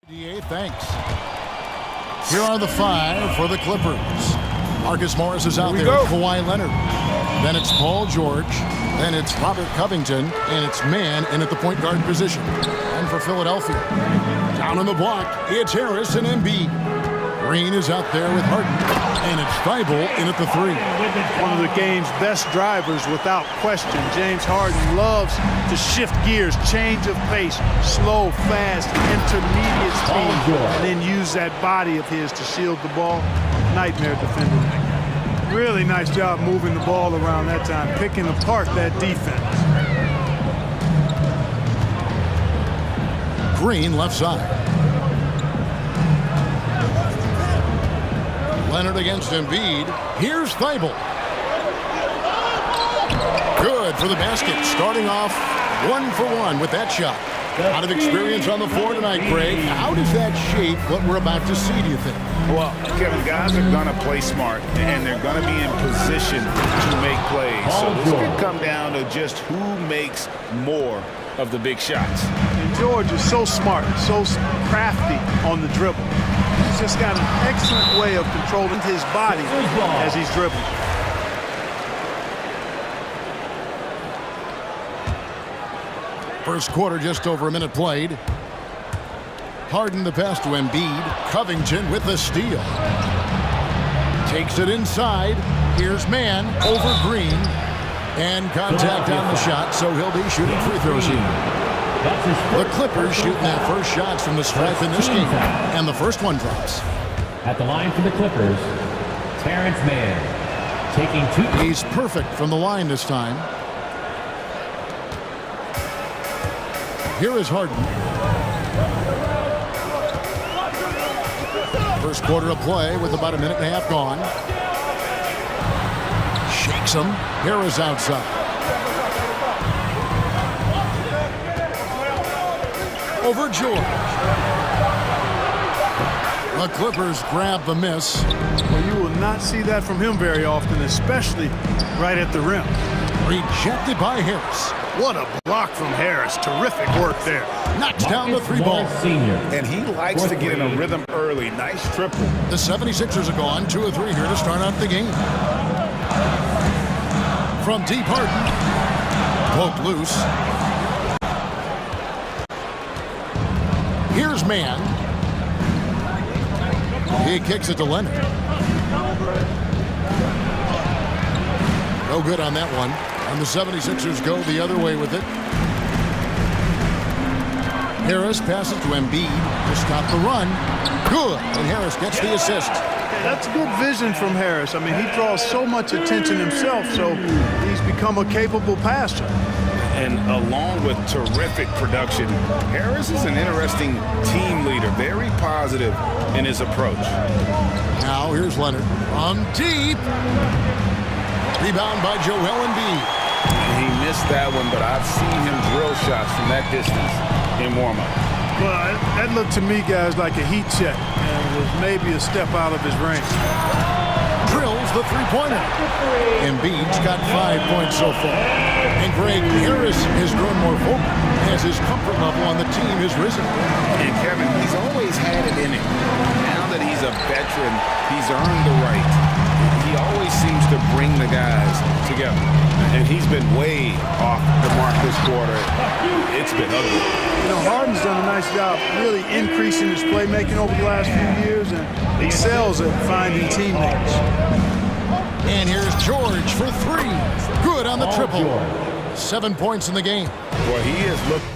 DA, thanks. Here are the five for the Clippers. Marcus Morris is out there. Kawhi Leonard. Then it's Paul George. Then it's Robert Covington. And it's Mann in at the point guard position. And for Philadelphia, down on the block, it's Harris and Embiid. Green is out there with Harden. And it's Thibault in at the three. One of the game's best drivers without question. James Harden loves to shift gears, change of pace, slow, fast, intermediate speed, and then use that body of his to shield the ball. Nightmare defender. Really nice job moving the ball around that time, picking apart that defense. Green left side. Leonard against Embiid. Here's Thibault. Good for the basket. Starting off 1 for 1 with that shot. A lot of experience on the floor tonight, Craig. How does that shape what we're about to see, do you think? Well, Kevin, guys are going to play smart, and they're going to be in position to make plays. So this could come down to just who makes more of the big shots. And George is so smart, so crafty on the dribble. He's just got an excellent way of controlling his body as he's dribbling. First quarter, just over a minute played. Harden the pass to Embiid. Covington with the steal. Takes it inside. Here's Mann over Green. And contact on the shot, so he'll be shooting free throws here. The Clippers shooting their first shots from the stripe in this game. And the first one drops. At the line for the Clippers, Terrence Mann taking two. He's perfect from the line this time. Here is Harden. First quarter of play with about a minute and a half gone. Shakes him. Harris outside. Over George. The Clippers grab the miss. Well, you will not see that from him very often, especially right at the rim. Rejected by Harris. What a block from Harris. Terrific work there. Knocks down the three ball. And he likes to get in a rhythm early. Nice triple. The 76ers are gone 2 of 3 here to start out the game. From deep, Harden. Poked loose. Here's Mann. He kicks it to Leonard. No good on that one. And the 76ers go the other way with it. Harris passes to Embiid to stop the run. Good. And Harris gets the assist. That's good vision from Harris. I mean, he draws so much attention himself, so he's become a capable passer. And along with terrific production, Harris is an interesting team leader, very positive in his approach. Now here's Leonard from deep. Rebound by Joel Embiid. He missed that one, but I've seen him drill shots from that distance in warm-up. Well, that looked to me, guys, like a heat check, and was maybe a step out of his range. Drills the three-pointer. Embiid's got 5 points so far. And Greg, Harris has grown more vocal as his comfort level on the team has risen. And Kevin, he's always had it in him. Now that he's a veteran, he's earned the right. He always seems to bring the guys together. And he's been way off the mark this quarter. It's been ugly. You know, Harden's done a nice job really increasing his playmaking over the last few years and excels at finding teammates. And here's George for 3. Good on the triple. 7 points in the game. Well, he is looking.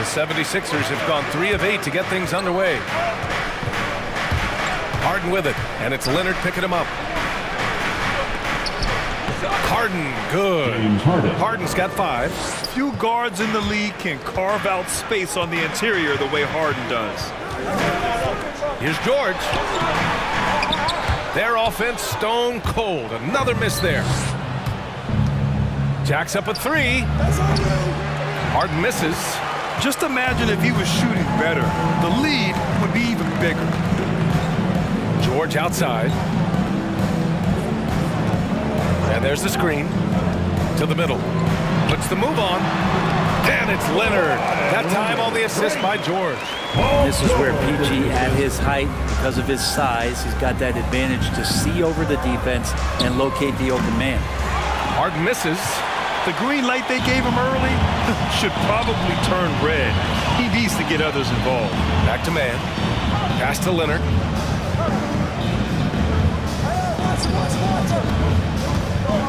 The 76ers have gone 3 of 8 to get things underway. Harden with it, and it's Leonard picking him up. Harden, good. Harden's got 5. Few guards in the league can carve out space on the interior the way Harden does. Here's George. Their offense stone cold. Another miss there. Jacks up a 3. Harden misses. Just imagine if he was shooting better. The lead would be even bigger. George outside. And there's the screen. To the middle. Puts the move on. And it's Leonard. That time on the assist by George. This is where PG, at his height, because of his size, he's got that advantage to see over the defense and locate the open man. Harden misses. The green light they gave him early should probably turn red. He needs to get others involved. Back to man. Pass to Leonard.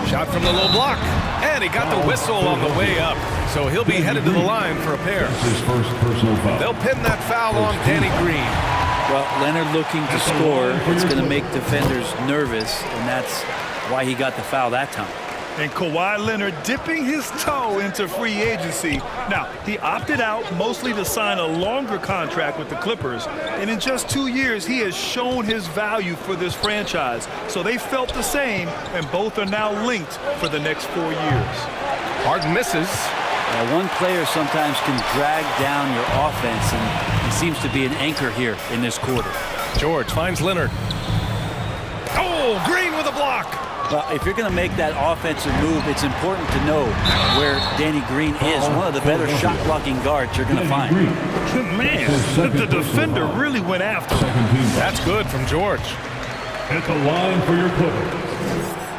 Shot from the low block. And he got the whistle on the way up. So he'll be headed to the line for a pair. His first personal foul. They'll pin that foul on Danny Green. Well, Leonard looking to score, it's going to make defenders nervous, and that's why he got the foul that time. And Kawhi Leonard dipping his toe into free agency. Now, he opted out mostly to sign a longer contract with the Clippers. And in just 2 years, he has shown his value for this franchise. So they felt the same, and both are now linked for the next 4 years. Harden misses. One player sometimes can drag down your offense, and he seems to be an anchor here in this quarter. George finds Leonard. Oh, Green with a block. Well, if you're going to make that offensive move, it's important to know where Danny Green is. One of the better shot-blocking guards you're going to find. Man, the defender really went after him. That's good from George. At the line for your Clippers.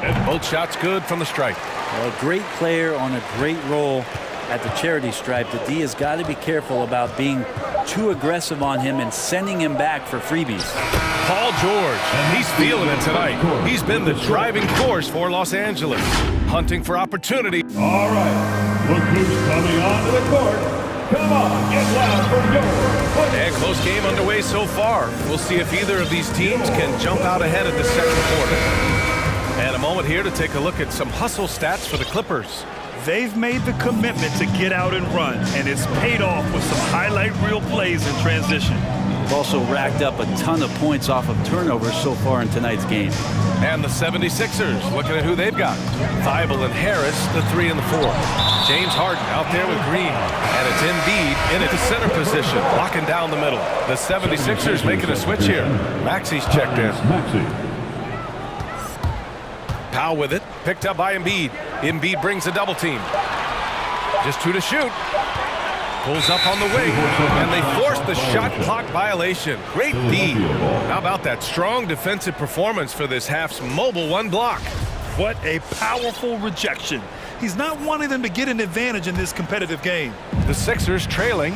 And both shots good from the stripe. Well, a great player on a great role at the charity stripe. The D has got to be careful about being too aggressive on him and sending him back for freebies. Paul George, he's feeling it tonight. He's been the driving force for Los Angeles, hunting for opportunity. All right, look who's coming onto the court. Come on, get loud for yours. And close game underway so far. We'll see if either of these teams can jump out ahead of the second quarter. And a moment here to take a look at some hustle stats for the Clippers. They've made the commitment to get out and run, and it's paid off with some highlight reel plays in transition. They've also racked up a ton of points off of turnovers so far in tonight's game. And the 76ers, looking at who they've got. Thibault and Harris, the 3 and the 4. James Harden out there with Green. And it's Embiid in at the center position, locking down the middle. The 76ers making a switch here. Maxi's checked in. Powell with it, picked up by Embiid. Embiid brings a double team. Just 2 to shoot. Pulls up on the wing, and they force the shot clock violation. Great D. How about that strong defensive performance for this half's mobile 1 block? What a powerful rejection. He's not wanting them to get an advantage in this competitive game. The Sixers trailing.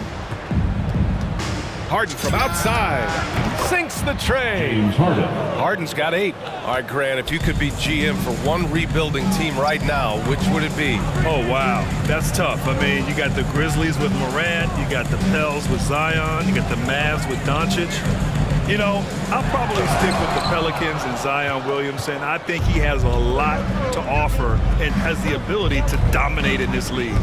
Harden from outside. Sinks the tray. James Harden. Harden's got 8. All right, Grant, if you could be GM for one rebuilding team right now, which would it be? Oh, wow. That's tough. I mean, you got the Grizzlies with Morant. You got the Pels with Zion. You got the Mavs with Doncic. You know, I'll probably stick with the Pelicans and Zion Williamson. I think he has a lot to offer and has the ability to dominate in this league.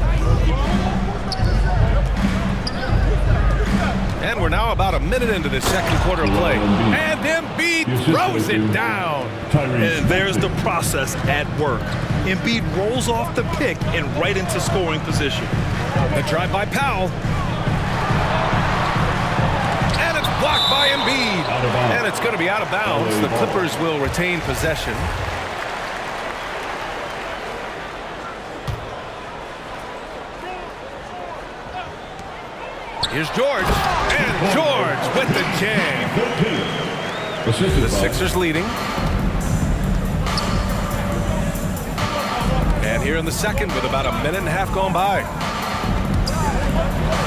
And we're now about a minute into this second quarter play. And Embiid throws it down. And there's the process at work. Embiid rolls off the pick and right into scoring position. The drive by Powell. And it's blocked by Embiid. And it's going to be out of bounds. The Clippers will retain possession. Here's George. And George with the jam. The Sixers leading. And here in the second with about a minute and a half gone by.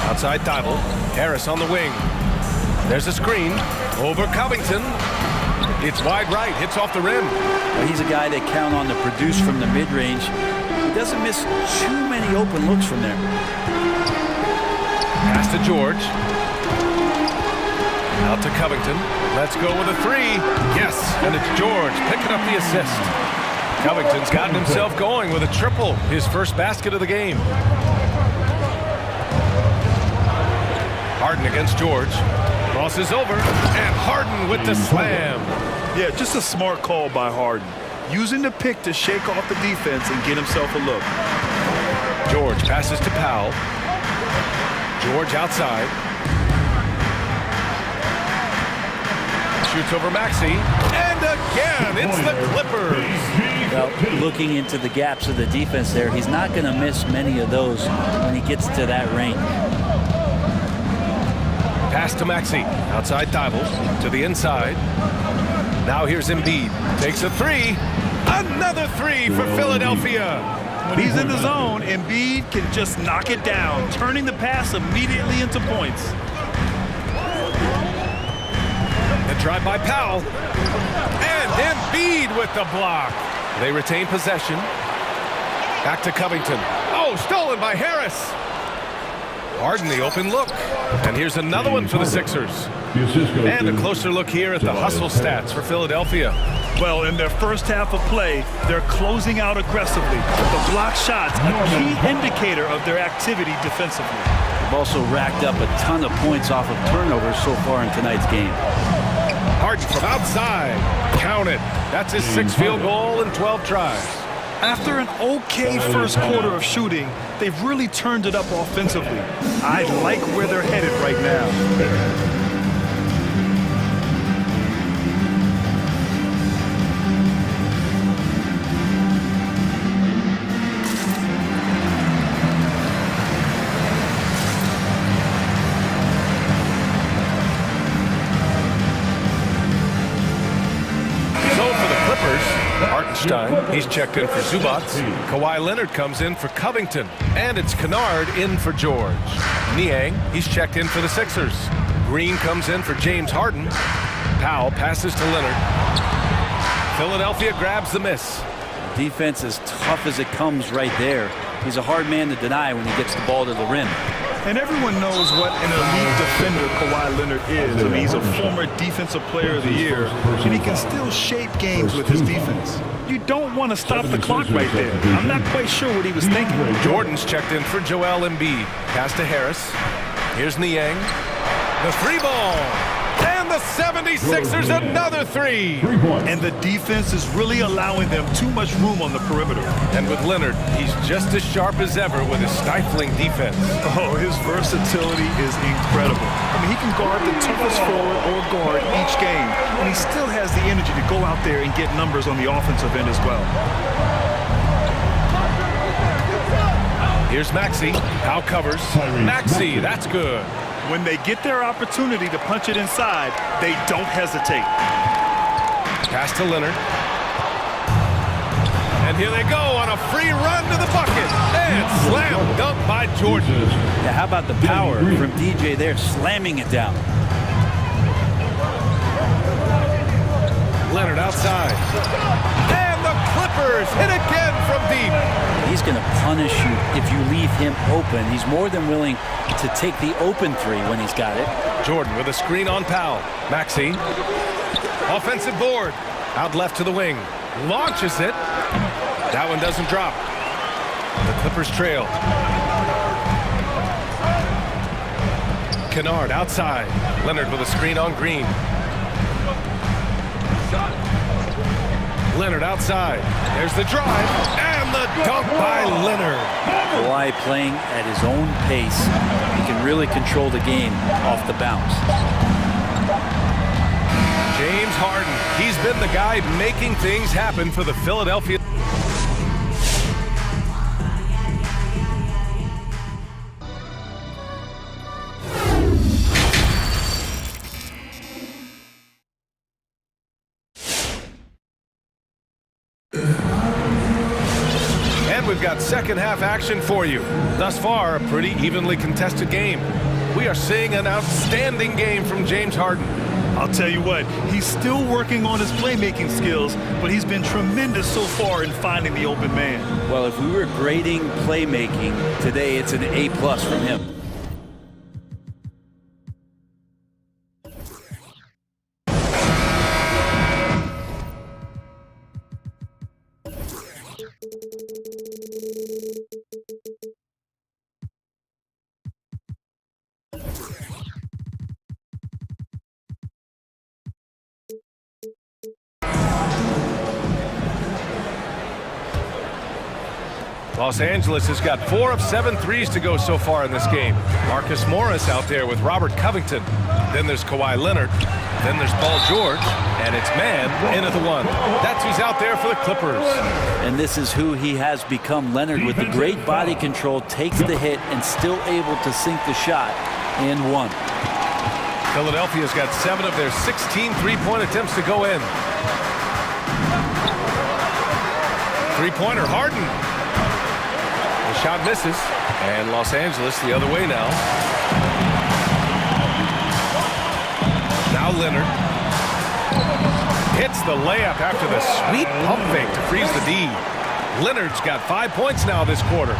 Outside Thibault. Harris on the wing. There's a screen. Over Covington. It's wide right. Hits off the rim. Well, he's a guy they count on to produce from the mid-range. He doesn't miss too many open looks from there. Pass to George. Out to Covington. Let's go with a 3. Yes, and it's George picking up the assist. Covington's gotten himself going with a triple. His first basket of the game. Harden against George. Crosses over, and Harden with the slam. Yeah, just a smart call by Harden. Using the pick to shake off the defense and get himself a look. George passes to Powell. George outside. Shoots over Maxey. And again, it's the Clippers. Well, looking into the gaps of the defense there, he's not going to miss many of those when he gets to that range. Pass to Maxey. Outside Thibault. To the inside. Now here's Embiid. Takes a 3. Another 3 for Philadelphia. When he's in the zone, Embiid can just knock it down, turning the pass immediately into points. The drive by Powell. And Embiid with the block. They retain possession. Back to Covington. Oh, stolen by Harris. Harden the open look. And here's another one for the Sixers. And a closer look here at the hustle stats for Philadelphia. Well, in their first half of play, they're closing out aggressively. The block shots, a key indicator of their activity defensively. They've also racked up a ton of points off of turnovers so far in tonight's game. Harden from outside. Count it. That's his 6th field goal in 12 tries. After an okay first quarter of shooting, they've really turned it up offensively. I like where they're headed right now. He's checked in for Zubac. Kawhi Leonard comes in for Covington. And it's Kennard in for George. Niang, he's checked in for the Sixers. Green comes in for James Harden. Powell passes to Leonard. Philadelphia grabs the miss. Defense as tough as it comes right there. He's a hard man to deny when he gets the ball to the rim. And everyone knows what an elite defender Kawhi Leonard is. I mean, he's a former Defensive Player of the Year, and he can still shape games with his defense. You don't want to stop the clock right there. I'm not quite sure what he was thinking. Jordan's checked in for Joel Embiid. Pass to Harris. Here's Niang. The 3-ball. And the 76ers another 3. And the defense is really allowing them too much room on the perimeter. And with Leonard, he's just as sharp as ever with his stifling defense. Oh, his versatility is incredible. I mean, he can guard the toughest forward or guard each game, and he still has the energy to go out there and get numbers on the offensive end as well. Here's Maxey. Powell covers. Maxey, that's good. When they get their opportunity to punch it inside, they don't hesitate. Pass to Leonard. here they go on a free run to the bucket. And slam dunk by Jordan. Yeah, how about the power from DJ there, slamming it down. Leonard outside. And the Clippers hit again from deep. He's going to punish you if you leave him open. He's more than willing to take the open three when he's got it. Jordan with a screen on Powell. Maxey. Offensive board. Out left to the wing. Launches it. That one doesn't drop. The Clippers trail. Kennard outside. Leonard with a screen on Green. Leonard outside. There's the drive. And the dunk by Leonard. Kawhi playing at his own pace. He can really control the game off the bounce. James Harden. He's been the guy making things happen for the Philadelphia. We've got second half action for you. Thus far, a pretty evenly contested game. We are seeing an outstanding game from James Harden. I'll tell you what, he's still working on his playmaking skills, but he's been tremendous so far in finding the open man. Well, if we were grading playmaking today, it's an A+ from him. Los Angeles has got 4 of 7 threes to go so far in this game. Marcus Morris out there with Robert Covington. Then there's Kawhi Leonard. Then there's Paul George. And it's man in at the one. That's who's out there for the Clippers. And this is who he has become. Leonard with the great body control, takes the hit and still able to sink the shot and one. Philadelphia's got 7 of their 16 three-point attempts to go in. Three-pointer, Harden. The shot misses, and Los Angeles the other way now. Now Leonard hits the layup after the sweet pump fake to freeze the D. Leonard's got 5 points now this quarter.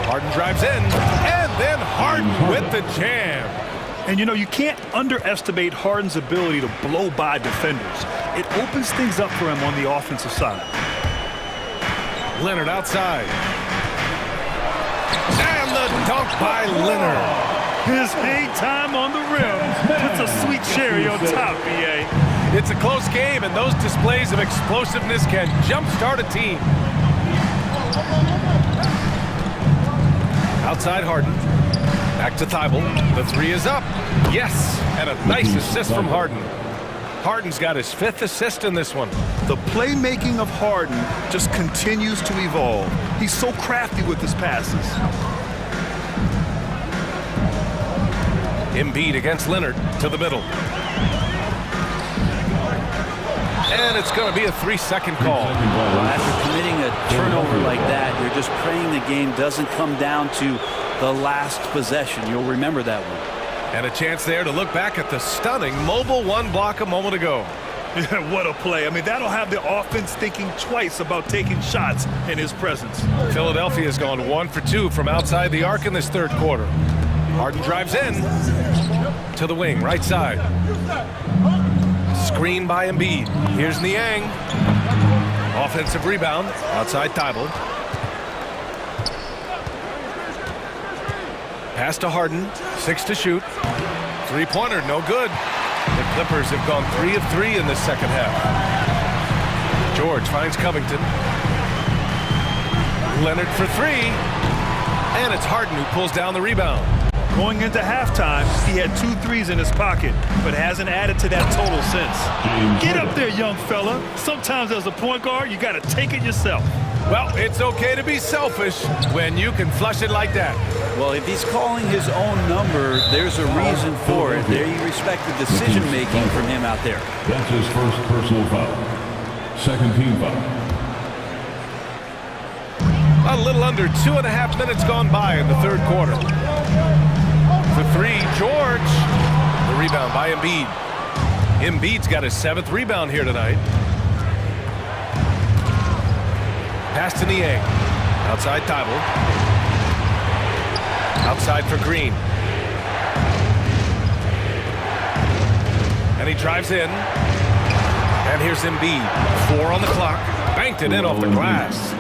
Harden drives in, and then Harden with the jam. And you know, you can't underestimate Harden's ability to blow by defenders. It opens things up for him on the offensive side. Leonard outside. And the dunk by Leonard. His hang time on the rim puts a sweet cherry on top, BA. It's a close game, and those displays of explosiveness can jumpstart a team. Outside Harden. Back to Thibault. The three is up. Yes, and a nice assist from Harden. Harden's got his 5th assist in this one. The playmaking of Harden just continues to evolve. He's so crafty with his passes. Embiid against Leonard to the middle. And it's going to be a 3-second call. Well, after committing a turnover like that, you're just praying the game doesn't come down to the last possession. You'll remember that one. And a chance there to look back at the stunning mobile one block a moment ago. What a play. I mean, that'll have the offense thinking twice about taking shots in his presence. Philadelphia's gone 1 for 2 from outside the arc in this third quarter. Harden drives in to the wing, right side. Screen by Embiid. Here's Niang. Offensive rebound outside Thibault. Pass to Harden. 6 to shoot. Three-pointer, no good. The Clippers have gone 3 of 3 in this second half. George finds Covington. Leonard for 3. And it's Harden who pulls down the rebound. Going into halftime, he had 2 threes in his pocket, but hasn't added to that total since. Get up there, young fella. Sometimes as a point guard, you got to take it yourself. Well, it's okay to be selfish when you can flush it like that. Well, if he's calling his own number, there's a reason for it. There you respect the decision-making from him out there. That's his first personal foul. Second team foul. A little under 2.5 minutes gone by in the third quarter. For three, George. The rebound by Embiid. Embiid's got his 7th rebound here tonight. Pass to Niang. Outside Thibault. Outside for Green. And he drives in. And here's Embiid. 4 on the clock. Banked it in off the glass.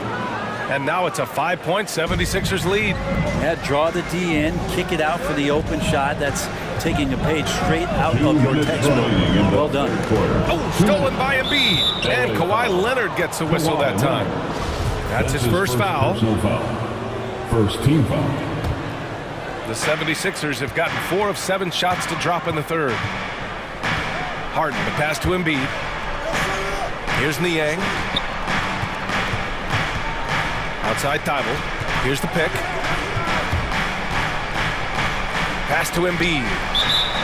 And now it's a 5-point 76ers lead. Yeah, draw the D in, kick it out for the open shot. That's taking a page straight out of your textbook. Well done. Oh, stolen by Embiid. And Kawhi Leonard gets a whistle that time. That's his first foul. First team foul. The 76ers have gotten 4 of 7 shots to drop in the third. Harden, the pass to Embiid. Here's Niang. Outside Thibault. Here's the pick. Pass to Embiid.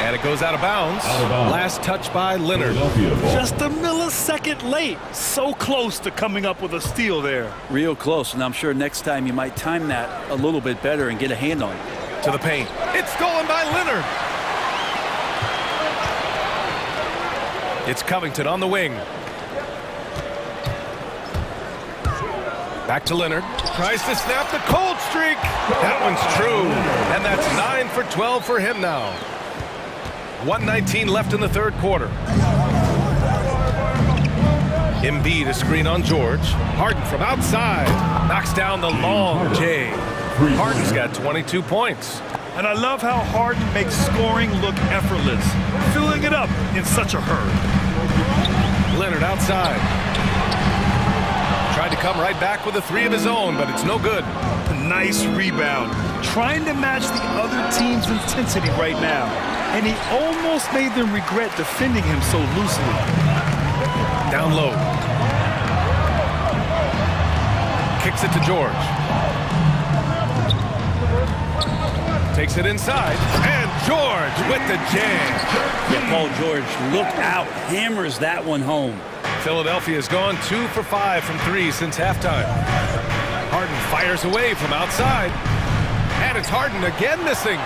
And it goes out of bounds. Last touch by Leonard. Just a millisecond late. So close to coming up with a steal there. Real close, and I'm sure next time you might time that a little bit better and get a hand on it. To the paint. It's stolen by Leonard. It's Covington on the wing. Back to Leonard. Tries to snap the cold streak. That one's true. And that's 9 for 12 for him now. 1:19 left in the third quarter. Embiid, a screen on George. Harden from outside. Knocks down the long J. Harden's got 22 points. And I love how Harden makes scoring look effortless. Filling it up in such a hurry. Leonard outside. Tried to come right back with a 3 of his own, but it's no good. A nice rebound. Trying to match the other team's intensity right now. And he almost made them regret defending him so loosely. Down low. Kicks it to George. Takes it inside. And George with the jam. Yeah, Paul George, look out. Hammers that one home. Philadelphia's gone 2 for 5 from 3 since halftime. Harden fires away from outside. And it's Harden again missing.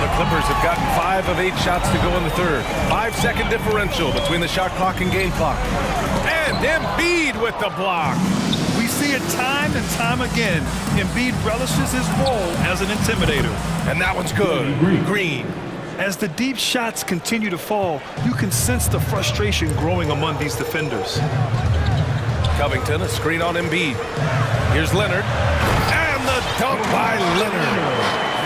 The Clippers have gotten 5 of 8 shots to go in the third. 5-second differential between the shot clock and game clock. And Embiid with the block. We see it time and time again. Embiid relishes his role as an intimidator. And that one's good. Green. As the deep shots continue to fall, you can sense the frustration growing among these defenders. Covington, a screen on Embiid. Here's Leonard. And the dunk by Leonard.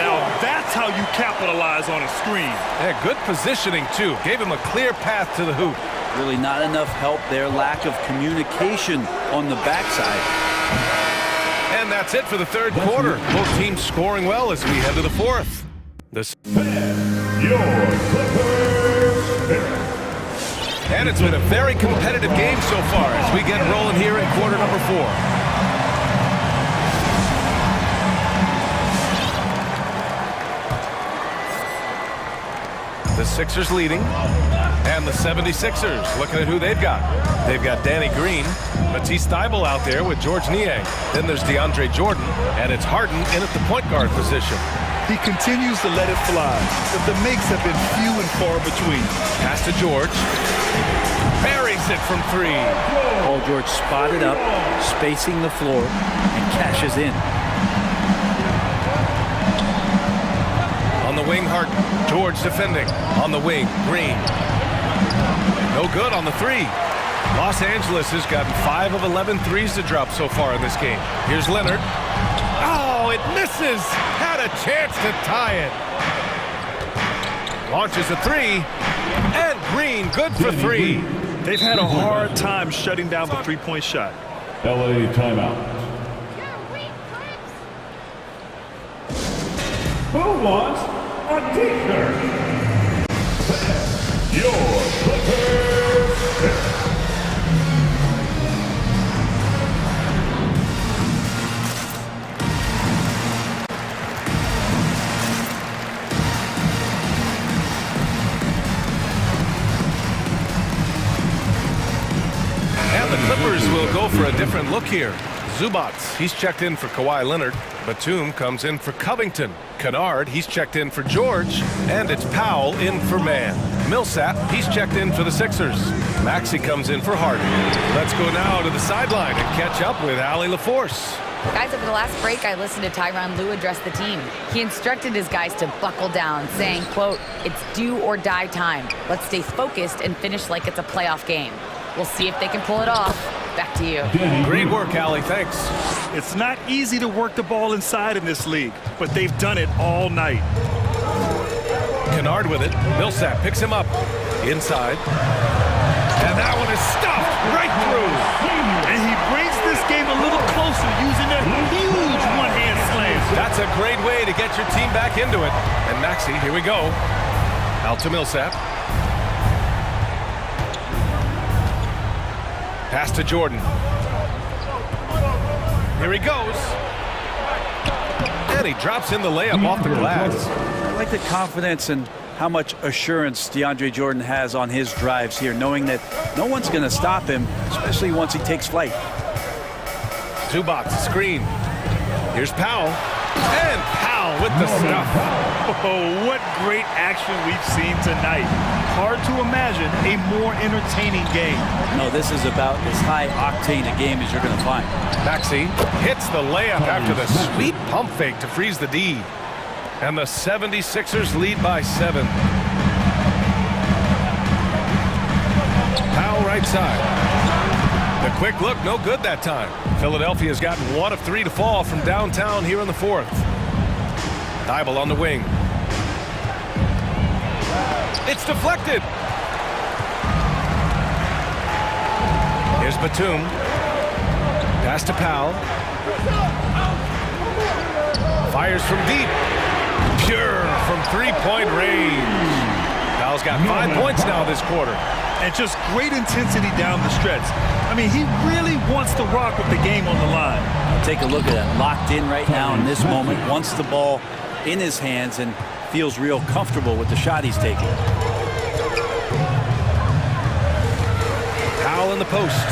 Now that's how you capitalize on a screen. Yeah, good positioning, too. Gave him a clear path to the hoop. Really not enough help there. Lack of communication on the backside. And that's it for the third quarter. Both teams scoring well as we head to the fourth. Your Clippers. And it's been a very competitive game so far as we get rolling here in quarter number 4. The Sixers leading, and the 76ers looking at who they've got. They've got Danny Green, Matisse Thybulle out there with George Niang. Then there's DeAndre Jordan, and it's Harden in at the point guard position. He continues to let it fly, but the makes have been few and far between. Pass to George. Buries it from 3. Paul George spotted up, spacing the floor, and cashes in. On the wing, Harden. George defending. On the wing, Green. No good on the 3. Los Angeles has gotten 5 of 11 threes to drop so far in this game. Here's Leonard. Oh, it misses. Had a chance to tie it. Launches a 3. And Green, good for 3. They've had a hard time shutting down the three-point shot. LA timeout. Who wants a t-shirt? Your Clippers. Clippers will go for a different look here. Zubac, he's checked in for Kawhi Leonard. Batum comes in for Covington. Kennard, he's checked in for George. And it's Powell in for Mann. Millsap, he's checked in for the Sixers. Maxey comes in for Harden. Let's go now to the sideline and catch up with Allie LaForce. Guys, over the last break, I listened to Tyronn Lue address the team. He instructed his guys to buckle down, saying, quote, "It's do or die time. Let's stay focused and finish like it's a playoff game." We'll see if they can pull it off. Back to you. Great work, Allie. Thanks. It's not easy to work the ball inside in this league, but they've done it all night. Kennard with it. Millsap picks him up. Inside. And that one is stuffed right through. And he brings this game a little closer using a huge one-hand slam. That's a great way to get your team back into it. And Maxey, here we go. Out to Millsap. Pass to Jordan. Here he goes. And he drops in the layup off the glass. I like the confidence and how much assurance DeAndre Jordan has on his drives here, knowing that no one's going to stop him, especially once he takes flight. Zubac, screen. Here's Powell. And Powell with the stuff. Oh, what great action we've seen tonight. Hard to imagine a more entertaining game. No, this is about as high-octane a game as you're going to find. Maxey hits the layup after the sweet pump fake to freeze the D. And the 76ers lead by 7. Powell right side. The quick look, no good that time. Philadelphia's gotten 1 of 3 to fall from downtown here in the 4th. Thibault on the wing. It's deflected. Here's Batum. Pass to Powell. Fires from deep. Pure from three-point range. Powell's got 5 points now this quarter. And just great intensity down the stretch. I mean, he really wants to rock with the game on the line. Take a look at that. Locked in right now in this moment. Wants the ball in his hands and feels real comfortable with the shot he's taking. Powell in the post.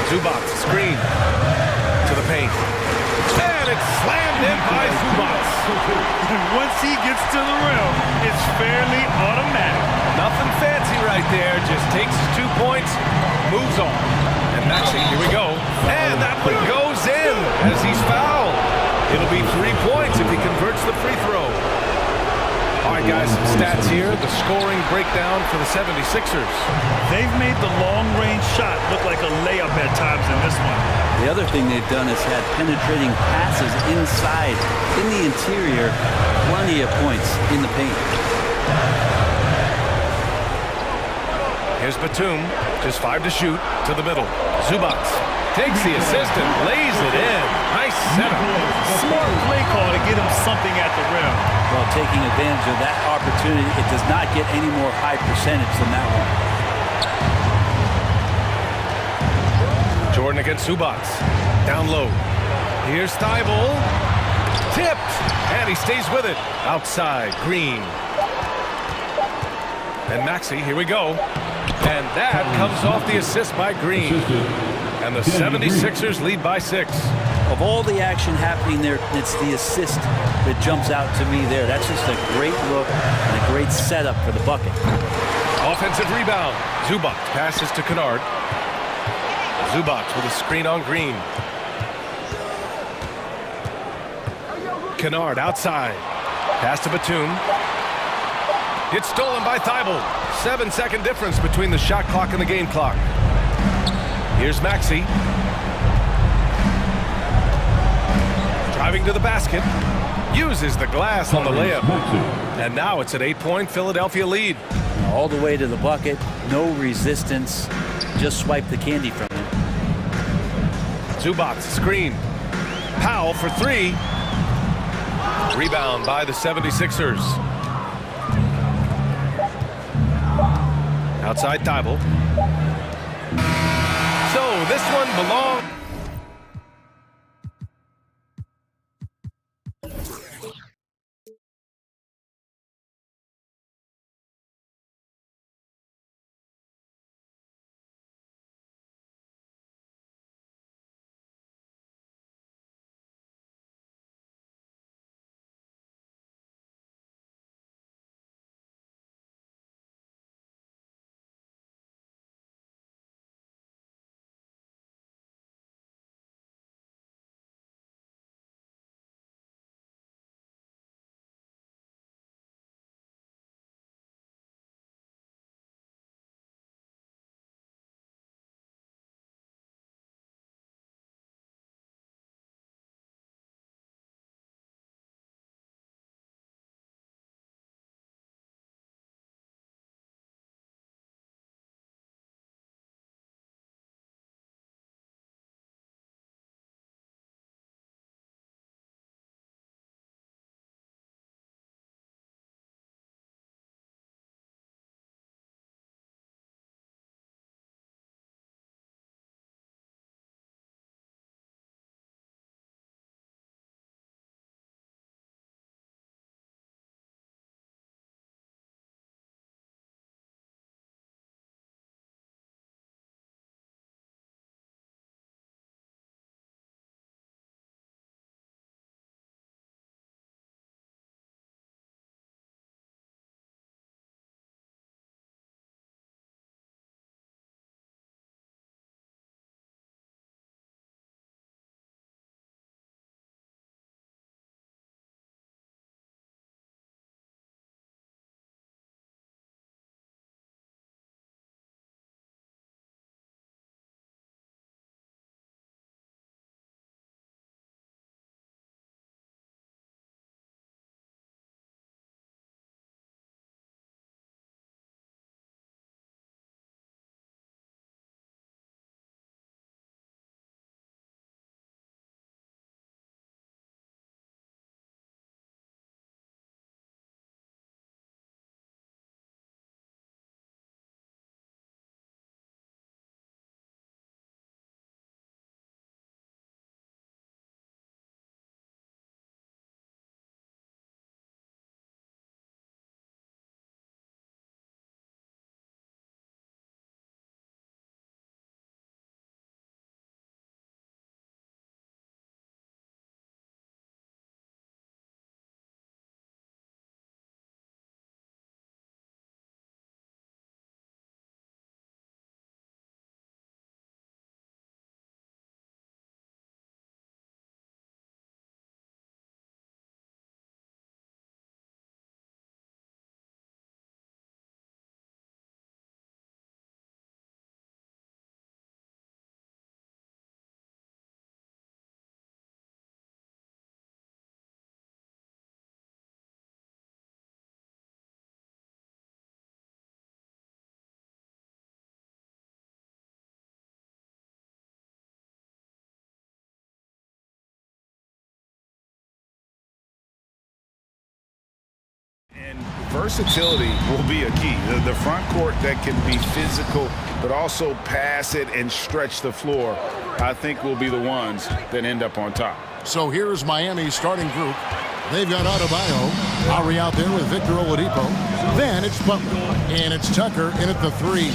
Zubac, screen. To the paint. And it's slammed in by Zubac. And once he gets to the rim, it's fairly automatic. Nothing fancy right there. Just takes his 2 points, moves on. And Maxey, here we go. And that one goes in as he's fouled. It'll be 3 points if he converts the free throw. All right, guys, some stats here. The scoring breakdown for the 76ers. They've made the long-range shot look like a layup at times in this one. The other thing they've done is had penetrating passes inside, in the interior, plenty of points in the paint. Here's Batum, just 5 to shoot, to the middle. Zubac takes the assist and lays it in. Nice setup. Smart play call to get him something at the rim. Well, taking advantage of that opportunity, it does not get any more high percentage than that one. Jordan against Zubac. Down low. Here's Thibault. Tipped. And he stays with it. Outside. Green. And Maxey, here we go. And that comes off the assist by Green. And the 76ers lead by 6. Of all the action happening there, it's the assist that jumps out to me there. That's just a great look and a great setup for the bucket. Offensive rebound. Zubac passes to Kennard. Zubac with a screen on Green. Kennard outside. Pass to Batum. It's stolen by Thibault. 7-second difference between the shot clock and the game clock. Here's Maxey. Driving to the basket. Uses the glass on the layup. And now it's an 8-point Philadelphia lead. All the way to the bucket. No resistance. Just swipe the candy from him. Zubac, screen. Powell for 3. Rebound by the 76ers. Outside Thibault. So this one belongs. And versatility will be a key. The front court that can be physical, but also pass it and stretch the floor, I think will be the ones that end up on top. So here's Miami's starting group. They've got Adebayo, Lowry out there with Victor Oladipo. Then it's Butler, and it's Tucker in at the 3.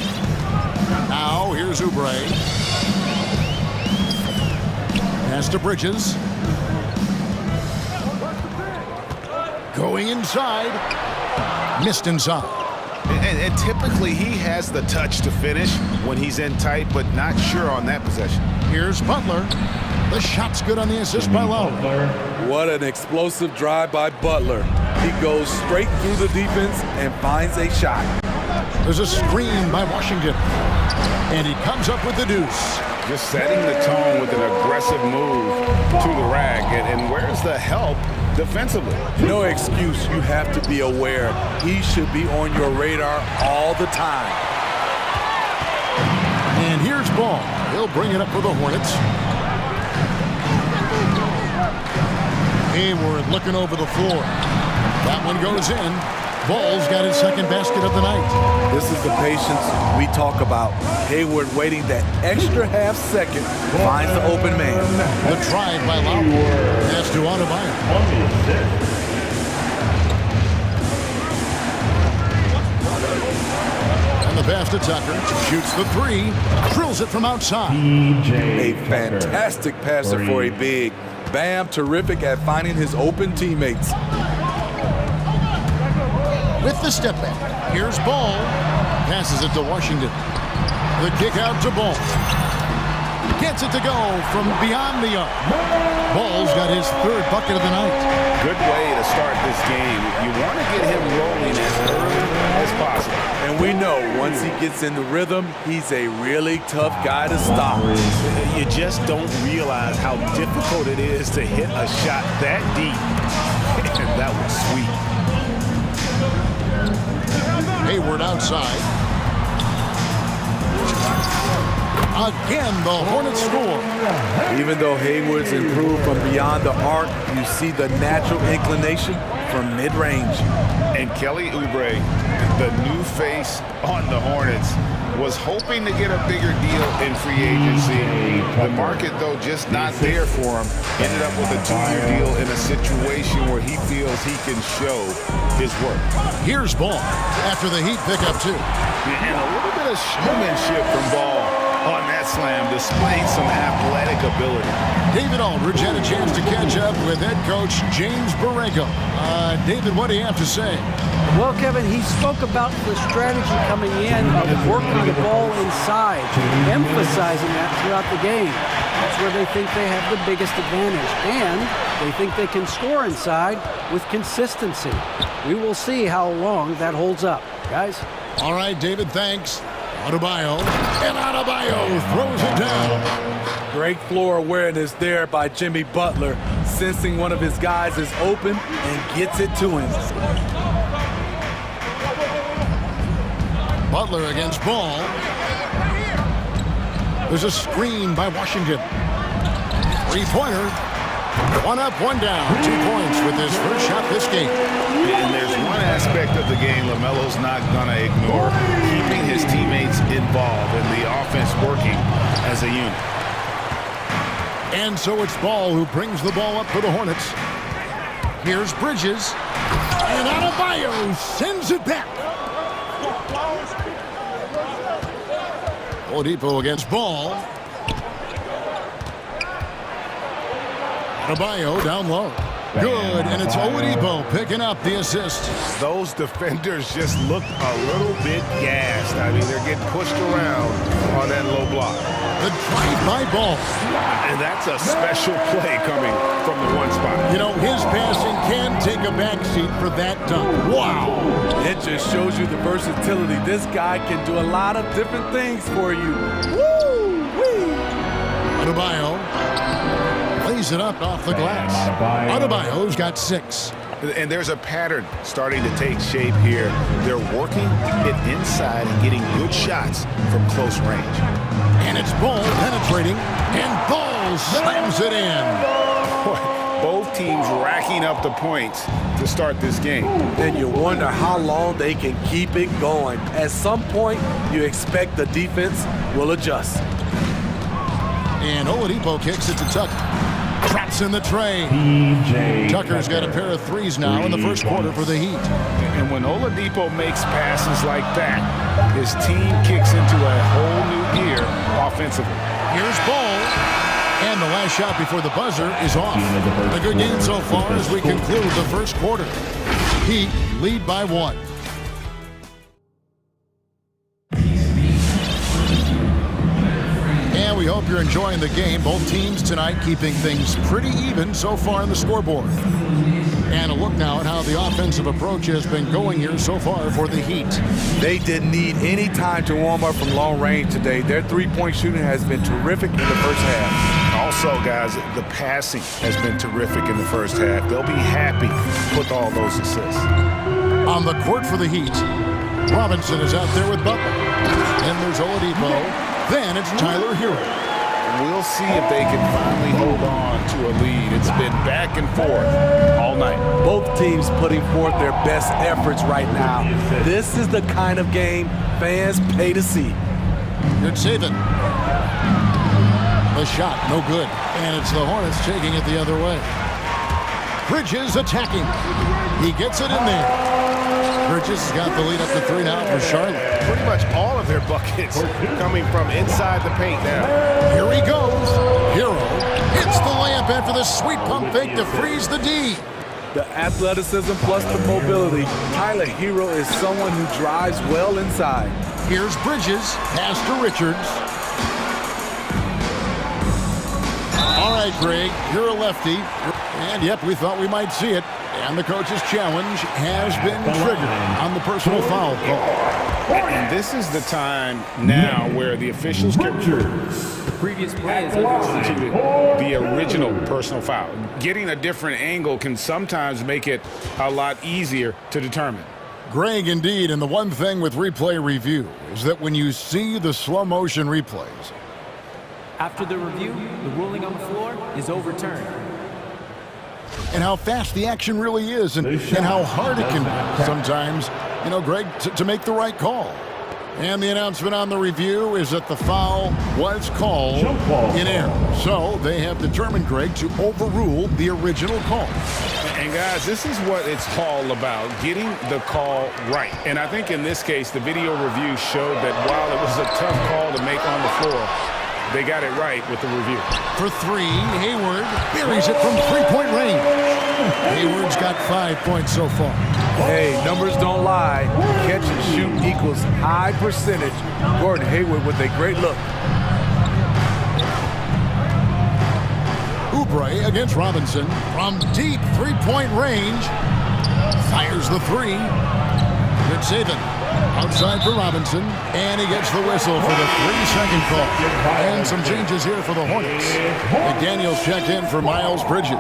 Now here's Oubre. Pass to Bridges. Going inside. Missed inside. And typically he has the touch to finish when he's in tight, but not sure on that possession. Here's Butler. The shot's good on the assist by Lowry. What an explosive drive by Butler. He goes straight through the defense and finds a shot. There's a screen by Washington. And he comes up with the deuce. Just setting the tone with an aggressive move to the rack. And where's the help defensively? No excuse. You have to be aware. He should be on your radar all the time. And here's Ball. He'll bring it up for the Hornets. Hayward looking over the floor. That one goes in. Ball's got his second basket of the night. This is the patience we talk about. Hayward waiting that extra half second, finds the open man. The drive by Lowry. Pass to Adebayo. And the pass to Tucker. Shoots the 3. Drills it from outside. A fantastic passer for a big. Bam, terrific at finding his open teammates. With the step back, here's Ball. Passes it to Washington. The kick out to Ball. Gets it to go from beyond the arc. Ball's got his 3rd bucket of the night. Good way to start this game. You want to get him rolling as early as possible. And we know once he gets in the rhythm, he's a really tough guy to stop. You just don't realize how difficult it is to hit a shot that deep. And that was sweet. Hayward outside. Again, the Hornets score. Even though Hayward's improved from beyond the arc, you see the natural inclination from mid-range. And Kelly Oubre, the new face on the Hornets, was hoping to get a bigger deal in free agency. The market, though, just not there for him. Ended up with a 2-year deal in a situation where he feels he can show his work. Here's Ball after the Heat pick up 2. And a little bit of showmanship from Ball on that slam, displaying some athletic ability. David Aldridge had a chance to catch up with head coach James Borrego. David, what do you have to say? Well, Kevin, he spoke about the strategy coming in of working the ball inside, emphasizing that throughout the game. That's where they think they have the biggest advantage, and they think they can score inside with consistency. We will see how long that holds up, guys. All right, David, thanks. Adebayo, and Adebayo throws it down. Great floor awareness there by Jimmy Butler, sensing one of his guys is open and gets it to him. Butler against Ball. There's a screen by Washington. 3-pointer. 1 up, 1 down. 2 points with his first shot this game. And there's one aspect of the game LaMelo's not going to ignore. Keeping his teammates involved and the offense working as a unit. And so it's Ball who brings the ball up for the Hornets. Here's Bridges. And Adebayo sends it back. Oladipo against Ball. Adebayo down low. Good, and it's Oladipo picking up the assist. Those defenders just look a little bit gassed. I mean, they're getting pushed around on that low block. The drive by Ball. And that's a special play coming from the one spot. You know, his passing can take a backseat for that dunk. Wow. It just shows you the versatility. This guy can do a lot of different things for you. Woo-wee. Adebayo lays it up off the glass. Adebayo's got 6. And there's a pattern starting to take shape here. They're working it inside and getting good shots from close range. And it's Ball penetrating, and Ball slams it in. Boy, both teams racking up the points to start this game. And you wonder how long they can keep it going. At some point, you expect the defense will adjust. And Oladipo kicks it to Tucker. Traps in the tray. Tucker's got a pair of threes now in the first quarter for the Heat. And when Oladipo makes passes like that, his team kicks into a whole new gear offensively. Here's Ball. And the last shot before the buzzer is off. A good game so far as we conclude the first quarter. Heat lead by 1. And we hope you're enjoying the game. Both teams tonight keeping things pretty even so far on the scoreboard. And a look now at how the offensive approach has been going here so far for the Heat. They didn't need any time to warm up from long range today. Their three-point shooting has been terrific in the first half. Also, guys, the passing has been terrific in the first half. They'll be happy with all those assists. On the court for the Heat, Robinson is out there with Butler. And there's Oladipo. Then it's Tyler Hero. We'll see if they can finally hold on to a lead. It's been back and forth all night. Both teams putting forth their best efforts right now. This is the kind of game fans pay to see. Good saving. The shot, no good. And it's the Hornets taking it the other way. Bridges attacking. He gets it in there. Bridges has got the lead up to 3 now for Charlotte. Pretty much all of their buckets coming from inside the paint now. Here he goes. Hero hits the layup after the sweet pump fake to freeze the D. The athleticism plus the mobility. Tyler Hero is someone who drives well inside. Here's Bridges. Pass to Richards. All right, Greg, you're a lefty. And, yep, we thought we might see it. And the coach's challenge has been triggered on the personal foul call. And this is the time now where the officials can Previous play is substitute the original personal foul. Getting a different angle can sometimes make it a lot easier to determine. Greg, indeed, and the one thing with replay review is that when you see the slow motion replays, after the review, the ruling on the floor is overturned. And how fast the action really is and how hard it can be sometimes, you know, Greg, to make the right call. And the announcement on the review is that the foul was called in error. So they have determined, Greg, to overrule the original call. And guys, this is what it's all about, getting the call right. And I think in this case, the video review showed that while it was a tough call to make on the floor, they got it right with the review. For 3, Hayward buries it from 3-point range. Hayward's got 5 points so far. Hey, numbers don't lie. Catch and shoot equals high percentage. Gordon Hayward with a great look. Oubre against Robinson from deep 3-point range. Fires the 3. Good saving. Outside for Robinson, and he gets the whistle for the 3-second call. And some changes here for the Hornets. McDaniels checked in for Miles Bridges.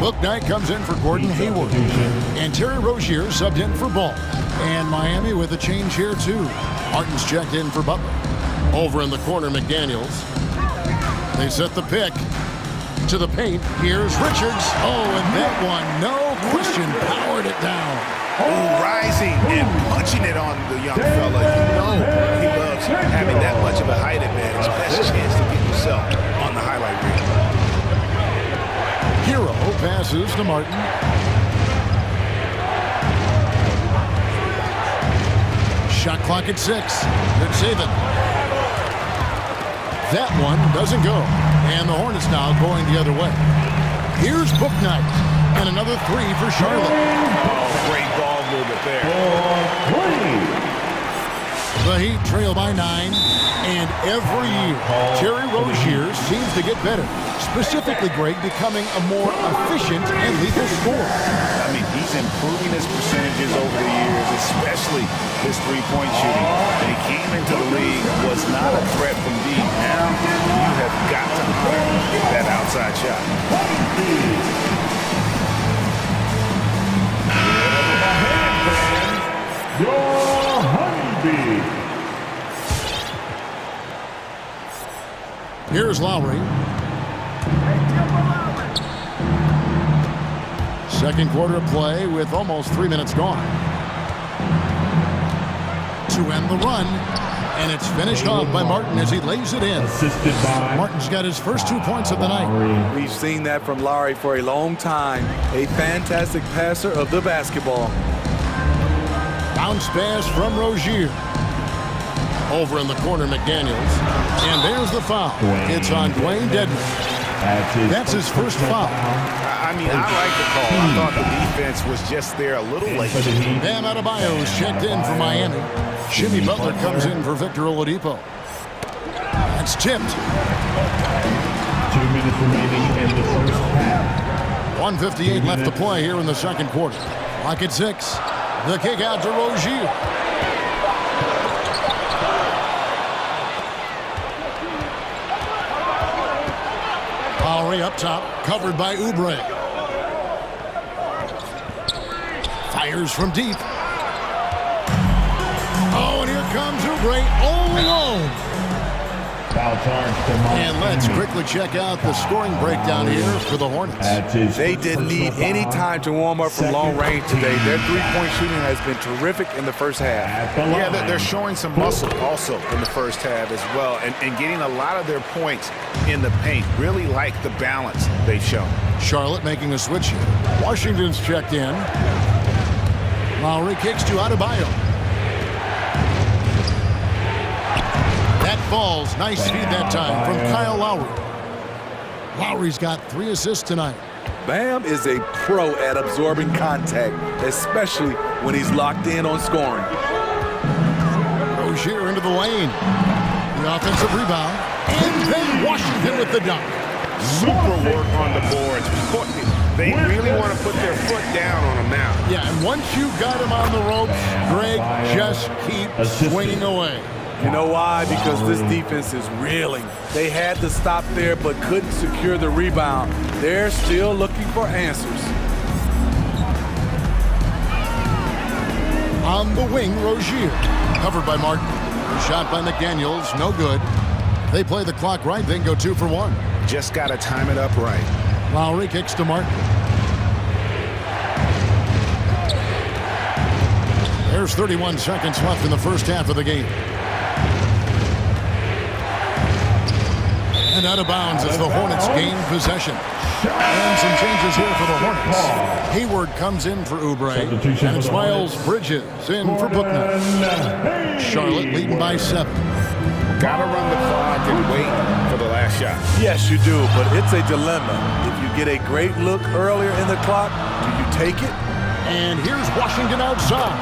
Bouknight comes in for Gordon Hayward. And Terry Rozier subbed in for Ball. And Miami with a change here too. Martin's checked in for Butler. Over in the corner, McDaniels. They set the pick to the paint. Here's Richards. Oh, and that one, no question, powered it down. Ooh, rising and punching it on the young fella. You know he loves having that much of a height advantage. Best chance to get yourself on the highlight reel. Hero passes to Martin. Shot clock at 6. Good saving. That one doesn't go. And the Hornets now going the other way. Here's Bouknight. And another 3 for Charlotte. Oh, great ball movement there. The Heat trail by 9. And every year, Terry Rozier seems to get better. Specifically, Greg, becoming a more efficient and lethal scorer. I mean, he's improving his percentages over the years, especially his three-point shooting. When he came into the league, was not a threat from deep. Now, you have got to honor that outside shot. Your honeybee. Here's Lowry. Second quarter of play with almost 3 minutes gone. To end the run, and it's finished off by Martin as he lays it in. Assisted by Martin's got his first 2 points of the night. We've seen that from Lowry for a long time. A fantastic passer of the basketball. Bounce pass from Rozier. Over in the corner, McDaniels. And there's the foul. It's on Dwayne Dedman. That's his first foul. I mean, I like the call. I thought the defense was just there a little late. Bam Adebayo is checked in for Miami. Jimmy Butler comes in for Victor Oladipo. That's tipped. 2 minutes remaining in the first half. 1:58 left to play here in the second quarter. Clock at 6. The kick out to Rozier. Lowry up top, covered by Oubre. Fires from deep. Oh, and here comes Oubre all alone. Foul charge to Martin. And let's quickly check out the scoring breakdown here for the Hornets. They didn't need any time to warm up from long range today. Their three-point shooting has been terrific in the first half. Yeah, they're showing some muscle also in the first half as well, and getting a lot of their points in the paint. Really like the balance they've shown. Charlotte making a switch here. Washington's checked in. Lowry kicks to Adebayo. That falls. Nice feed that time from Kyle Lowry. Lowry's got 3 assists tonight. Bam is a pro at absorbing contact, especially when he's locked in on scoring. Rozier into the lane. The offensive rebound. And then Washington with the dunk. Super work on the boards. They really want to put their foot down on him now. Yeah, and once you've got him on the ropes, Greg, just keep swinging away. You know why? Because this defense is reeling. They had to stop there but couldn't secure the rebound. They're still looking for answers. On the wing, Rozier. Covered by Martin. Shot by McDaniels, no good. They play the clock right, then go 2 for 1. Just got to time it up right. Lowry kicks to Martin. There's 31 seconds left in the first half of the game. And out of bounds as the Hornets gain possession. And some changes here for the Hornets. Hayward comes in for Oubre. And it's Miles Bridges in for Bookman. Charlotte leading by 7. Gotta run the clock and wait for the last shot. Yes, you do, but it's a dilemma. If you get a great look earlier in the clock, do you take it? And here's Washington outside.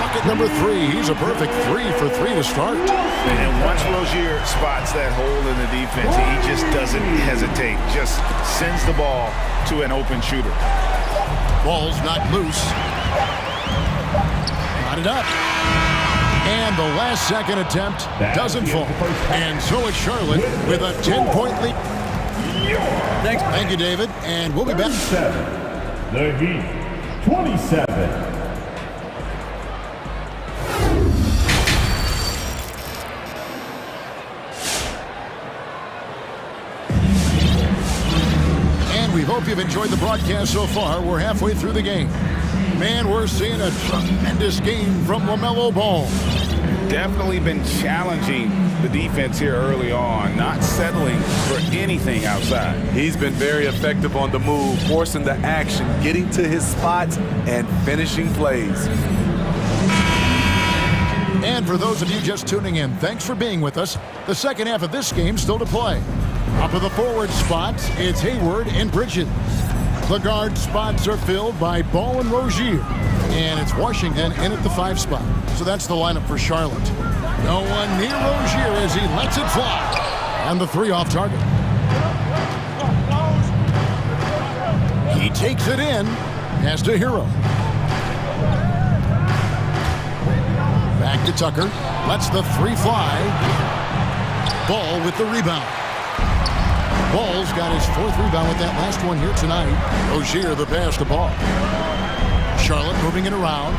Bucket number 3. He's a perfect 3 for 3 to start. And once Rozier spots that hole in the defense, he just doesn't hesitate. Just sends the ball to an open shooter. Ball's not loose. Got it up. And the last second attempt doesn't fall. And so it's Charlotte with a 10-point lead. Thanks. Thank you, David. And we'll be back. The Heat, 27. We hope you've enjoyed the broadcast so far. We're halfway through the game. Man, we're seeing a tremendous game from LaMelo Ball. Definitely been challenging the defense here early on, not settling for anything outside. He's been very effective on the move, forcing the action, getting to his spots, and finishing plays. And for those of you just tuning in, thanks for being with us. The second half of this game still to play. Up of the forward spots, it's Hayward and Bridges. The guard spots are filled by Ball and Rozier. And it's Washington in at the 5 spot. So that's the lineup for Charlotte. No one near Rozier as he lets it fly. And the 3 off target. He takes it in. Pass to Hero. Back to Tucker. Lets the 3 fly. Ball with the rebound. Ball's got his 4th rebound with that last one here tonight. Rozier the pass to Ball. Charlotte moving it around.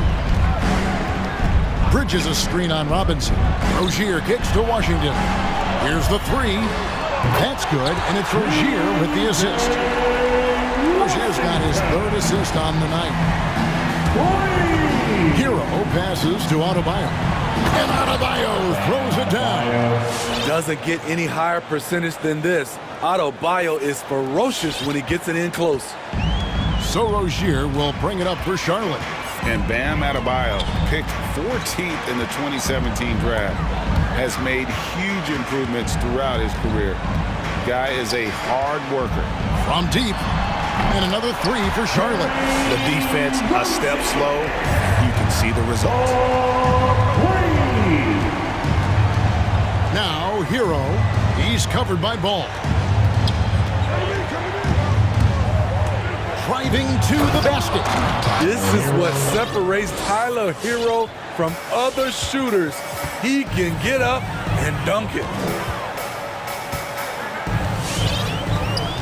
Bridges a screen on Robinson. Rozier kicks to Washington. Here's the 3. That's good, and it's Rozier with the assist. Rozier's got his third assist on the night. Hero passes to Adebayo. And Adebayo throws it down. Doesn't get any higher percentage than this. Adebayo is ferocious when he gets it in close. So Rozier will bring it up for Charlotte. And Bam Adebayo, picked 14th in the 2017 draft, has made huge improvements throughout his career. Guy is a hard worker. From deep, and another three for Charlotte. The defense a step slow. You can see the results. Now Hero, he's covered by Ball. Driving to the basket. This is what separates Tyler Hero from other shooters. He can get up and dunk it.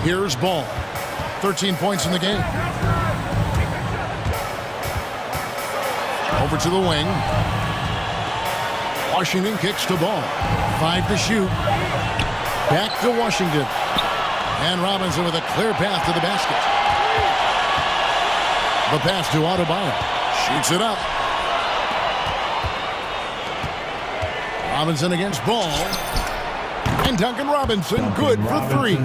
Here's Ball. 13 points in the game. Over to the wing. Washington kicks to Ball. 5 to shoot. Back to Washington. And Robinson with a clear path to the basket. The pass to Adebayo. Shoots it up. Robinson against Ball. And Duncan Robinson good for 3.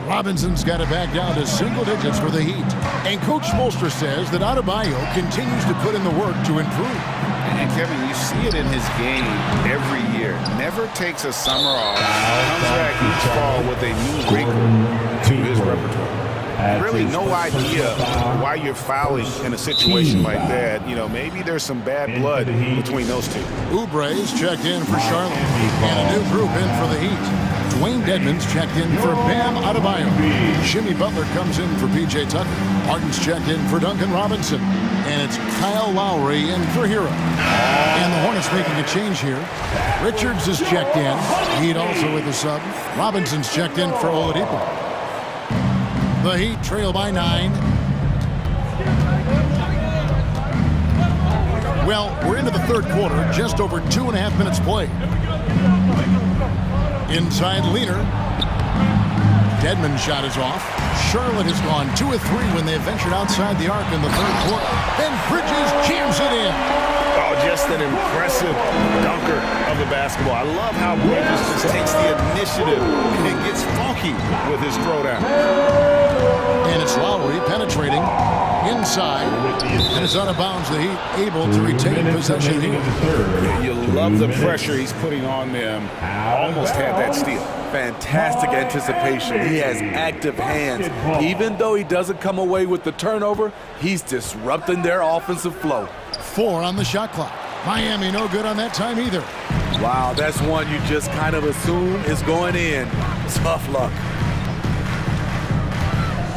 Robinson's got it back down to single digits for the Heat. And Coach Spoelstra says that Adebayo continues to put in the work to improve. And Kevin, you see it in his game every year. Never takes a summer off. Comes back each fall with a new wrinkle to his repertoire. Really no idea why you're fouling in a situation like that. You know, maybe there's some bad blood between those two. Oubre's checked in for Charlotte. And a new group in for the Heat. Dwayne Dedmon's checked in for Bam Adebayo. Jimmy Butler comes in for P.J. Tucker. Martin's checked in for Duncan Robinson. And it's Kyle Lowry in for Hero. And the Hornets making a change here. Richards is checked in. Heat also with the sub. Robinson's checked in for Oladipo. The Heat trail by 9. Well, we're into the third quarter, just over 2.5 minutes played. Inside Leaner. Dedmon's shot is off. Charlotte has gone 2 of 3 when they ventured outside the arc in the third quarter. Then Bridges jams it in. Oh, just an impressive dunker of the basketball. I love how Bridges just takes the initiative and gets funky with his throwdown. And it's Lowry penetrating inside. And it's out of bounds. The Heat able to retain possession here. You love the pressure he's putting on them. Almost had that steal. Fantastic anticipation. He has active hands. Even though he doesn't come away with the turnover, he's disrupting their offensive flow. 4 on the shot clock. Miami no good on that time either. Wow, that's one you just kind of assume is going in. Tough luck.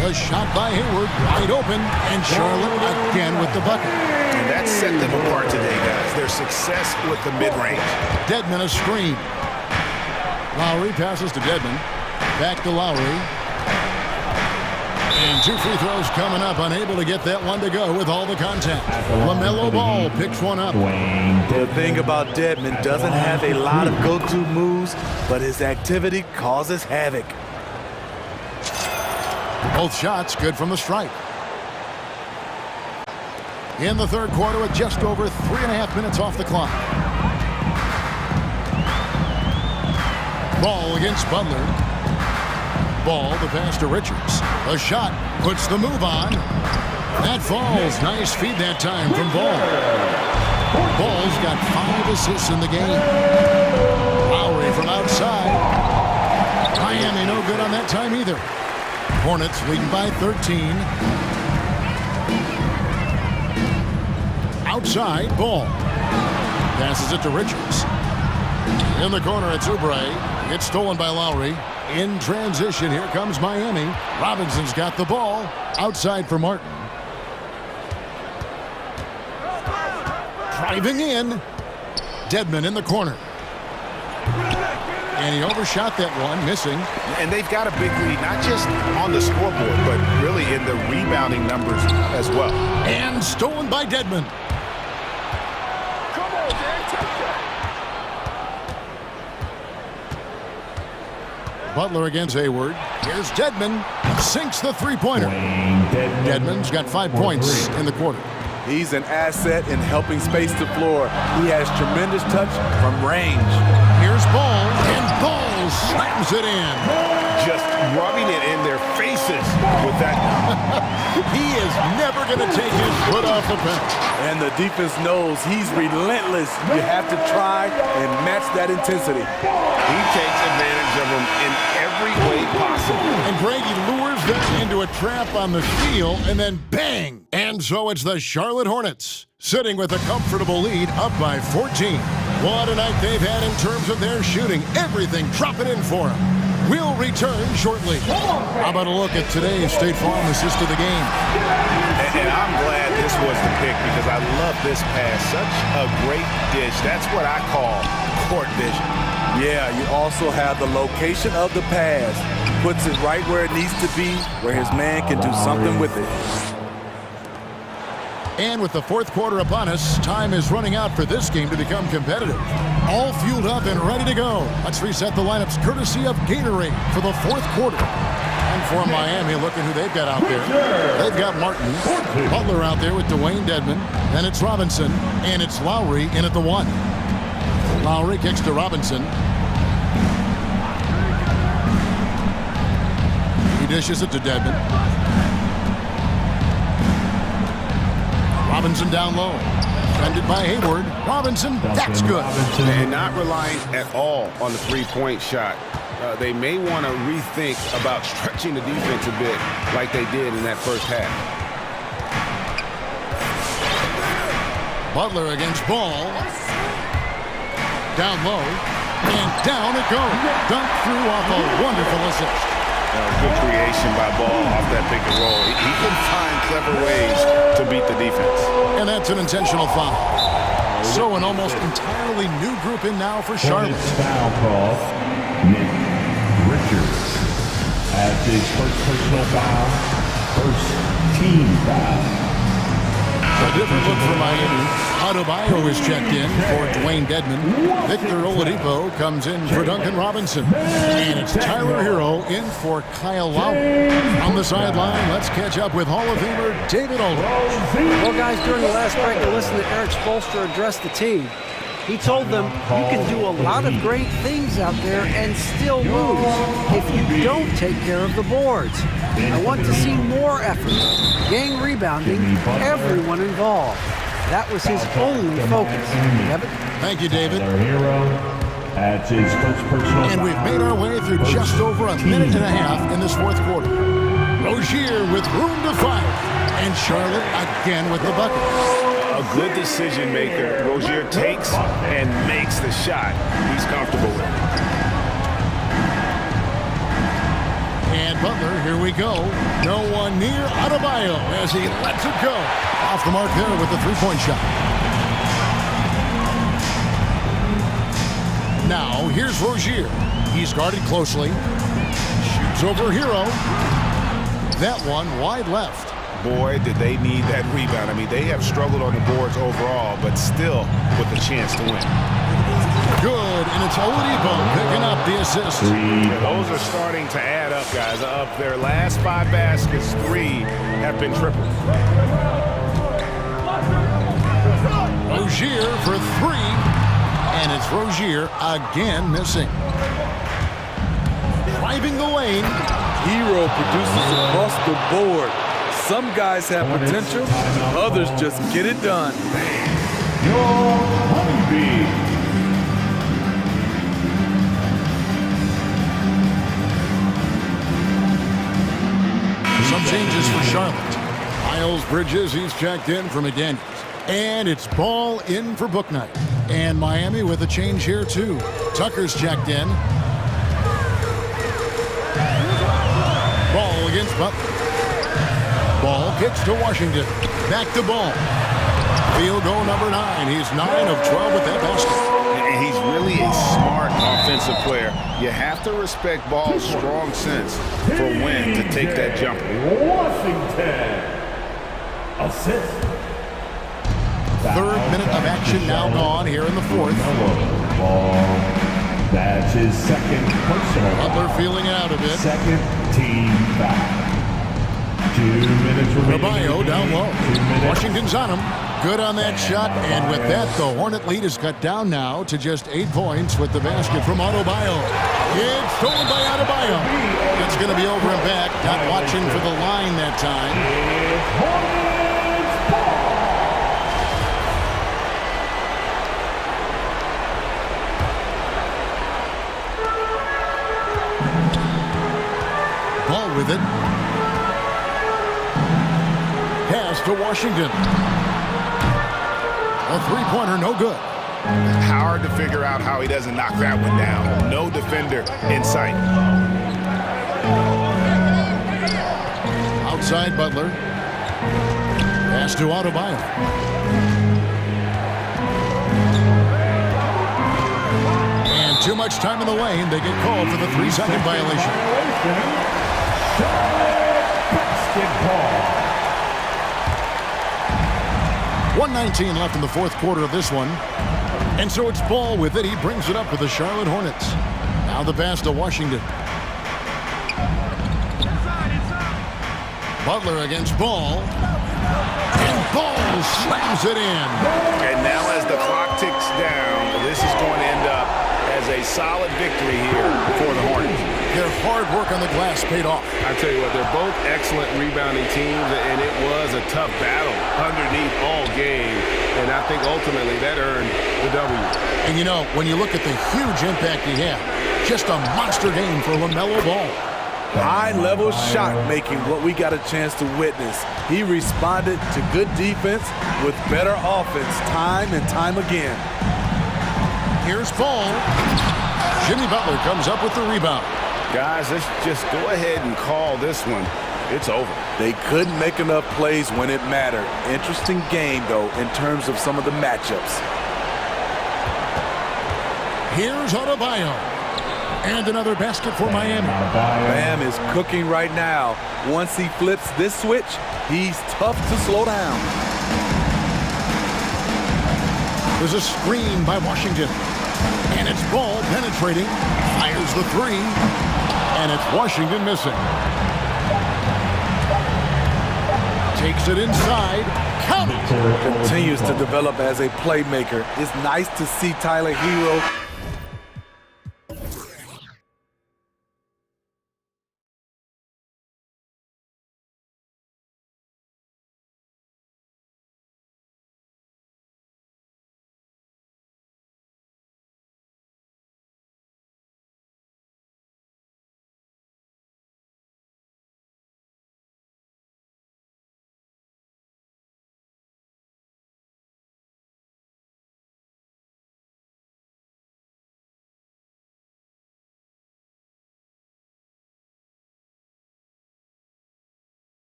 A shot by Hayward, wide open, and Charlotte again with the bucket. And that set them apart today, guys. Their success with the mid-range. Dedmon a screen. Lowry passes to Dedmon. Back to Lowry. And 2 free throws coming up. Unable to get that one to go with all the contact. LaMelo Ball picks one up. The thing about Dedmon, doesn't have a lot of go-to moves, but his activity causes havoc. Both shots good from the stripe. In the third quarter with just over 3.5 minutes off the clock. Ball against Butler. Ball, the pass to Richards. A shot puts the move on. That falls. Nice feed that time from Ball. Ball's got 5 assists in the game. Lowry from outside. Miami no good on that time either. Hornets leading by 13. Outside, Ball. Passes it to Richards. In the corner, it's Oubre. It's stolen by Lowry. In transition, here comes Miami. Robinson's got the ball. Outside for Martin. Driving in. Dedmon in the corner. And he overshot that one, missing. And they've got a big lead, not just on the scoreboard, but really in the rebounding numbers as well. And stolen by Dedmon. Come on, Dan, take that. Butler against Hayward. Here's Dedmon. sinks the three-pointer. Dedmon's got 5 points in the quarter. He's an asset in helping space the floor. He has tremendous touch from range. Here's Ball, and Ball slams it in. Just rubbing it in their faces with that. He is never going to take his foot off the bench. And the defense knows he's relentless. You have to try and match that intensity. He takes advantage of them in every way possible. And Brady lures them into a trap on the steal, and then bang! And so it's the Charlotte Hornets, sitting with a comfortable lead, up by 14. What a night they've had in terms of their shooting. Everything dropping in for them. We'll return shortly. How about a look at today's State Farm assist of the game? And I'm glad this was the pick because I love this pass. Such a great dish. That's what I call court vision. Yeah, you also have the location of the pass. Puts it right where it needs to be, where his man can do something with it. And with the fourth quarter upon us, time is running out for this game to become competitive. All fueled up and ready to go. Let's reset the lineups courtesy of Gatorade for the fourth quarter. And for Miami, look at who they've got out there. They've got Martin, Butler out there with Dwayne Dedmon. Then it's Robinson, and it's Lowry in at the 1. Lowry kicks to Robinson. He dishes it to Dedmon. Robinson down low. Defended by Hayward. Robinson, that's good. And not relying at all on the three-point shot. They may want to rethink about stretching the defense a bit like they did in that first half. Butler against Ball. Down low. And down it goes. Dunked through off a wonderful assist. Good creation by Ball off that pick and roll. He can find clever ways to beat the defense. And that's an intentional foul. So an almost entirely new group in now for Charlotte. Foul call. Nick Richards as his first personal foul, first team foul. A different look for Miami. Adebayo is checked in for Dwayne Dedmon. Victor Oladipo comes in for Duncan Robinson. And it's Tyler Hero in for Kyle Lowry. On the sideline, let's catch up with Hall of Famer David Aldridge. Well, guys, during the last break, I listened to Eric Spoelstra address the team. He told them, you can do a lot of great things out there and still lose if you don't take care of the boards. I want to see more effort, gang rebounding, everyone involved. That was his only focus. Kevin? Thank you, David. That's his first personal and we've made our way through just over a minute and a half in this fourth quarter. Rozier with room to fire. And Charlotte again with the bucket. A good decision maker. Rozier takes and makes the shot he's comfortable with. And Butler, here we go. No one near Adebayo as he lets it go. Off the mark there with the three-point shot. Now, here's Rozier. He's guarded closely. Shoots over Hero. That one wide left. Boy, did they need that rebound. I mean, they have struggled on the boards overall, but still with a chance to win. Good, and it's Oladipo picking up the assist. Those are starting to add up, guys. Of their last 5 baskets, 3 have been triples. Rozier for 3, and it's Rozier again missing. Driving the lane. Hero produces across the board. Some guys have potential, others just get it done. Some changes for Charlotte. Miles Bridges, he's checked in for McDaniels. And it's Ball in for Booknight. And Miami with a change here too. Tucker's checked in. Ball against Butler. Ball kicks to Washington. Back to Ball. Field goal number 9. He's 9 of 12 with that basket. And he's really a smart offensive player. You have to respect Ball's strong sense for when to take that jumper. Washington. Assist. Third minute of action now gone here in the fourth. Ball. That's his second personal. Butler feeling it out a bit. Second team foul. 2 minutes remaining. Rabayo down low. Washington's on him. Good on that shot, and with that, the Hornet lead is cut down now to just 8 points with the basket from Adebayo. It's stolen by Adebayo. It's going to be over and back. Not watching for the line that time. Ball with it. Pass to Washington. A three-pointer, no good. Hard to figure out how he doesn't knock that one down. No defender in sight. Outside Butler. Pass to Adebayo. And too much time in the lane. They get called for the 3-second violation. Basketball. 1:19 left in the fourth quarter of this one. And so it's Ball with it. He brings it up for the Charlotte Hornets. Now the pass to Washington. Butler against Ball. And Ball slams it in. And now as the clock ticks down, this is going to end up as a solid victory here for the Hornets. Their hard work on the glass paid off. I tell you what, they're both excellent rebounding teams, and it was a tough battle underneath all game. And I think ultimately that earned the W. And you know, when you look at the huge impact he had, just a monster game for LaMelo Ball. High-level shot making, what we got a chance to witness. He responded to good defense with better offense time and time again. Here's Ball. Jimmy Butler comes up with the rebound. Guys, let's just go ahead and call this one. It's over. They couldn't make enough plays when it mattered. Interesting game, though, in terms of some of the matchups. Here's Adebayo. And another basket for Miami. Bam is cooking right now. Once he flips this switch, he's tough to slow down. There's a screen by Washington. And it's Ball penetrating. Fires the three. And it's Washington missing. Takes it inside. Count it. Continues to develop as a playmaker. It's nice to see Tyler Hero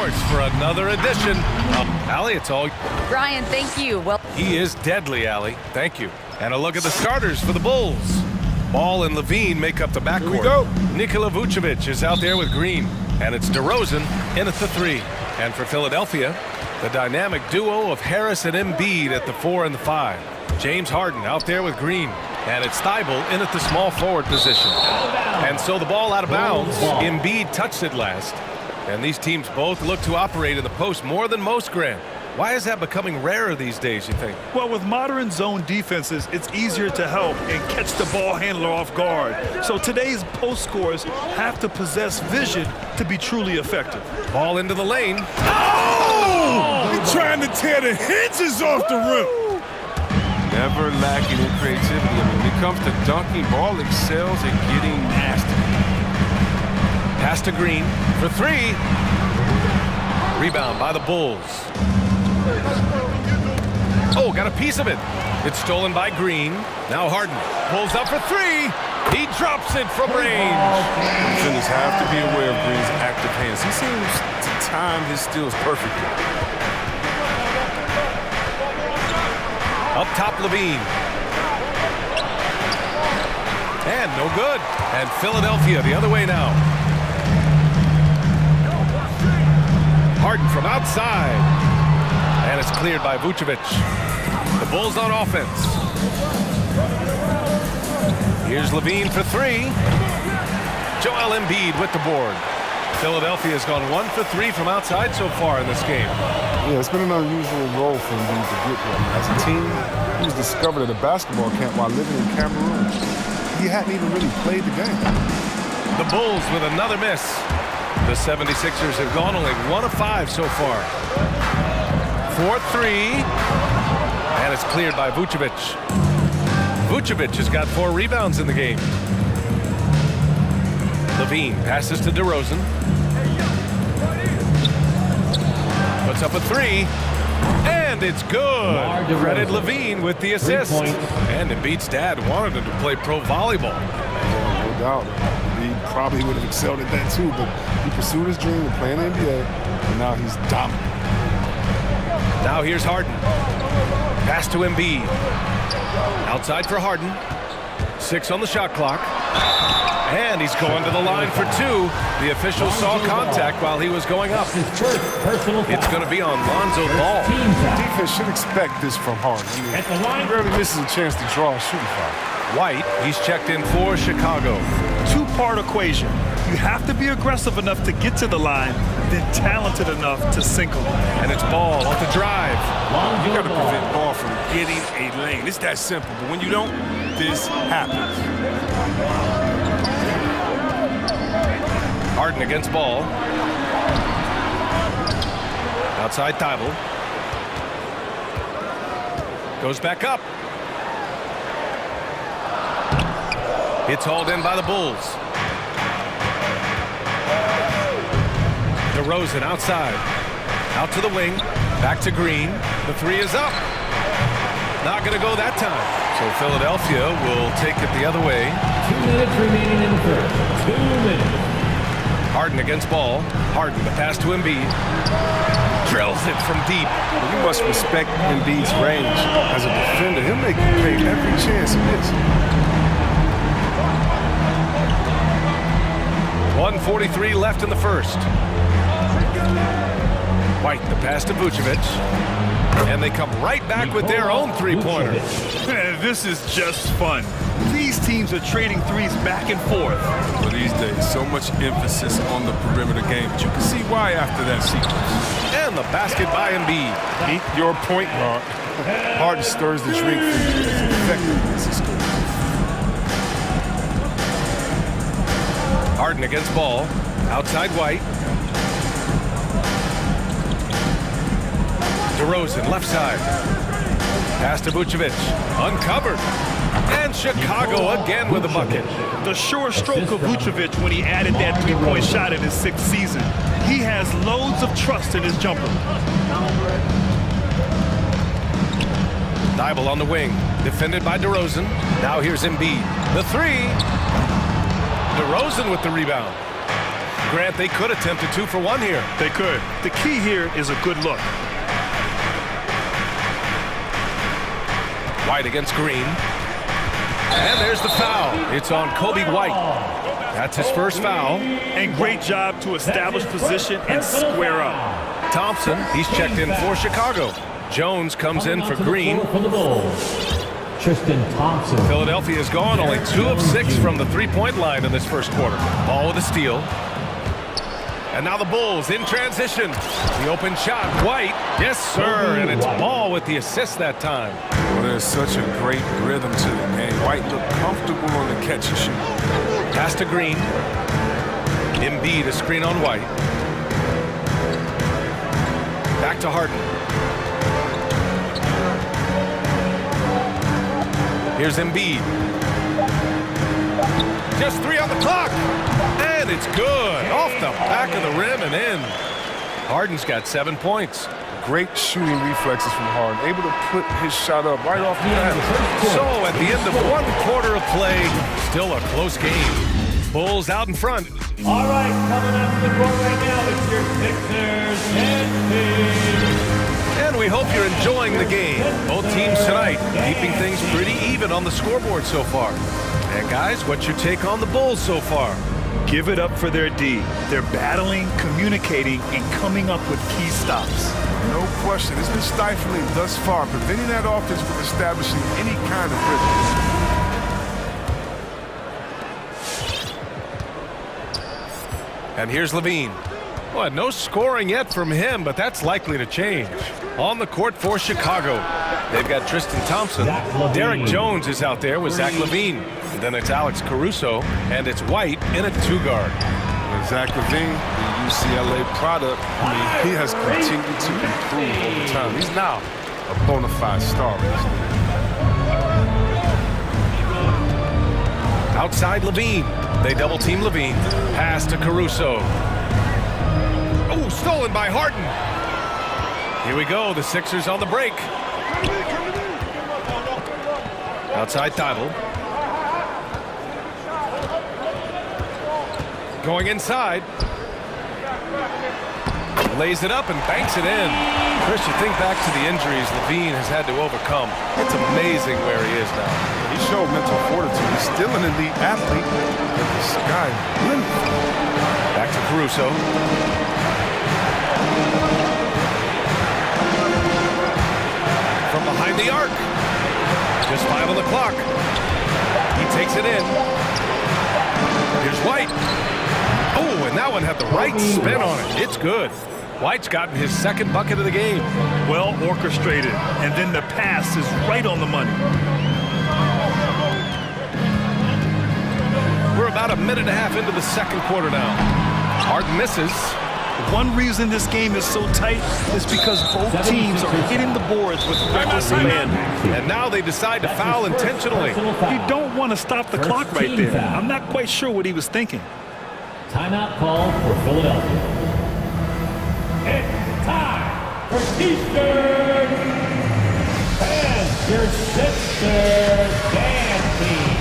course, for another edition of Allie, it's all... Brian, thank you. Well, He is deadly, Allie. Thank you. And a look at the starters for the Bulls. Ball and Levine make up the backcourt. Here we go. Nikola Vucevic is out there with Green. And it's DeRozan in at the 3. And for Philadelphia, the dynamic duo of Harris and Embiid at the 4 and the 5. James Harden out there with Green. And it's Thibault in at the small forward position. And so the ball out of bounds. Embiid touched it last. And these teams both look to operate in the post more than most, Grant. Why is that becoming rarer these days, you think? Well, with modern zone defenses, it's easier to help and catch the ball handler off guard. So today's post scorers have to possess vision to be truly effective. Ball into the lane. Oh! He's trying to tear the hinges off the rim. Never lacking in creativity. I mean, when it comes to dunking, Ball excels at getting nasty. Pass to Green for 3. Rebound by the Bulls. Oh, got a piece of it. It's stolen by Green. Now Harden pulls up for 3. He drops it from range. Defenders have to be aware of Green's active hands. He seems to time his steals perfectly. Up top, Levine. And no good. And Philadelphia the other way now. Harden from outside. And it's cleared by Vucevic. The Bulls on offense. Here's Levine for 3. Joel Embiid with the board. Philadelphia has gone 1 for 3 from outside so far in this game. Yeah, it's been an unusual role for Embiid to get there. As a team, he was discovered at a basketball camp while living in Cameroon. He hadn't even really played the game. The Bulls with another miss. The 76ers have gone only 1 of 5 so far. 4-3. And it's cleared by Vucevic. Vucevic has got 4 rebounds in the game. Levine passes to DeRozan. Puts up a 3. And it's good. Credit Levine with the assist. And Embiid's dad wanted him to play pro volleyball. Yeah, no doubt. He probably would have excelled at that too, but he pursued his dream of playing in the NBA, and now he's dominant. Now here's Harden. Pass to Embiid. Outside for Harden. 6 on the shot clock. And he's going to the line for 2. The official saw contact while he was going up. It's going to be on Lonzo Ball. Defense should expect this from Harden. He rarely misses a chance to draw a shooting foul. White, he's checked in for Chicago. Two-part equation. You have to be aggressive enough to get to the line, then talented enough to single. And it's Ball off the drive. You got to prevent Ball from getting a lane. It's that simple, but when you don't, this happens. Harden against Ball. Outside Thibault. Goes back up. It's hauled in by the Bulls. DeRozan outside. Out to the wing. Back to Green. The 3 is up. Not going to go that time. So Philadelphia will take it the other way. 2 minutes remaining in the first. 2 minutes. Harden against Ball. Harden, the pass to Embiid. Drills it from deep. Well, you must respect Embiid's range as a defender. He'll make you pay every chance he gets. 1:43 left in the first. White, the pass to Vucevic. And they come right back with their own 3-pointer. This is just fun. These teams are trading threes back and forth. Well, these days, so much emphasis on the perimeter game, but you can see why after that sequence. And the basket by Embiid. Meet your point guard. Harden stirs the drink for you as effective as he scores. Harden against Ball. Outside White. DeRozan, left side. Pass to Vucevic. Uncovered. And Chicago again with a bucket. The sure stroke of Vucevic when he added that three-point shot in his 6th season. He has loads of trust in his jumper. Thibault on the wing. Defended by DeRozan. Now here's Embiid. The 3. DeRozan with the rebound. Grant, they could attempt a 2 for 1 here. They could. The key here is a good look. White against Green. And there's the foul. It's on Kobe White. That's his first foul. And great job to establish position and square up. Thompson, he's checked in for Chicago. Jones comes in for Green. Tristan Thompson. Philadelphia has gone only 2 of 6 from the three-point line in this first quarter. Ball with a steal. And now the Bulls in transition. The open shot, White. Yes, sir, and it's Ball with the assist that time. Well, there's such a great rhythm to the game. White looked comfortable on the catch and shoot. Pass to Green. Embiid, a screen on White. Back to Harden. Here's Embiid. Just 3 on the clock. And it's good. Off the back of the rim and in. Harden's got 7 points. Great shooting reflexes from Harden. Able to put his shot up right off the bat. So at the end of 1 quarter of play, still a close game. Bulls out in front. All right, coming up to the court right now, it's your Sixers and team. And we hope you're enjoying the game. Both teams tonight keeping things pretty even on the scoreboard so far. And guys, what's your take on the Bulls so far? Give it up for their D. They're battling, communicating, and coming up with key stops. No question. It's been stifling thus far, preventing that offense from establishing any kind of rhythm. And here's Levine. Well, no scoring yet from him, but that's likely to change. On the court for Chicago, they've got Tristan Thompson. Derek Jones is out there with Zach LaVine. And then it's Alex Caruso, and it's White in a 2-guard. And Zach LaVine, the UCLA product, I mean, he has continued to improve over time. He's now a bona fide star. Outside Levine. They double-team Levine. Pass to Caruso. Oh, stolen by Harden. Here we go. The Sixers on the break. Outside Thibault. Going inside. Lays it up and banks it in. Chris, you think back to the injuries Levine has had to overcome. It's amazing where he is now. He showed mental fortitude. He's still an elite athlete. But the sky limit. Back to Caruso. From behind the arc. Just 5 on the clock. He takes it in. Here's White. Oh, and that one had the right spin on it. It's good. White's gotten his 2nd bucket of the game. Well orchestrated, and then the pass is right on the money. We're about a minute and a half into the 2nd quarter now. Harden misses. One reason this game is so tight is because both teams are hitting the boards with reckless abandon. And now they decide to foul intentionally. You don't want to stop the clock right there. I'm not quite sure what he was thinking. Timeout call for Philadelphia. It's time for Eastern and your Sixers dance team.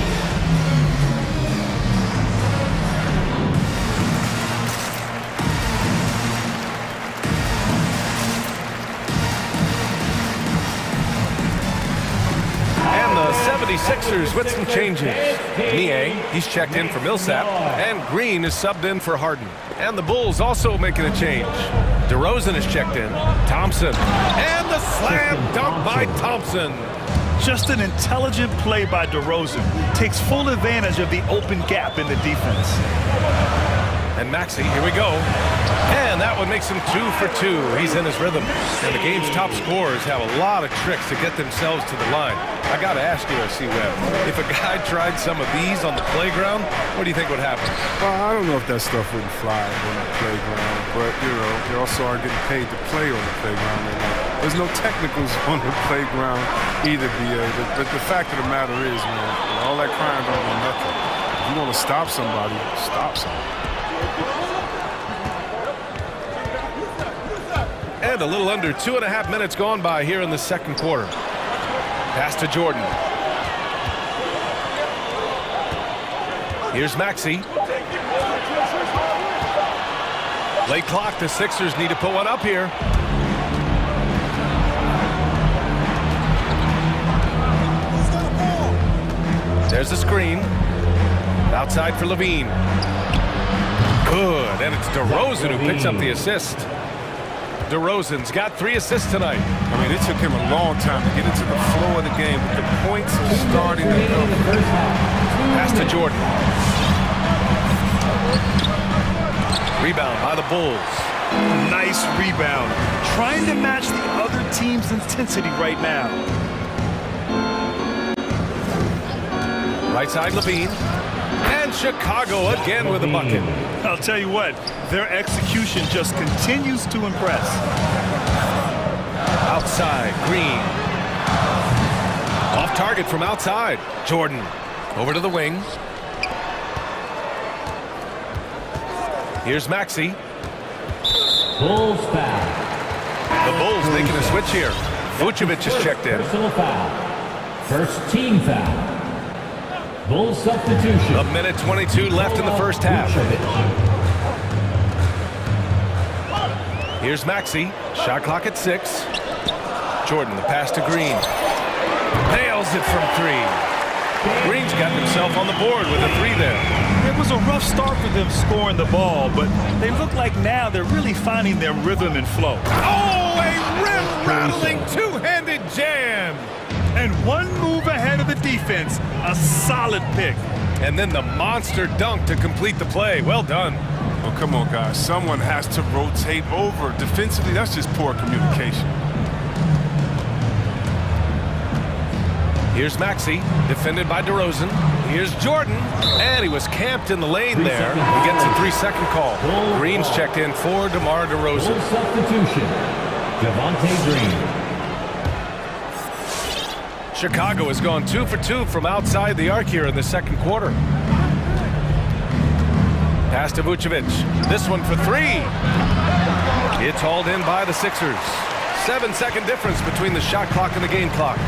And the 76ers with some changes. Niang, he's checked in for Millsap, and Green is subbed in for Harden. And the Bulls also making a change. DeRozan is checked in. Thompson. And the slam dunk by Thompson. Just an intelligent play by DeRozan. Takes full advantage of the open gap in the defense. And Maxey, here we go. And that one makes him 2 for 2. He's in his rhythm. And the game's top scorers have a lot of tricks to get themselves to the line. I got to ask you, C-Web, if a guy tried some of these on the playground, what do you think would happen? Well, I don't know if that stuff wouldn't fly on the playground, but, you know, they also are getting paid to play on the playground. And there's no technicals on the playground either, BA. But the fact of the matter is, man, all that crying don't mean nothing. If you want to stop somebody, stop somebody. And a little under 2.5 minutes gone by here in the 2nd quarter. Pass to Jordan. Here's Maxey. Late clock, the Sixers need to put one up here. There's the screen. Outside for Levine. Good, and it's DeRozan who picks up the assist. DeRozan's got 3 assists tonight. I mean, it took him a long time to get into the flow of the game, but the points are starting to come. Pass to Jordan. Rebound by the Bulls. Nice rebound. Trying to match the other team's intensity right now. Right side, Levine. And Chicago again with a bucket. I'll tell you what, their execution just continues to impress. Outside, Green. Off target from outside. Jordan over to the wing. Here's Maxey. Bulls foul. The Bulls making a switch here. Vucevic is checked in. Personal foul. First team foul. Bulls substitution. A minute 22 left in the first half. Here's Maxey. Shot clock at 6. Jordan, the pass to Green. Nails it from 3. Green's got himself on the board with a 3 there. It was a rough start for them scoring the ball, but they look like now they're really finding their rhythm and flow. Oh, a rim-rattling two-handed jam. And one move ahead of the defense, a solid pick. And then the monster dunk to complete the play. Well done. Oh, come on, guys. Someone has to rotate over. Defensively, that's just poor communication. Here's Maxey, defended by DeRozan. Here's Jordan, and he was camped in the lane there. He gets a 3-second call. Green's checked in for DeMar DeRozan. Substitution. Javonte Green. Chicago has gone 2 for 2 from outside the arc here in the second quarter. Pass to Vucevic. This one for 3. It's hauled in by the Sixers. 7-second difference between the shot clock and the game clock.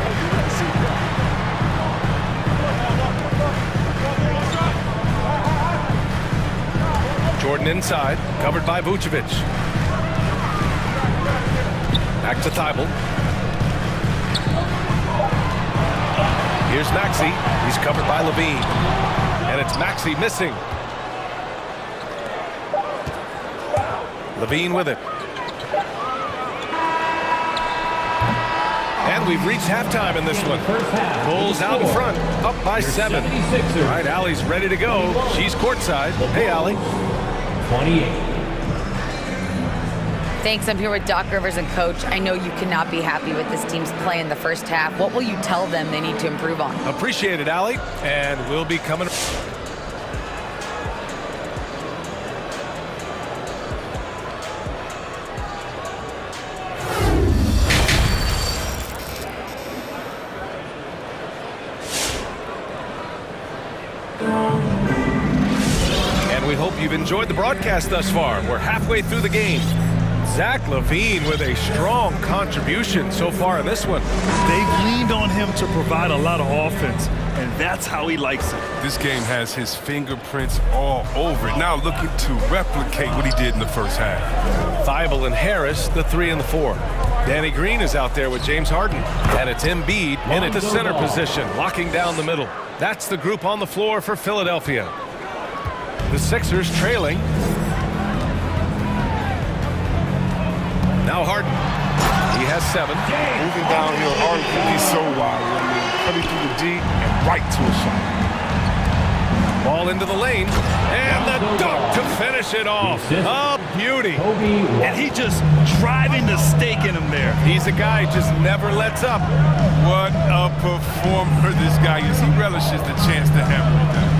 Jordan inside, covered by Vucevic. Back to Thibault. Here's Maxey. He's covered by Levine. And it's Maxey missing. Levine with it. And we've reached halftime in this one. Bulls out in front, up by 7. All right, Allie's ready to go. She's courtside. Hey, Allie. 28. Thanks. I'm here with Doc Rivers and Coach. I know you cannot be happy with this team's play in the first half. What will you tell them they need to improve on? Appreciate it, Allie. And we'll be coming. And we hope you've enjoyed the broadcast thus far. We're halfway through the game. Zach LaVine with a strong contribution so far in this one. They've leaned on him to provide a lot of offense, and that's how he likes it. This game has his fingerprints all over it. Now looking to replicate what he did in the first half. Thibault and Harris, the 3 and the 4. Danny Green is out there with James Harden. And it's Embiid in at the center position, locking down the middle. That's the group on the floor for Philadelphia. The Sixers trailing. Now Harden. He has 7. Moving downhill, Harden, he's so wide. I mean, coming through the D and right to a shot. Ball into the lane. And the dunk to finish it off. A beauty. And he just driving the stake in him there. He's a guy who just never lets up. What a performer this guy is. He relishes the chance to hammer it down.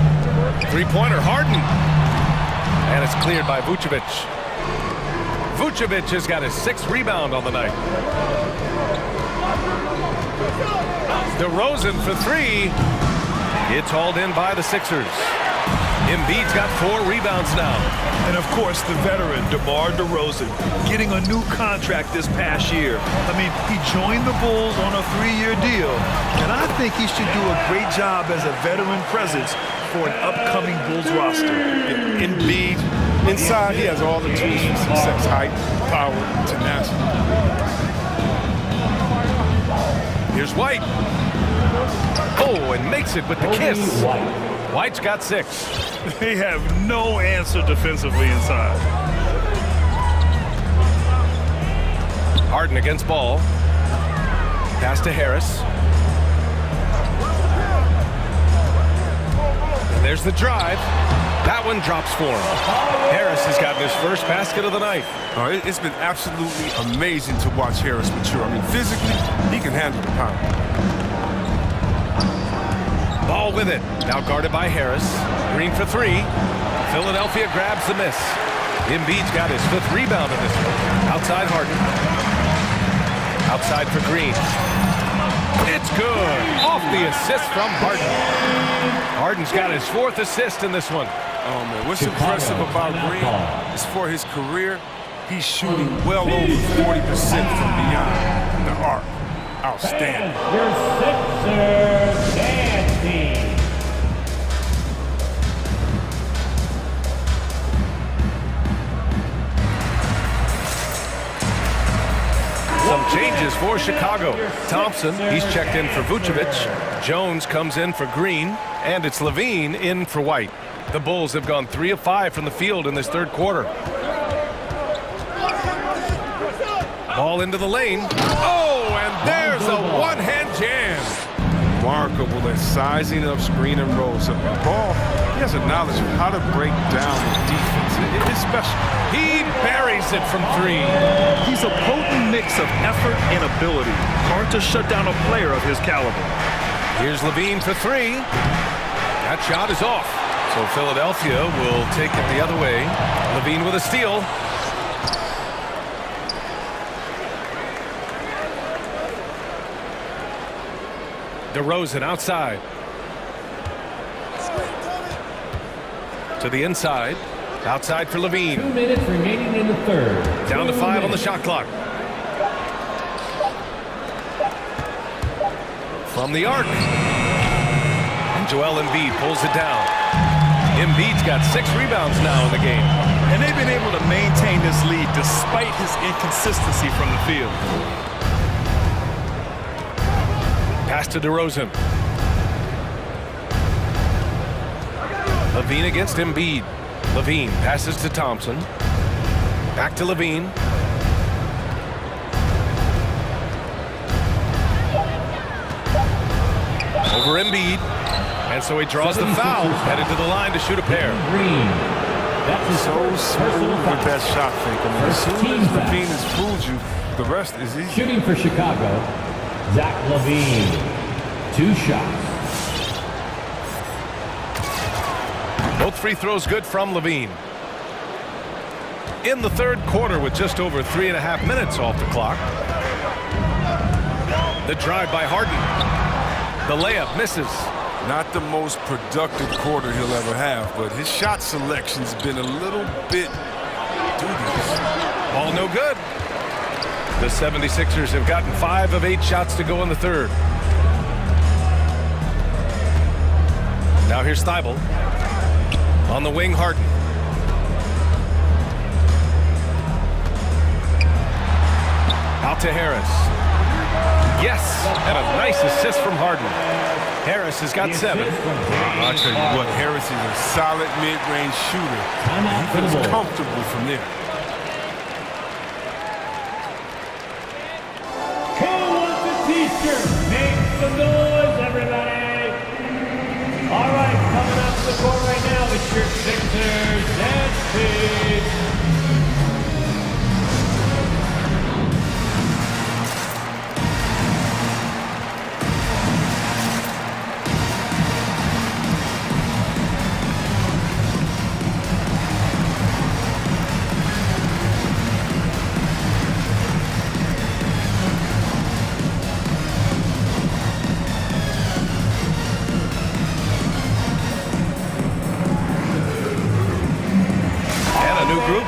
Three-pointer, Harden. And it's cleared by Vucevic. Vucevic has got his 6th rebound on the night. DeRozan for 3. It's hauled in by the Sixers. Embiid's got 4 rebounds now. And of course, the veteran, DeMar DeRozan, getting a new contract this past year. I mean, he joined the Bulls on a 3-year deal. And I think he should do a great job as a veteran presence for an upcoming Bulls roster. Embiid Inside, he has all the tools for success: height, power, tenacity. Here's White. Oh, and makes it with the kiss. White's got 6. They have no answer defensively inside. Harden against ball. Pass to Harris. And there's the drive. That one drops for him. Harris has gotten his first basket of the night. It's been absolutely amazing to watch Harris mature. I mean, physically, he can handle the pound. Ball with it. Now guarded by Harris. Green for 3. Philadelphia grabs the miss. Embiid's got his 5th rebound in this one. Outside Harden. Outside for Green. It's good. Off the assist from Harden. Harden's got his 4th assist in this one. Oh, man. What's impressive about Green is for his career, he's shooting well over 40% from beyond the arc. Outstanding. Your Sixers dance team. Some changes for Chicago. Thompson, he's checked in for Vucevic. Jones comes in for Green. And it's Levine in for White. The Bulls have gone 3 of 5 from the field in this 3rd quarter. Ball into the lane. Oh, and there's a one-hand jam. Remarkable at sizing up screen and rolls. Ball, he has a knowledge of how to break down the defense. It's special. He buries it from 3. He's a potent mix of effort and ability. Hard to shut down a player of his caliber. Here's Levine for 3. That shot is off. So Philadelphia will take it the other way. Levine with a steal. DeRozan outside. To the inside. Outside for Levine. 2 minutes remaining in the 3rd. Down to 5 on the shot clock. From the arc. And Joel Embiid pulls it down. Embiid's got 6 rebounds now in the game. And they've been able to maintain this lead despite his inconsistency from the field. Pass to DeRozan. Levine against Embiid. Levine passes to Thompson. Back to Levine. Over Embiid. And so he draws the foul. Headed to the line to shoot a pair. Green. That's so smooth with that shot fake. I mean, as soon as Levine has fooled you, the rest is easy. Shooting for Chicago, Zach Levine. 2 shots. Both free throws good from Levine. In the 3rd quarter with just over 3.5 minutes off the clock. The drive by Harden. The layup misses. Not the most productive quarter he'll ever have, but his shot selection's been a little bit dubious. All no good. The 76ers have gotten 5 of 8 shots to go in the 3rd. Now here's Thibault. On the wing, Harden. Out to Harris. Yes, and a nice assist from Harden. Harris has got 7. I'll tell you what, Harris is a solid mid-range shooter. He feels comfortable from there. Who wants a t-shirt? Make some noise, everybody. All right, coming up to the court right now, it's your Sixers dance team.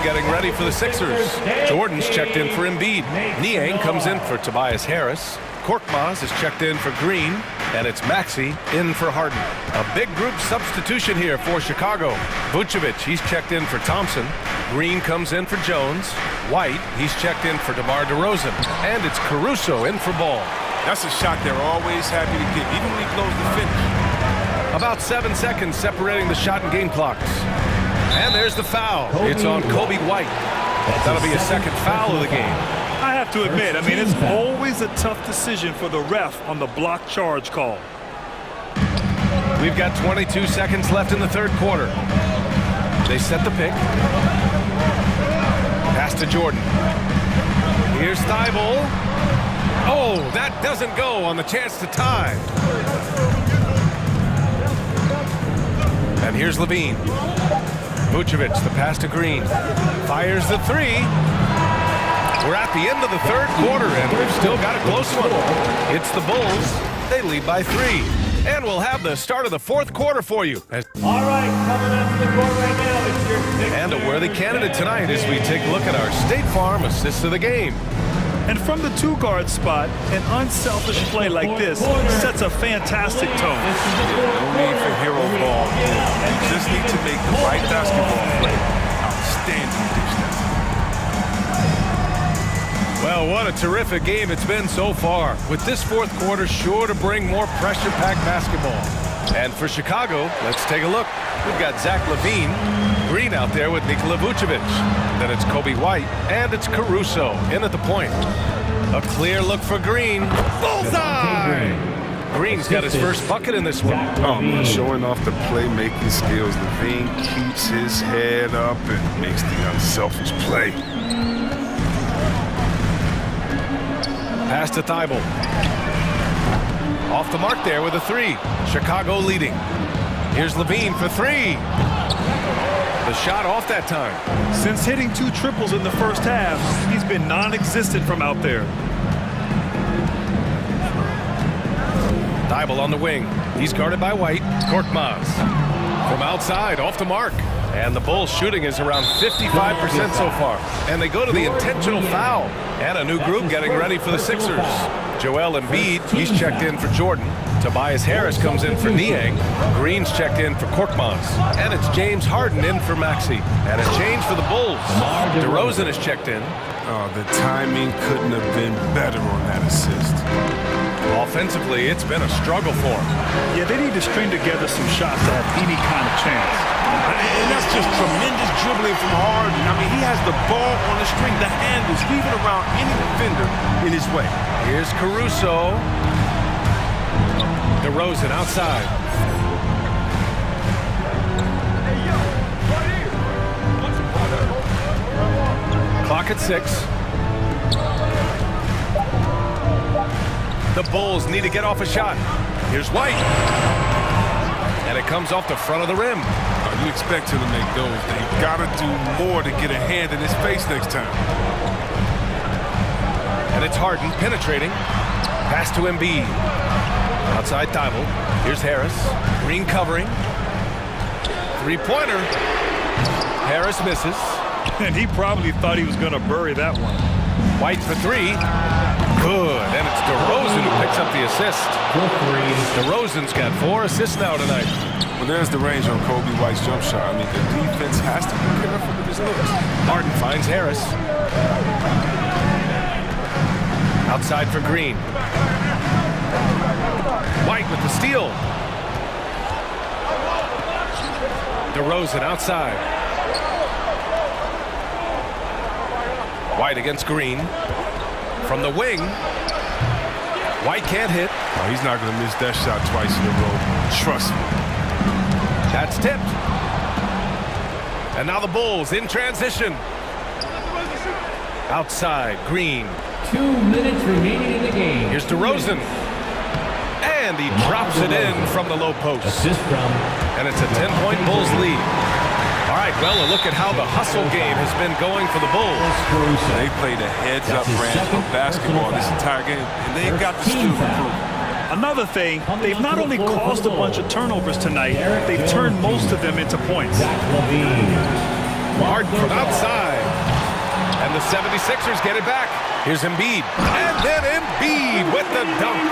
Getting ready for the Sixers. Jordan's checked in for Embiid. Niang comes in for Tobias Harris. Korkmaz is checked in for Green. and it's Maxey in for Harden. A big group substitution here for Chicago. Vucevic, he's checked in for Thompson. Green comes in for Jones. White, he's checked in for DeMar DeRozan. And it's Caruso in for Ball. That's a shot they're always happy to get, even when he blows the finish. About 7 seconds separating the shot and game clocks. And there's the foul. It's on Kobe White. That'll be a second foul of the game. I have to admit, I mean, it's always a tough decision for the ref on the block charge call. We've got 22 seconds left in the third quarter. They set the pick. Pass to Jordan. Here's Thibault. Oh, that doesn't go on the chance to tie. And here's Levine. Vucevic, the pass to Green. Fires the three. We're at the end of the third quarter, and we've still got a close one. It's the Bulls. They lead by 3. And we'll have the start of the fourth quarter for you. All right, coming up to the court right now, it's your Sixers. And a worthy candidate tonight as we take a look at our State Farm assists of the game. And from the two-guard spot, an unselfish play like this sets a fantastic tone. No need for hero ball. You just need to make the right basketball play. Outstanding dish that. Well, what a terrific game it's been so far, with this fourth quarter sure to bring more pressure-packed basketball. And for Chicago, let's take a look. We've got Zach LaVine, Green out there with Nikola Vucevic. Then it's Kobe White, and it's Caruso in at the point. A clear look for Green. Bullseye! Green's got his first bucket in this one. Oh, showing off the playmaking skills. LaVine keeps his head up and makes the unselfish play. Pass to Thibault. Off the mark there with a three. Chicago leading. Here's Levine for 3. The shot off that time. Since hitting 2 triples in the first half, he's been non-existent from out there. Thibault on the wing. He's guarded by White. Korkmaz. From outside, off the mark. And the Bulls shooting is around 55% so far. And they go to the intentional foul. And a new group getting ready for the Sixers. Joel Embiid, he's checked in for Jordan. Tobias Harris comes in for Niang. Green's checked in for Korkmaz. And it's James Harden in for Maxey. And a change for the Bulls. DeRozan is checked in. Oh, the timing couldn't have been better on that assist. Offensively, it's been a struggle for him. Yeah, they need to string together some shots to have any kind of chance. And that's just tremendous dribbling from Harden. I mean, he has the ball on the string, the handles, weaving around any defender in his way. Here's Caruso. DeRozan outside. Clock at 6. The Bulls need to get off a shot. Here's White. And it comes off the front of the rim. You expect him to make those. They've got to do more to get a hand in his face next time. And it's Harden penetrating. Pass to Embiid. Outside Thibault. Here's Harris. Green covering. Three-pointer. Harris misses. And he probably thought he was going to bury that one. White for 3. Good. And it's DeRozan who picks up the assist. DeRozan's got 4 assists now tonight. Well, there's the range on Kobe White's jump shot. I mean, the defense has to be careful with his looks. Harden finds Harris. Outside for Green. White with the steal. DeRozan outside. White against Green. From the wing. White can't hit. Oh, he's not going to miss that shot twice in a row. Trust me. That's tipped. And now the Bulls in transition. Outside, Green. 2 minutes remaining in the game. Here's DeRozan. And he drops it in from the low post. Assist from. And it's a 10-point Bulls lead. All right, well, a look at how the hustle game has been going for the Bulls. They played a heads-up brand of basketball this entire game, and they've got the skill to prove it. Another thing, they've not only caused a bunch of turnovers tonight, they've turned most of them into points. Harden from outside. And And the 76ers get it back. Here's Embiid. And then Embiid with the dunk.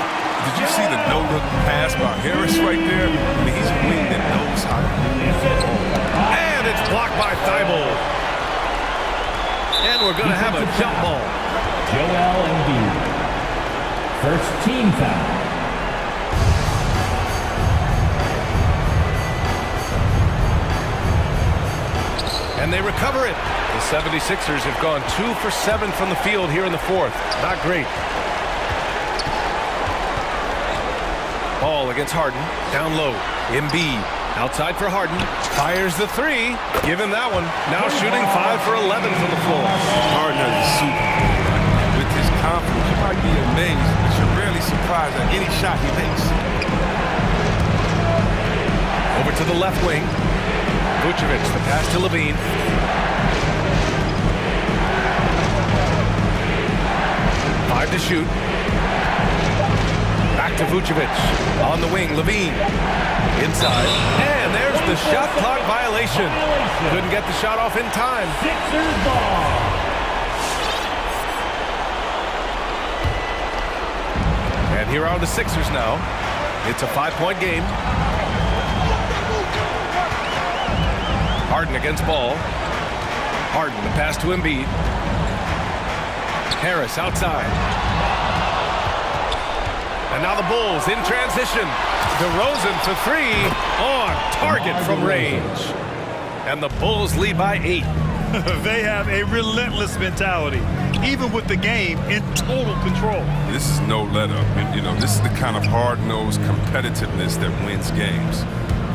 Did you see the no-look pass by Harris right there? I mean, he's a wing that knows how to move the ball. And it's blocked by Thibault. And we're going to have a jump ball. Joel Embiid. First team foul. And they recover it. The 76ers have gone 2 for 7 from the field here in the fourth. Not great. Ball against Harden. Down low. Embiid. Outside for Harden. Fires the three. Give him that one. Now shooting 5 for 11 from the floor. Harden has a super game. With his confidence, you might be amazed, but you're rarely surprised at any shot he makes. Over to the left wing. Vucevic, the pass to Levine. Five to shoot. Back to Vucevic. On the wing, Levine. Inside. And there's the shot clock violation. Couldn't get the shot off in time. Sixers ball. And here are the Sixers now. It's a 5-point game. Harden against Ball. Harden, the pass to Embiid. Harris outside. And now the Bulls in transition. DeRozan for three. On target from range. And the Bulls lead by 8. They have a relentless mentality, even with the game in total control. This is no let-up. You know, this is the kind of hard-nosed competitiveness that wins games.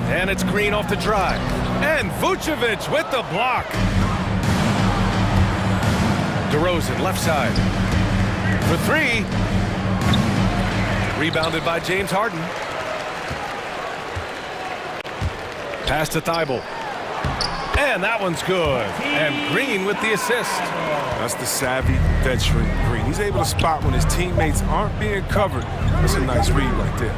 And it's Green off the drive. And Vucevic with the block. DeRozan, left side. For three. Rebounded by James Harden. Pass to Thibault. And that one's good. And Green with the assist. That's the savvy veteran Green. He's able to spot when his teammates aren't being covered. That's a nice read right there.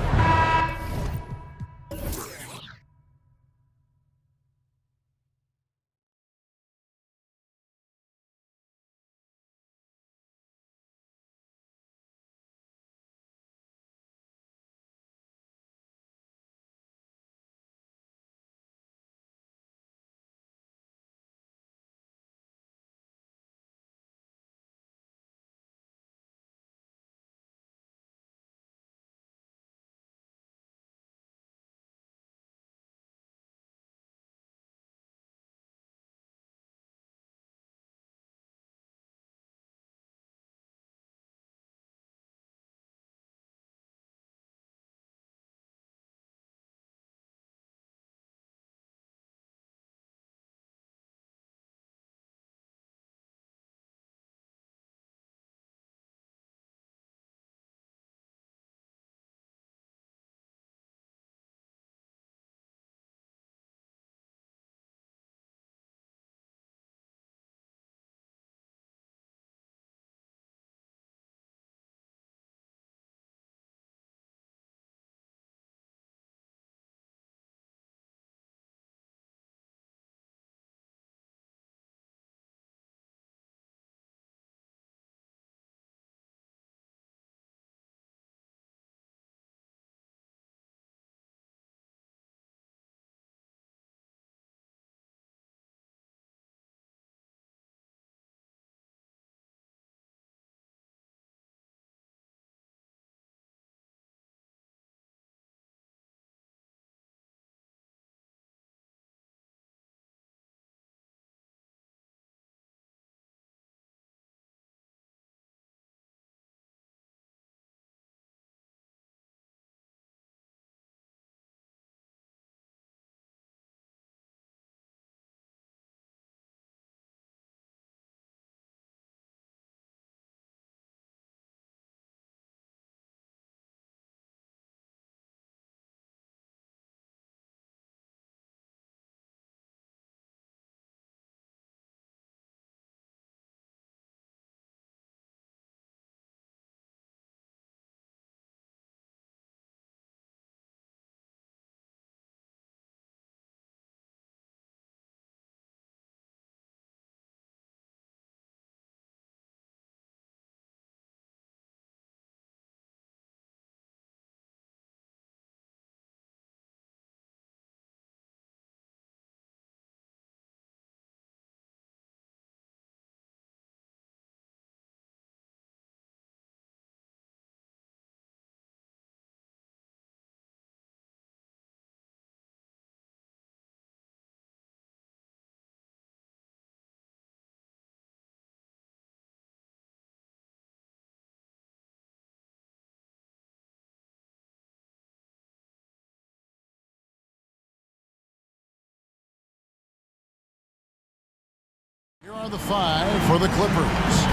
Here are the 5 for the Clippers.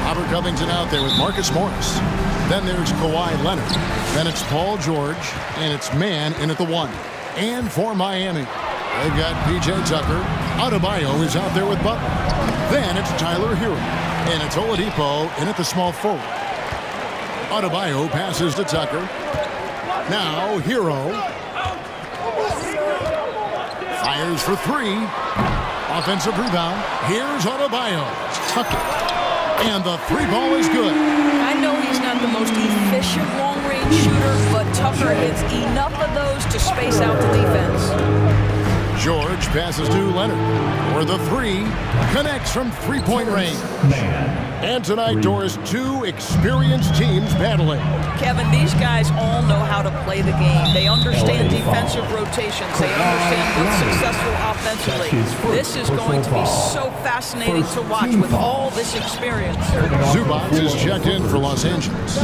Robert Covington out there with Marcus Morris. Then there's Kawhi Leonard. Then it's Paul George, and it's Man in at the 1. And for Miami, they've got P.J. Tucker. Adebayo is out there with Butler. Then it's Tyler Hero, and it's Oladipo in at the small forward. Adebayo passes to Tucker. Now Hero fires for 3. Offensive rebound. Here's Adebayo. Tucker. And the 3 ball is good. I know he's not the most efficient long-range shooter, but Tucker hits enough of those to space out the defense. George passes to Leonard. For the 3, connects from three-point range. And tonight, Doris, 2 experienced teams battling. Kevin, these guys all know how to play the game. They understand defensive rotations. They understand what's successful offensively. This is going to be so fascinating to watch with all this experience. Zubac is checked in for Los Angeles.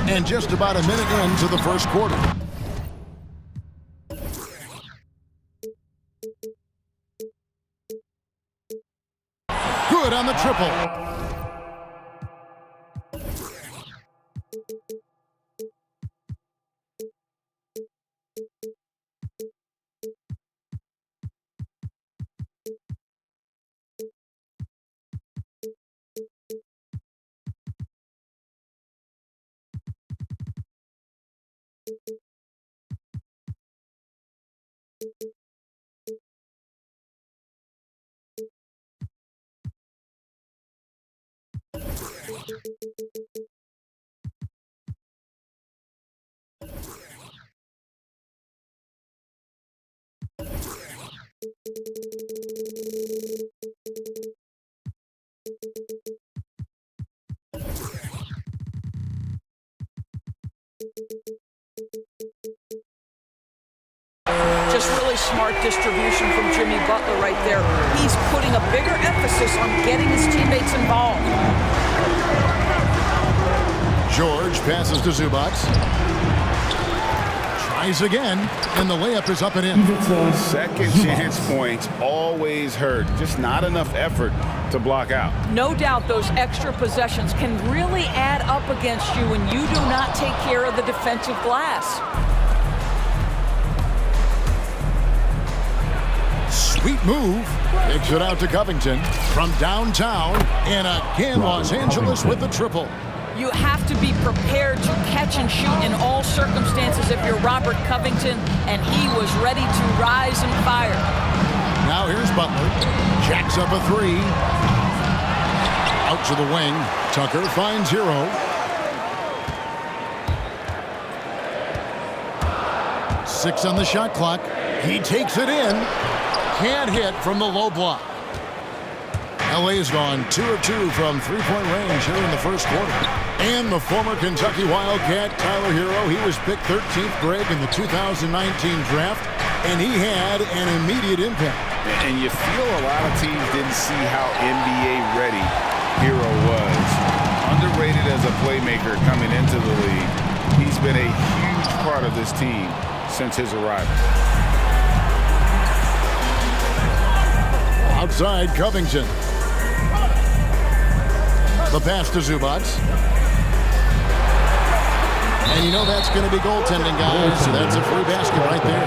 And just about a minute into the first quarter. Good on the triple. Just really smart distribution from Jimmy Butler right there. He's putting a bigger emphasis on getting his teammates involved. George passes to Zubac. Tries again, and the layup is up and in. Second chance points always hurt. Just not enough effort to block out. No doubt those extra possessions can really add up against you when you do not take care of the defensive glass. Sweet move. Takes it out to Covington from downtown. And again, Los Angeles with the triple. You have to be prepared to catch and shoot in all circumstances if you're Robert Covington, and he was ready to rise and fire. Now here's Butler. Jacks up a 3. Out to the wing. Tucker finds Hero. Six on the shot clock. He takes it in. Can't hit from the low block. LA's gone 2 of 2 from three-point range here in the first quarter. And the former Kentucky Wildcat, Tyler Hero, he was picked 13th grade in the 2019 draft, and he had an immediate impact. And you feel a lot of teams didn't see how NBA ready Hero was. Underrated as a playmaker coming into the league. He's been a huge part of this team since his arrival. Outside Covington. The pass to Zubac. And you know that's going to be goaltending, guys. So that's a free basket right there.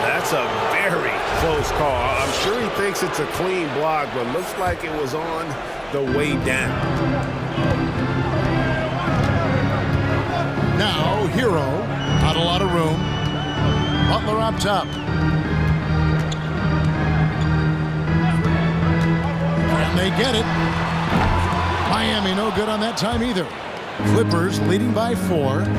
That's a very close call. I'm sure he thinks it's a clean block, but looks like it was on the way down. Now Hero. Not a lot of room. Butler up top. And they get it. Miami no good on that time either. Clippers leading by 4. 2 minutes.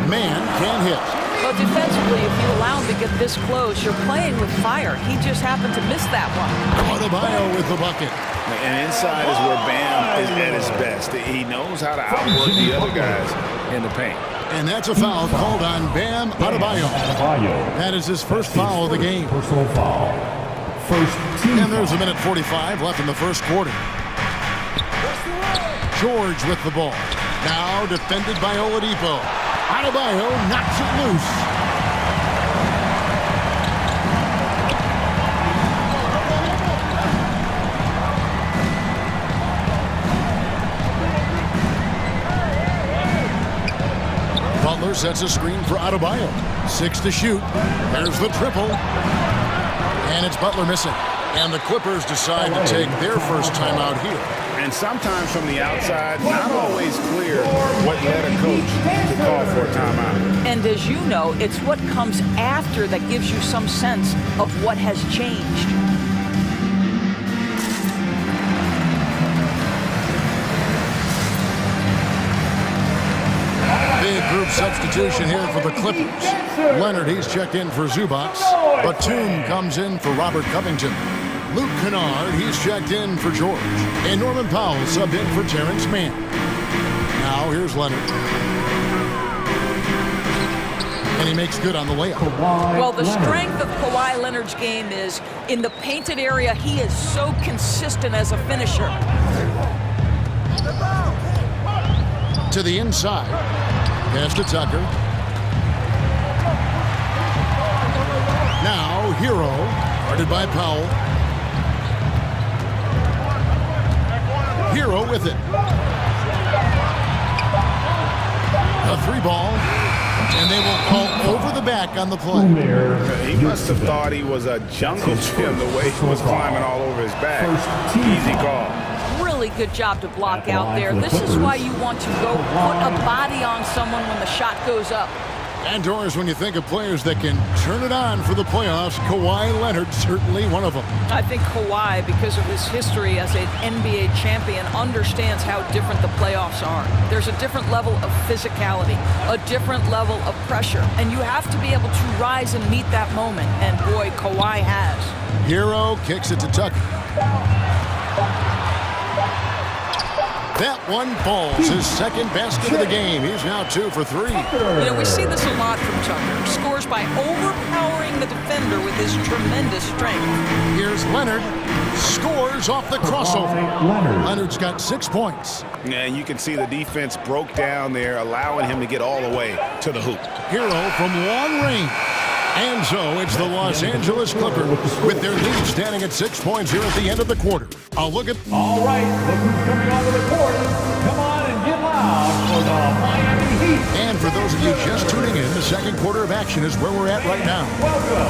Man can't hit. But defensively, if you allow him to get this close, you're playing with fire. He just happened to miss that one. Adebayo with the bucket. And inside is where Bam is at his best. He knows how to outwork the other guys in the paint. And that's a foul called on Bam Adebayo. That is his first foul of the game. Personal foul. First team. And there's a minute 45 left in the first quarter. George with the ball. Now defended by Oladipo. Adebayo knocks it loose. Butler sets a screen for Adebayo. 6 to shoot. There's the triple. And it's Butler missing. And the Clippers decide to take their first timeout here. And sometimes from the outside, not always clear what led a coach to call for a timeout. And as you know, it's what comes after that gives you some sense of what has changed. Big group substitution here for the Clippers. Leonard, he's checked in for Zubac. Batum comes in for Robert Covington. Luke Kennard, he's checked in for George. And Norman Powell subbed in for Terrence Mann. Now here's Leonard. And he makes good on the layup. Well, the strength of Kawhi Leonard's game is in the painted area, he is so consistent as a finisher. To the inside. Pass to Tucker. Now, Hero, guarded by Powell. Hero with it. A 3-ball. And they will call over the back on the play. He must have thought he was a jungle gym the way he was climbing all over his back. Easy call. Really good job to block out there. This is why you want to go put a body on someone when the shot goes up. And Doris, when you think of players that can turn it on for the playoffs, Kawhi Leonard certainly one of them. I think Kawhi, because of his history as an NBA champion, understands how different the playoffs are. There's a different level of physicality, a different level of pressure, and you have to be able to rise and meet that moment, and boy, Kawhi has. Hero kicks it to Tucker. That one falls, his second basket of the game. He's now 2 for 3. You know, we see this a lot from Tucker. Scores by overpowering the defender with his tremendous strength. Here's Leonard. Scores off the crossover. Leonard's got 6 points. Yeah, and you can see the defense broke down there, allowing him to get all the way to the hoop. Hero from long range. And so it's the Los Angeles Clippers with their lead standing at 6 points here at the end of the quarter. I'll look at... All right, look who's coming onto the court. Come on and get loud for the Miami Heat. And for those of you just tuning in, the second quarter of action is where we're at right now. Welcome.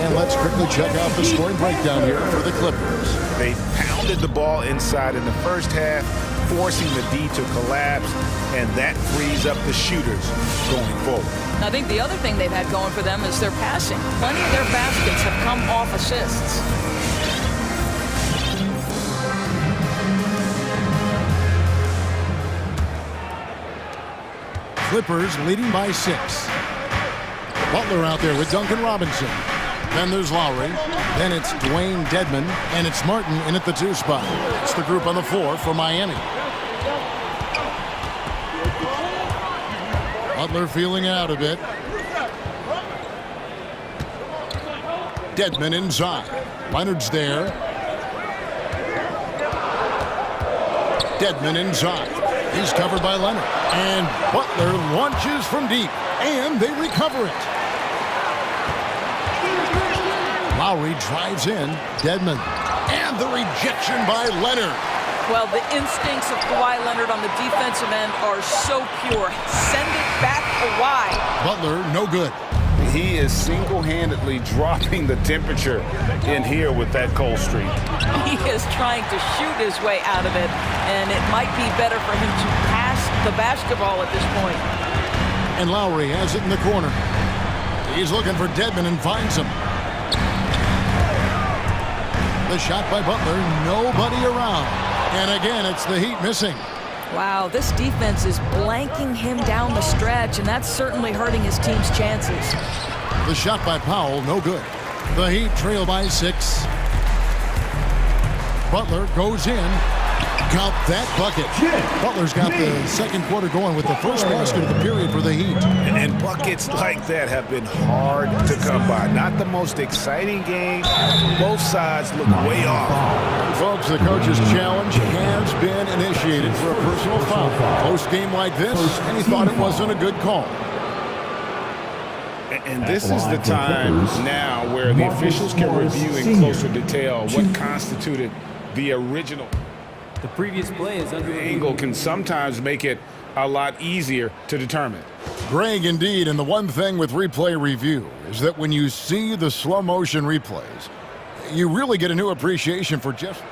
And let's quickly check out the scoring breakdown here for the Clippers. They pounded the ball inside in the first half, forcing the D to collapse, and that frees up the shooters going forward. I think the other thing they've had going for them is their passing. Plenty of their baskets have come off assists. Clippers leading by 6. Butler out there with Duncan Robinson. Then there's Lowry. Then it's Dwayne Dedmon. And it's Martin in at the 2 spot. It's the group on the floor for Miami. Butler feeling out a bit. Dedmon inside. Leonard's there. Dedmon inside. He's covered by Leonard. And Butler launches from deep. And they recover it. Lowry drives in. Dedmon. And the rejection by Leonard. Well, the instincts of Kawhi Leonard on the defensive end are so pure. Send it back Kawhi. Butler, no good. He is single-handedly dropping the temperature in here with that cold streak. He is trying to shoot his way out of it, and it might be better for him to pass the basketball at this point. And Lowry has it in the corner. He's looking for Dedmon and finds him. The shot by Butler, nobody around. And again, it's the Heat missing. Wow, this defense is blanking him down the stretch, and that's certainly hurting his team's chances. The shot by Powell, no good. The Heat trail by 6. Butler goes in. Count that bucket. Butler's got the second quarter going with the first basket of the period for the Heat. And buckets like that have been hard to come by. Not the most exciting game. Both sides look way off. Folks, the coach's challenge has been initiated for a personal foul. Close game like this, and he thought it wasn't a good call. And this is the time now where the officials can review in closer detail what constituted the original. The previous play is under the angle can sometimes make it a lot easier to determine. Greg, indeed, and the one thing with replay review is that when you see the slow motion replays, you really get a new appreciation for just...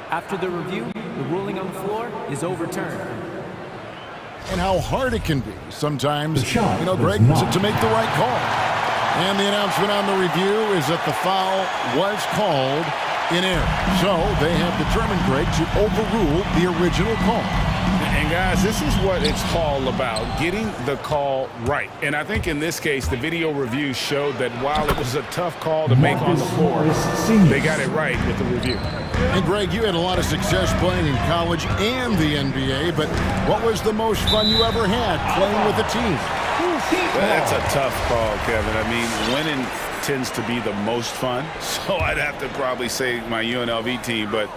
After the review, the ruling on the floor is overturned. And how hard it can be sometimes, Greg, to make the right call. And the announcement on the review is that the foul was called in error. So they have determined, Greg, to overrule the original call. And guys, this is what it's all about, getting the call right. And I think in this case, the video review showed that while it was a tough call to make on the floor, they got it right with the review. And Greg, you had a lot of success playing in college and the NBA, but what was the most fun you ever had playing with a team? That's a tough call, Kevin. I mean, winning tends to be the most fun, so I'd have to probably say my UNLV team, but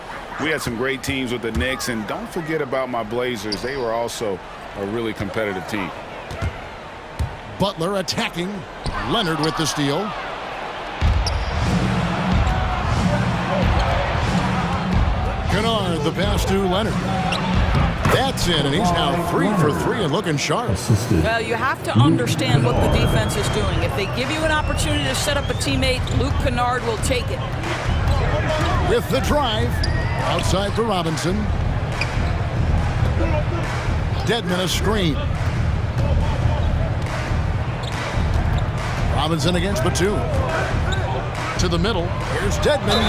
we had some great teams with the Knicks, and don't forget about my Blazers. They were also a really competitive team. Butler attacking. Leonard with the steal. Kennard, the pass to Leonard. That's in, and he's now 3 for 3 and looking sharp. Well, you have to understand what the defense is doing. If they give you an opportunity to set up a teammate, Luke Kennard will take it. With the drive. Outside for Robinson. Dedmon a screen. Robinson against Batum. To the middle. Here's Dedmon.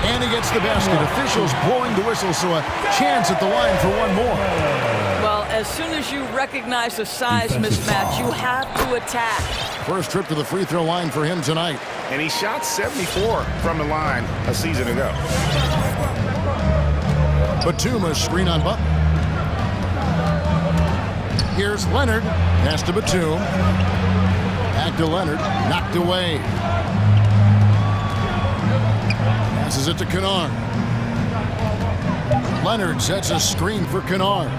And he gets the basket. Officials blowing the whistle, so a chance at the line for one more. Well, as soon as you recognize the size mismatch, you have to attack. First trip to the free throw line for him tonight. And he shot 74 from the line a season ago. Batum a screen on Butler. Here's Leonard. Pass to Batum. Back to Leonard. Knocked away. Passes it to Kennard. Leonard sets a screen for Kennard.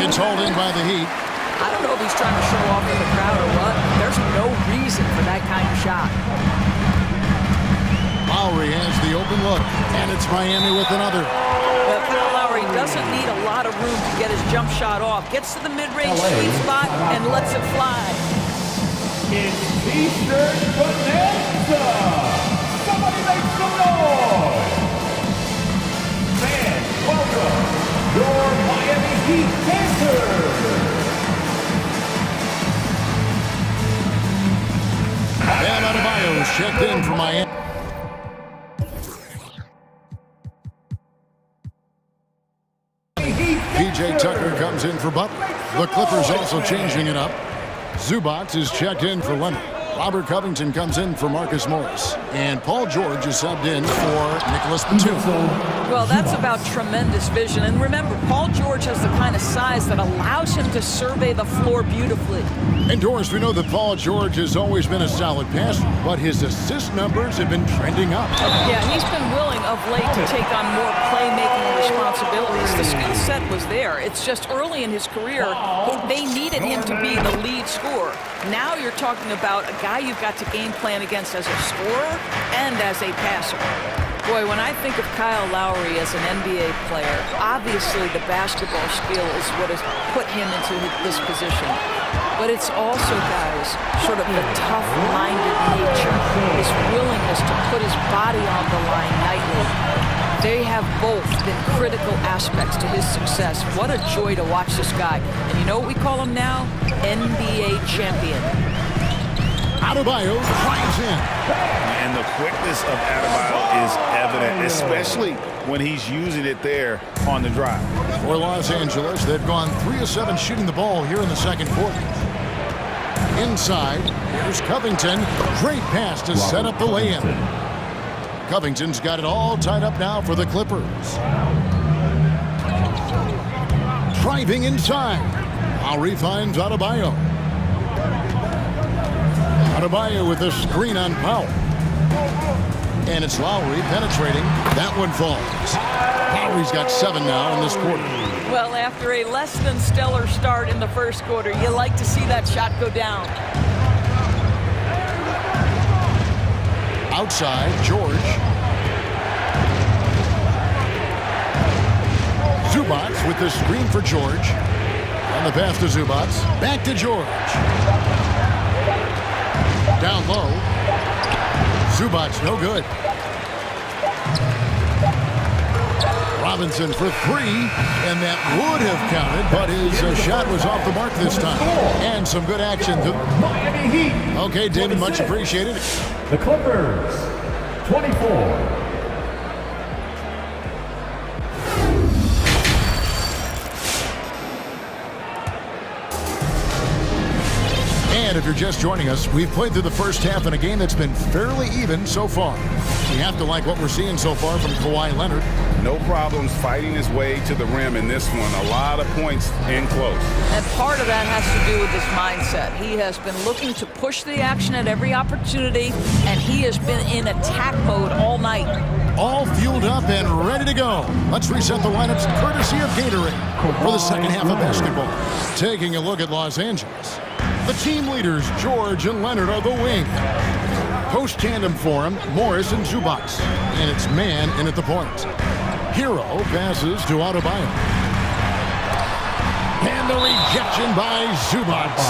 It's hauled in by the Heat. I don't know if he's trying to show off in the crowd or what. There's no reason for that kind of shot. Lowry has the open look, and it's Miami with another. But Kyle Lowry doesn't need a lot of room to get his jump shot off. Gets to the mid-range sweet spot and lets it fly. It's T-shirt bonanza. Somebody make some noise. Fans, welcome your Miami Heat Panthers. Bam Adebayo's checked in for Miami. PJ Tucker comes in for Butler. The Clippers also changing it up. Zubac is checked in for Leonard. Robert Covington comes in for Marcus Morris. And Paul George is subbed in for Nicholas Batum. Well, that's about tremendous vision. And remember, Paul George has the kind of size that allows him to survey the floor beautifully. And Doris, we know that Paul George has always been a solid passer, but his assist numbers have been trending up. Yeah, he's been willing of late to take on more playmaking responsibilities. The skill set was there. It's just early in his career, they needed him to be the lead scorer. Now you're talking about a guy you've got to game plan against as a scorer and as a passer. Boy, when I think of Kyle Lowry as an NBA player, obviously the basketball skill is what has put him into this position. But it's also, guys, sort of the tough-minded nature, his willingness to put his body on the line nightly. They have both been critical aspects to his success. What a joy to watch this guy. And you know what we call him now? NBA champion. Adebayo drives in. And the quickness of Adebayo is evident, especially when he's using it there on the drive. For Los Angeles, they've gone 3 of 7 shooting the ball here in the second quarter. Inside, here's Covington. Great pass to set up the lay-in. Covington's got it all tied up now for the Clippers. Driving inside. Lowry finds Adebayo. Adebayo with a screen on Powell. And it's Lowry penetrating. That one falls. Lowry's got 7 now in this quarter. Well, after a less than stellar start in the first quarter, you like to see that shot go down. Outside, George. Zubac with the screen for George. And the pass to Zubats. Back to George. Down low. Zubats, no good. Robinson for three, and that would have counted, but his shot was off the mark this time. And some good action. Miami Heat. Okay, David, much appreciated. The Clippers, 24. And if you're just joining us, we've played through the first half in a game that's been fairly even so far. We have to like what we're seeing so far from Kawhi Leonard. No problems fighting his way to the rim in this one. A lot of points in close. And part of that has to do with his mindset. He has been looking to push the action at every opportunity, and he has been in attack mode all night. All fueled up and ready to go. Let's reset the lineups courtesy of Gatorade for the second half of basketball. Taking a look at Los Angeles. The team leaders, George and Leonard, are the wing. Post-tandem for him, Morris and Zubats. And it's man in at the point. Hero passes to Adebayo. And the rejection by Zubats.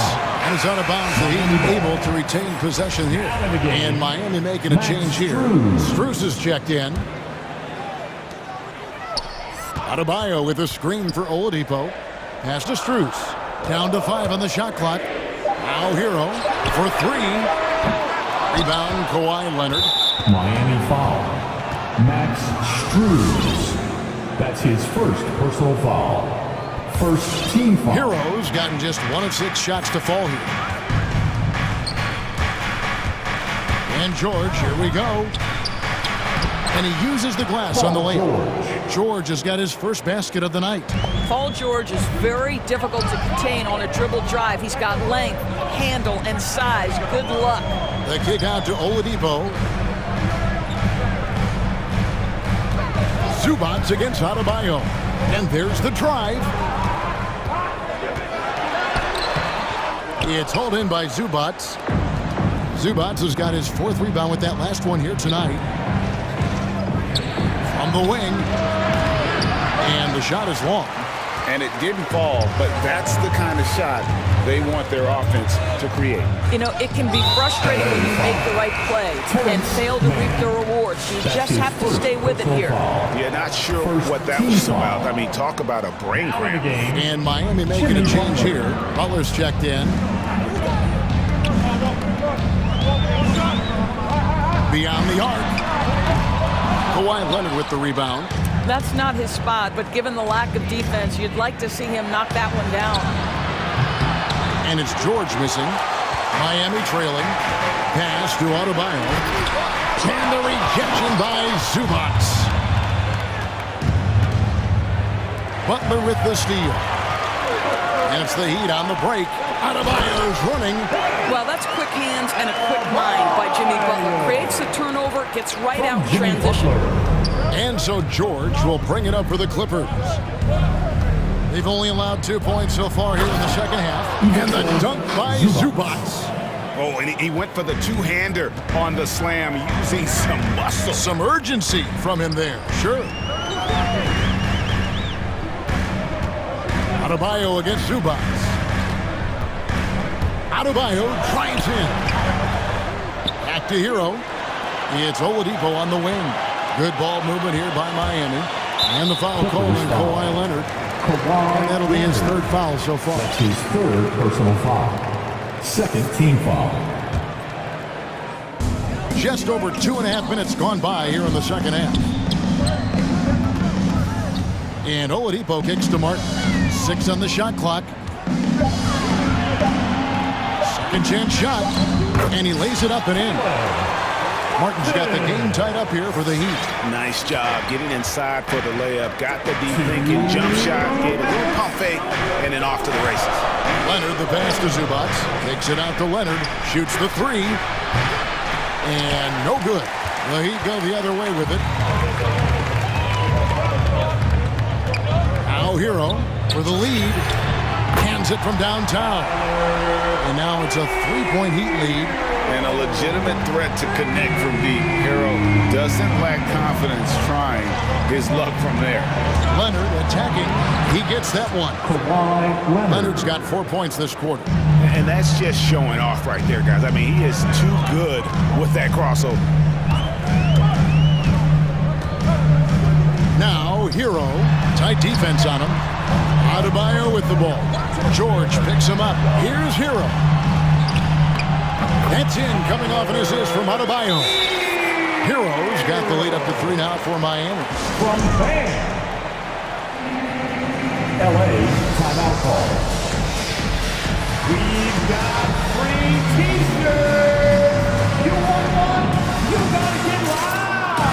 And it's out of bounds. The Heat able to retain possession here. And Miami making a change here. Strus is checked in. Adebayo with a screen for Oladipo. Pass to Strus. Down to 5 on the shot clock. Now Hero for 3. Rebound, Kawhi Leonard. Miami foul. Max Strus. That's his first personal foul. First team foul. Hero's gotten just 1 of 6 shots to fall here. And George, here we go. And he uses the glass on the layup. George has got his first basket of the night. Paul George is very difficult to contain on a dribble drive. He's got length, handle, and size. Good luck. The kick out to Oladipo. Zubats against Adebayo. And there's the drive. It's hauled in by Zubats. Zubats has got his 4th rebound with that last one here tonight. From the wing. And the shot is long. And it didn't fall, but that's the kind of shot they want their offense to create. You know, it can be frustrating when you make the right play and fail to reap the rewards. You just have to stay with it here. Yeah, not sure what that was about. I mean, talk about a brain cramp. And Miami making a change here. Butler's checked in. Beyond the arc. Kawhi Leonard with the rebound. That's not his spot, but given the lack of defense, you'd like to see him knock that one down. And it's George missing. Miami trailing. Pass to Adebayo. And the rejection by Zubats. Butler with the steal. And it's the Heat on the break. Adebayo's running. Well, that's quick hands and a quick mind by Jimmy Butler. Creates the turnover, gets right out in transition. And so George will bring it up for the Clippers. They've only allowed 2 points so far here in the second half. And the dunk by Zubats. Oh, and he went for the two-hander on the slam, using some muscle. Some urgency from him there, sure. Adebayo against Zubats. Adebayo drives in. Back to Hero. It's Oladipo on the wing. Good ball movement here by Miami. And the foul called on Kawhi Leonard. And that'll be his 3rd foul so far. That's his 3rd personal foul. 2nd team foul. Just over 2.5 minutes gone by here in the second half. And Oladipo kicks to Martin. 6 on the shot clock. Second chance shot. And he lays it up and in. Martin's got the game tied up here for the Heat. Nice job getting inside for the layup. Got the deep thinking jump shot. Gave a little pump fake. And then off to the races. Leonard, the pass to Zubats. Takes it out to Leonard. Shoots the 3. And no good. The Heat go the other way with it. Now Hero for the lead. Hands it from downtown. And now it's a 3-point Heat lead. And a legitimate threat to connect from deep. Hero does doesn't lack confidence trying his luck from there. Leonard attacking. He gets that one. Leonard's got 4 points this quarter. And that's just showing off right there, guys. I mean, he is too good with that crossover. Now, Hero. Tight defense on him. Adebayo with the ball. George picks him up. Here's Hero. That's in, coming off an assist from Adebayo. Hero's got the lead up to 3 now for Miami. From Bam. LA timeout call. We've got free t-shirts. You want one? You gotta get loud.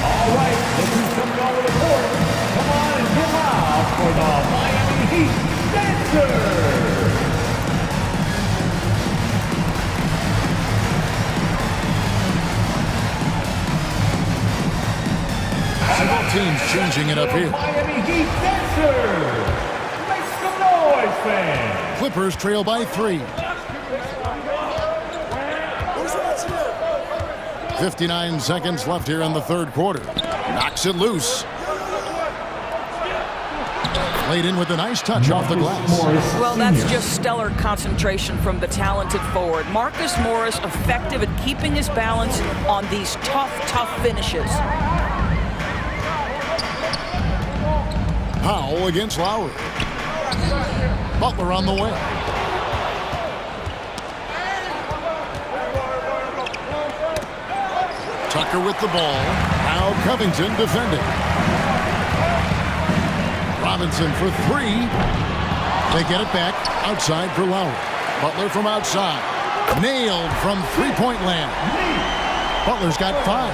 All right, this is coming over the court. Come on and get loud for the Miami Heat Dancers. Several teams changing it up here. Miami Heat Dancers. Make some noise, fans. Clippers trail by 3. 59 seconds left here in the third quarter. Knocks it loose. Played in with a nice touch off the glass. Well, that's just stellar concentration from the talented forward. Marcus Morris effective at keeping his balance on these tough finishes. Powell against Lowry. Butler on the way. Tucker with the ball. Now Covington defending. Robinson for 3. They get it back outside for Lowry. Butler from outside. Nailed from three-point land. Butler's got 5.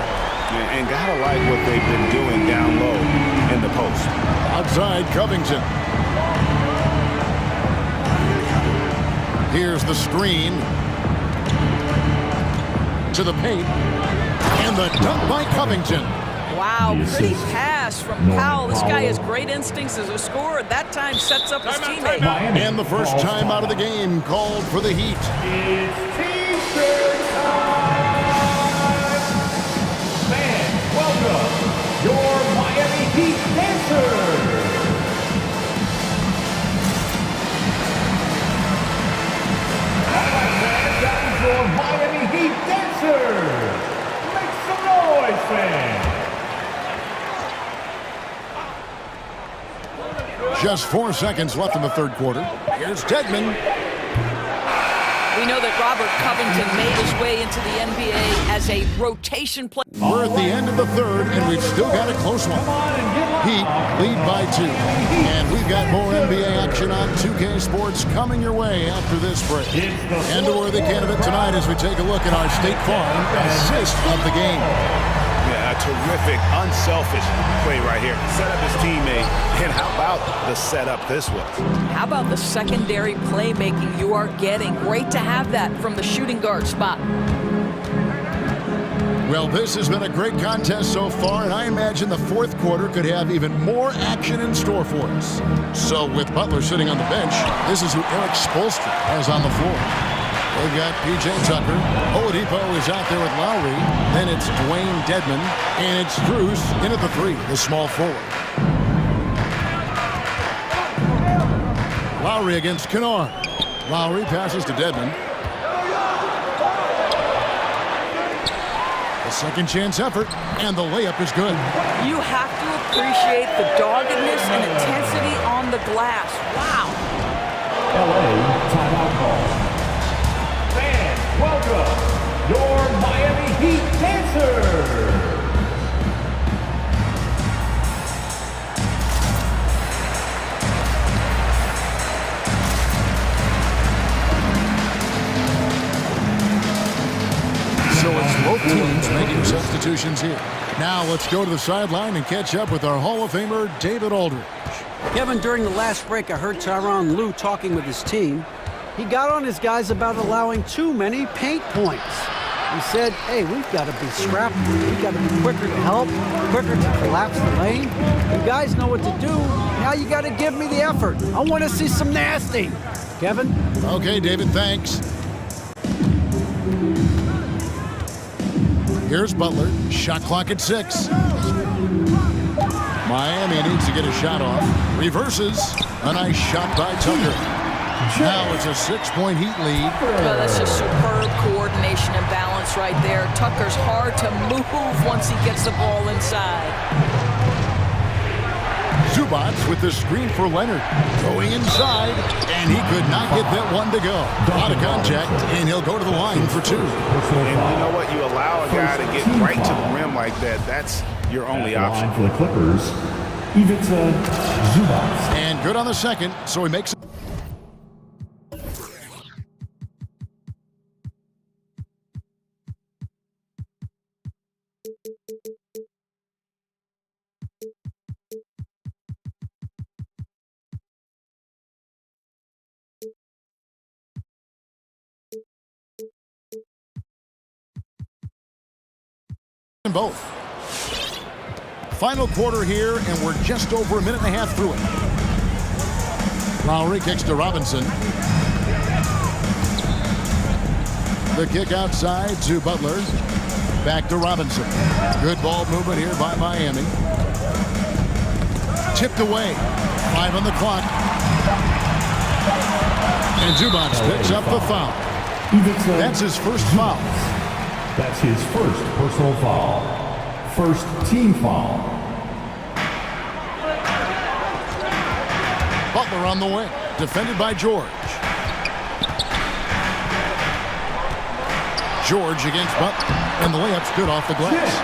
And gotta like what they've been doing down low in the post. Outside Covington. Here's the screen. To the paint. And the dunk by Covington. Wow, pretty pass from Powell. This guy has great instincts as a scorer. That time sets up his teammate. And the first time out of the game called for the Heat. It's t-shirt time. Fans, welcome your Miami Heat Dancers. All right, fans, that is your Miami Heat Dancers. Make some noise, fans. Just 4 seconds left in the third quarter. Here's Dedmon. We know that Robert Covington made his way into the NBA as a rotation player. We're at the end of the third, and we've still got a close one. Heat lead by 2. And we've got more NBA action on 2K Sports coming your way after this break. And a worthy candidate tonight as we take a look at our State Farm assist of the game. Yeah, a terrific, unselfish play right here. Set up his teammate, and how about the setup this was? How about the secondary playmaking you are getting? Great to have that from the shooting guard spot. Well, this has been a great contest so far, and I imagine the fourth quarter could have even more action in store for us. So with Butler sitting on the bench, this is who Eric Spoelstra has on the floor. They've got P.J. Tucker. Oladipo is out there with Lowry. Then it's Dwayne Dedmon. And it's Drews in at the 3, the small forward. Lowry against Kennard. Lowry passes to Dedmon. A second chance effort, and the layup is good. You have to appreciate the doggedness and intensity on the glass. Wow. LA timeout call. Fans, welcome your Miami Heat Dancers. So it's both teams making substitutions here. Now let's go to the sideline and catch up with our Hall of Famer, David Aldridge. Kevin, during the last break, I heard Tyronn Lue talking with his team. He got on his guys about allowing too many paint points. He said, hey, we've got to be scrappy. We've got to be quicker to help, quicker to collapse the lane. You guys know what to do. Now you got to give me the effort. I want to see some nasty. Kevin? Okay, David, thanks. Here's Butler. Shot clock at 6. Miami needs to get a shot off. Reverses. A nice shot by Tucker. Now it's a 6-point Heat lead. Well, that's just superb coordination and balance right there. Tucker's hard to move once he gets the ball inside. Zubac with the screen for Leonard. Going inside, and he could not get that one to go. Out of contact, and he'll go to the line for 2. And you know what? You allow a guy to get right to the rim like that. That's your only option. For the Clippers, Ivica Zubac. And good on the second, so he makes it. Both. Final quarter here, and we're just over a minute and a half through it. Lowry kicks to Robinson. The kick outside to Butler. Back to Robinson. Good ball movement here by Miami. Tipped away. 5 on the clock. And Zubac picks up the foul. That's his first foul. That's his first personal foul. First team foul. Butler on the wing. Defended by George. George against Butler. And the layup's good off the glass.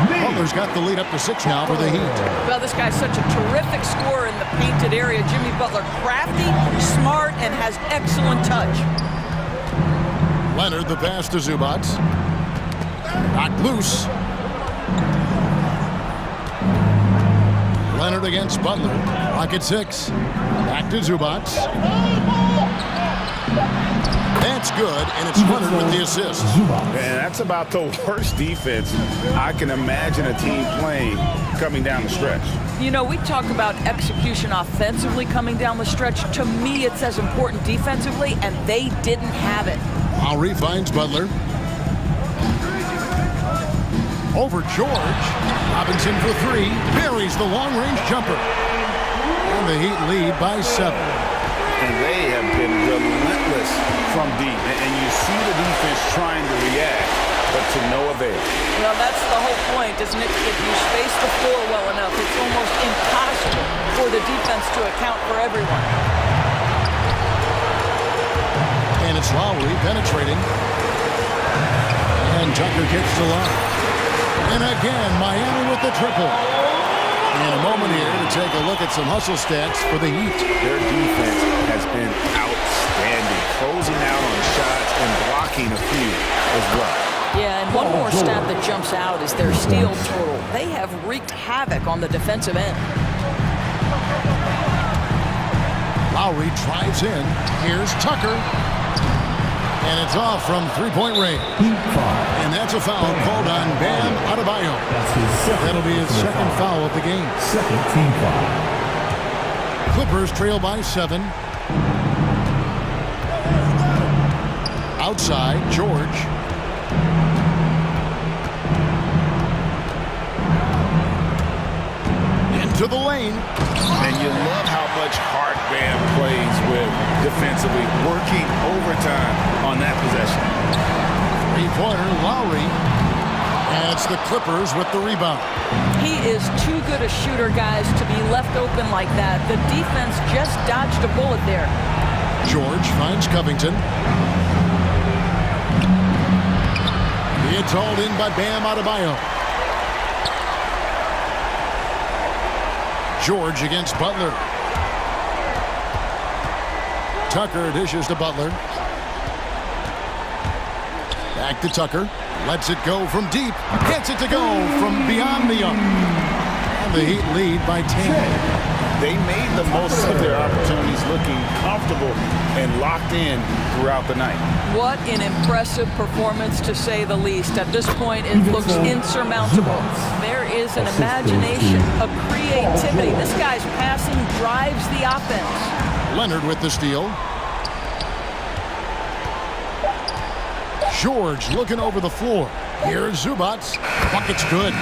Butler's got the lead up to 6 now for the Heat. Well, this guy's such a terrific scorer in the painted area. Jimmy Butler, crafty, smart, and has excellent touch. Leonard, the pass to Zubac. Knocked loose. Leonard against Butler. Clock at 6. Back to Zubac. That's good, and it's Leonard with the assist. And that's about the worst defense I can imagine a team playing coming down the stretch. You know, we talk about execution offensively coming down the stretch. To me, it's as important defensively, and they didn't have it. Lowry finds Butler. Over George. Robinson for 3. Buries the long-range jumper. And the Heat lead by 7. And they have been relentless from deep. And you see the defense trying to react, but to no avail. Well, that's the whole point, isn't it? If you space the floor well enough, it's almost impossible for the defense to account for everyone. And it's Lowry penetrating. And Tucker gets to line. And again, Miami with the triple. And a moment here to take a look at some hustle stats for the Heat. Their defense has been outstanding, closing out on shots and blocking a few as well. Yeah, and one more stat that jumps out is their steal total. They have wreaked havoc on the defensive end. Lowry drives in. Here's Tucker. And it's off from 3-point range. And that's a foul called on Bam Adebayo. That'll be his second foul of the game. Second team foul. Clippers trail by 7. Outside, George. Into the lane. And you love how much heart Bam plays with defensively, working overtime on that possession. 3-pointer, Lowry. And it's the Clippers with the rebound. He is too good a shooter, guys, to be left open like that. The defense just dodged a bullet there. George finds Covington. It's hauled in by Bam Adebayo. George against Butler. Tucker dishes to Butler. Back to Tucker. Lets it go from deep. Gets it to go from beyond the arc. And the Heat lead by 10. They made the most of their opportunities, looking comfortable and locked in throughout the night. What an impressive performance, to say the least. At this point, it looks insurmountable. There is an imagination, a creativity. This guy's passing drives the offense. Leonard with the steal. George looking over the floor. Here's Zubats. Bucket's good.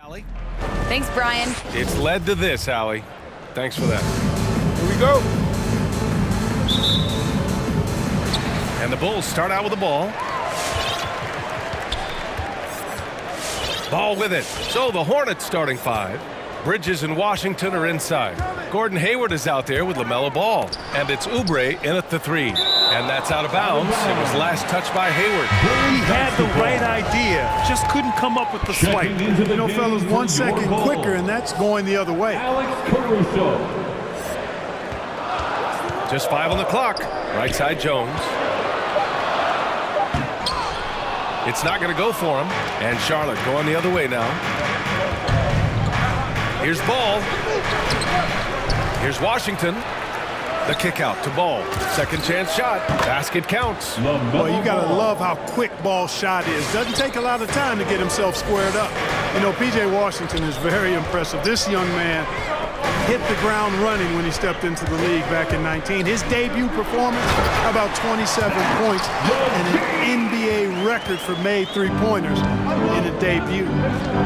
Allie. Thanks, Brian. It's led to this, Allie. Thanks for that. Here we go. And the Bulls start out with the ball. Ball with it. So the Hornets starting 5. Bridges and Washington are inside. Gordon Hayward is out there with LaMelo Ball. And it's Oubre in at the 3. And that's out of bounds. It was last touched by Hayward. He had the right idea, just couldn't come up with the swipe. You know, fellas, 1 second quicker, and that's going the other way. Just 5 on the clock. Right side Jones. It's not going to go for him. And Charlotte going the other way now. Here's Ball. Here's Washington. The kick out to Ball. Second chance shot. Basket counts. Well, you got to love how quick Ball's shot is. Doesn't take a lot of time to get himself squared up. You know, P.J. Washington is very impressive. This young man hit the ground running when he stepped into the league back in 19. His debut performance, about 27 points and an NBA record for made three-pointers in a debut.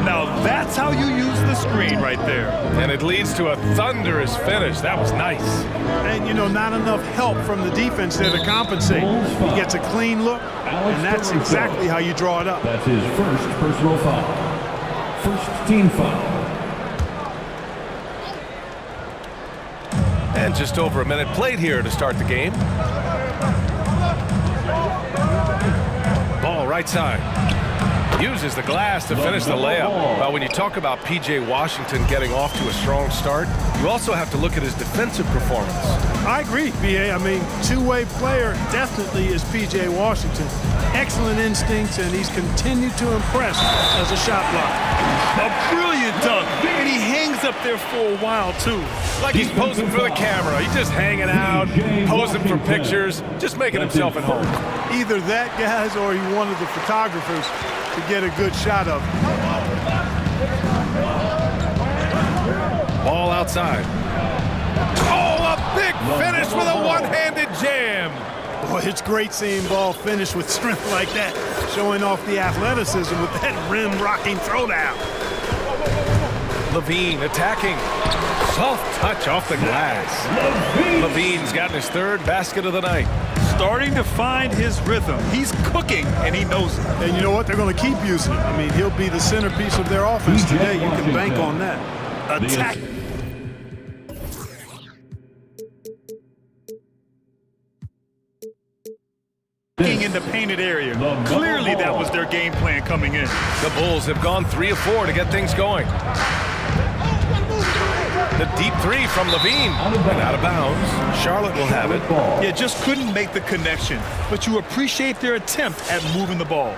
Now that's how you use the screen right there. And it leads to a thunderous finish. That was nice. And, you know, not enough help from the defense there to compensate. He gets a clean look, and that's exactly how you draw it up. That's his first personal foul. First team foul. And just over a minute played here to start the game. Ball right side. Uses the glass to finish the layup. Well, when you talk about P.J. Washington getting off to a strong start, you also have to look at his defensive performance. I agree, B.A. I mean, two-way player definitely is P.J. Washington. Excellent instincts, and he's continued to impress as a shot blocker. A brilliant dunk, and he hangs up there for a while, too. Like he's posing for the camera. He's just hanging out, posing for pictures, just making himself at home. Either that, guys, or he wanted the photographers to get a good shot of him. Ball outside. Oh, a big finish with a one-handed jam. Boy, it's great seeing Ball finish with strength like that, showing off the athleticism with that rim-rocking throwdown. Levine attacking. Soft touch off the glass. Levine's gotten his third basket of the night. Starting to find his rhythm. He's cooking, and he knows it. And you know what? They're going to keep using him. I mean, he'll be the centerpiece of their offense today. You can bank on that. Attack. In the painted area. Clearly that was their game plan coming in. The Bulls have gone 3 of 4 to get things going. The deep 3 from Levine and out of bounds. Charlotte will have it. Yeah, just couldn't make the connection, but you appreciate their attempt at moving the ball.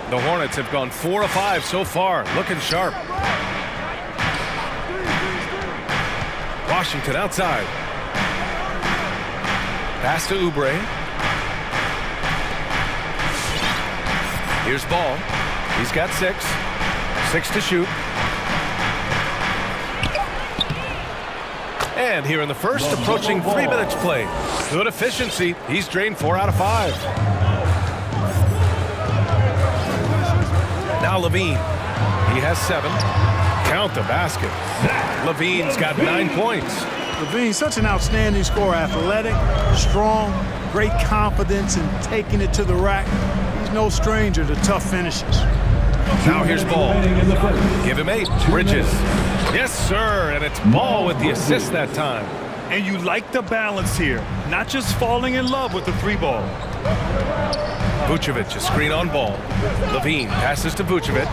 The Hornets have gone 4 of 5 so far, looking sharp. Washington outside. Pass to Oubre. Here's Ball. He's got 6. 6 to shoot. And here in the first, approaching 3 minutes played. Good efficiency. He's drained 4 out of 5. Now Levine. He has 7. Count the basket. Levine's got 9 points. Levine's such an outstanding scorer. Athletic, strong, great confidence in taking it to the rack. He's no stranger to tough finishes. Now here's Ball. Give him 8. Bridges. Yes, sir. And it's Ball with the assist that time. And you like the balance here. Not just falling in love with the 3-ball. Vucevic, a screen on Ball. Levine passes to Vucevic.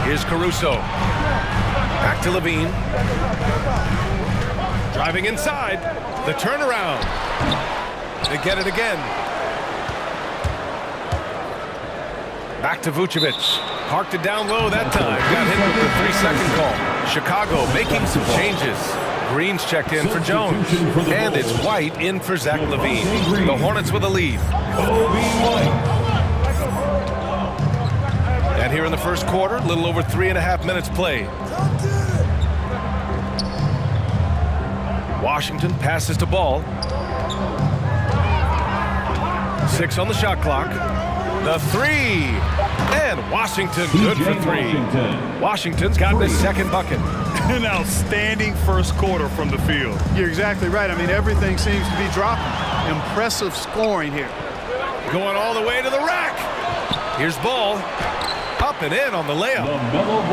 Here's Caruso. Back to Levine. Driving inside. The turnaround. They get it again. Back to Vucevic. Parked it down low that time. Got hit with the 3-second call. Chicago making some changes. Green's checked in for Jones. And it's White in for Zach LaVine. The Hornets with a lead. And here in the first quarter, a little over 3.5 minutes played. Washington passes to Ball. 6 on the shot clock. The three. And Washington good for three. Washington's gotten his second bucket. An outstanding first quarter from the field. You're exactly right. I mean, everything seems to be dropping. Impressive scoring here. Going all the way to the rack. Here's Ball. Up and in on the layup.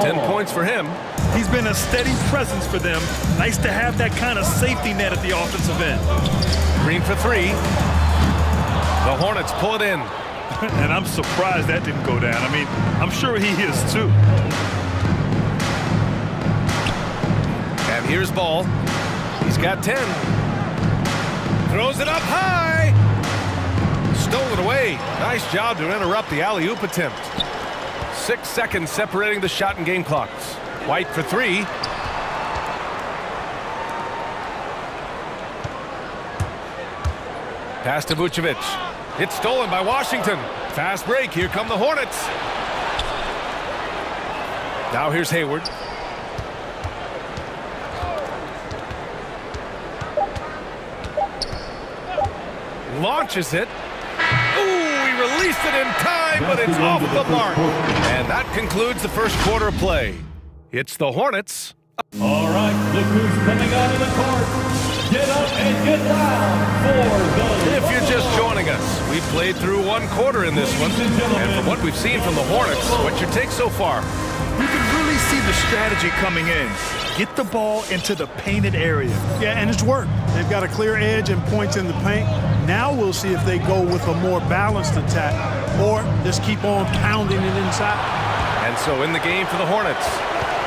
10 points for him. He's been a steady presence for them. Nice to have that kind of safety net at the offensive end. Green for three. The Hornets pull it in. And I'm surprised that didn't go down. I mean, I'm sure he is too. And here's Ball. He's got 10. Throws it up high. Stolen away. Nice job to interrupt the alley-oop attempt. 6 seconds separating the shot and game clocks. White for three. Pass to Vucevic. It's stolen by Washington. Fast break. Here come the Hornets. Now here's Hayward. Launches it. Ooh, he released it in time, but it's off the mark. And that concludes the first quarter of play. It's the Hornets. All right, look who's coming out of the court. Get up and get loud for the... If you're just joining us, we've played through one quarter in this one. And from what we've seen from the Hornets, what's your take so far? You can really see the strategy coming in. Get the ball into the painted area. Yeah, and it's worked. They've got a clear edge and points in the paint. Now we'll see if they go with a more balanced attack or just keep on pounding it inside. And so in the game for the Hornets,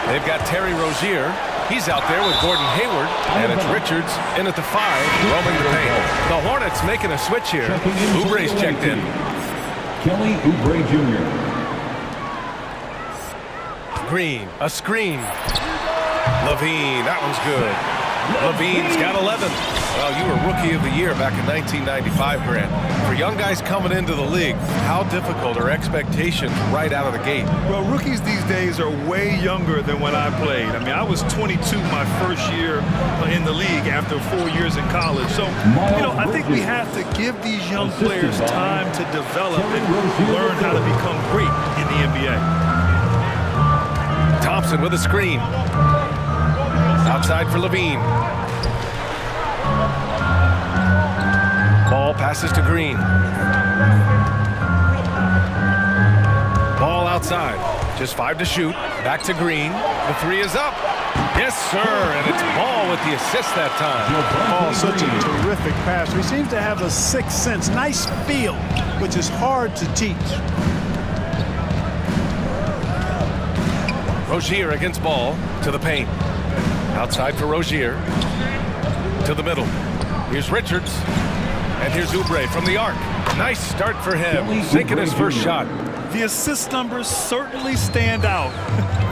they've got Terry Rozier. He's out there with Gordon Hayward, and it's Richards in at the 5, roaming the paint. The Hornets making a switch here. Oubre's checked in. Kelly Oubre Jr. Green, a screen. Levine, that one's good. Levine's got 11. Well, you were Rookie of the Year back in 1995, Grant. For young guys coming into the league, how difficult are expectations right out of the gate? Well, rookies these days are way younger than when I played. I mean, I was 22 my first year in the league after 4 years in college. So, you know, I think we have to give these young players time to develop and learn how to become great in the NBA. Thompson with a screen. Outside for Levine. Ball passes to Green. Ball outside. Just 5 to shoot. Back to Green. The 3 is up. Yes, sir. And it's Ball with the assist that time. Ball, such a terrific passer. He seems to have a sixth sense. Nice feel, which is hard to teach. Rozier against Ball to the paint. Outside for Rozier. To the middle. Here's Richards. And here's Oubre from the arc. Nice start for him. Sinking his first shot. The assist numbers certainly stand out.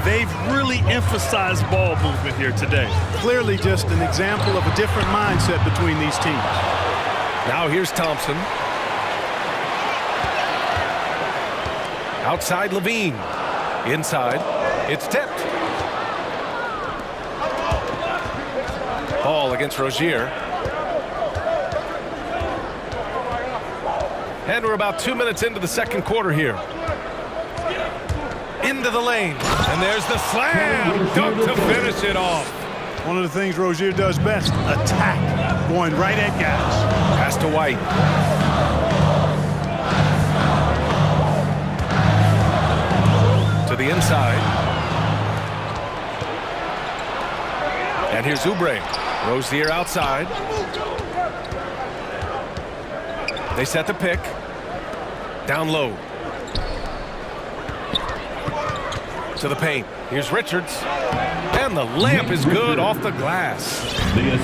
They've really emphasized ball movement here today. Clearly just an example of a different mindset between these teams. Now here's Thompson. Outside Levine. Inside. It's tipped. Ball against Rozier. And we're about 2 minutes into the second quarter here. Into the lane. And there's the slam. Dunk to finish it off. One of the things Rozier does best, attack. Going right at guys. Pass to White. To the inside. And here's Oubre. Rozier outside. They set the pick. Down low. To the paint. Here's Richards. And the layup is good off the glass.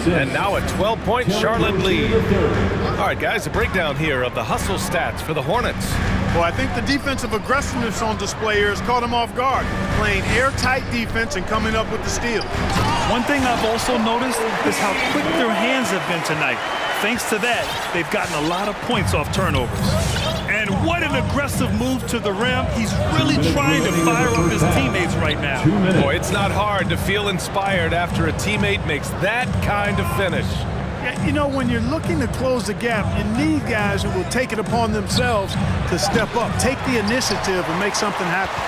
And now a 12-point Charlotte lead. All right, guys, a breakdown here of the hustle stats for the Hornets. Well, I think the defensive aggressiveness on display here has caught them off guard. Playing airtight defense and coming up with the steal. One thing I've also noticed is how quick their hands have been tonight. Thanks to that, they've gotten a lot of points off turnovers. And what an aggressive move to the rim. He's really trying to fire up his teammates right now. Boy, it's not hard to feel inspired after a teammate makes that kind of finish. You know, when you're looking to close the gap, you need guys who will take it upon themselves to step up, take the initiative, and make something happen.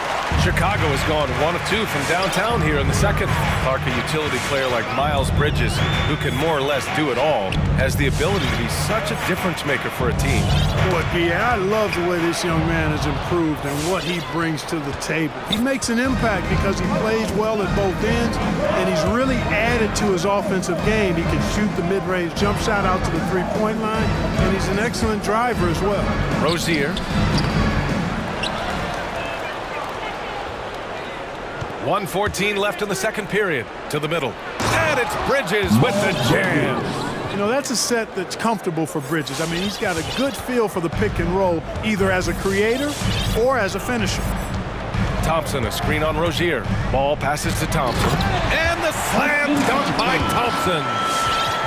Chicago has gone 1 of 2 from downtown here in the second. Clark, a utility player like Miles Bridges, who can more or less do it all, has the ability to be such a difference maker for a team. But yeah, I love the way this young man has improved and what he brings to the table. He makes an impact because he plays well at both ends, and he's really added to his offensive game. He can shoot the mid-range jump shot out to the three-point line, and he's an excellent driver as well. Rozier. 1:14 left in the second period. To the middle. And it's Bridges with the jam. You know, that's a set that's comfortable for Bridges. I mean, he's got a good feel for the pick and roll, either as a creator or as a finisher. Thompson, a screen on Rozier. Ball passes to Thompson. And the slam dunk by Thompson.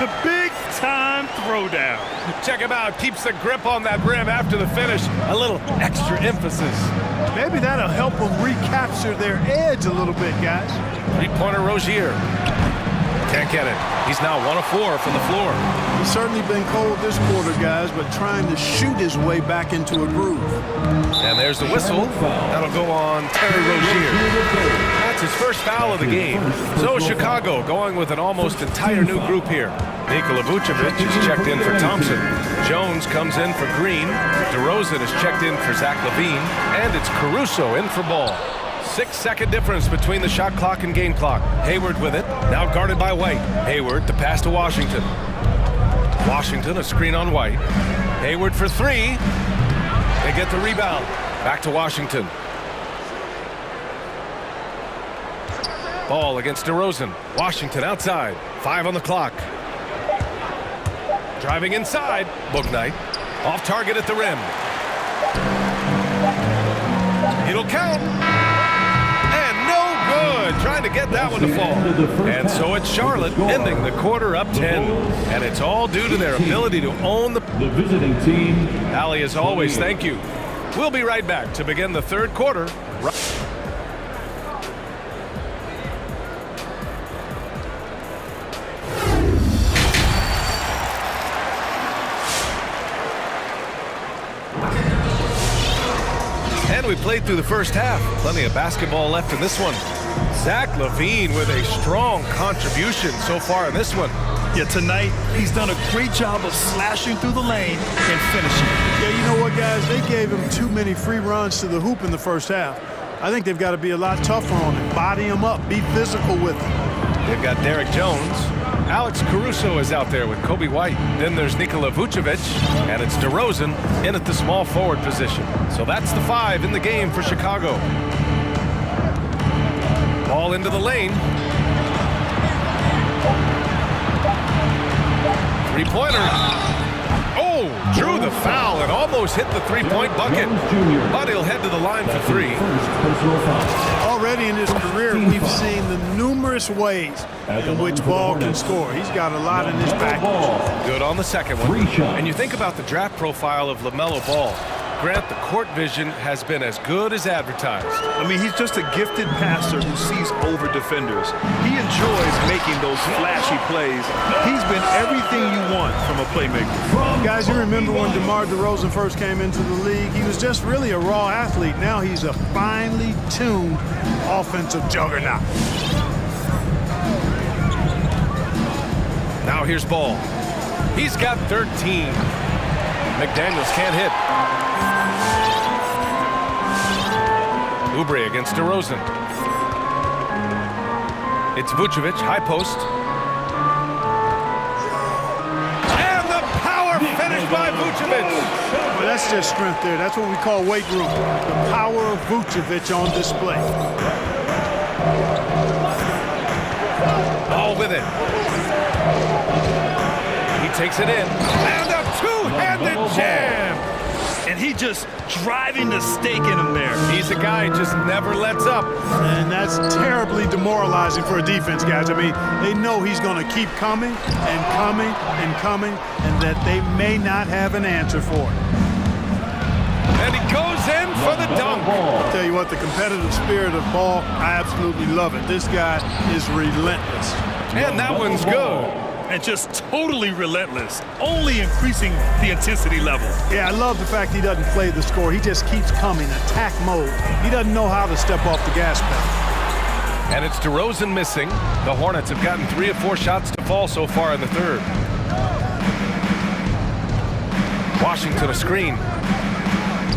The big-time throwdown. Check him out. Keeps the grip on that rim after the finish. A little extra emphasis. Maybe that'll help them recapture their edge a little bit, guys. Three-pointer Rozier. Can't get it. He's now 1 of 4 from the floor. He's certainly been cold this quarter, guys, but trying to shoot his way back into a groove. And there's the whistle. That'll go on Terry Rozier. That's his first foul of the game. So Chicago going with an almost entire new group here. Nikola Vucevic is checked in for Thompson. Jones comes in for Green. DeRozan is checked in for Zach LaVine. And it's Caruso in for Ball. 6-second difference between the shot clock and game clock. Hayward with it, now guarded by White. Hayward to pass to Washington. Washington, a screen on White. Hayward for 3. They get the rebound. Back to Washington. Ball against DeRozan. Washington outside. 5 on the clock. Driving inside. Bouknight. Off target at the rim. It'll count. Good, trying to get that one to fall. And so it's Charlotte ending the quarter up 10. And it's all due to their ability to own the visiting team. Allie, as always, thank you. We'll be right back to begin the third quarter. And we played through the first half. Plenty of basketball left in this one. Zach LaVine with a strong contribution so far in this one. Yeah, tonight he's done a great job of slashing through the lane and finishing. Yeah, you know what, guys? They gave him too many free runs to the hoop in the first half. I think they've got to be a lot tougher on him. Body him up. Be physical with him. They've got Derek Jones. Alex Caruso is out there with Kobe White. Then there's Nikola Vucevic, and it's DeRozan in at the small forward position. So that's the 5 in the game for Chicago. Ball into the lane. Three-pointer. Oh, drew the foul and almost hit the three-point bucket. But he'll head to the line for 3. Already in his career, we've seen the numerous ways in which Ball can score. He's got a lot in his package. Good on the second one. And you think about the draft profile of LaMelo Ball. Grant, the court vision has been as good as advertised. I mean, he's just a gifted passer who sees over defenders. He enjoys making those flashy plays. He's been everything you want from a playmaker. Guys, you remember when DeMar DeRozan first came into the league? He was just really a raw athlete. Now he's a finely tuned offensive juggernaut. Now here's Ball. He's got 13. McDaniels can't hit. Oubre against DeRozan. It's Vucevic, high post. And the power finish by Vucevic. Well, that's just strength there. That's what we call weight room. The power of Vucevic on display. Ball with it. He takes it in. And a two-handed jam. And he just driving the stake in him there. He's a guy who just never lets up. And that's terribly demoralizing for a defense, guys. I mean, they know he's going to keep coming and coming and coming, and that they may not have an answer for it. And he goes in for the dunk. I'll tell you what, the competitive spirit of Ball, I absolutely love it. This guy is relentless. And that one's good. and just totally relentless, only increasing the intensity level. Yeah, I love the fact he doesn't play the score. He just keeps coming, attack mode. He doesn't know how to step off the gas pedal. And it's DeRozan missing. The Hornets have gotten 3 of 4 shots to fall so far in the third. Washington a screen.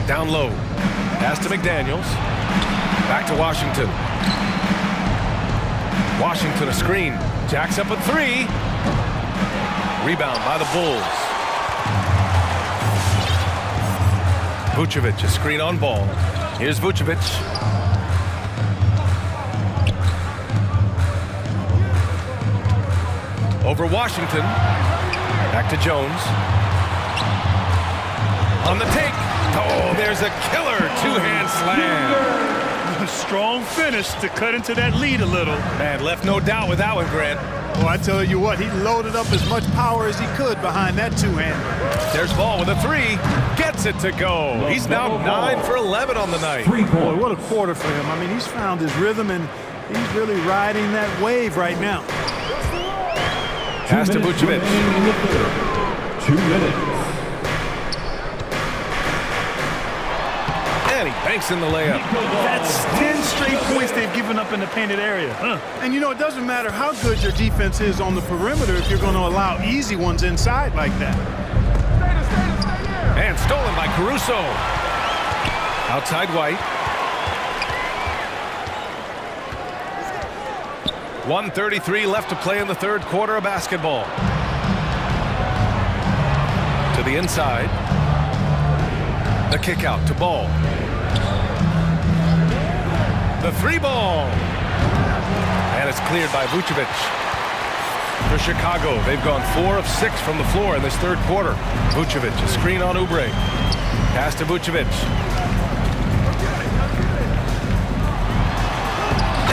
Down low. Pass to McDaniels. Back to Washington. Washington a screen. Jacks up a 3. Rebound by the Bulls. Vucevic a screen on ball. Here's Vucevic. Over Washington. Back to Jones. On the take. Oh, there's a killer two-hand slam. A strong finish to cut into that lead a little. Man, left no doubt with that one, Grant. Well, I tell you what, he loaded up as much power as he could behind that two-hander. There's Ball with a 3. Gets it to go. He's now 9 for 11 on the night. Boy, what a quarter for him. I mean, he's found his rhythm, and he's really riding that wave right now. Pass to Vucevic. 2 minutes. And he banks in the layup. That's 10 straight points they've given up in the painted area. And you know, it doesn't matter how good your defense is on the perimeter if you're going to allow easy ones inside like that. And stolen by Caruso. Outside White. 1:33 left to play in the third quarter of basketball. To the inside. The kick out to Ball. The 3-ball. And it's cleared by Vucevic. For Chicago, they've gone 4 of 6 from the floor in this third quarter. Vucevic, a screen on Oubre. Pass to Vucevic.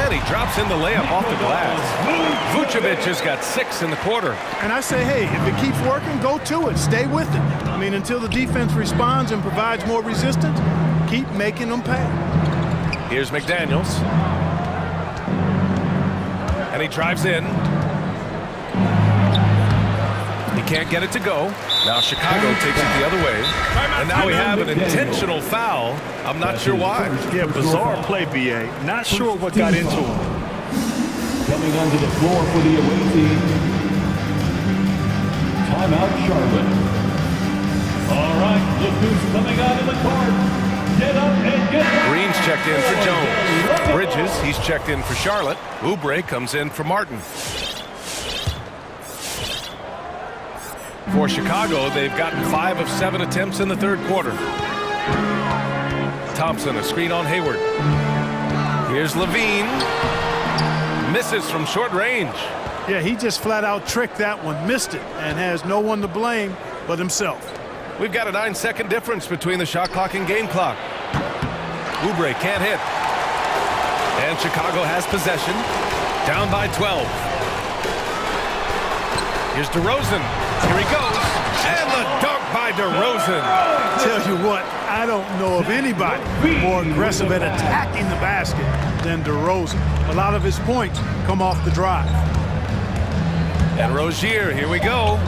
And he drops in the layup off the glass. Vucevic has got 6 in the quarter. And I say, hey, if it keeps working, go to it. Stay with it. I mean, until the defense responds and provides more resistance, keep making them pay. Here's McDaniels. And he drives in. He can't get it to go. Now Chicago takes it the other way. And now we have an intentional foul. I'm not sure why. Yeah, bizarre play, B.A. Not sure what got into him. Coming onto the floor for the away team. Timeout, Charlotte. All right, look who's coming out of the court. Get up and get up. Green's checked in for Jones. Bridges, he's checked in for Charlotte. Oubre comes in for Martin. For Chicago, they've gotten 5 of 7 attempts in the third quarter. Thompson, a screen on Hayward. Here's Levine. Misses from short range. Yeah, he just flat out tricked that one, missed it, and has no one to blame but himself. We've got a 9-second difference between the shot clock and game clock. Oubre can't hit. And Chicago has possession. Down by 12. Here's DeRozan. Here he goes. And the dunk by DeRozan. Tell you what, I don't know of anybody more aggressive at attacking the basket than DeRozan. A lot of his points come off the drive. And Rozier, here we go.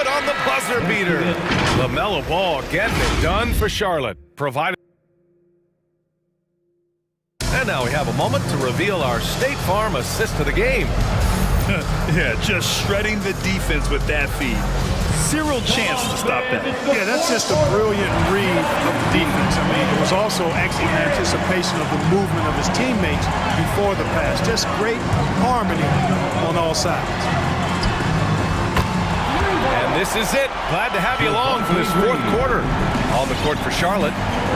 On the buzzer beater. LaMelo Ball getting it done for Charlotte. Provided. And now we have a moment to reveal our State Farm assist of the game. Yeah, just shredding the defense with that feed. Zero chance to stop that. Yeah, that's just a brilliant read of the defense. I mean, it was also excellent anticipation of the movement of his teammates before the pass. Just great harmony on all sides. And this is it. Glad to have you along for this fourth quarter. On the court for Charlotte,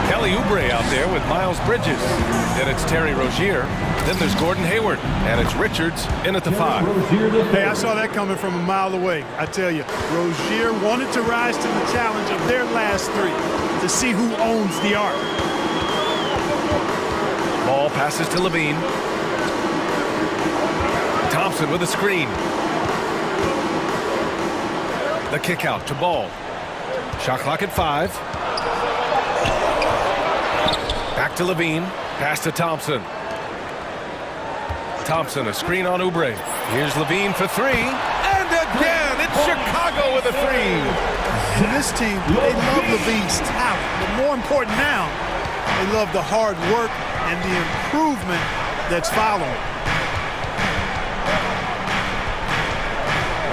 Kelly Oubre out there with Miles Bridges. Then it's Terry Rozier. Then there's Gordon Hayward. And it's Richards in at the 5. Hey, I saw that coming from a mile away. I tell you, Rozier wanted to rise to the challenge of their last 3 to see who owns the arc. Ball passes to Levine. Thompson with a screen. The kick out to Ball. Shot clock at 5. Back to Levine. Pass to Thompson. Thompson, a screen on Oubre. Here's Levine for three. And again, it's Chicago with a three. And this team, they love Levine's talent. But more important now, they love the hard work and the improvement that's following.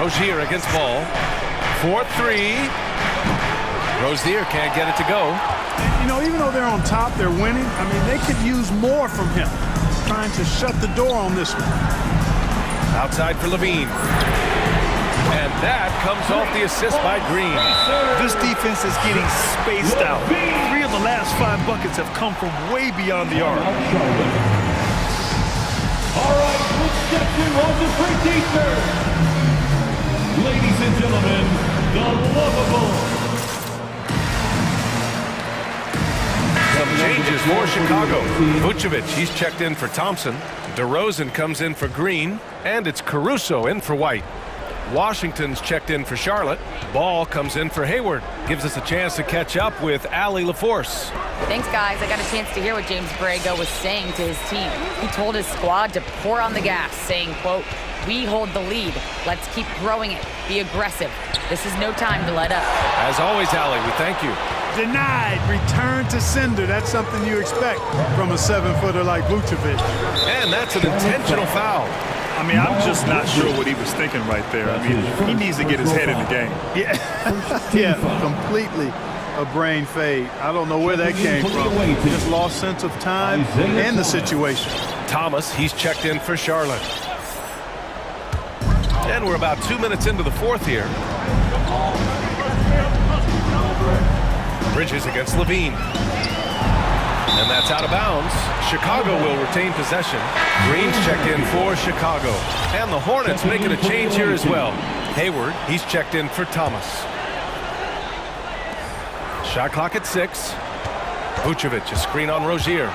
Rozier against Ball. 4-3. Rozier can't get it to go. And, you know, even though they're on top, they're winning. I mean, they could use more from him. Trying to shut the door on this one. Outside for Levine. And that comes off the assist by Green. This defense is getting spaced out. 3 of the last 5 buckets have come from way beyond the arc. All right, which section was the free teacher? Ladies and gentlemen, the lovable. Some changes for Chicago. Vucevic, he's checked in for Thompson. DeRozan comes in for Green. And it's Caruso in for White. Washington's checked in for Charlotte. Ball comes in for Hayward. Gives us a chance to catch up with Allie LaForce. Thanks, guys. I got a chance to hear what James Borrego was saying to his team. He told his squad to pour on the gas, saying, quote, "We hold the lead. Let's keep growing it. Be aggressive. This is no time to let up." As always, Allie, we thank you. Denied. Return to sender. That's something you expect from a 7-footer like Vucevic. And that's an intentional foul. I mean, I'm just not sure what he was thinking right there. I mean, he needs to get his head in the game. Yeah, yeah, completely a brain fade. I don't know where that came from. Just lost sense of time and the situation. Thomas, he's checked in for Charlotte. And we're about 2 minutes into the fourth here. Bridges against Levine. And that's out of bounds. Chicago will retain possession. Green's checked in for Chicago. And the Hornets making a change here as well. Hayward, he's checked in for Thomas. Shot clock at 6. Vucevic, a screen on Rozier.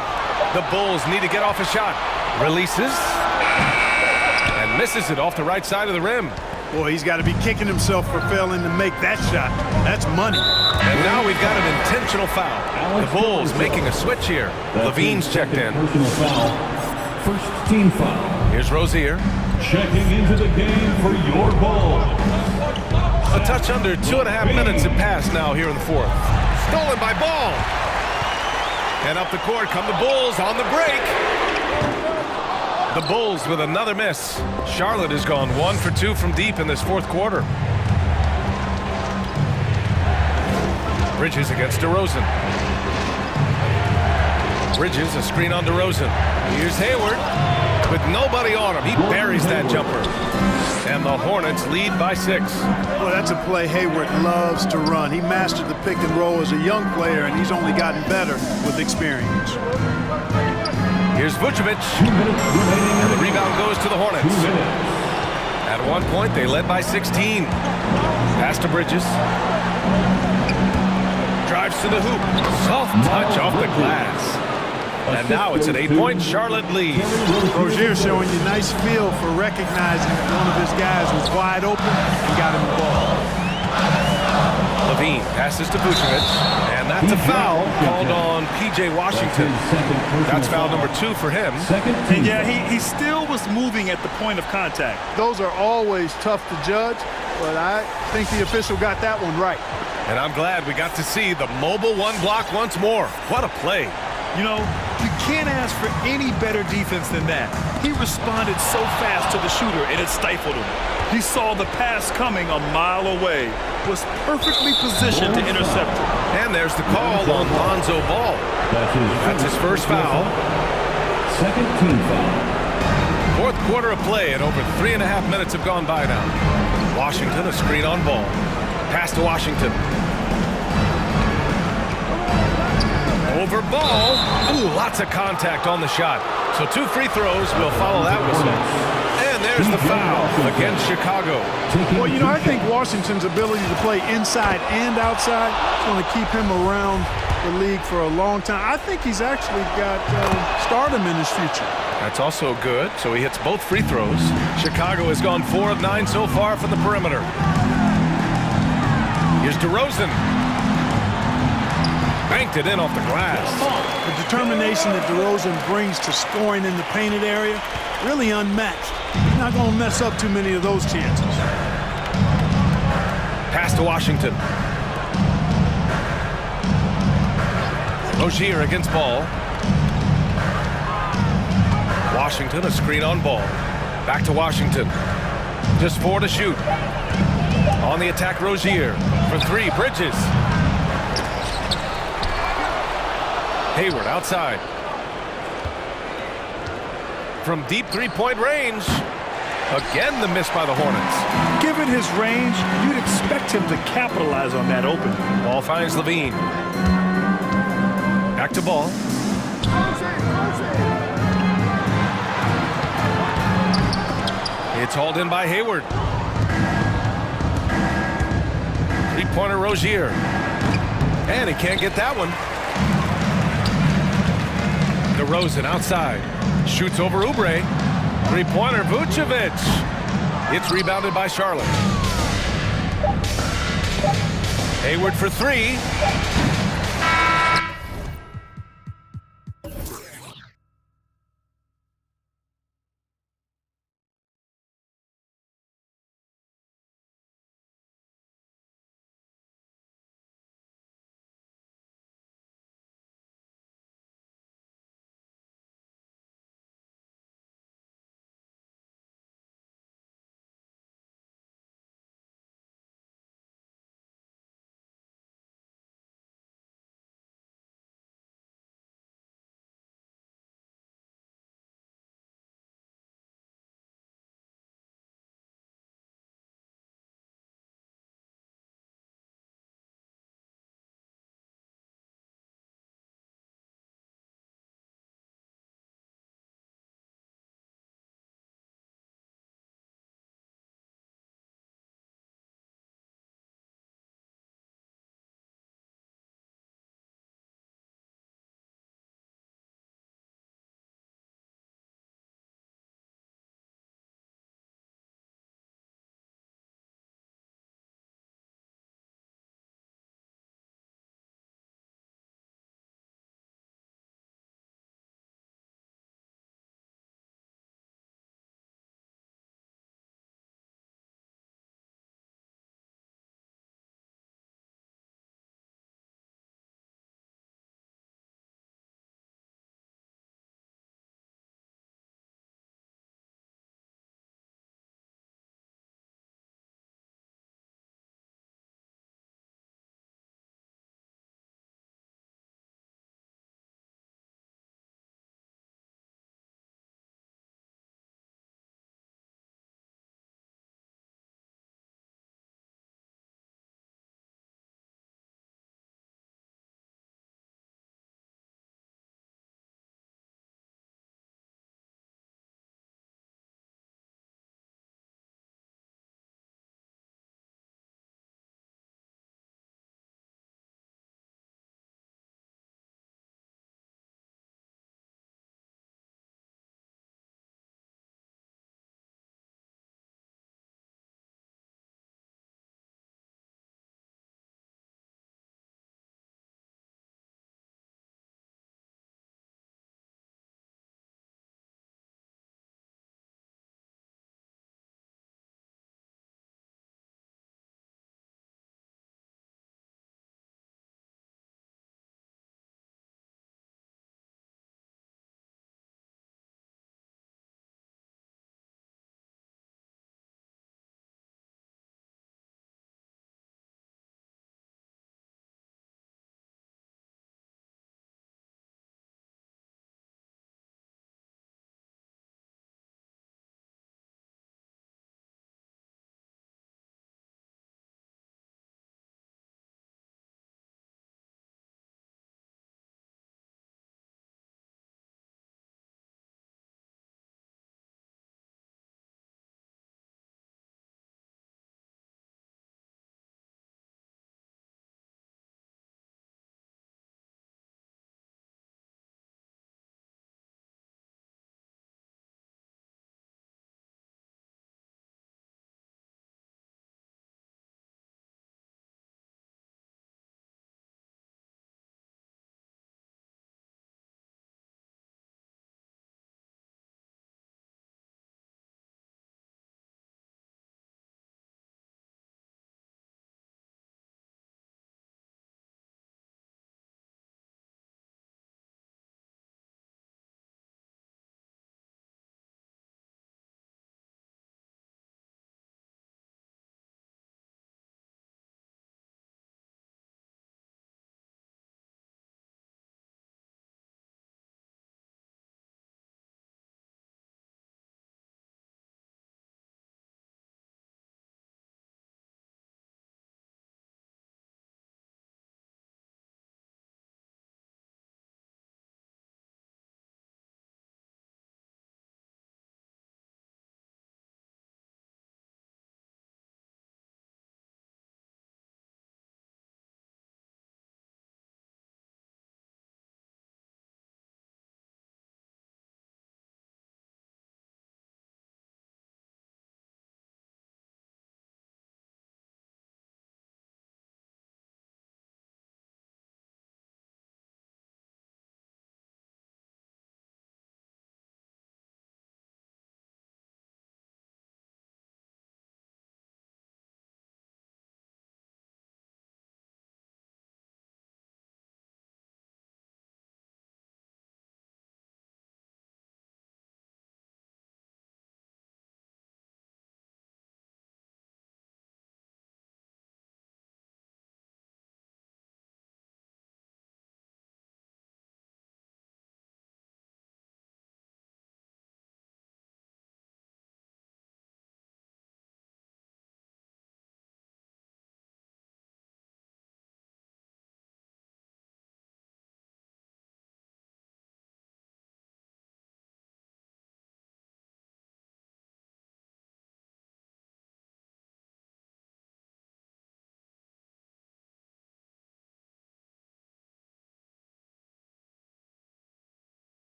The Bulls need to get off a shot. Releases. And misses it off the right side of the rim. Boy, he's got to be kicking himself for failing to make that shot. That's money. And now we've got an intentional foul. The Bulls making a switch here. Levine's checked in. Personal foul. First team foul. Here's Rozier. Checking into the game for your Bulls. A touch under 2.5 minutes have passed now here in the fourth. Stolen by Ball. And up the court come the Bulls on the break. The Bulls with another miss. Charlotte has gone 1 for 2 from deep in this fourth quarter. Bridges against DeRozan. Bridges, a screen on DeRozan. Here's Hayward. With nobody on him, he buries that jumper. And the Hornets lead by 6. Well, that's a play Hayward loves to run. He mastered the pick and roll as a young player, and he's only gotten better with experience. Here's Vucevic. And the rebound goes to the Hornets. At one point, they led by 16. Pass to Bridges. Drives to the hoop. Soft touch off the glass. And now it's an 8-point Charlotte lead. Rozier showing you nice feel for recognizing that one of his guys was wide open and got him the ball. Levine passes to Vucevic. And that's a foul called on P.J. Washington. That's foul number 2 for him. And yeah, he still was moving at the point of contact. Those are always tough to judge, but I think the official got that one right. And I'm glad we got to see the mobile one block once more. What a play. You know, you can't ask for any better defense than that. He responded so fast to the shooter, and it stifled him. He saw the pass coming a mile away, was perfectly positioned to intercept it. And there's the call on Lonzo Ball. That's his first foul. Second team foul. Fourth quarter of play, and over 3.5 minutes have gone by now. Washington, a screen on Ball. Pass to Washington. Over Ball. Ooh, lots of contact on the shot. So 2 free throws will follow that whistle. And there's the foul against Chicago. Well, you know, I think Washington's ability to play inside and outside is going to keep him around the league for a long time. I think he's actually got stardom in his future. That's also good. So he hits both free throws. Chicago has gone 4 of 9 so far from the perimeter. Here's DeRozan. Banked it in off the glass. The determination that DeRozan brings to scoring in the painted area, really unmatched. He's not going to mess up too many of those chances. Pass to Washington. Rozier against Ball. Washington, a screen on Ball. Back to Washington. Just 4 to shoot. On the attack, Rozier. For 3, Bridges. Hayward outside. From deep three-point range. Again, the miss by the Hornets. Given his range, you'd expect him to capitalize on that opening. Ball finds Levine. Back to Ball. It's hauled in by Hayward. Three-pointer Rozier. And he can't get that one. DeRozan outside. Shoots over Oubre. Three-pointer Vucevic. It's rebounded by Charlotte. Hayward for 3.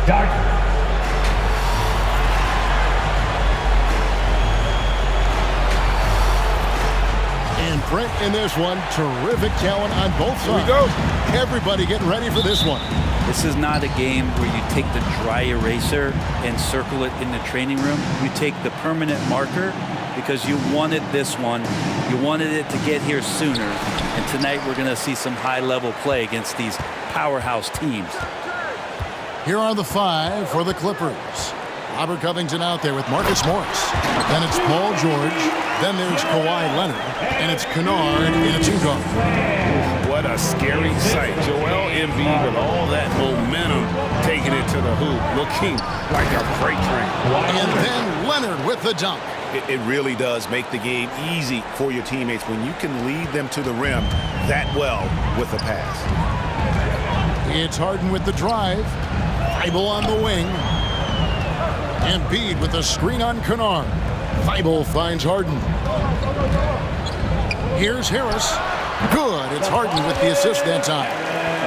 Start. And Brent in this one, terrific talent on both sides. Here we go. Everybody getting ready for this one. This is not a game where you take the dry eraser and circle it in the training room. You take the permanent marker because you wanted this one. You wanted it to get here sooner. And tonight we're going to see some high-level play against these powerhouse teams. Here are the 5 for the Clippers. Robert Covington out there with Marcus Morris. Then it's Paul George. Then there's Kawhi Leonard. And it's Kennard in a 2-guard. What a scary sight. Joel Embiid with all that momentum taking it to the hoop, looking like a freight train. And then Leonard with the dunk. It really does make the game easy for your teammates when you can lead them to the rim that well with a pass. It's Harden with the drive. Thibault on the wing. Embiid with the screen on Kennard. Thibault finds Harden. Here's Harris. Good. It's Harden with the assist that time.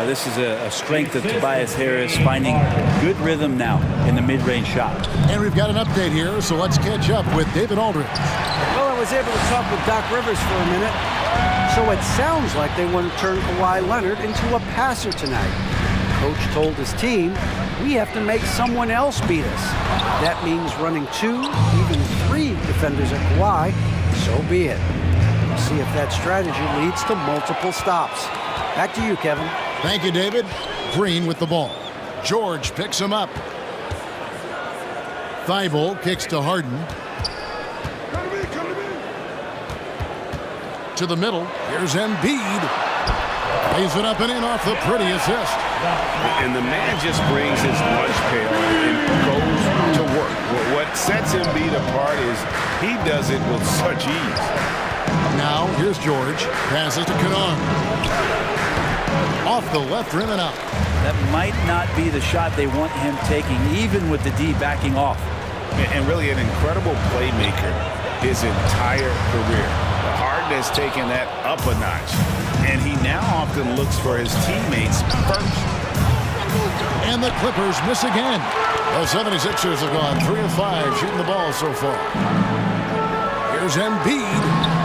This is a strength of Tobias Harris, finding good rhythm now in the mid-range shot. And we've got an update here, so let's catch up with David Aldridge. Well, I was able to talk with Doc Rivers for a minute. So it sounds like they want to turn Kawhi Leonard into a passer tonight. Coach told his team, we have to make someone else beat us. That means running 2, even 3 defenders at Kawhi. So be it. We'll see if that strategy leads to multiple stops. Back to you, Kevin. Thank you, David. Green with the ball. George picks him up. Thibault kicks to Harden. To the middle. Here's Embiid. Lays it up and in off the pretty assist. And the man just brings his lunch pail and goes to work. What sets Embiid apart is he does it with such ease. Now, here's George. Passes to Kennard. Off the left rim and out. That might not be the shot they want him taking, even with the D backing off. And really an incredible playmaker his entire career. Harden has taken that up a notch. And he now often looks for his teammates first. And the Clippers miss again. The 76ers have gone 3 of 5 shooting the ball so far. Here's Embiid.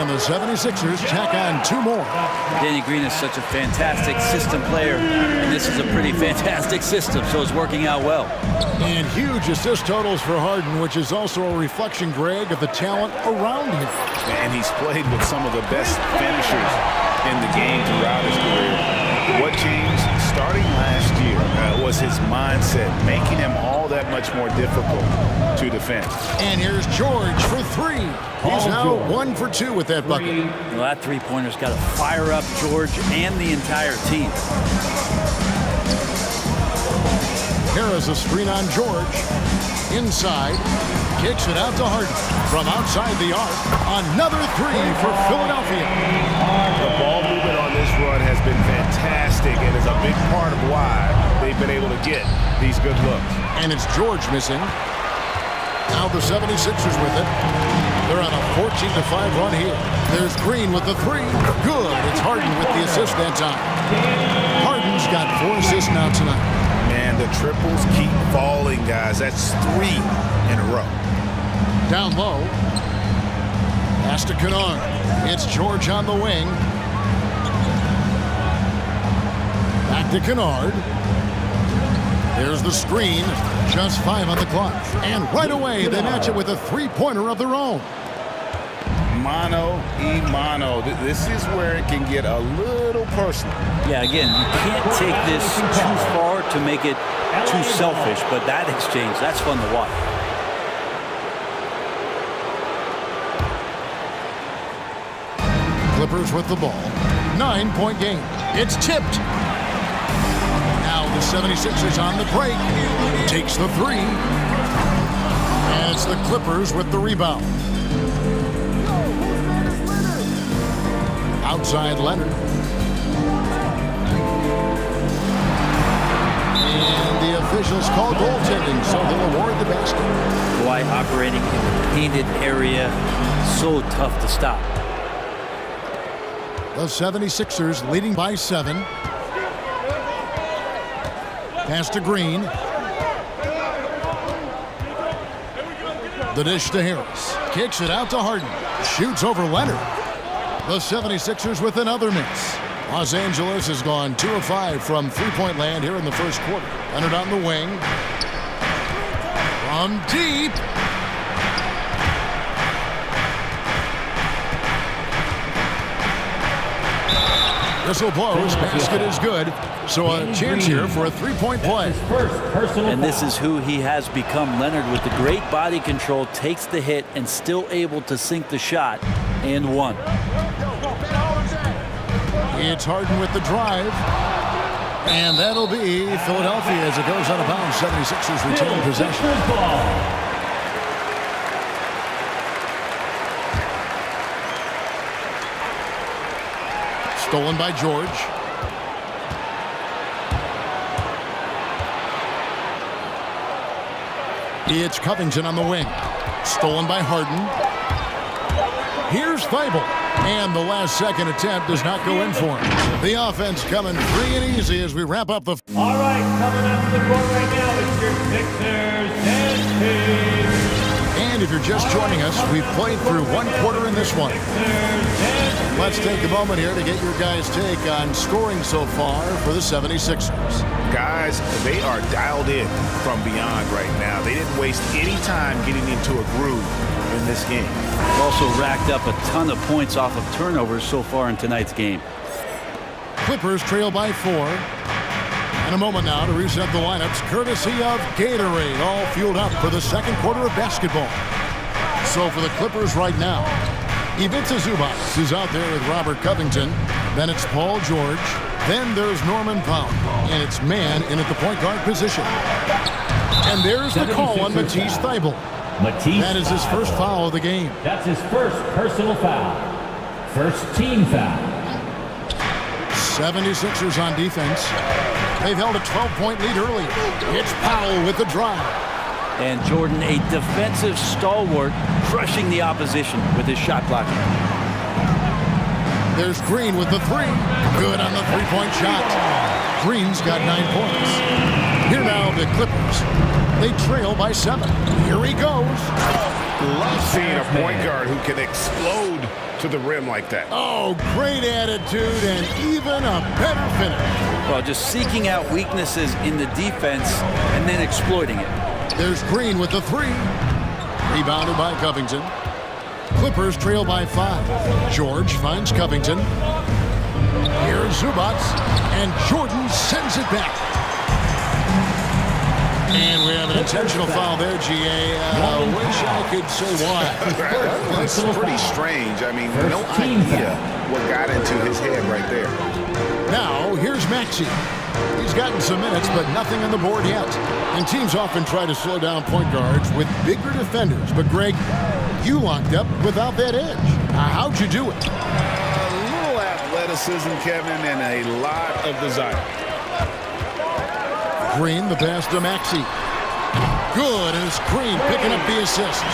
And the 76ers tack on 2 more. Danny Green is such a fantastic system player, and this is a pretty fantastic system, so it's working out well. And huge assist totals for Harden, which is also a reflection, Greg, of the talent around him. And he's played with some of the best finishers in the game throughout his career. What changed starting last year was his mindset, making him all that much more difficult to defend. And here's George for 3. He's now 1 for 2 with that bucket. Well, that three-pointer's got to fire up George and the entire team. Harris a screen on George. Inside. Kicks it out to Harden. From outside the arc. Another 3 for Philadelphia. The ball movement on this run has been fantastic and is a big part of why they've been able to get these good looks. And it's George missing. Now the 76ers with it. They're on a 14-5 run here. There's Green with the 3. Good. It's Harden with the assist that time. Harden's got 4 assists now tonight. Man, the triples keep falling, guys. That's 3 in a row. Down low. Pass to Kennard. It's George on the wing. Back to Kennard. There's the screen. Just 5 on the clock. And right away, they match it with a 3-pointer of their own. Mano. This is where it can get a little personal. Yeah, again, you can't take this too far to make it too selfish, but that exchange, that's fun to watch. Clippers with the ball. 9-point game. It's tipped. Now the 76ers on the break. Takes the 3. And it's the Clippers with the rebound. Outside Leonard. And the officials call goaltending, so they'll award the basket. Kawhi operating in the painted area. So tough to stop. The 76ers leading by 7. Pass to Green. The dish to Harris. Kicks it out to Harden. Shoots over Leonard. The 76ers with another miss. Los Angeles has gone 2 of 5 from three-point land here in the first quarter. Leonard on the wing. From deep. Whistle blows. Basket is good. So a chance here for a three-point play. And this is who he has become. Leonard with the great body control takes the hit and still able to sink the shot and one. It's Harden with the drive. And that'll be Philadelphia as it goes out of bounds. 76ers retain possession. Stolen by George. It's Covington on the wing. Stolen by Harden. Here's Thibault. And the last second attempt does not go in for him. The offense coming free and easy as we wrap up the... All right, coming up to the court right now, it's your Sixers dance team. And if you're just joining us, we've played through one quarter in this one. Let's take a moment here to get your guys' take on scoring so far for the 76ers. Guys, they are dialed in from beyond right now. They didn't waste any time getting into a groove in this game. Also racked up a ton of points off of turnovers so far in tonight's game. Clippers trail by 4. And a moment now to reset the lineups, courtesy of Gatorade, all fueled up for the second quarter of basketball. So for the Clippers right now, Ivica Zubac is out there with Robert Covington. Then it's Paul George. Then there's Norman Powell. And it's man in at the point guard position. And there's the call on Matisse Thybulle. That is his first foul of the game. That's his first personal foul. First team foul. 76ers on defense. They've held a 12-point lead early. It's Powell with the drive. And Jordan, a defensive stalwart, crushing the opposition with his shot blocking. There's Green with the three. Good on the three-point shot. Green's got 9 points. Here now the Clippers. They trail by 7. Here he goes. Love seeing a point guard who can explode to the rim like that. Oh, great attitude and even a better finish. Well, just seeking out weaknesses in the defense and then exploiting it. There's Green with the three. Rebounded by Covington. Clippers trail by 5. George finds Covington. Here's Zubac. And Jordan sends it back. And we have an intentional foul there, GA. Wish I could say why. That's pretty strange. I mean, no idea what got into his head right there. Now, here's Maxey. He's gotten some minutes, but nothing on the board yet. And teams often try to slow down point guards with bigger defenders. But, Greg, you locked up without that edge. How'd you do it? A little athleticism, Kevin, and a lot of desire. Green, the pass to Maxey. Good, and it's Green picking up the assist.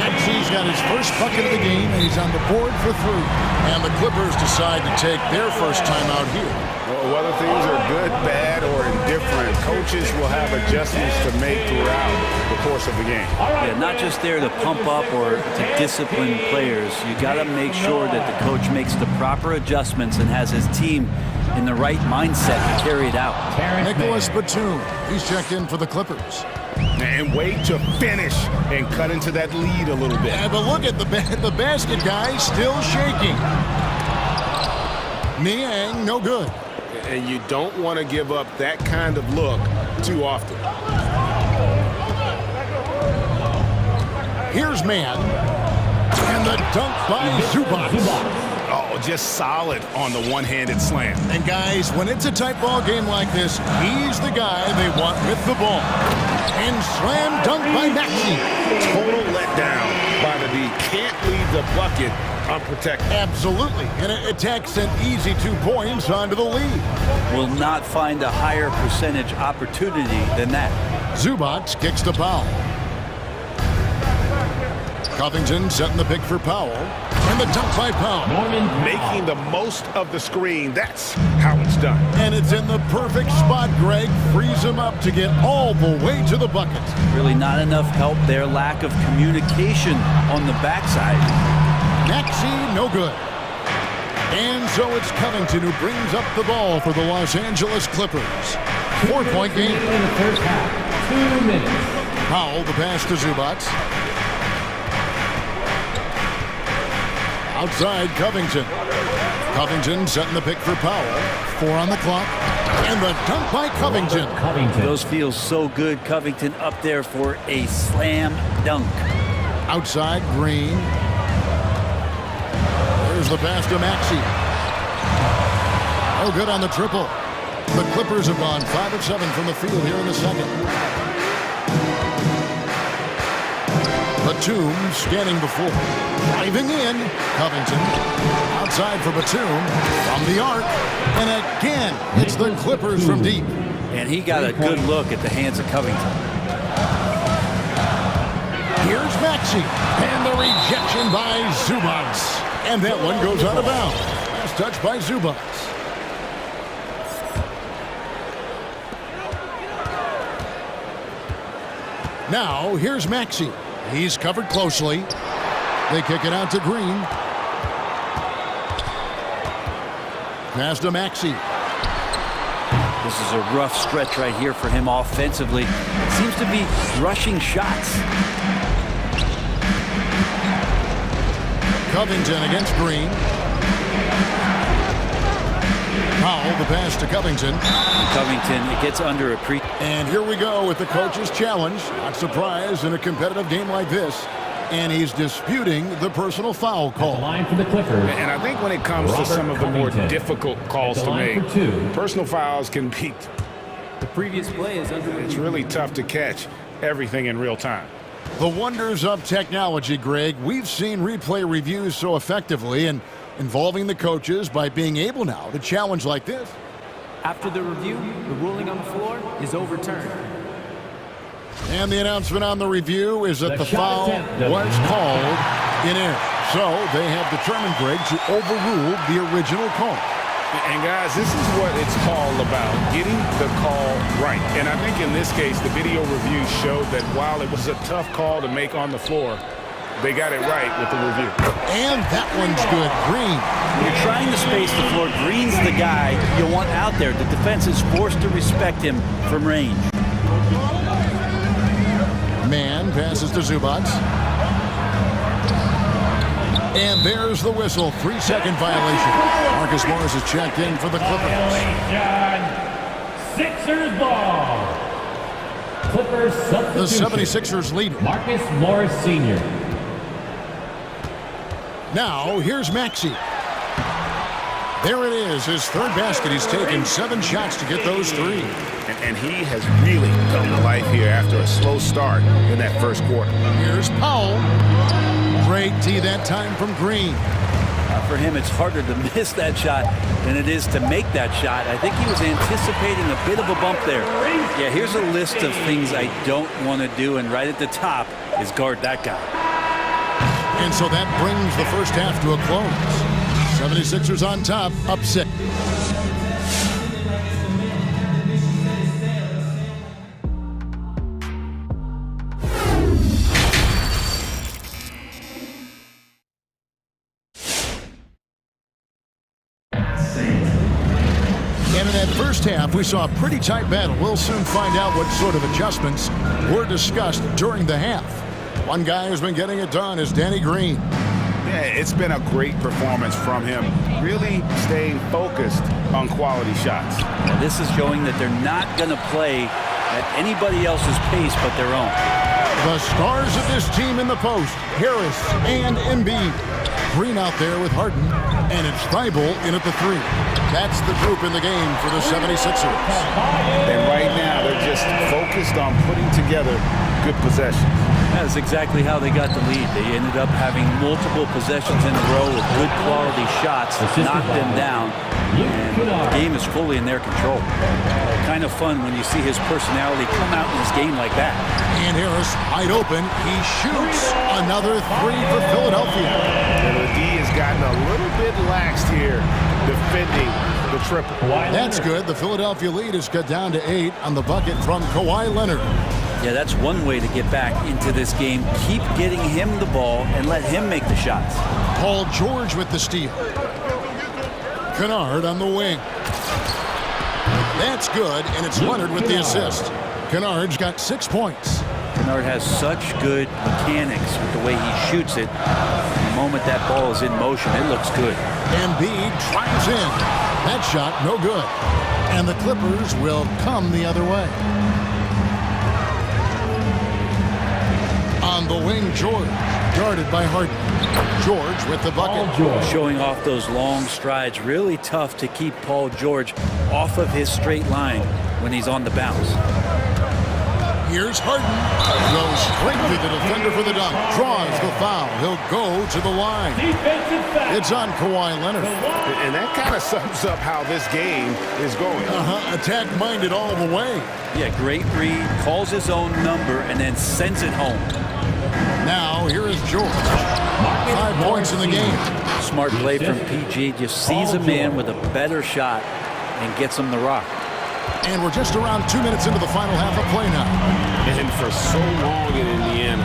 Maxey's got his first bucket of the game, and he's on the board for 3. And the Clippers decide to take their first time out here. Well, whether things are good, bad, or indifferent, coaches will have adjustments to make throughout the course of the game. Yeah, not just there to pump up or to discipline players. You got to make sure that the coach makes the proper adjustments and has his team in the right mindset to carry it out. Nicholas Batum, he's checked in for the Clippers. And wait to finish and cut into that lead a little bit. Yeah, but look at the basket guy still shaking. Niang, no good. And you don't want to give up that kind of look too often. Here's Man. And the dunk by Zubac. Oh, just solid on the one-handed slam. And guys, when it's a tight ball game like this, he's the guy they want with the ball. And slam dunk by Maxey. Total letdown by the D. Can't leave the bucket unprotected. Absolutely. And it takes an easy 2 points onto the lead. Will not find a higher percentage opportunity than that. Zubac kicks to Powell. Covington setting the pick for Powell. And the dunk by Powell. Making the most of the screen. That's how it's done. And it's in the perfect spot, Greg. Frees him up to get all the way to the bucket. Really not enough help there. Lack of communication on the backside. Maxey, no good. And so it's Covington who brings up the ball for the Los Angeles Clippers. 4-point game. In the first half, 2 minutes. Powell, the pass to Zubac. Outside, Covington. Covington setting the pick for Powell. 4 on the clock. And the dunk by Covington. Those feel so good. Covington up there for a slam dunk. Outside, Green. There's the pass to Maxey. Oh, good on the triple. The Clippers have gone 5 of 7 from the field here in the second. Batum scanning before. Driving in. Covington. Outside for Batum. From the arc. And again, it's the Clippers from deep. And he got a good look at the hands of Covington. Here's Maxey. And the rejection by Zubac. And that one goes out of bounds. Last touch by Zubac. Now, here's Maxey. He's covered closely. They kick it out to Green. Pass to Maxey. This is a rough stretch right here for him offensively. Seems to be rushing shots. Covington against Green. Powell, the pass to Covington. Covington, it gets under a And here we go with the coach's challenge. Not surprised in a competitive game like this. And he's disputing the personal foul call. Line for the Clippers. And I think when it comes to some of the more difficult calls to make, personal fouls can be... The previous play is under review. It's really tough to catch everything in real time. The wonders of technology, Greg. We've seen replay reviews so effectively and involving the coaches by being able now to challenge like this. After the review, the ruling on the floor is overturned. And the announcement on the review is that the foul was called in error. So they have determined, Greg, to overrule the original call. And guys, this is what it's all about, getting the call right. And I think in this case, the video review showed that while it was a tough call to make on the floor, they got it right with the review. And that one's good. Green. When you're trying to space the floor, Green's the guy you want out there. The defense is forced to respect him from range. Man passes to Zubac. And there's the whistle. 3-second violation. Marcus Morris is checked in for the Clippers. Sixers ball. Clippers substitution. The 76ers lead. Marcus Morris Sr. Now, here's Maxey. There it is, his third basket. He's taken 7 shots to get those 3. And he has really come to life here after a slow start in that first quarter. Here's Powell. Great tee that time from Green. For him, it's harder to miss that shot than it is to make that shot. I think he was anticipating a bit of a bump there. Yeah, here's a list of things I don't want to do, and right at the top is guard that guy. And so that brings the first half to a close. 76ers on top, up 6. And in that first half, we saw a pretty tight battle. We'll soon find out what sort of adjustments were discussed during the half. One guy who's been getting it done is Danny Green. Yeah, it's been a great performance from him. Really staying focused on quality shots. Now, this is showing that they're not going to play at anybody else's pace but their own. The stars of this team in the post, Harris and Embiid. Green out there with Harden, and it's Thibault in at the 3. That's the group in the game for the 76ers. And right now, they're just focused on putting together good possessions. That's exactly how they got the lead. They ended up having multiple possessions in a row with good quality shots, knocked them down, and the game is fully in their control. Kind of fun when you see his personality come out in this game like that. And Harris wide open. He shoots another 3 for Philadelphia. And the D a little bit laxed here defending the triple. That's good. The Philadelphia lead is cut down to 8 on the bucket from Kawhi Leonard. Yeah, that's one way to get back into this game. Keep getting him the ball and let him make the shots. Paul George with the steal. Kennard on the wing. That's good, and it's Leonard with the assist. Kennard's got 6 points. Kennard has such good mechanics with the way he shoots it. The moment that ball is in motion, it looks good. Embiid drives in. That shot, no good. And the Clippers will come the other way. On the wing, George, guarded by Harden. George with the bucket. Showing off those long strides. Really tough to keep Paul George off of his straight line when he's on the bounce. Here's Harden. Goes straight to the defender for the dunk. Draws the foul. He'll go to the line. It's on Kawhi Leonard. And that kind of sums up how this game is going. Attack-minded all the way. Yeah, great read. Calls his own number and then sends it home. Now, here is George. 5 points in the game. Smart play from PG. Just sees a man with a better shot and gets him the rock. And we're just around 2 minutes into the final half of play now. And for so long in Indiana,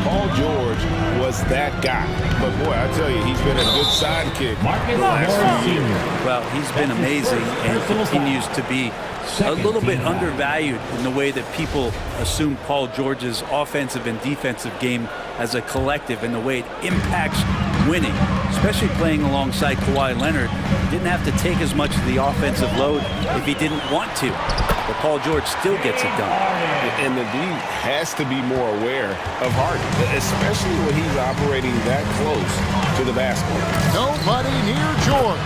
Paul George was that guy. But boy, I tell you, he's been a good sidekick the last few years. Well, he's been amazing and continues to be a little bit undervalued in the way that people assume Paul George's offensive and defensive game as a collective and the way it impacts winning, especially playing alongside Kawhi Leonard. He didn't have to take as much of the offensive load if he didn't want to, but Paul George still gets it done. And the league has to be more aware of Harden, especially when he's operating that close to the basket. Nobody near George.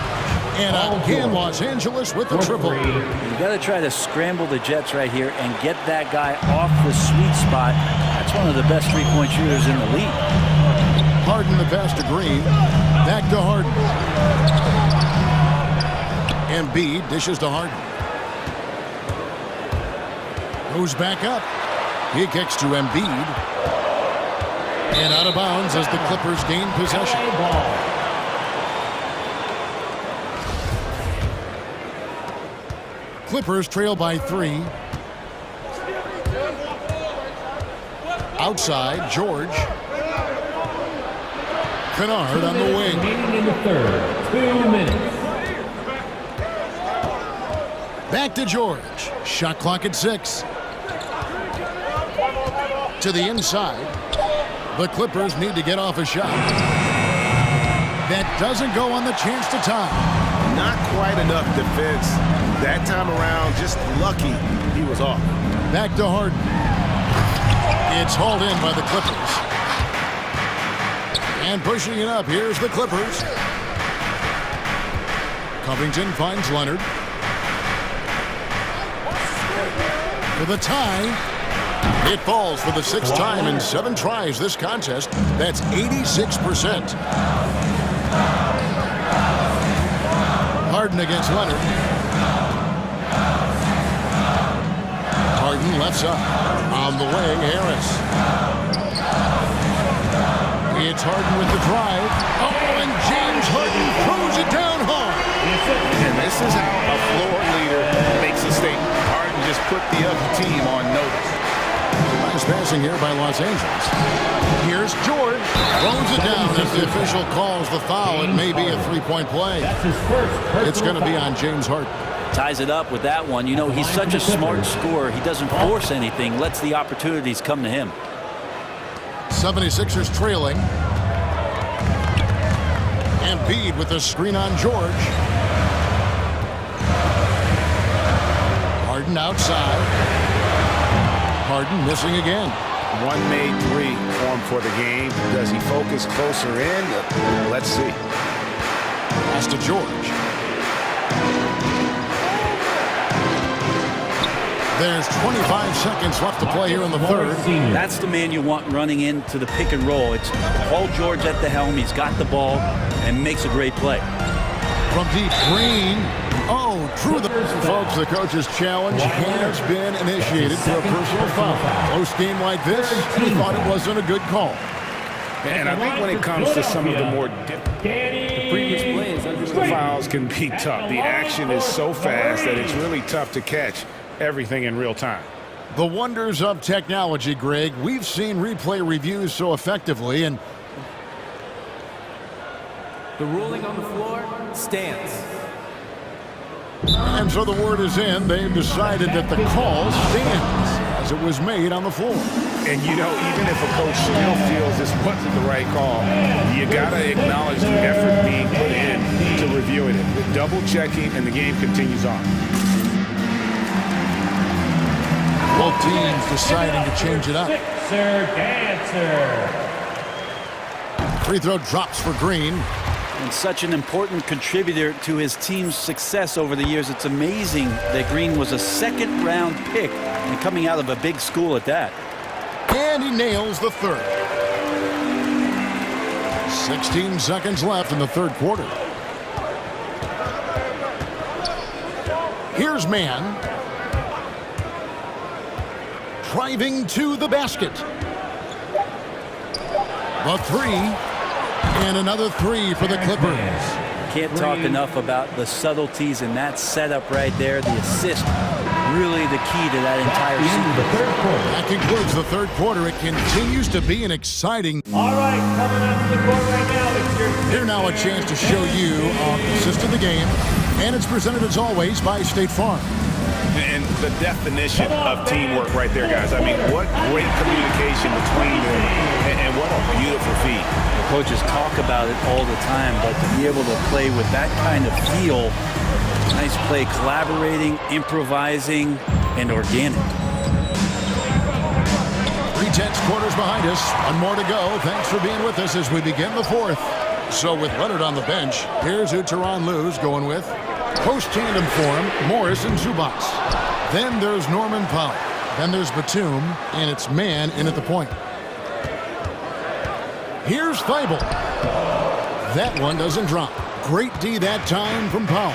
And again, Los Angeles with the triple. You got to try to scramble the Jets right here and get that guy off the sweet spot. That's one of the best three-point shooters in the league. Harden the pass to Green. Back to Harden. Embiid dishes to Harden. Goes back up. He kicks to Embiid. And out of bounds as the Clippers gain possession. Clippers trail by 3. Outside, George. Kennard on the wing. Remaining in the third. 2 minutes. Back to George. Shot clock at 6. To the inside. The Clippers need to get off a shot. That doesn't go on the chance to tie. Not quite enough defense. That time around, just lucky he was off. Back to Harden. It's hauled in by the Clippers. And pushing it up, here's the Clippers. Covington finds Leonard. For the tie. It falls for the 6th time in 7 tries this contest. That's 86%. Harden against Leonard. Harden left side. On the wing, Harris. It's Harden with the drive. Oh, and James Harden throws it down hard. And this is how a floor leader makes a statement. Harden just put the other team on notice. Nice passing here by Los Angeles. Here's George. Throws it down as the official calls the foul. It may be a 3-point play. It's going to be on James Harden. Ties it up with that one. You know, he's such a smart scorer. He doesn't force anything, lets the opportunities come to him. 76ers trailing. Embiid with a screen on George. Harden outside. Harden missing again. One made 3 for him for the game. Does he focus closer in? Let's see. Pass to George. There's 25 seconds left to play here in the third. That's the man you want running into the pick and roll. It's Paul George at the helm. He's got the ball and makes a great play. From deep, Green. Oh, true. Folks, the coach's challenge has been initiated for a personal foul. Close game like this, he thought it wasn't a good call. And I think when it comes to some of the more difficult previous plays underway. Fouls can be tough. The action is so fast that it's really tough to catch everything in real time. The wonders of technology, Greg. We've seen replay reviews so effectively, and The ruling on the floor stands. And so the word is in. They've decided that the call stands as it was made on the floor. And, you know, even if a coach still feels this wasn't the right call, you got to acknowledge the effort being put in to reviewing it. The double checking, and the game continues on. Both teams deciding to change it up. Sixer dancer. Free throw drops for Green. And such an important contributor to his team's success over the years. It's amazing that Green was a second-round pick and coming out of a big school at that. And he nails the third. 16 seconds left in the third quarter. Here's Mann. Driving to the basket. The three. And another three for the Clippers. Can't talk enough about the subtleties in that setup right there. The assist, really the key to that entire sequence. That concludes the third quarter. It continues to be an exciting. All right, coming up to the court right now. It's your Here now a chance to show you our assist of the game. And it's presented as always by State Farm. And the definition of teamwork right there, guys. I mean, what great communication between them, and what a beautiful feat. Coaches talk about it all the time, but to be able to play with that kind of feel, nice play, collaborating, improvising, and organic. 3/10 quarters behind us. One more to go. Thanks for being with us as we begin the fourth. So with Leonard on the bench, here's who Tyronn Lue's going with. Post tandem form, Morris and Zubats. Then there's Norman Powell. Then there's Batum, and it's Mann in at the point. Here's Thibault. That one doesn't drop. Great D that time from Powell.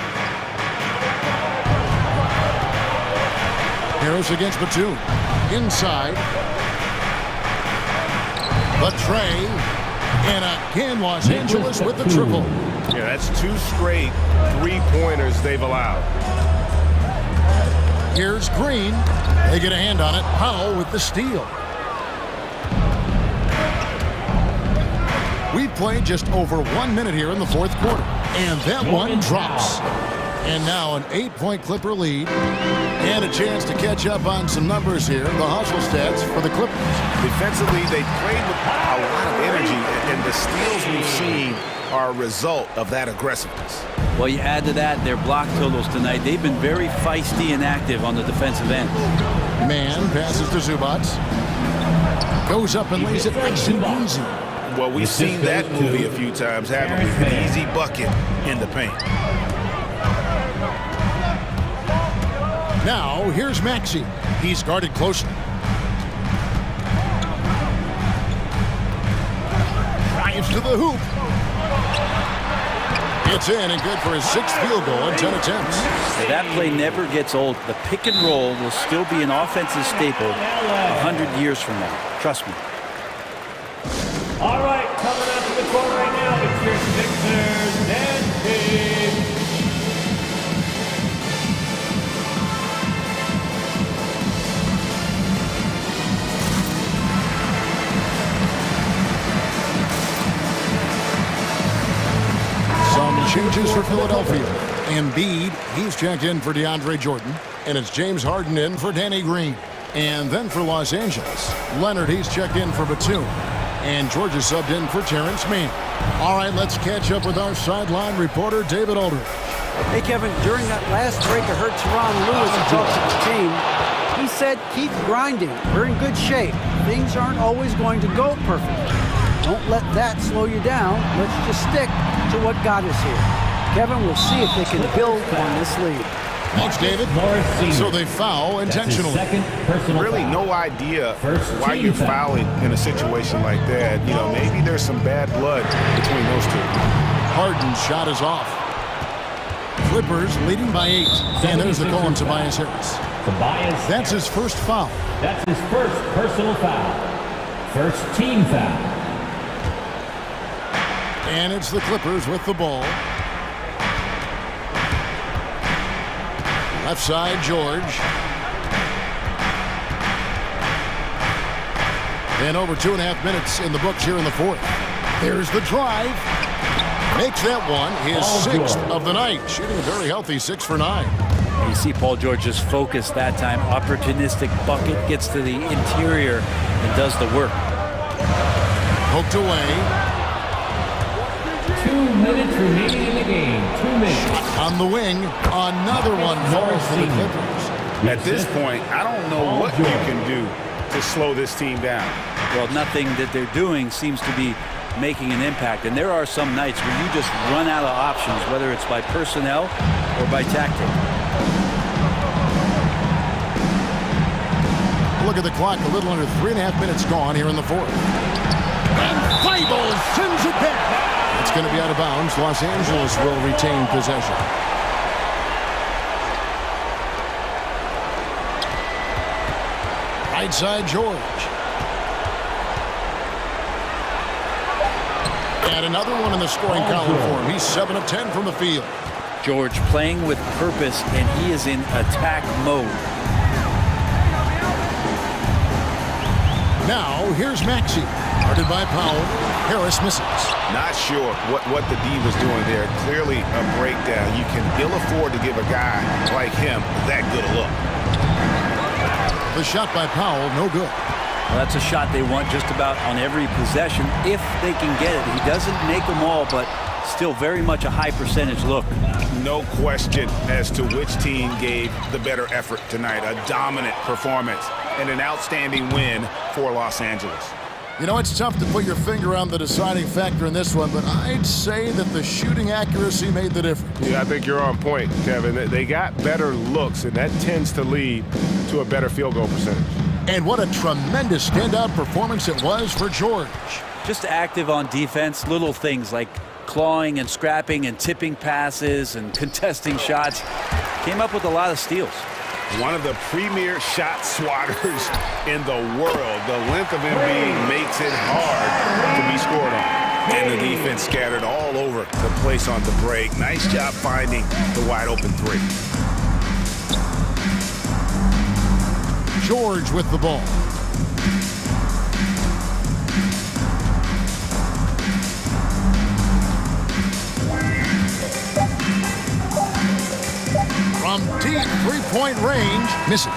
Harris against Batum. Inside. The tray. And again, Los Angeles with the triple. Yeah, that's two straight three-pointers they've allowed. Here's Green. They get a hand on it. Powell with the steal. We've played just over 1 minute here in the fourth quarter. And that one drops. And now an 8-point Clipper lead. And a chance to catch up on some numbers here. The hustle stats for the Clippers. Defensively, they played with a lot of energy. And the steals we've seen are a result of that aggressiveness. Well, you add to that their block totals tonight. They've been very feisty and active on the defensive end. Mann passes to Zubats. Goes up and lays it nice and easy. Well, we've seen that movie a few times, haven't we? An easy bucket in the paint. Now, here's Maxey. He's guarded closely. Drives to the hoop. It's in and good for his 6th field goal in 10 attempts. That play never gets old. The pick and roll will still be an offensive staple 100 years from now. Trust me. All right, coming up to the court right now, it's your Sixers dancing. Some changes for Philadelphia. Embiid, he's checked in for DeAndre Jordan. And it's James Harden in for Danny Green. And then for Los Angeles, Leonard, he's checked in for Batum. And Georgia subbed in for Terrence Mann. All right, let's catch up with our sideline reporter, David Aldridge. Hey, Kevin, during that last break, I heard Tyronn Lue talk to the team. He said, keep grinding. We're in good shape. Things aren't always going to go perfectly. Don't let that slow you down. Let's just stick to what got us here. Kevin, we'll see if they can build on this lead. Thanks, David. So they foul intentionally. Really no idea why you're fouling in a situation like that. You know, maybe there's some bad blood between those two. Harden's shot is off. Clippers leading by 8. And there's the call on Tobias Harris. That's his first foul. That's his first personal foul. First team foul. And it's the Clippers with the ball. Left side, George. And over 2.5 minutes in the books here in the fourth. There's the drive. Makes that one his sixth of the night. Shooting a very healthy 6 for 9. You see Paul George just focused that time. Opportunistic bucket, gets to the interior and does the work. Poked away. 2 minutes remaining in the game. 2 minutes. On the wing, another one falls for the Clippers. At this point, I don't know what you can do to slow this team down. Well, nothing that they're doing seems to be making an impact. And there are some nights where you just run out of options, whether it's by personnel or by tactic. Look at the clock, a little under 3.5 minutes gone here in the fourth. And Thibault sends it back. It's going to be out of bounds. Los Angeles will retain possession. Right side, George. And another one in the scoring column for him. He's 7 of 10 from the field. George playing with purpose, and he is in attack mode. Now, here's Maxey. Guarded by Powell. Harris misses. Not sure what the D was doing there. Clearly a breakdown. You can ill afford to give a guy like him that good a look. The shot by Powell, no good. Well, that's a shot they want just about on every possession if they can get it. He doesn't make them all, but still very much a high percentage look. No question as to which team gave the better effort tonight. A dominant performance and an outstanding win for Los Angeles. You know, it's tough to put your finger on the deciding factor in this one, but I'd say that the shooting accuracy made the difference. Yeah, I think you're on point, Kevin. They got better looks, and that tends to lead to a better field goal percentage. And what a tremendous standout performance it was for George. Just active on defense, little things like clawing and scrapping and tipping passes and contesting shots. Came up with a lot of steals. One of the premier shot swatters in the world. The length of him being makes it hard to be scored on. And the defense scattered all over the place on the break. Nice job finding the wide open three. George with the ball. From deep three-point range, misses.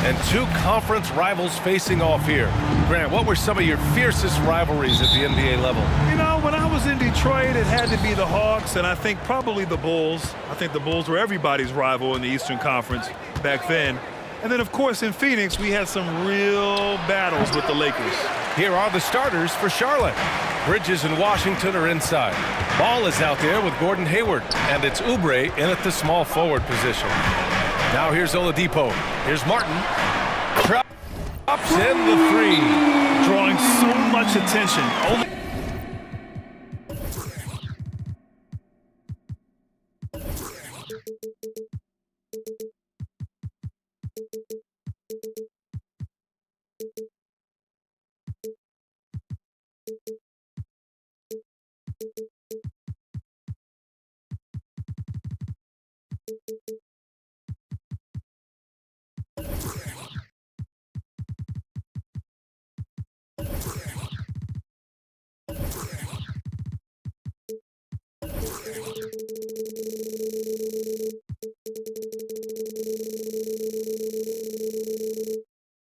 And two conference rivals facing off here. Grant, what were some of your fiercest rivalries at the NBA level? You know, when I was in Detroit, it had to be the Hawks, and I think probably the Bulls. I think the Bulls were everybody's rival in the Eastern Conference back then. And then, of course, in Phoenix, we had some real battles with the Lakers. Here are the starters for Charlotte. Bridges and Washington are inside. Ball is out there with Gordon Hayward, and it's Oubre in at the small forward position. Now here's Oladipo. Here's Martin. Drops in the three. Drawing so much attention.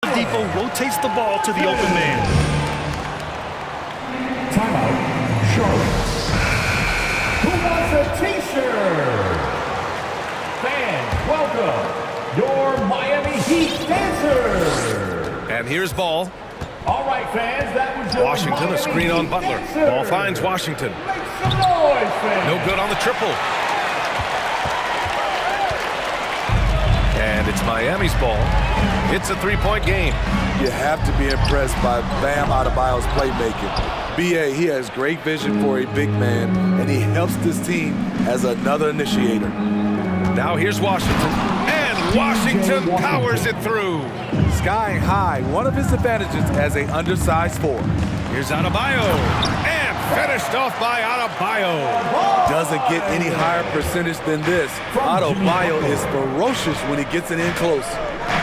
Oladipo rotates the ball to the open man. Timeout, Charlotte. Who wants a t-shirt? Fans, welcome your Miami Heat dancers. And here's Ball. All right, fans, that was your Washington, Miami a screen on Heat Butler. dancers. Ball finds Washington. Make some noise, fans. No good on the triple. And it's Miami's ball. It's a three-point game. You have to be impressed by Bam Adebayo's playmaking. B.A., he has great vision for a big man, and he helps this team as another initiator. Now here's Washington. And Washington powers it through. Skying high, one of his advantages as an undersized four. Here's Adebayo. And finished off by Adebayo. Doesn't get any higher percentage than this. Adebayo is ferocious when he gets it in close.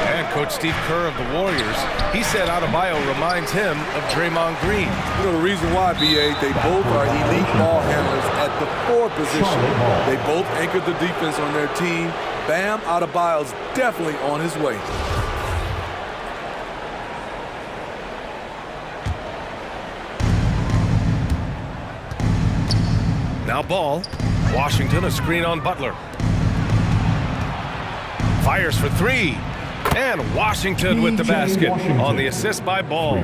And Coach Steve Kerr of the Warriors, he said Adebayo reminds him of Draymond Green. You know the reason why, B.A., they both are elite ball handlers at the forward position. They both anchored the defense on their team. Bam Adebayo's definitely on his way. Now Ball. Washington, a screen on Butler. Fires for three. And Washington with the basket on the assist by Ball.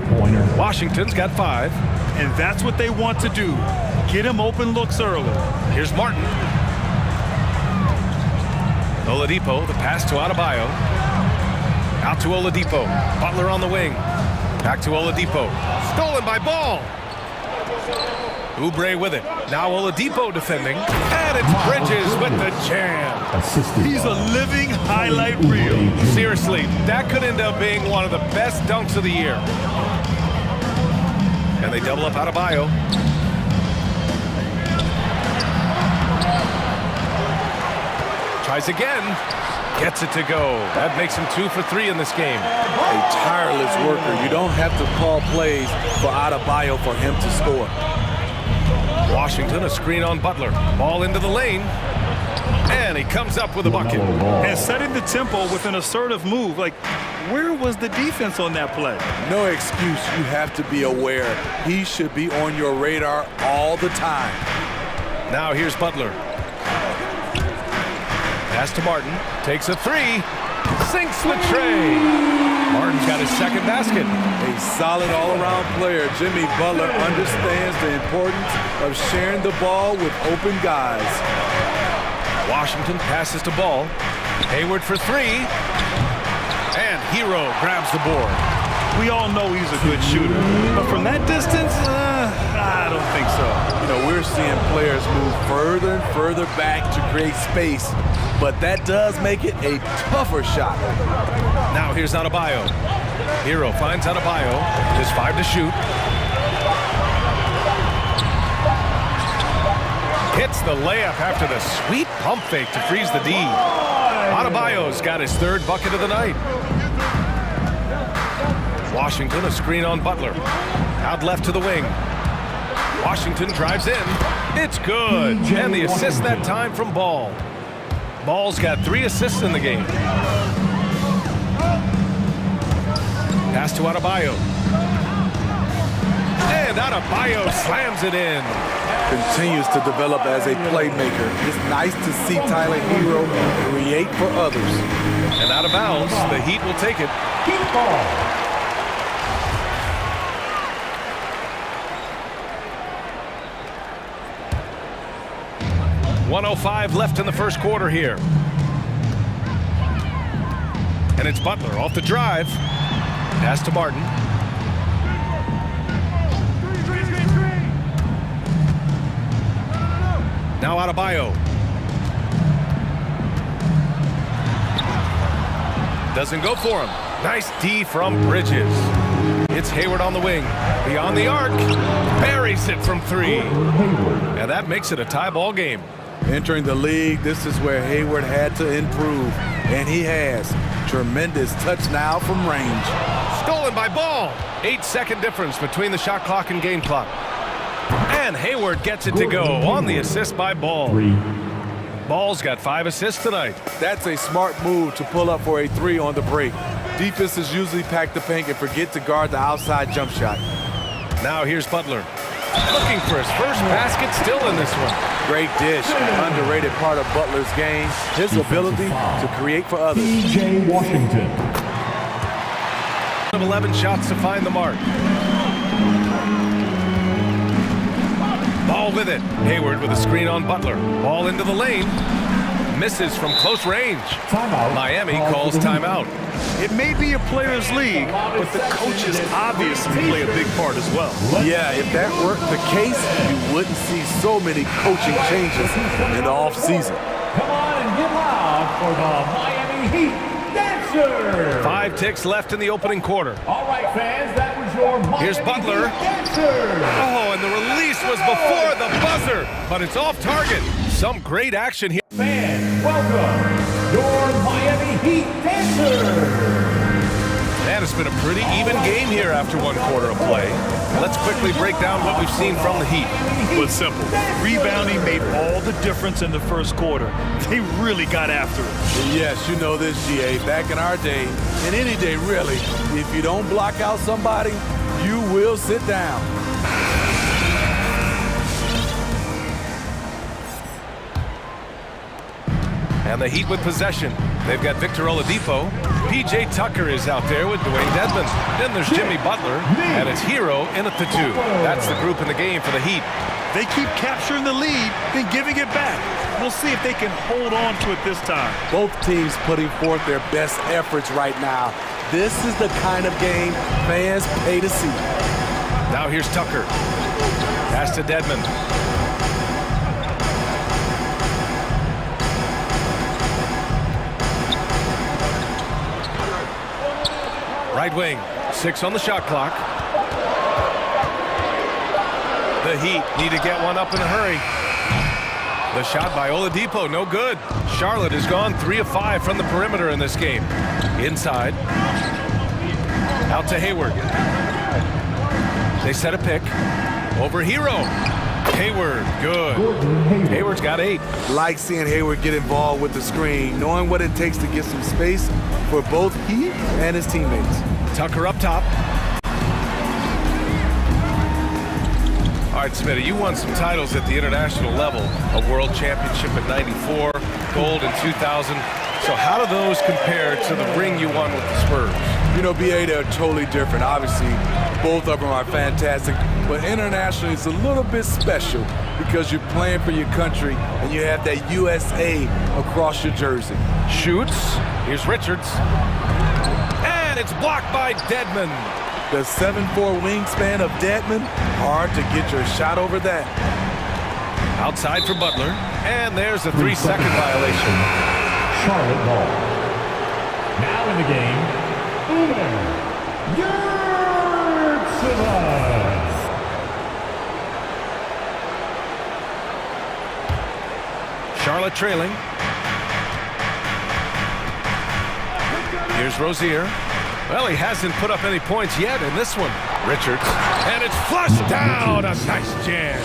Washington's got 5. And that's what they want to do. Get him open looks early. Here's Martin. Oladipo, the pass to Adebayo. Out to Oladipo. Butler on the wing. Back to Oladipo. Stolen by Ball. Oubre with it. Now Oladipo defending. And it's Bridges with the jam. He's a living highlight reel. Seriously, that could end up being one of the best dunks of the year. And they double up Adebayo. Tries again. Gets it to go. That makes him 2 for 3 in this game. A tireless worker. You don't have to call plays for Adebayo for him to score. Washington, a screen on Butler. Ball into the lane. And he comes up with a bucket. And setting the tempo with an assertive move. Like, where was the defense on that play? No excuse. You have to be aware. He should be on your radar all the time. Now here's Butler. Pass to Martin. Takes a 3. Sinks the tray. Martin's got his second basket. A solid all-around player. Jimmy Butler understands the importance of sharing the ball with open guys. Washington passes to Ball. Hayward for 3. And Hero grabs the board. We all know he's a good shooter. But from that distance, I don't think so. You know, we're seeing players move further and further back to create space. But that does make it a tougher shot. Now here's Adebayo. Hero finds Adebayo. Just 5 to shoot. Hits the layup after the sweet pump fake to freeze the D. Adebayo's got his 3rd bucket of the night. Washington, a screen on Butler. Out left to the wing. Washington drives in. It's good. And the assist that time from Ball. Ball's got 3 assists in the game. Pass to Adebayo. And Adebayo slams it in. Continues to develop as a playmaker. It's nice to see Tyler Hero create for others. And out of bounds, the Heat will take it. Heat ball. .105 left in the first quarter here. And it's Butler off the drive. Pass to Martin. Now Adebayo. Doesn't go for him. Nice D from Bridges. It's Hayward on the wing. Beyond the arc. Buries it from three. And that makes it a tie ball game. Entering the league, this is where Hayward had to improve. And he has. Tremendous touch now from range. Stolen by Ball. 8-second difference between the shot clock and game clock. And Hayward gets it to go on the assist by Ball. Ball's got 5 assists tonight. That's a smart move to pull up for a 3 on the break. Defenses usually pack the paint and forget to guard the outside jump shot. Now here's Butler. Looking for his first basket, still in this one. Great dish. Underrated part of Butler's game. His ability to create for others. P.J. Washington. 11 shots to find the mark. Ball with it. Hayward with a screen on Butler. Ball into the lane. Misses from close range. Timeout. Miami calls timeout. It may be a player's league, but the coaches obviously play a big part as well. Yeah, if that weren't the case, you wouldn't see so many coaching changes in the offseason. Come on and get loud for the Miami Heat Dancers. 5 ticks left in the opening quarter. All right, fans, that was your Miami Here's Butler. Heat Dancers. Oh, and the release was before the buzzer, but it's off target. Some great action here. Fans, welcome your Miami Heat Dancers. Man, it's been a pretty even game here after 1 quarter of play. Let's quickly break down what we've seen from the Heat. But simple. Rebounding made all the difference in the first quarter. They really got after it. Yes, you know this, GA. Back in our day, and any day really, if you don't block out somebody, you will sit down. And the Heat with possession. They've got Victor Oladipo. P.J. Tucker is out there with Dwayne Dedmon. Then there's Jimmy Butler, and it's Hero in at the 2. That's the group in the game for the Heat. They keep capturing the lead, then giving it back. We'll see if they can hold on to it this time. Both teams putting forth their best efforts right now. This is the kind of game fans pay to see. Now here's Tucker. Pass to Dedmon. Right wing, 6 on the shot clock. The Heat need to get one up in a hurry. The shot by Oladipo, no good. Charlotte has gone 3 of 5 from the perimeter in this game. Inside. Out to Hayward. They set a pick. Over Hero. Hayward, good. Hayward's got 8. Like seeing Hayward get involved with the screen, knowing what it takes to get some space for both he and his teammates. Tucker up top. All right, Smitty, you won some titles at the international level. A world championship in '94, gold in 2000. So how do those compare to the ring you won with the Spurs? You know, BA, they're totally different. Obviously, both of them are fantastic. But internationally, it's a little bit special because you're playing for your country and you have that USA across your jersey. Shoots. Here's Richards. And it's blocked by Dedmon. The 7'4" wingspan of Dedmon, hard to get your shot over that. Outside for Butler. And there's a 3-second violation. Charlotte ball. Now in the game, Charlotte trailing. Here's Rozier. Well, he hasn't put up any points yet in this one. Richards. And it's flushed down. A nice jam.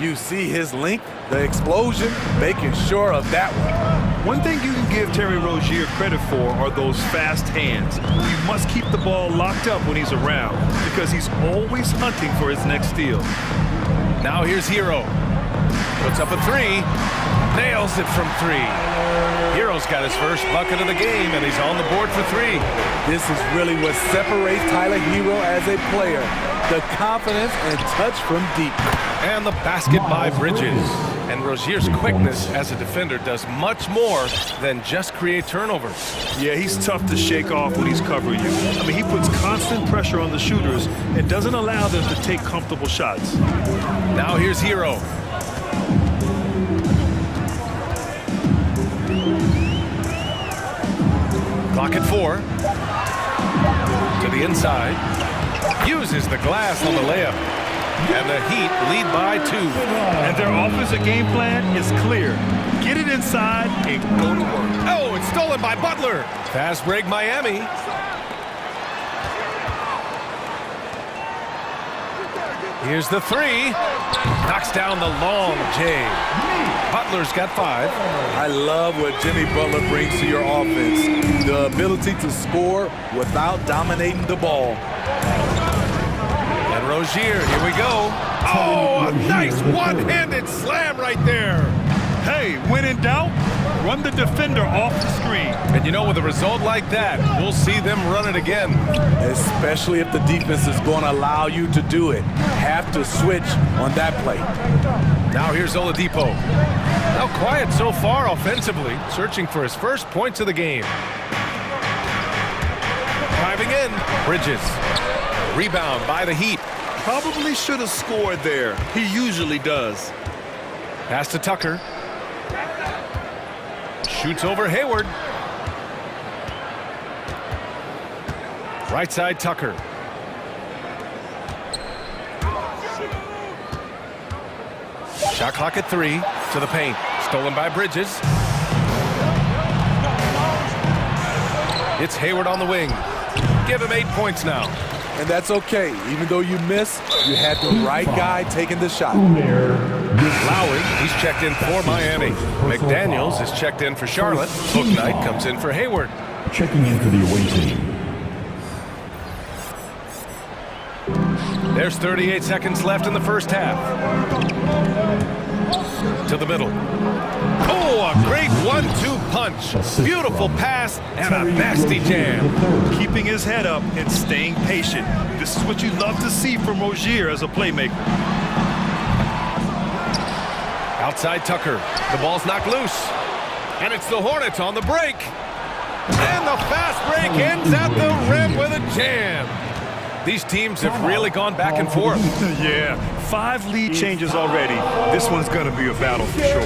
You see his length, the explosion, making sure of that one. One thing you can give Terry Rozier credit for are those fast hands. You must keep the ball locked up when he's around because he's always hunting for his next steal. Now here's Hero. Puts up a three. Nails it from three. Hero's got his first bucket of the game, and he's on the board for three. This is really what separates Tyler Hero as a player. The confidence and touch from deep. And the basket by Bridges. And Rozier's quickness as a defender does much more than just create turnovers. Yeah, he's tough to shake off when he's covering you. I mean, he puts constant pressure on the shooters and doesn't allow them to take comfortable shots. Now here's Hero. Clock at 4. To the inside. Uses the glass on the layup. And the Heat lead by 2. And their offensive game plan is clear. Get it inside and go to work. Oh, it's stolen by Butler. Fast break Miami. Here's the three. Knocks down the long J. Butler's got 5. I love what Jimmy Butler brings to your offense. The ability to score without dominating the ball. And Rozier, here we go. Oh, a nice one-handed slam right there. Hey, when in doubt, run the defender off the screen. And you know, with a result like that, we'll see them run it again. Especially if the defense is going to allow you to do it. Have to switch on that play. Now here's Oladipo. Now quiet so far offensively, searching for his first points of the game. Driving in, Bridges. Rebound by the Heat. Probably should have scored there. He usually does. Pass to Tucker. Shoots over Hayward. Right side Tucker. Shot clock at 3. To the paint. Stolen by Bridges. It's Hayward on the wing. Give him 8 points now. And that's okay. Even though you miss, you had the right guy taking the shot. Lowry, he's checked in for Miami. McDaniels is checked in for Charlotte. Booknight comes in for Hayward. Checking in for the away team. There's 38 seconds left in the first half. To the middle. Oh, a great 1-2 punch. Beautiful pass and a nasty jam. Keeping his head up and staying patient. This is what you love to see from Rozier as a playmaker. Outside Tucker. The ball's knocked loose. And it's the Hornets on the break. And the fast break ends at the rim with a jam. These teams have really gone back and forth. Yeah, 5 lead changes already. This one's going to be a battle for sure.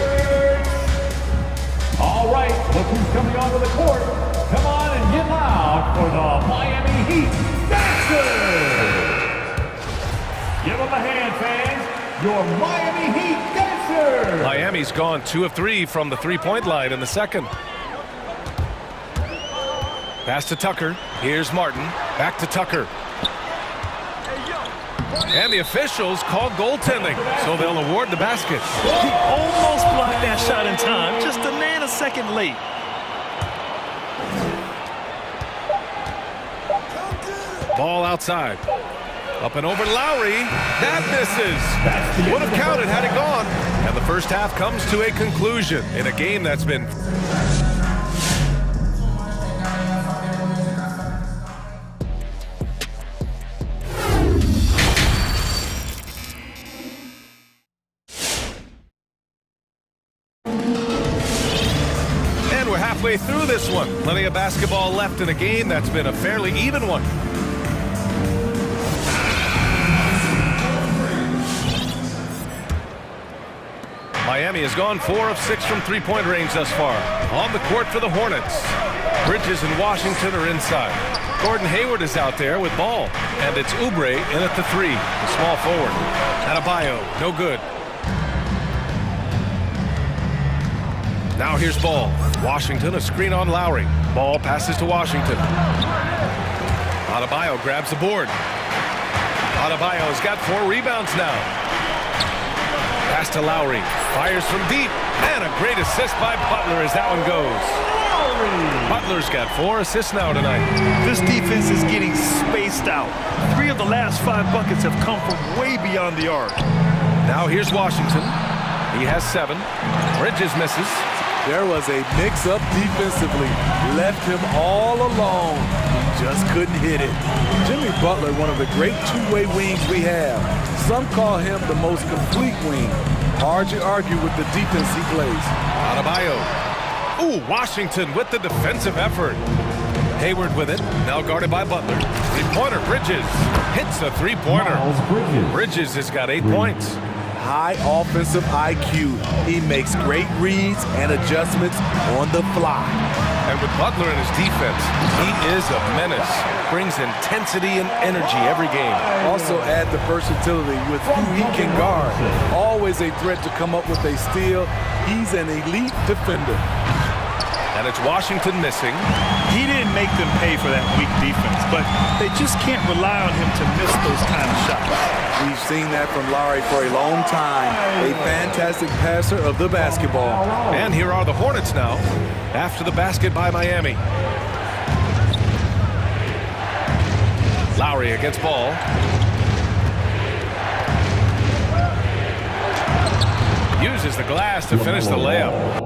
All right, look who's coming onto the court. Come on and get loud for the Miami Heat Dancers. Give them a hand, fans. Your Miami Heat Dancers. Miami's gone 2 of 3 from the three-point line in the second. Pass to Tucker. Here's Martin. Back to Tucker. And the officials call goaltending, so they'll award the basket. He almost blocked that shot in time, just a nanosecond late. Ball outside. Up and over Lowry. That misses. Would have counted had it gone. And the first half comes to a conclusion in a game that's been... halfway through this one. Plenty of basketball left in a game that's been a fairly even one. Miami has gone 4 of 6 from three-point range thus far. On the court for the Hornets. Bridges and Washington are inside. Gordon Hayward is out there with ball. And it's Oubre in at the 3, the small forward. Adebayo, no good. Now here's Ball. Washington, a screen on Lowry. Ball passes to Washington. Adebayo grabs the board. Adebayo has got 4 rebounds now. Pass to Lowry. Fires from deep. And a great assist by Butler as that one goes. Butler's got 4 assists now tonight. This defense is getting spaced out. 3 of the last 5 buckets have come from way beyond the arc. Now here's Washington. He has 7. Bridges misses. There was a mix-up defensively. Left him all alone. He just couldn't hit it. Jimmy Butler, one of the great two-way wings we have. Some call him the most complete wing. Hard to argue with the defense he plays. Adebayo. Ooh, Washington with the defensive effort. Hayward with it, now guarded by Butler. Three-pointer, Bridges hits a three-pointer. Bridges has got 8 points. High offensive IQ. He makes great reads and adjustments on the fly. And with Butler in his defense, he is a menace. Brings intensity and energy every game. Also add the versatility with who he can guard. Always a threat to come up with a steal. He's an elite defender. And it's Washington missing. He didn't make them pay for that weak defense, but they just can't rely on him to miss those kind of shots. We've seen that from Lowry for a long time. A fantastic passer of the basketball. And here are the Hornets now, after the basket by Miami. Lowry against Ball. Uses the glass to finish the layup.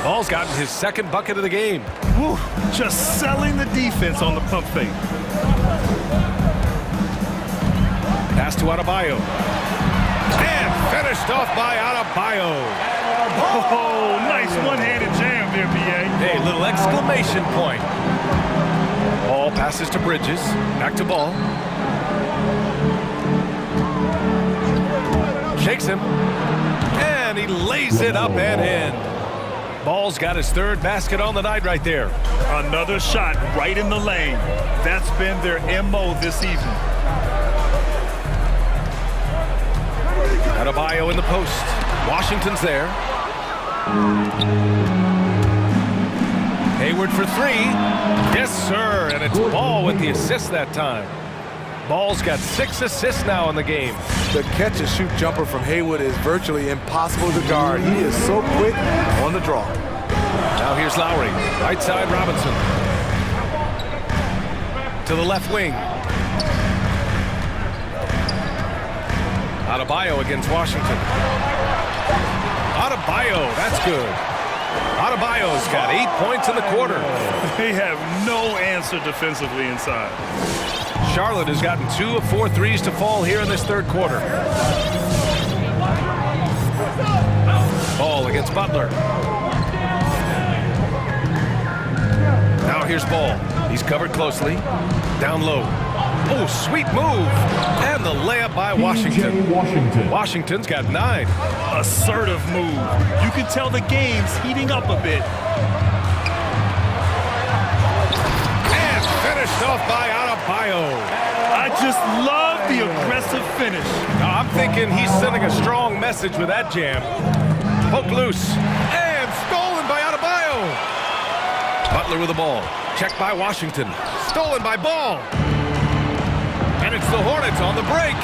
Ball's gotten his second bucket of the game. Whew, just selling the defense on the pump fake. Pass to Adebayo. And finished off by Adebayo. Oh, nice one-handed jam there, B.A. A little exclamation point. Ball passes to Bridges. Back to Ball. Shakes him. And he lays it up and in. Ball's got his third basket on the night right there. Another shot right in the lane. That's been their MO this evening. Adebayo in the post. Washington's there. Hayward for 3. Yes, sir. And it's Ball with the assist that time. Ball's got 6 assists now in the game. The catch-and-shoot jumper from Hayward is virtually impossible to guard. He is so quick on the draw. Now here's Lowry. Right side, Robinson. To the left wing. Adebayo against Washington. Adebayo, that's good. Adebayo's got 8 points in the quarter. They have no answer defensively inside. Charlotte has gotten 2 of 4 threes to fall here in this third quarter. Ball against Butler. Now here's Ball. He's covered closely. Down low. Oh, sweet move. And the layup by Washington. Washington's got 9. Assertive move. You can tell the game's heating up a bit. And finished off by Adebayo. I just love the aggressive finish. I'm thinking he's sending a strong message with that jam. Poke loose. And stolen by Adebayo. Butler with the ball. Checked by Washington. Stolen by Ball. And it's the Hornets on the break.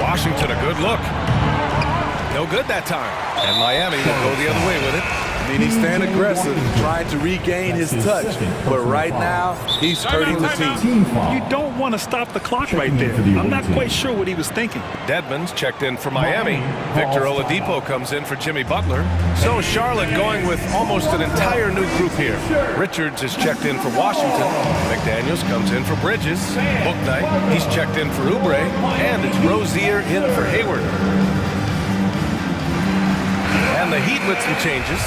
Washington, a good look. No good that time. And Miami will go the other way with it. I mean, he's staying aggressive, trying to regain his touch. But right now, he's hurting the team. You don't want to stop the clock right there. I'm not quite sure what he was thinking. Dedmon's checked in for Miami. Victor Oladipo comes in for Jimmy Butler. So Charlotte going with almost an entire new group here. Richards is checked in for Washington. McDaniels comes in for Bridges. Bouknight, he's checked in for Oubre. And it's Rozier in for Hayward. And the Heat with some changes.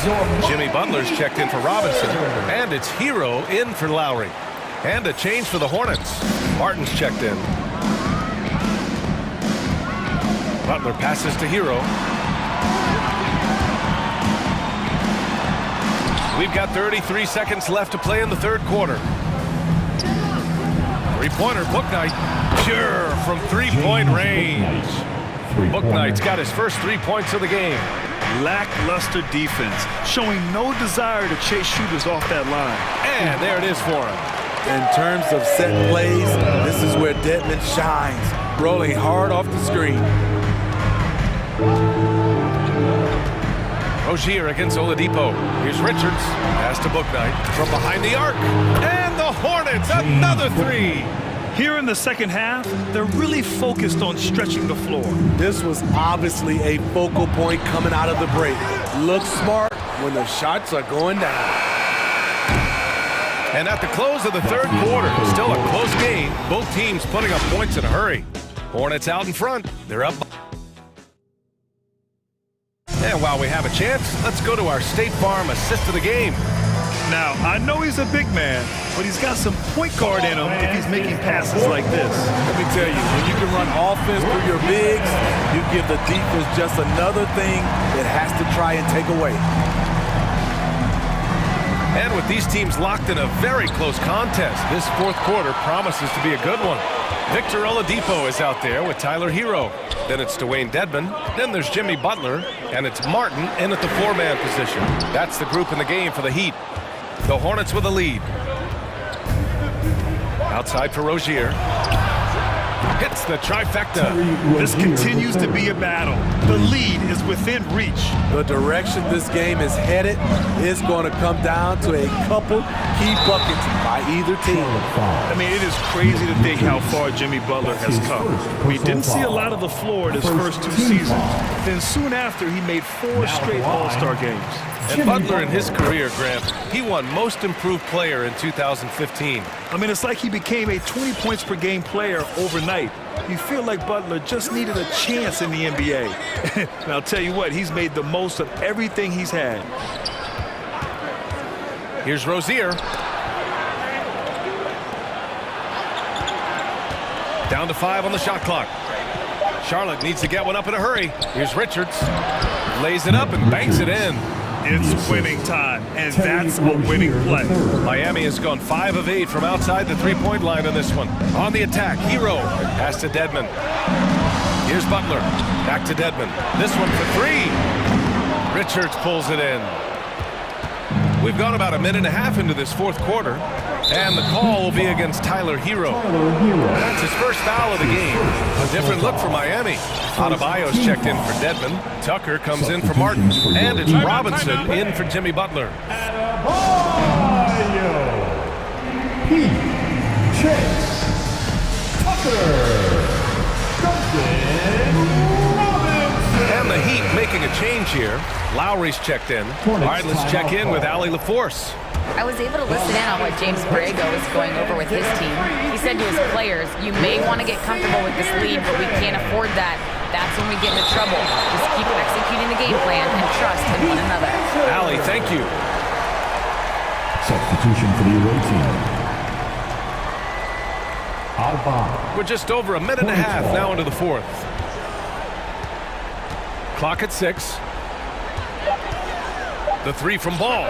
Jimmy Butler's checked in for Robinson. And it's Hero in for Lowry. And a change for the Hornets. Martin's checked in. Butler passes to Hero. We've got 33 seconds left to play in the third quarter. Three-pointer, Bouknight. Sure, from three-point range. Bouknight's got his first 3 points of the game. Lackluster defense, showing no desire to chase shooters off that line. And there it is for him. In terms of set plays, this is where Dedmon shines, rolling hard off the screen. Rozier against Oladipo. Here's Richards. Pass to Bouknight from behind the arc. And the Hornets, another three. Here in the second half, they're really focused on stretching the floor. This was obviously a focal point coming out of the break. Looks smart when the shots are going down. And at the close of the third quarter, still a close game. Both teams putting up points in a hurry. Hornets out in front. They're up. And while we have a chance, let's go to our State Farm assist of the game. Now, I know he's a big man, but he's got some point guard in him if he's making passes like this. Let me tell you, when you can run offense through your bigs, you give the defense just another thing it has to try and take away. And with these teams locked in a very close contest, this fourth quarter promises to be a good one. Victor Oladipo is out there with Tyler Hero. Then it's Dwayne Dedmon. Then there's Jimmy Butler. And it's Martin in at the four-man position. That's the group in the game for the Heat. The Hornets with a lead. Outside for Rozier. Hits the trifecta. This continues to be a battle. The lead is within reach. The direction this game is headed is going to come down to a couple key buckets by either team. I mean, it is crazy to think how far Jimmy Butler has come. We didn't see a lot of the floor in his first two seasons. Then soon after, he made 4 straight All-Star games. And Butler in his career, Grant, he won Most Improved Player in 2015. I mean, it's like he became a 20 points per game player overnight. You feel like Butler just needed a chance in the NBA. And I'll tell you what, he's made the most of everything he's had. Here's Rozier. Down to 5 on the shot clock. Charlotte needs to get one up in a hurry. Here's Richards. Lays it up and banks it in. It's winning time, and that's a winning play. Miami has gone 5 of 8 from outside the three-point line in this one. On the attack, Hero. Pass to Dedmon. Here's Butler. Back to Dedmon. This one for 3. Richards pulls it in. We've gone about a minute and a half into this fourth quarter, and the call will be against Tyler Hero. That's his first foul of the game. A different look for Miami. Adebayo's checked in for Dedmon. Tucker comes in for Martin. And it's Robinson in for Jimmy Butler. Adebayo. Pete. Chase. Tucker. And the Heat making a change here. Lowry's checked in. All right, let's check in with Allie LaForce. I was able to listen in on what James Borrego was going over with his team. He said to his players, you may want to get comfortable with this lead, but we can't afford that. That's when we get into trouble. Just keep executing the game plan and trust in one another. Allie, thank you. Substitution for the away team. We're just over a minute and a half now into the fourth. Clock at 6. The 3 from Ball.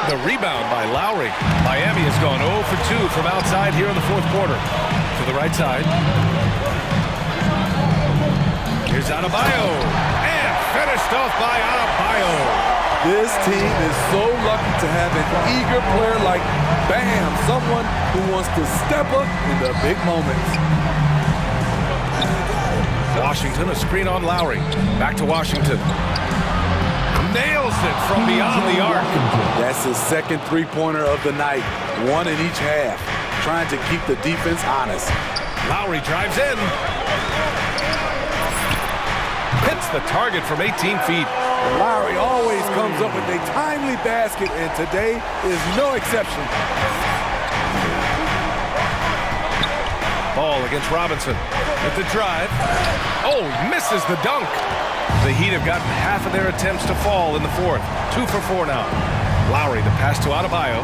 The rebound by Lowry. Miami has gone 0 for 2 from outside here in the fourth quarter. To the right side. Here's Adebayo. And finished off by Adebayo. This team is so lucky to have an eager player like Bam, someone who wants to step up in the big moments. Washington, a screen on Lowry. Back to Washington. Nails it from beyond the arc. That's his second three-pointer of the night. 1 in each half. Trying to keep the defense honest. Lowry drives in. Hits the target from 18 feet. Lowry always comes up with a timely basket, and today is no exception. Ball against Robinson. With the drive. Oh, misses the dunk. The Heat have gotten half of their attempts to fall in the fourth. 2 for 4 now. Lowry, the pass to Adebayo.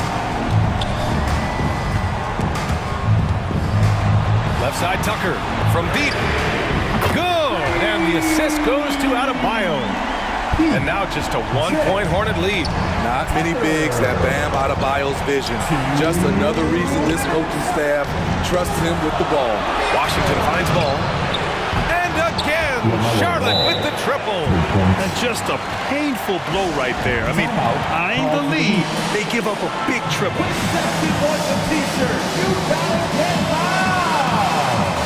Left side, Tucker from deep. Good! And the assist goes to Adebayo. And now just a 1-point Hornet lead. Not many bigs have Bam Adebayo's vision. Just another reason this coaching staff trusts him with the ball. Washington finds Ball. And a again. Charlotte with the triple. And just a painful blow right there. I mean, eyeing the lead, they give up a big triple. 70 points of t-shirt. You gotta get loud.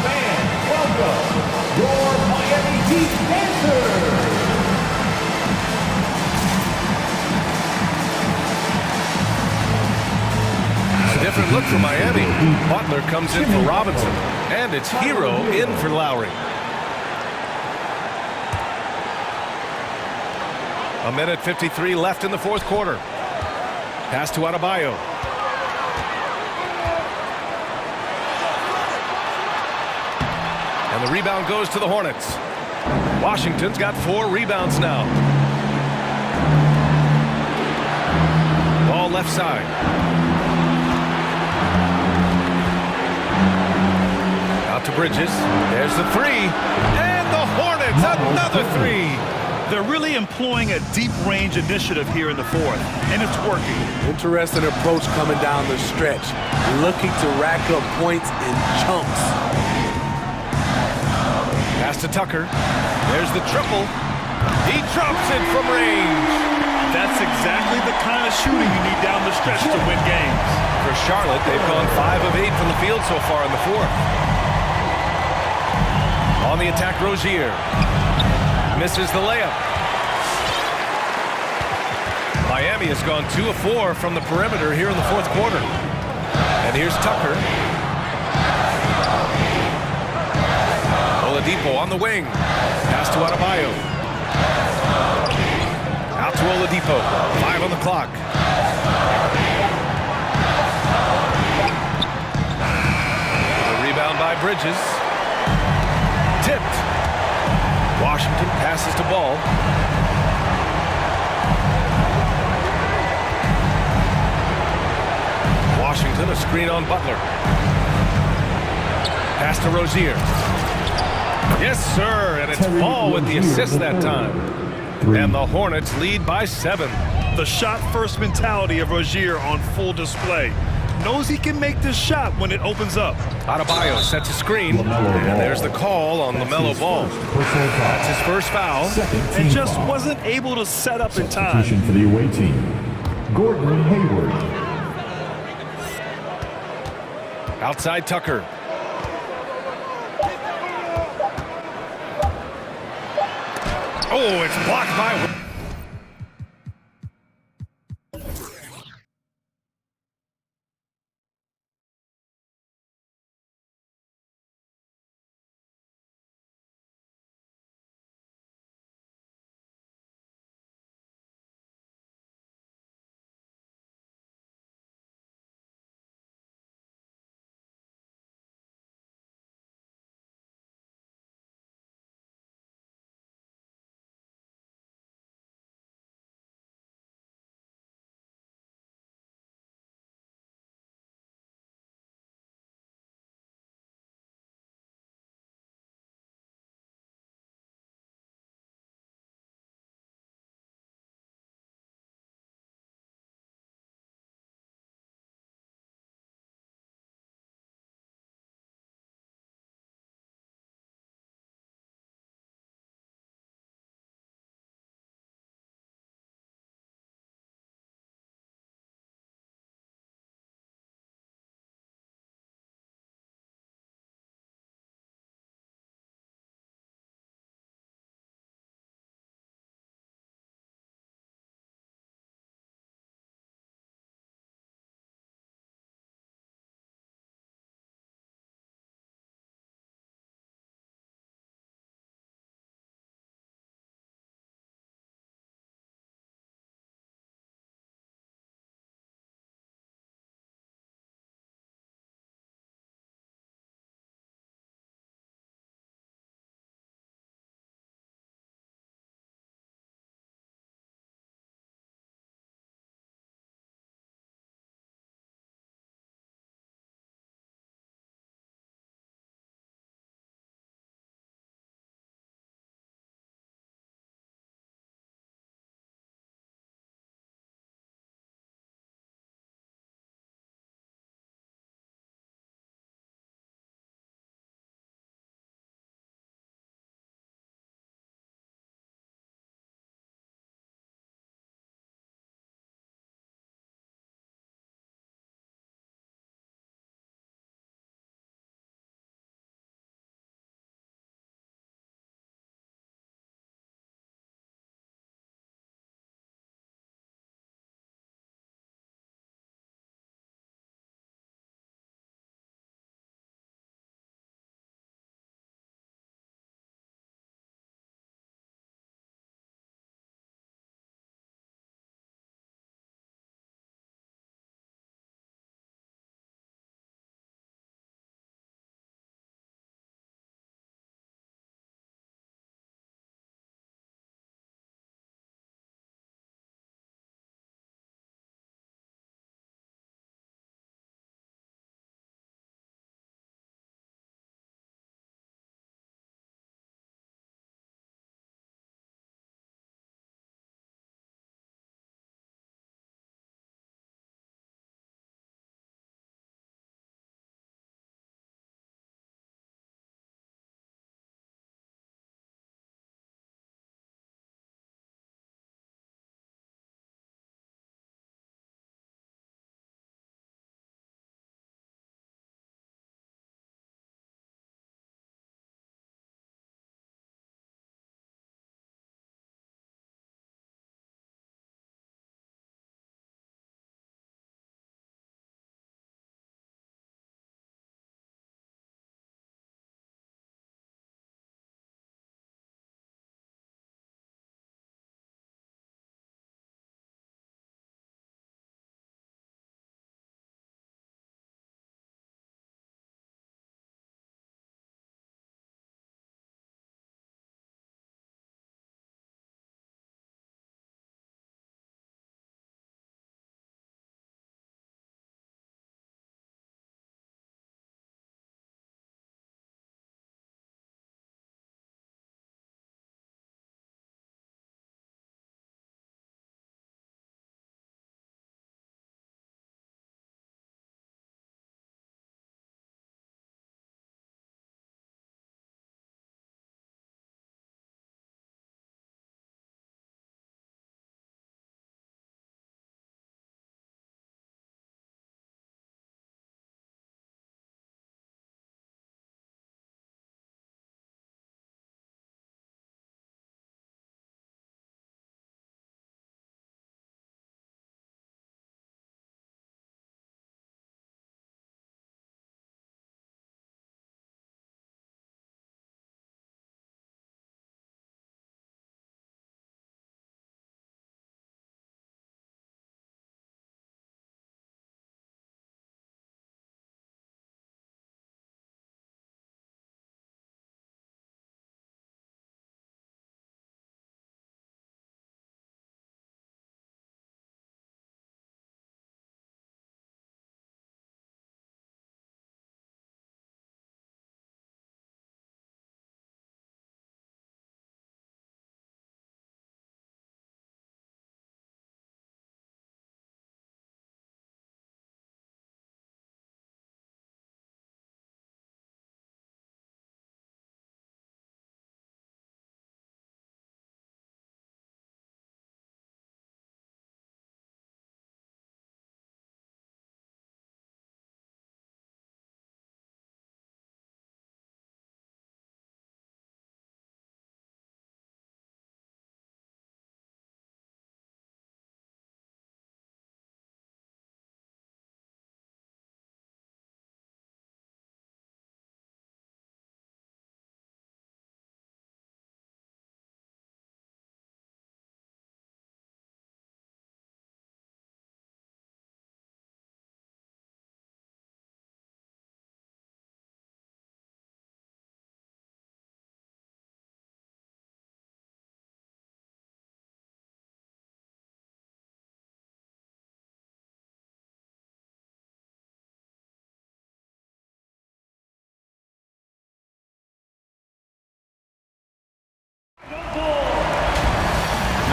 Fans, welcome your Miami Heat dancers. Different look for Miami. Butler comes in for Robinson, and it's Hero in for Lowry. A minute 53 left in the fourth quarter. Pass to Adebayo. And the rebound goes to the Hornets. Washington's got 4 rebounds now. Ball left side. To Bridges. There's the 3. And the Hornets, another 3. They're really employing a deep range initiative here in the fourth, and it's working. Interesting approach coming down the stretch. Looking to rack up points in chunks. Pass to Tucker. There's the triple. He drops it from range. That's exactly the kind of shooting you need down the stretch to win games. For Charlotte, they've gone 5 of 8 from the field so far in the fourth. On the attack, Rozier. Misses the layup. Miami has gone 2 of 4 from the perimeter here in the fourth quarter. And here's Tucker. Oladipo on the wing. Pass to Adebayo. Out to Oladipo. 5 on the clock. The rebound by Bridges. Tipped. Washington passes to Ball. Washington, a screen on Butler. Pass to Rozier. Yes, sir, and it's Ball with the assist that time. And the Hornets lead by 7. The shot-first mentality of Rozier on full display. Knows he can make this shot when it opens up. Adebayo sets a screen, and there's the call on LaMelo Ball. That's his first foul. And just wasn't able to set up in time. For the away team, Gordon Hayward. Outside Tucker. Oh, it's blocked by...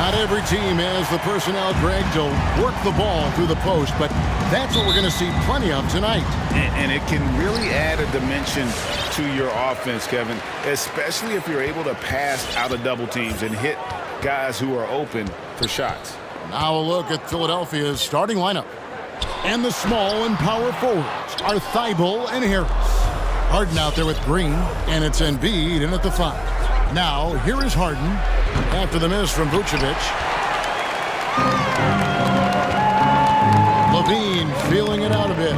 Not every team has the personnel, Greg, to work the ball through the post, but that's what we're going to see plenty of tonight. And it can really add a dimension to your offense, Kevin, especially if you're able to pass out of double teams and hit guys who are open for shots. Now a look at Philadelphia's starting lineup. And the small and power forwards are Thibault and Harris. Harden out there with Green, and it's Embiid in at the 5. Now, here is Harden after the miss from Vucevic. Levine feeling it out a bit.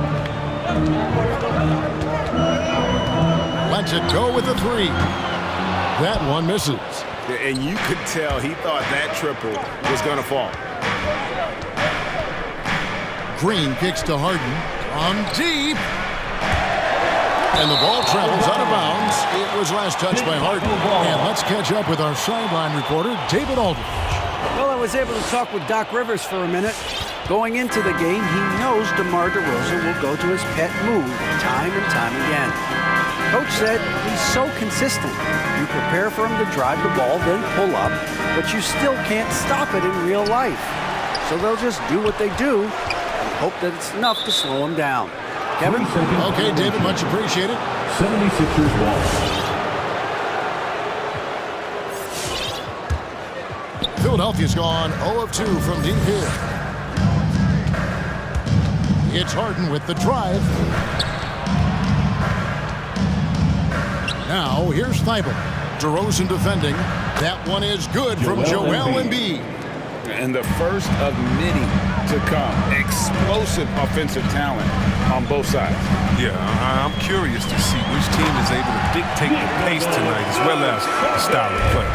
Lets it go with the 3. That one misses. And you could tell he thought that triple was going to fall. Green kicks to Harden on deep. And the ball travels out of bounds. It was last touched by Harden. And let's catch up with our sideline reporter, David Aldridge. Well, I was able to talk with Doc Rivers for a minute. Going into the game, he knows DeMar DeRozan will go to his pet move time and time again. Coach said he's so consistent. You prepare for him to drive the ball, then pull up, but you still can't stop it in real life. So they'll just do what they do and hope that it's enough to slow him down. Kevin? Okay, David, much appreciated. 76ers ball. Philadelphia's gone 0 of 2 from deep here. It's Harden with the drive. Now, here's Thibault. DeRozan defending. That one is good from Joel Embiid. And the first of many to come. Explosive offensive talent on both sides. Yeah, I'm curious to see which team is able to dictate the pace tonight as well as the style of play.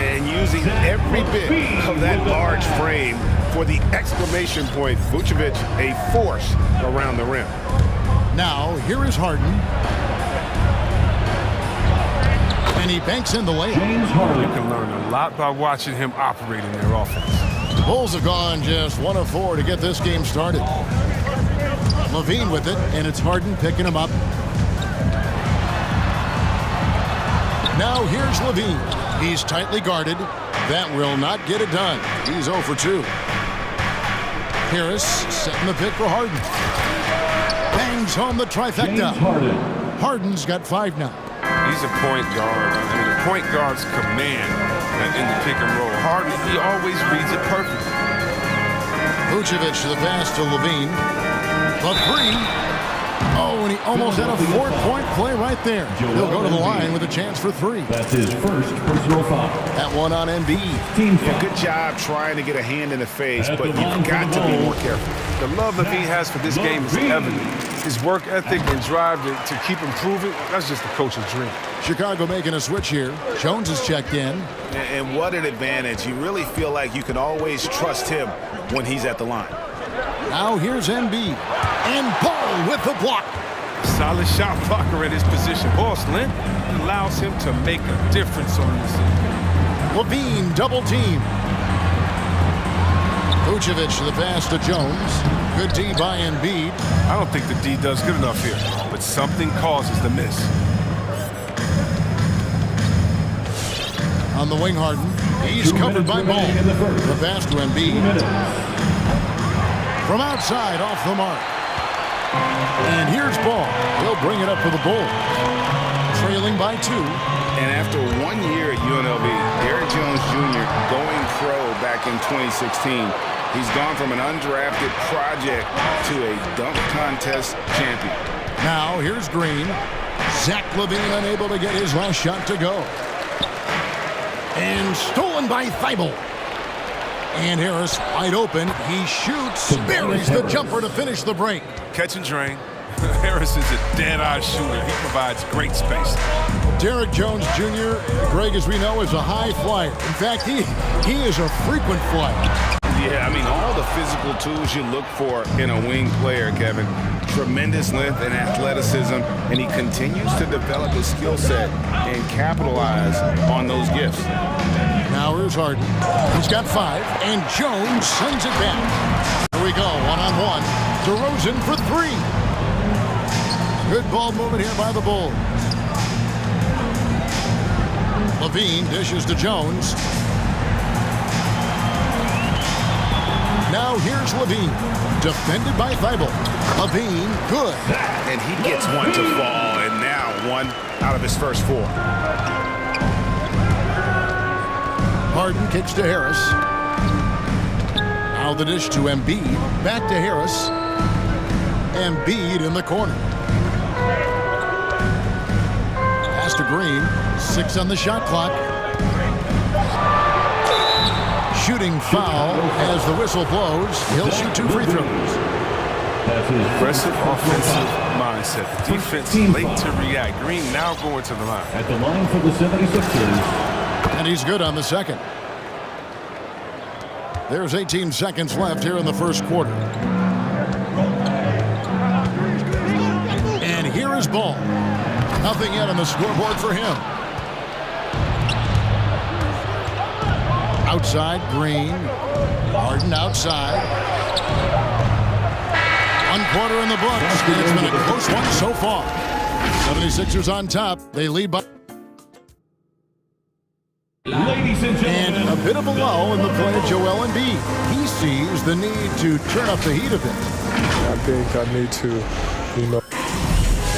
And using every bit of that large frame for the exclamation point, Vucevic, a force around the rim. Now, here is Harden. And he banks in the layup. You can learn a lot by watching him operate in their offense. The Bulls have gone just 1 of 4 to get this game started. Levine with it, and it's Harden picking him up. Now here's Levine. He's tightly guarded. That will not get it done. He's 0 for 2. Harris setting the pick for Harden. Bangs home the trifecta. Harden's got 5 now. He's a point guard. I mean, the point guard's command in the pick and roll. Harden, he always reads it perfectly. Vucevic to the pass to Levine. The 3. Oh, and he almost had a 4-point play right there. He'll go to the line with a chance for 3. That's his first personal foul. That one on Embiid. Yeah, good job trying to get a hand in the face, but you've got to be more careful. The love that he has for this game is evident. His work ethic and drive to keep improving, that's just the coach's dream. Chicago making a switch here. Jones is checked in. And what an advantage. You really feel like you can always trust him when he's at the line. Now here's Embiid. And Paul with the block. Solid shot blocker at his position. Boss Lynn allows him to make a difference on this end. Levine double team. Vucevic to the pass to Jones. Good D by Embiid. I don't think the D does good enough here, but something causes the miss. On the wing, Harden. He's covered by Ball. The pass to Embiid. From outside, off the mark. And here's Ball. He'll bring it up for the Bulls. Trailing by 2. And after 1 year at UNLV, Derrick Jones Jr. going pro back in 2016, he's gone from an undrafted project to a dunk contest champion. Now here's Green. Zach LaVine unable to get his last shot to go. And stolen by Thibault. And Harris wide open. He shoots. Buries the jumper to finish the break. Catch and drain. Harris is a dead-eye shooter. He provides great space. Derrick Jones Jr., Greg, as we know, is a high flyer. In fact, he is a frequent flyer. Yeah, I mean, all the physical tools you look for in a wing player, Kevin. Tremendous length and athleticism, and he continues to develop his skill set and capitalize on those gifts. Now here's Harden. He's got 5, and Jones sends it back. Here we go, one-on-one. DeRozan for 3. Good ball movement here by the Bulls. Levine dishes to Jones. Now here's Levine. Defended by Thibault. Levine, good. And he gets one to fall, and now one out of his first 4. Harden kicks to Harris. Now the dish to Embiid. Back to Harris. Embiid in the corner. Pass to Green. 6 on the shot clock. Shooting foul as the whistle blows. He'll shoot 2 free throws. Aggressive offensive mindset. The defense late to react. Green now going to the line. At the line for the 76ers. And he's good on the second. There's 18 seconds left here in the first quarter. And here is Ball. Nothing yet on the scoreboard for him. Outside, Green. Harden outside. 1 quarter in the books. And it's been a close one so far. 76ers on top. They lead by... Ladies and gentlemen. And a bit of a lull in the play of Joel Embiid. He sees the need to turn up the heat a bit. I think I need to,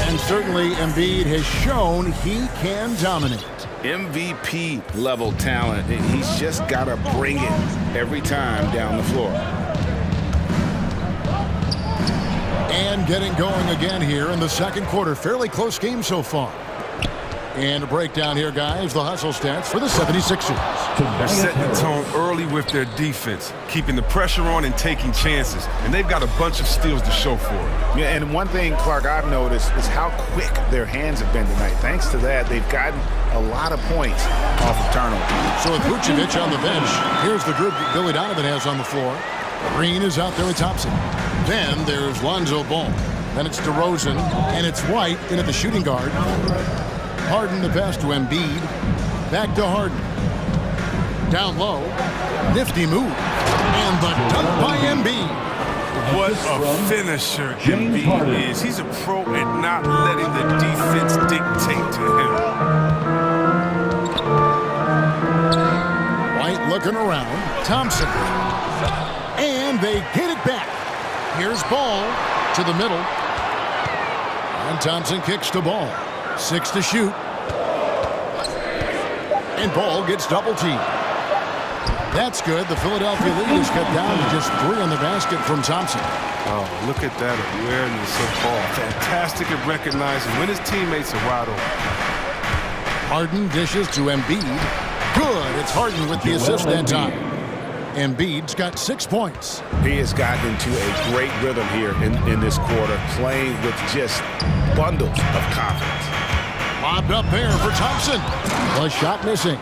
And certainly Embiid has shown he can dominate. MVP level talent. He's just got to bring it every time down the floor. And getting going again here in the second quarter. Fairly close game so far. And a breakdown here, guys. The hustle stats for the 76ers. They're setting the tone early with their defense, keeping the pressure on and taking chances. And they've got a bunch of steals to show for it. Yeah, and one thing, Clark, I've noticed is how quick their hands have been tonight. Thanks to that, they've gotten a lot of points off of turnovers. So with Vucevic on the bench, here's the group that Billy Donovan has on the floor. Green is out there with Thompson. Then there's Lonzo Ball. Then it's DeRozan, and it's White in at the shooting guard. Harden the pass to Embiid. Back to Harden. Down low. Nifty move. And the dunk by Embiid. What a finisher Embiid is. He's a pro at not letting the defense dictate to him. White looking around. Thompson. And they get it back. Here's Ball to the middle. And Thompson kicks to Ball. 6 to shoot. And Ball gets double teamed. That's good. The Philadelphia lead is cut down to just 3 on the basket from Thompson. Oh, look at that awareness of Ball. Fantastic at recognizing when his teammates are wide open. Harden dishes to Embiid. Good. It's Harden with the assist that time. Embiid's got 6 points. He has gotten into a great rhythm here in this quarter, playing with just bundles of confidence. Lobbed up there for Thompson. The shot missing.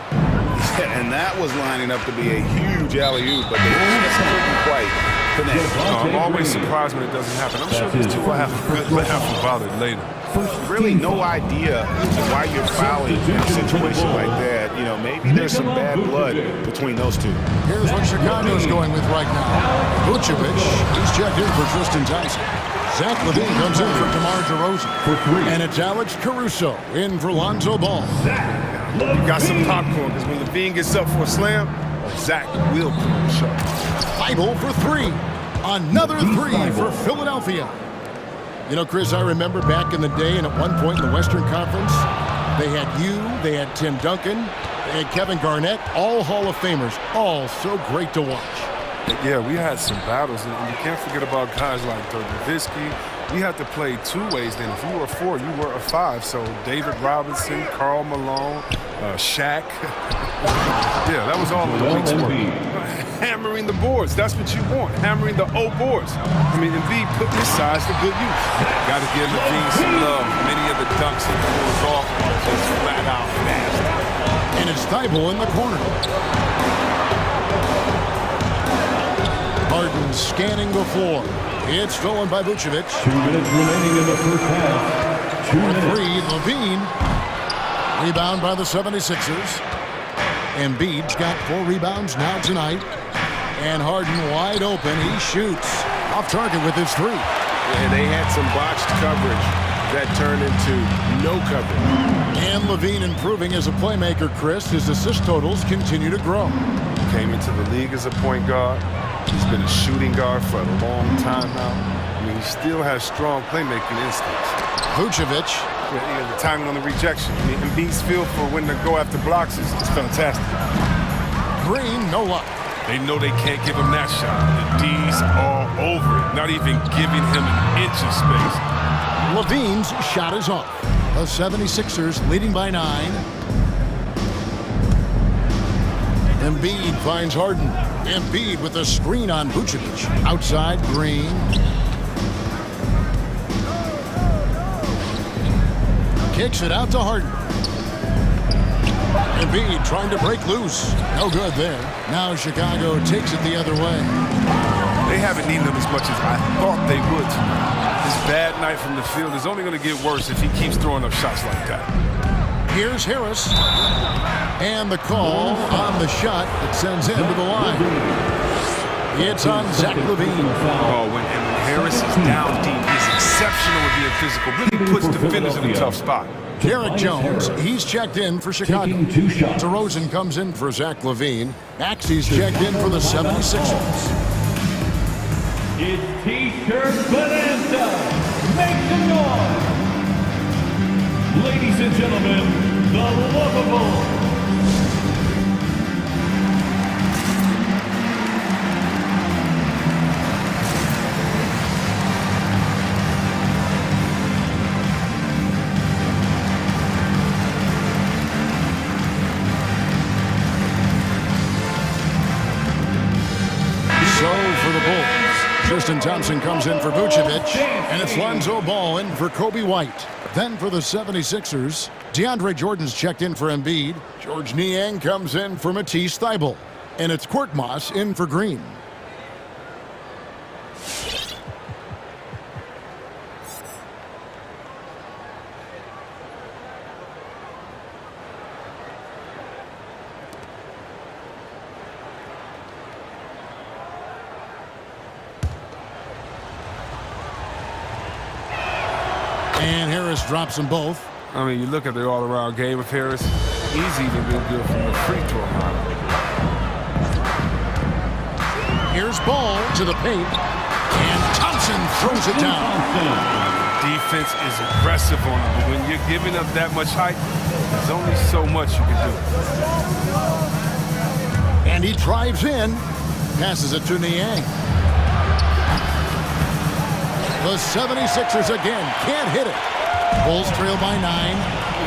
And that was lining up to be a huge alley-oop, but they just couldn't quite connect. I'm always surprised when it doesn't happen. I'm sure these two will have a good laugh about it later. Really no idea why you're fouling in a situation like that. You know, maybe there's some bad blood between those two. Here's what Chicago's going with right now. Vucevic, he's checked in for Tristan Thompson. Zach LaVine comes in for DeMar DeRozan. And it's Alex Caruso in for Lonzo Ball. You got some popcorn, because when LaVine gets up for a slam, Zach will pull the shot. Thibault for 3. Another 3 for Philadelphia. You know, Chris, I remember back in the day, and at one point in the Western Conference, they had you, they had Tim Duncan, they had Kevin Garnett, all Hall of Famers, all so great to watch. Yeah, we had some battles, and you can't forget about guys like Dirk Nowitzki. We had to play 2 ways then. If you were a 4, you were a 5. So David Robinson, Karl Malone, Shaq. Yeah, that was all in the week's work. Hammering the boards, that's what you want. Hammering the O boards. I mean, Embiid put his size to good use. Got to give LaVine some love. Many of the dunks he pulls off just flat out nasty. And it's Thibault in the corner. Harden scanning the floor. It's stolen by Vucevic. 2 minutes remaining in the first half. 2 minutes. 3, LaVine. Rebound by the 76ers. Embiid's got 4 rebounds now tonight. And Harden wide open. He shoots. Off target with his 3. And they had some botched coverage that turned into no coverage. And LaVine improving as a playmaker, Chris. His assist totals continue to grow. Came into the league as a point guard. He's been a shooting guard for a long time now. I mean, he still has strong playmaking instincts. Vucevic. Yeah, the timing on the rejection. I mean, Embiid's feel for when to go after blocks is fantastic. Green, no luck. They know they can't give him that shot. The D's all over it, not even giving him an inch of space. Levine's shot is off. The 76ers leading by 9. Embiid finds Harden. Embiid with a screen on Vucevic. Outside, Green. Kicks it out to Harden. Embiid trying to break loose. No good there. Now Chicago takes it the other way. They haven't needed him as much as I thought they would tonight. His bad night from the field is only going to get worse if he keeps throwing up shots like that. Here's Harris. And the call on the shot that sends him to the line. It's on Zach LaVine. Oh, when Harris is down deep, he's exceptional with being physical. Really puts defenders in a tough spot. Derek Jones, he's checked in for Chicago. DeRozan comes in for Zach LaVine. Maxey's checked in for the 76ers. It's T-shirt bonanza. Make some noise. Ladies and gentlemen, the lovable. Tristan Thompson comes in for Vucevic, and it's Lonzo Ball in for Kobe White. Then for the 76ers, DeAndre Jordan's checked in for Embiid. George Niang comes in for Matisse Thybulle, and it's Korkmaz in for Green. And Harris drops them both. I mean, you look at the all-around game of Harris, he's even been good from the free throw line. Here's Ball to the paint, and Thompson throws it down. Defense is aggressive on him, but when you're giving up that much height, there's only so much you can do. And he drives in, passes it to Niang. The 76ers again can't hit it. Bulls trail by 9.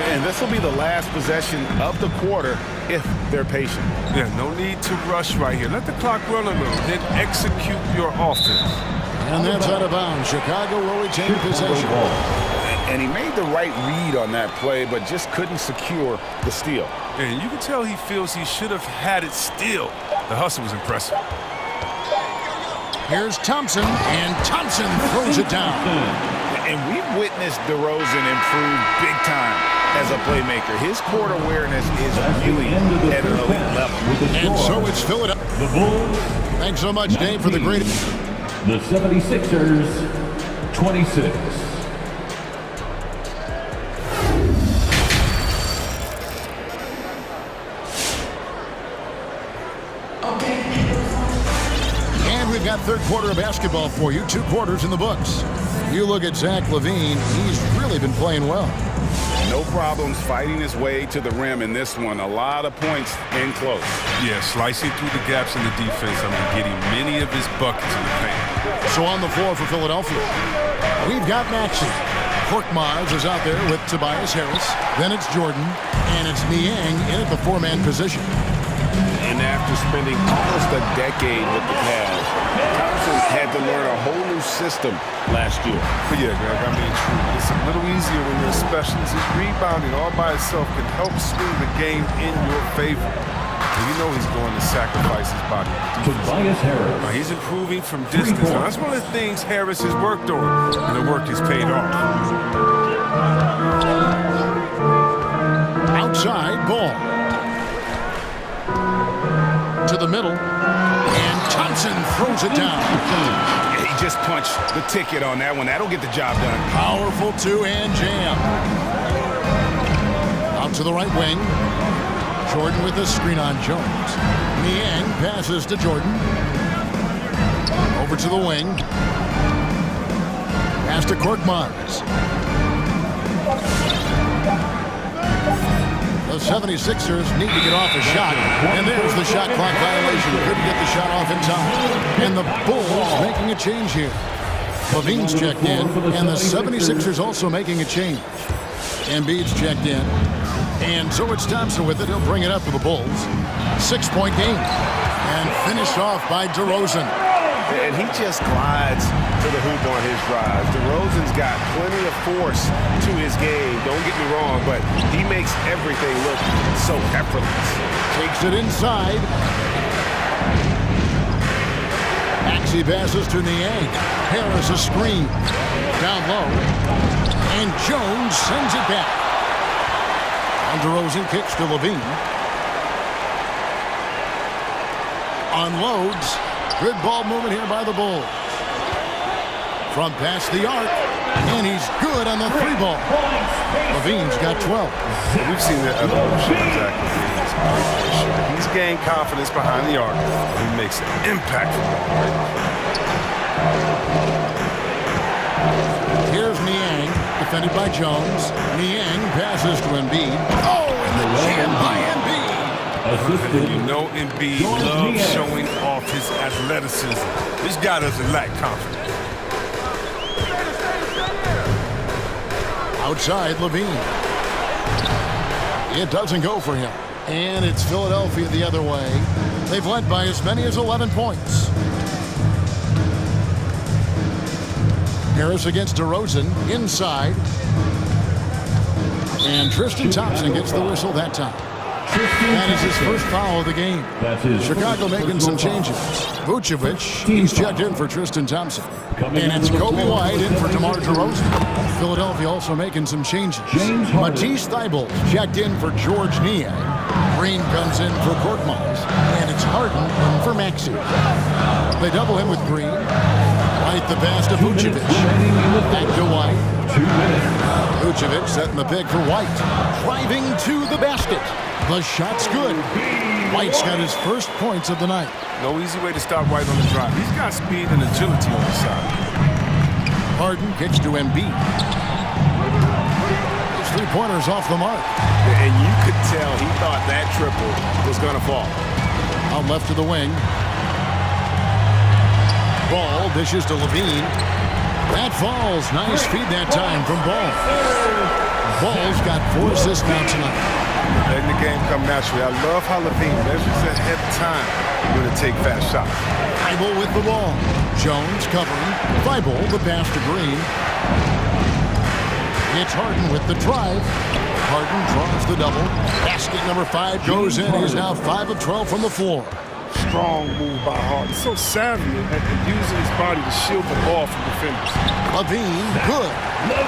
And this will be the last possession of the quarter if they're patient. Yeah, no need to rush right here. Let the clock run a little, then execute your offense. And that's out of bounds. Chicago will retain possession. And he made the right read on that play, but just couldn't secure the steal. And you can tell he feels he should have had it still. The hustle was impressive. Here's Thompson, and Thompson throws it down. And we've witnessed DeRozan improve big time as a playmaker. His court awareness is really at an elite level. And so it's Philadelphia. The Bulls. Thanks so much, Dave, for the great... The 76ers, 26. We've got third quarter of basketball for you. 2 quarters in the books. You look at Zach LaVine, he's really been playing well. No problems fighting his way to the rim in this one. A lot of points in close. Yeah, slicing through the gaps in the defense. I mean, getting many of his buckets in the paint. So on the floor for Philadelphia, we've got Maxey. Korkmaz is out there with Tobias Harris. Then it's Jordan, and it's Niang in at the 4-man position. And after spending almost a decade with the Cavs, Thompson had to learn a whole new system last year. But yeah, Greg, I mean, truly, it's a little easier when you're a specialist. His rebounding all by itself can help swing the game in your favor. And you know he's going to sacrifice his body. Tobias Harris. Now, he's improving from distance. Now, that's one of the things Harris has worked on, and the work has paid off. Outside ball. To the middle, and Thompson throws it down. He just punched the ticket on that one. That'll get the job done. Powerful 2-hand jam. Out to the right wing. Jordan with the screen on Jones. Niang passes to Jordan. Over to the wing. Pass to Korkmaz. The 76ers need to get off a shot. And there's the shot clock violation. Couldn't get the shot off in time. And the Bulls making a change here. Levine's checked in. And the 76ers also making a change. Embiid's checked in. And so it's Thompson with it. He'll bring it up for the Bulls. 6-point game. And finished off by DeRozan. And he just glides to the hoop on his drives. DeRozan's got plenty of force to his game. Don't get me wrong, but he makes everything look so effortless. Takes it inside. Maxey passes to Niang. Harris a screen. Down low. And Jones sends it back. And DeRozan kicks to Levine. Unloads. Good ball movement here by the Bulls. From past the arc. And he's good on the three ball. Levine's got 12. We've seen that other motion. He's gained confidence behind the arc. He makes an impact from that. Here's Niang, defended by Jones. Niang passes to Embiid. Oh, and the jam by Embiid. You know Embiid loves showing off his athleticism. This guy doesn't lack confidence. Outside, Levine. It doesn't go for him. And it's Philadelphia the other way. They've led by as many as 11 points. Harris against DeRozan, inside. And Tristan Thompson gets the whistle that time. That is his first foul of the game. Chicago making some changes. Vucevic, he's checked in for Tristan Thompson. And it's Kobe White in for DeMar DeRozan. Philadelphia also making some changes. Matisse Thybulle checked in for George Niang. Green comes in for Korkmaz. And it's Harden for Maxey. They double him with Green. White the pass to Vucevic. Back to White. 2 minutes. Vucevic setting the pick for White. Driving to the basket. The shot's good. White's got his first points of the night. No easy way to stop White on the drive. He's got speed and agility on his side. Harden kicks to Embiid. His three-pointer's off the mark. And you could tell he thought that triple was going to fall. Out left to the wing. Ball dishes to Levine. That falls. Nice feed that time from Ball. Ball's got 4 assists now tonight. Letting the game come naturally. I love how Levine measures ahead of time when to take fast shots. Thybulle with the ball. Jones covering. Thybulle the pass to Green. It's Harden with the drive. Harden draws the double. Basket number 5 goes in. He's now 5 of 12 from the floor. Strong move by Harden. So savvy at using his body to shield the ball from defenders. Levine, good.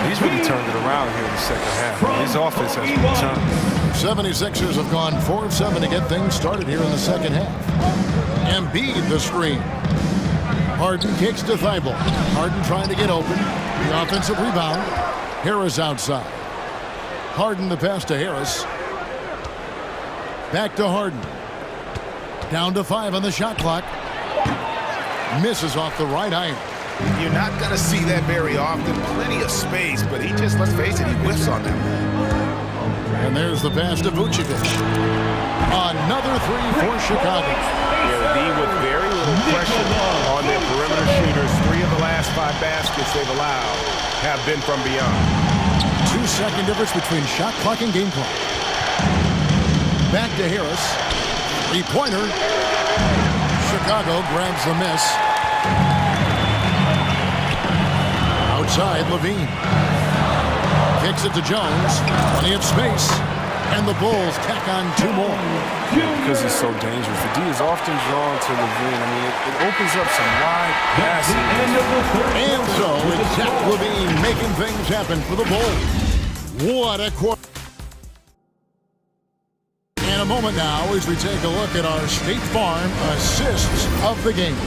He's really turned it around here in the second half. His offense has returned. 76ers have gone 4 of 7 to get things started here in the second half. Embiid the screen. Harden kicks to Thybulle. Harden trying to get open. The offensive rebound. Harris outside. Harden the pass to Harris. Back to Harden. Down to 5 on the shot clock. Misses off the right iron. You're not going to see that very often. Plenty of space, but he just, let's face it, he whiffs on them. And there's the pass to Vucevic. Another 3 for Chicago. Yeah, the with very little pressure on their perimeter shooters. 3 of the last 5 baskets they've allowed have been from beyond. 2-second difference between shot clock and game clock. Back to Harris. 3-pointer. Chicago grabs the miss. Outside, Levine. Kicks it to Jones. Plenty of space. And the Bulls tack on 2 more. Because he's so dangerous. The D is often drawn to Levine. I mean, it opens up some wide passing. And so it's Zach Levine making things happen for the Bulls. What a quarter. In a moment now as we take a look at our State Farm assists of the game.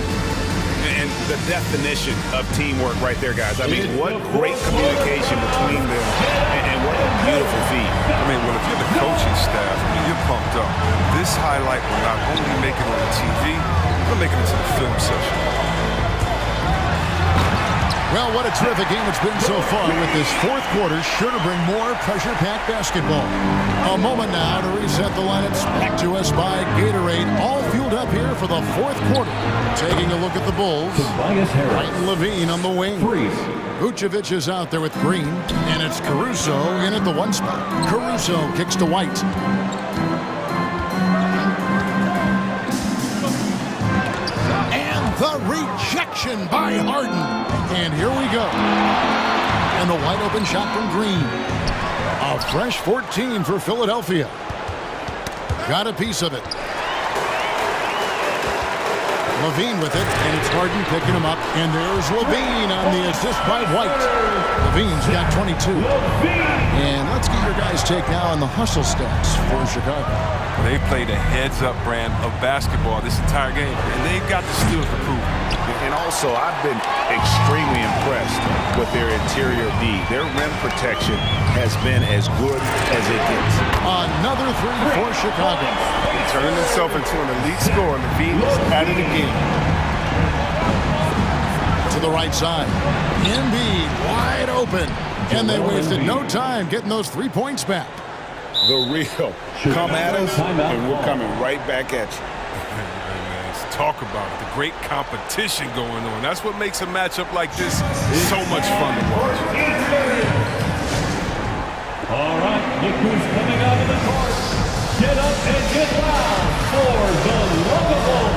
And the definition of teamwork right there, guys. I mean, what great communication between them, and what a beautiful feat. I mean, well, if you're the coaching staff, I mean, you're pumped up. This highlight will not only make it on the TV, but make it into the film session. Well, what a terrific game it's been so far, with this fourth quarter sure to bring more pressure-packed basketball. A moment now to reset the lineups, back to us by Gatorade, all fueled up here for the fourth quarter. Taking a look at the Bulls, White and Levine on the wing. Vucevic is out there with Green, and it's Caruso in at the one spot. Caruso kicks to White. The rejection by Harden. And here we go. And the wide open shot from Green. A fresh 14 for Philadelphia. Got a piece of it. Levine with it, and it's Harden picking him up. And there's Levine on the assist by White. Levine's got 22. And let's get your guys' take now on the hustle stats for Chicago. They played a heads-up brand of basketball this entire game, and they've got the skills to prove it. And also, I've been extremely impressed with their interior D. Their rim protection has been as good as it gets. Another three for Chicago. Turning himself into an elite scorer, Levine is at it again. To the right side. Embiid wide open. And they wasted no time getting those 3 points back. The real. Come at us, and we're coming right back at you. Let's talk about it. The great competition going on. That's what makes a matchup like this so much fun to watch. All right, look who's coming out of the court. Get up and get loud for the lovable.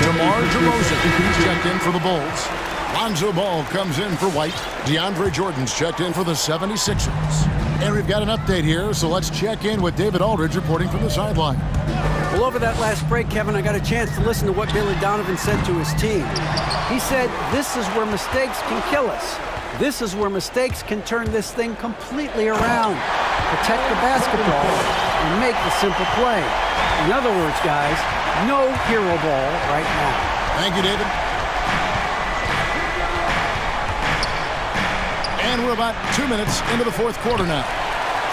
DeMar DeRozan checked in for the Bulls. Lonzo Ball comes in for White. DeAndre Jordan's checked in for the 76ers. And we've got an update here, so let's check in with David Aldridge reporting from the sideline. Well, over that last break, Kevin, I got a chance to listen to what Billy Donovan said to his team. He said, this is where mistakes can kill us. This is where mistakes can turn this thing completely around. Protect the basketball and make the simple play. In other words, guys, no hero ball right now. Thank you, David. And we're about 2 minutes into the fourth quarter now.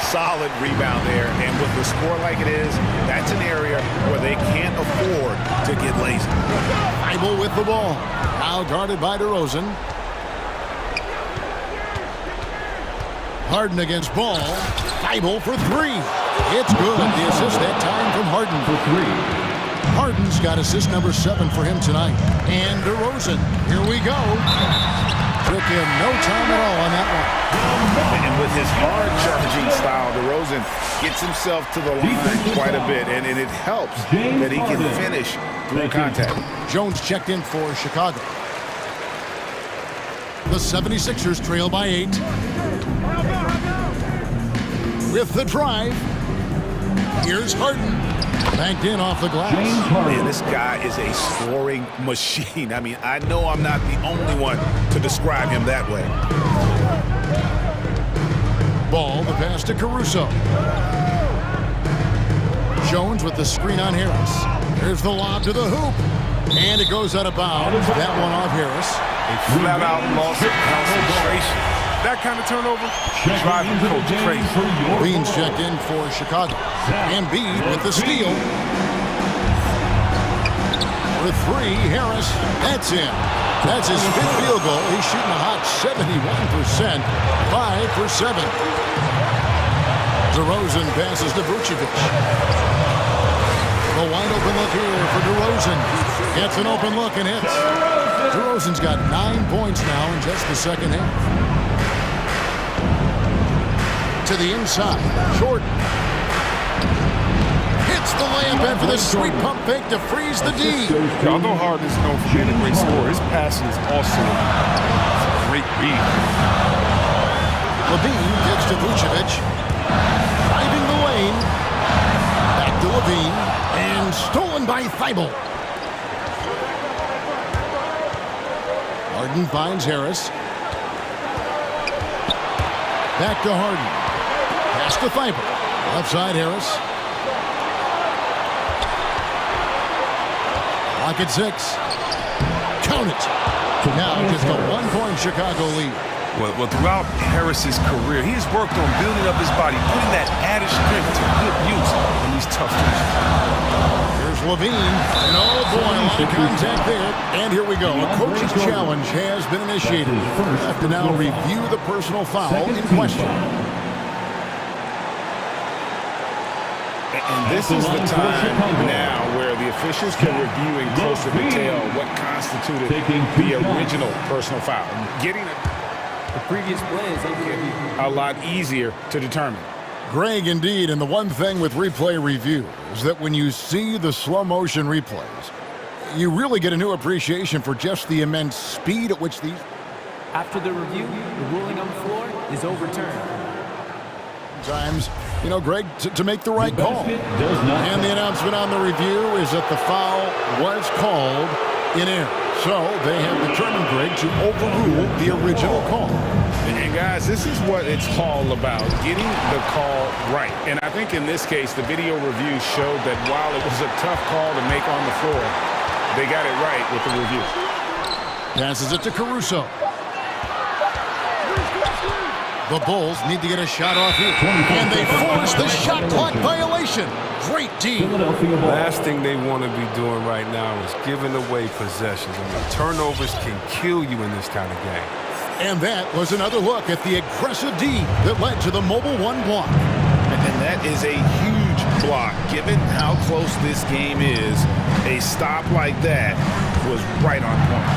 Solid rebound there, and with the score like it is, that's an area where they can't afford to get lazy. Bible with the ball. Now guarded by DeRozan. Harden against Ball. Bible for three. It's good. The assist that time from Harden for three. Harden's got assist number 7 for him tonight. And DeRozan. Here we go. Took him no time at all on that one. And with his hard-charging style, DeRozan gets himself to the line quite a bit, and it helps that he can finish through contact. Jones checked in for Chicago. The 76ers trail by 8. With the drive, here's Harden. Banked in off the glass. Man, this guy is a scoring machine. I mean, I know I'm not the only one to describe him that way. Ball, the pass to Caruso. Jones with the screen on Harris. Here's the lob to the hoop. And it goes out of bounds. That one off Harris. A flat-out loss of concentration. That kind of turnover, driving coach crazy. Beans checked in for Chicago. Embiid with the steal. For three, Harris. That's in. That's his 5th field goal. He's shooting a hot 71%. 5 for 7. DeRozan passes to Vucevic. The wide open look here for DeRozan. Gets an open look and hits. DeRozan's got 9 points now in just the second half. To the inside, Jordan hits the layup after the sweet pump fake to freeze the D. Although Harden is known for being a great scorer, his passing is also a great read. Levine gets to Vucevic, driving the lane, back to Levine, and stolen by Thibault. Harden finds Harris. Back to Harden. Pass to Thibault. Left side, Harris. Clock at 6. Count it. Now just a 1-point Chicago lead. Well, throughout Harris's career, he has worked on building up his body, putting that added strength to good use in these tough positions. Here's Levine, and oh boy, a lot of contact there. And here we go. A coach's challenge has been initiated. We have to now review the personal foul in question. And this is the time now where the officials can review in closer detail what constituted the original personal foul. Getting the previous play is a lot easier to determine. Greg, indeed, and the one thing with replay review is that when you see the slow motion replays, you really get a new appreciation for just the immense speed at which these... After the review, the ruling on the floor is overturned. Times, you know, Greg, to make the right call. And the announcement on the review is that the foul was called in error. So they have determined, Greg, to overrule the original call. And guys, this is what it's all about, getting the call right. And I think in this case, the video review showed that while it was a tough call to make on the floor, they got it right with the review. Passes it to Caruso. The Bulls need to get a shot off here. And they force the shot clock violation. Great D. Last thing they want to be doing right now is giving away possessions. I mean, turnovers can kill you in this kind of game. And that was another look at the aggressive D that led to the mobile one block. And that is a huge block. Given how close this game is, a stop like that was right on point.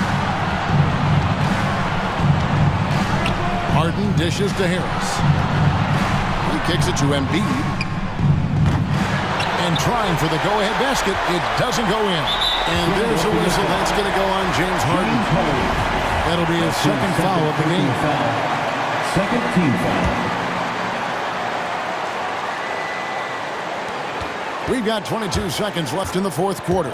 Harden dishes to Harris. He kicks it to Embiid. And trying for the go-ahead basket, it doesn't go in. And there's a whistle. That's going to go on James Harden. That'll be his second foul of the game. Second team foul. We've got 22 seconds left in the fourth quarter.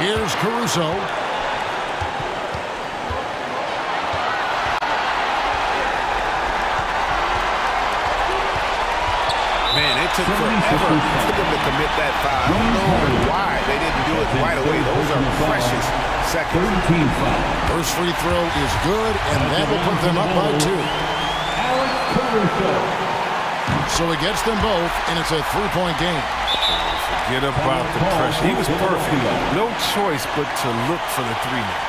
Here's Caruso. Man, it took forever for them to commit that foul. I don't know why they didn't do it right away. Those are precious seconds. First free throw is good, and that will put them up by 2. So it gets them both, and it's a 3-point game. Forget about the pressure. He was perfect. No choice but to look for the 3 now.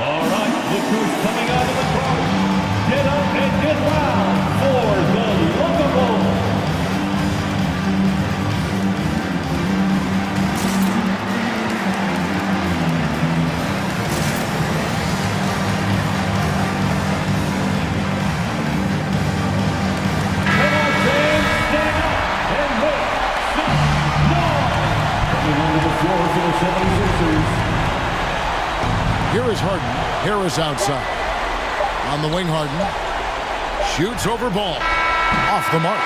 All right, look who's coming out of the crowd. Get up and get loud for the lovable. Come on, James, stand up and make some noise. Coming onto the floor for the 76ers. Here is Harden. Harris outside. On the wing, Harden. Shoots over ball. Off the mark.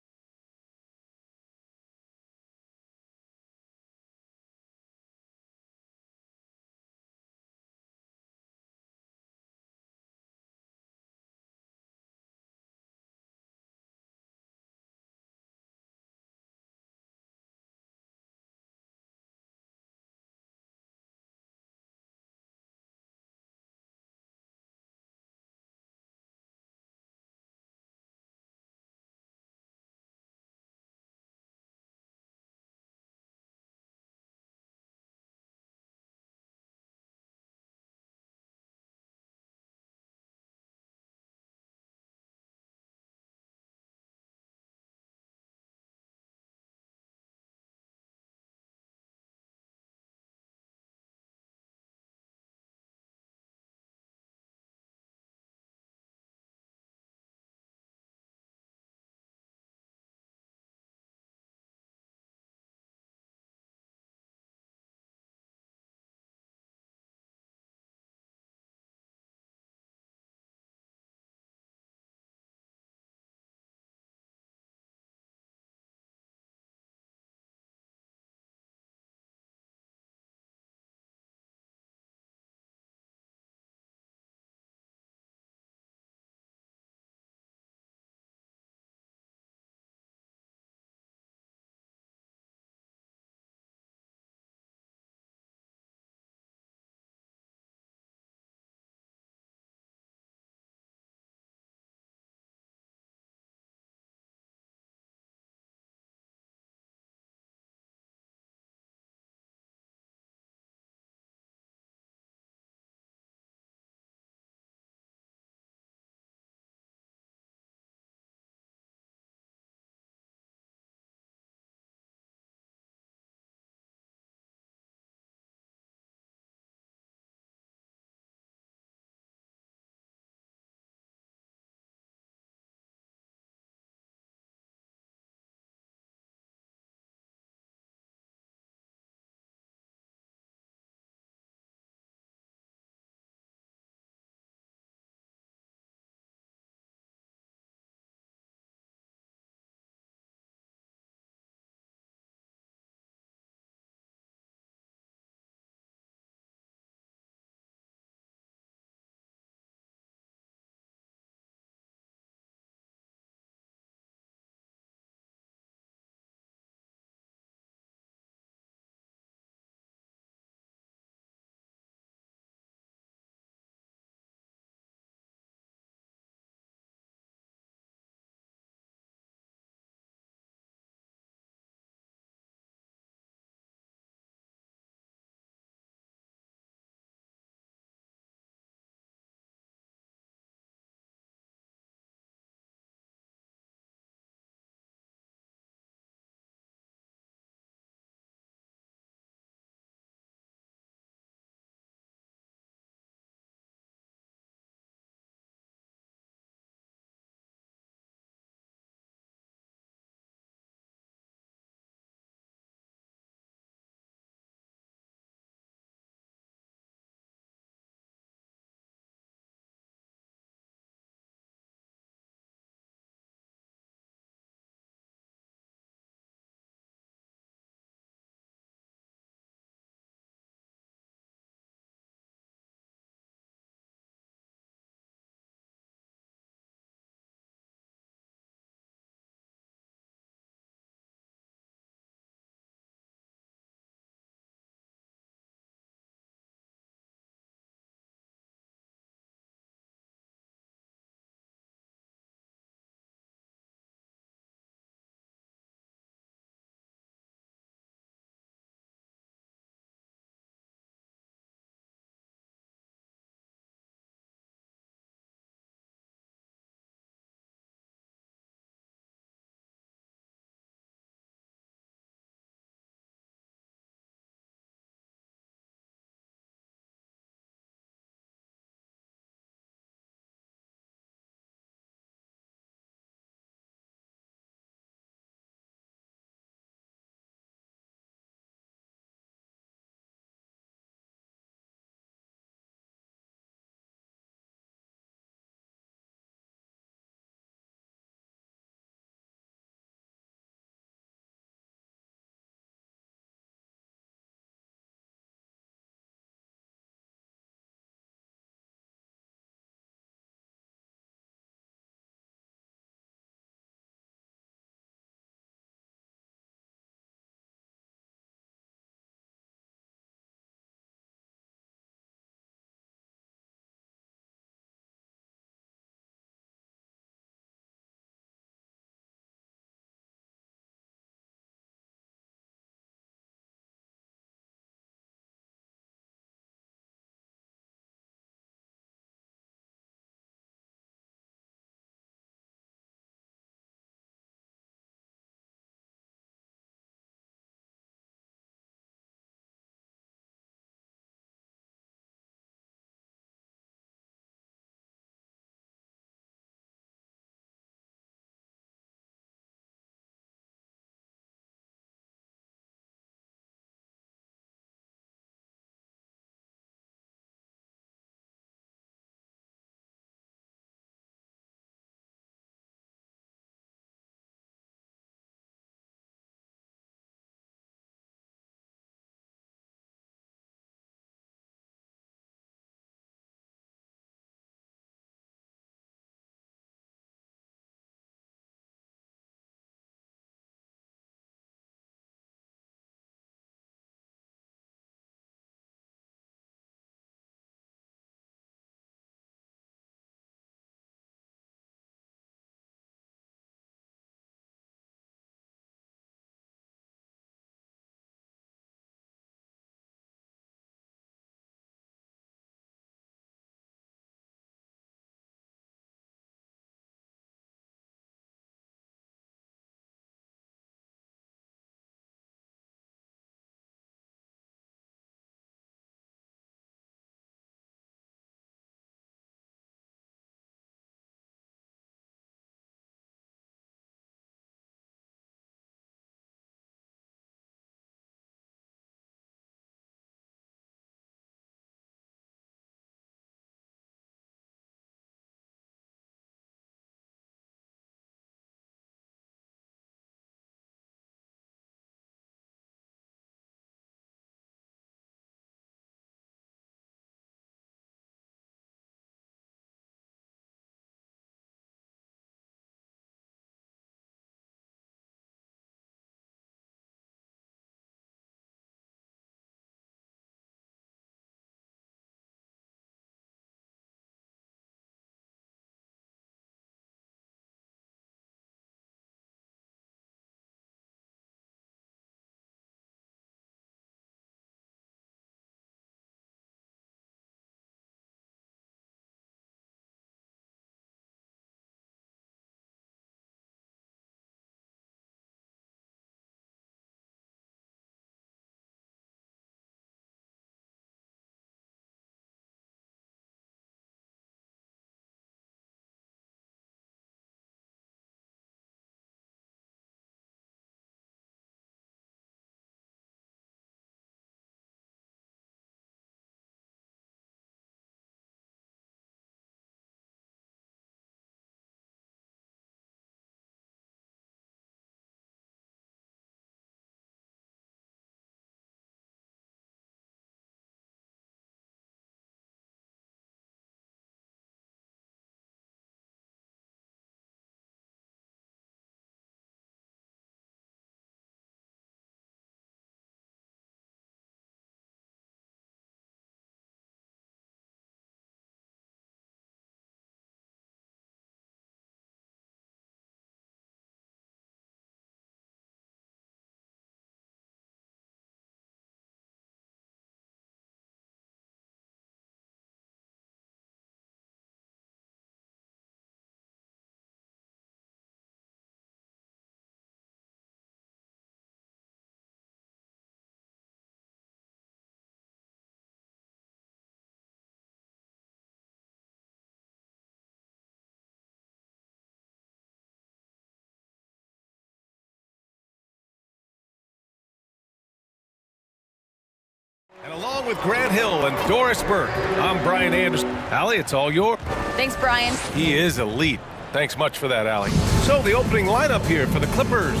Along with Grant Hill and Doris Burke, I'm Brian Anderson. Allie, it's all yours. Thanks, Brian. He is elite. Thanks much for that, Allie. So the opening lineup here for the Clippers.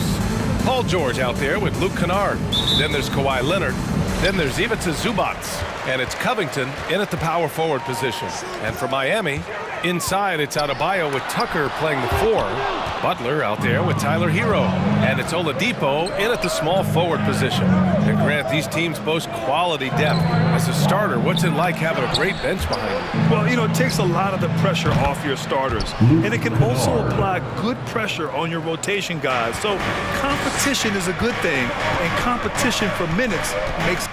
Paul George out there with Luke Kennard. Then there's Kawhi Leonard. Then there's Ivica Zubac. And it's Covington in at the power forward position. And for Miami, inside it's Adebayo with Tucker playing the 4. Butler out there with Tyler Hero. And it's Oladipo in at the small forward position. And Grant, these teams boast quality depth. As a starter, what's it like having a great bench behind you? Well, it takes a lot of the pressure off your starters. And it can also apply good pressure on your rotation guys. So competition is a good thing. And competition for minutes makes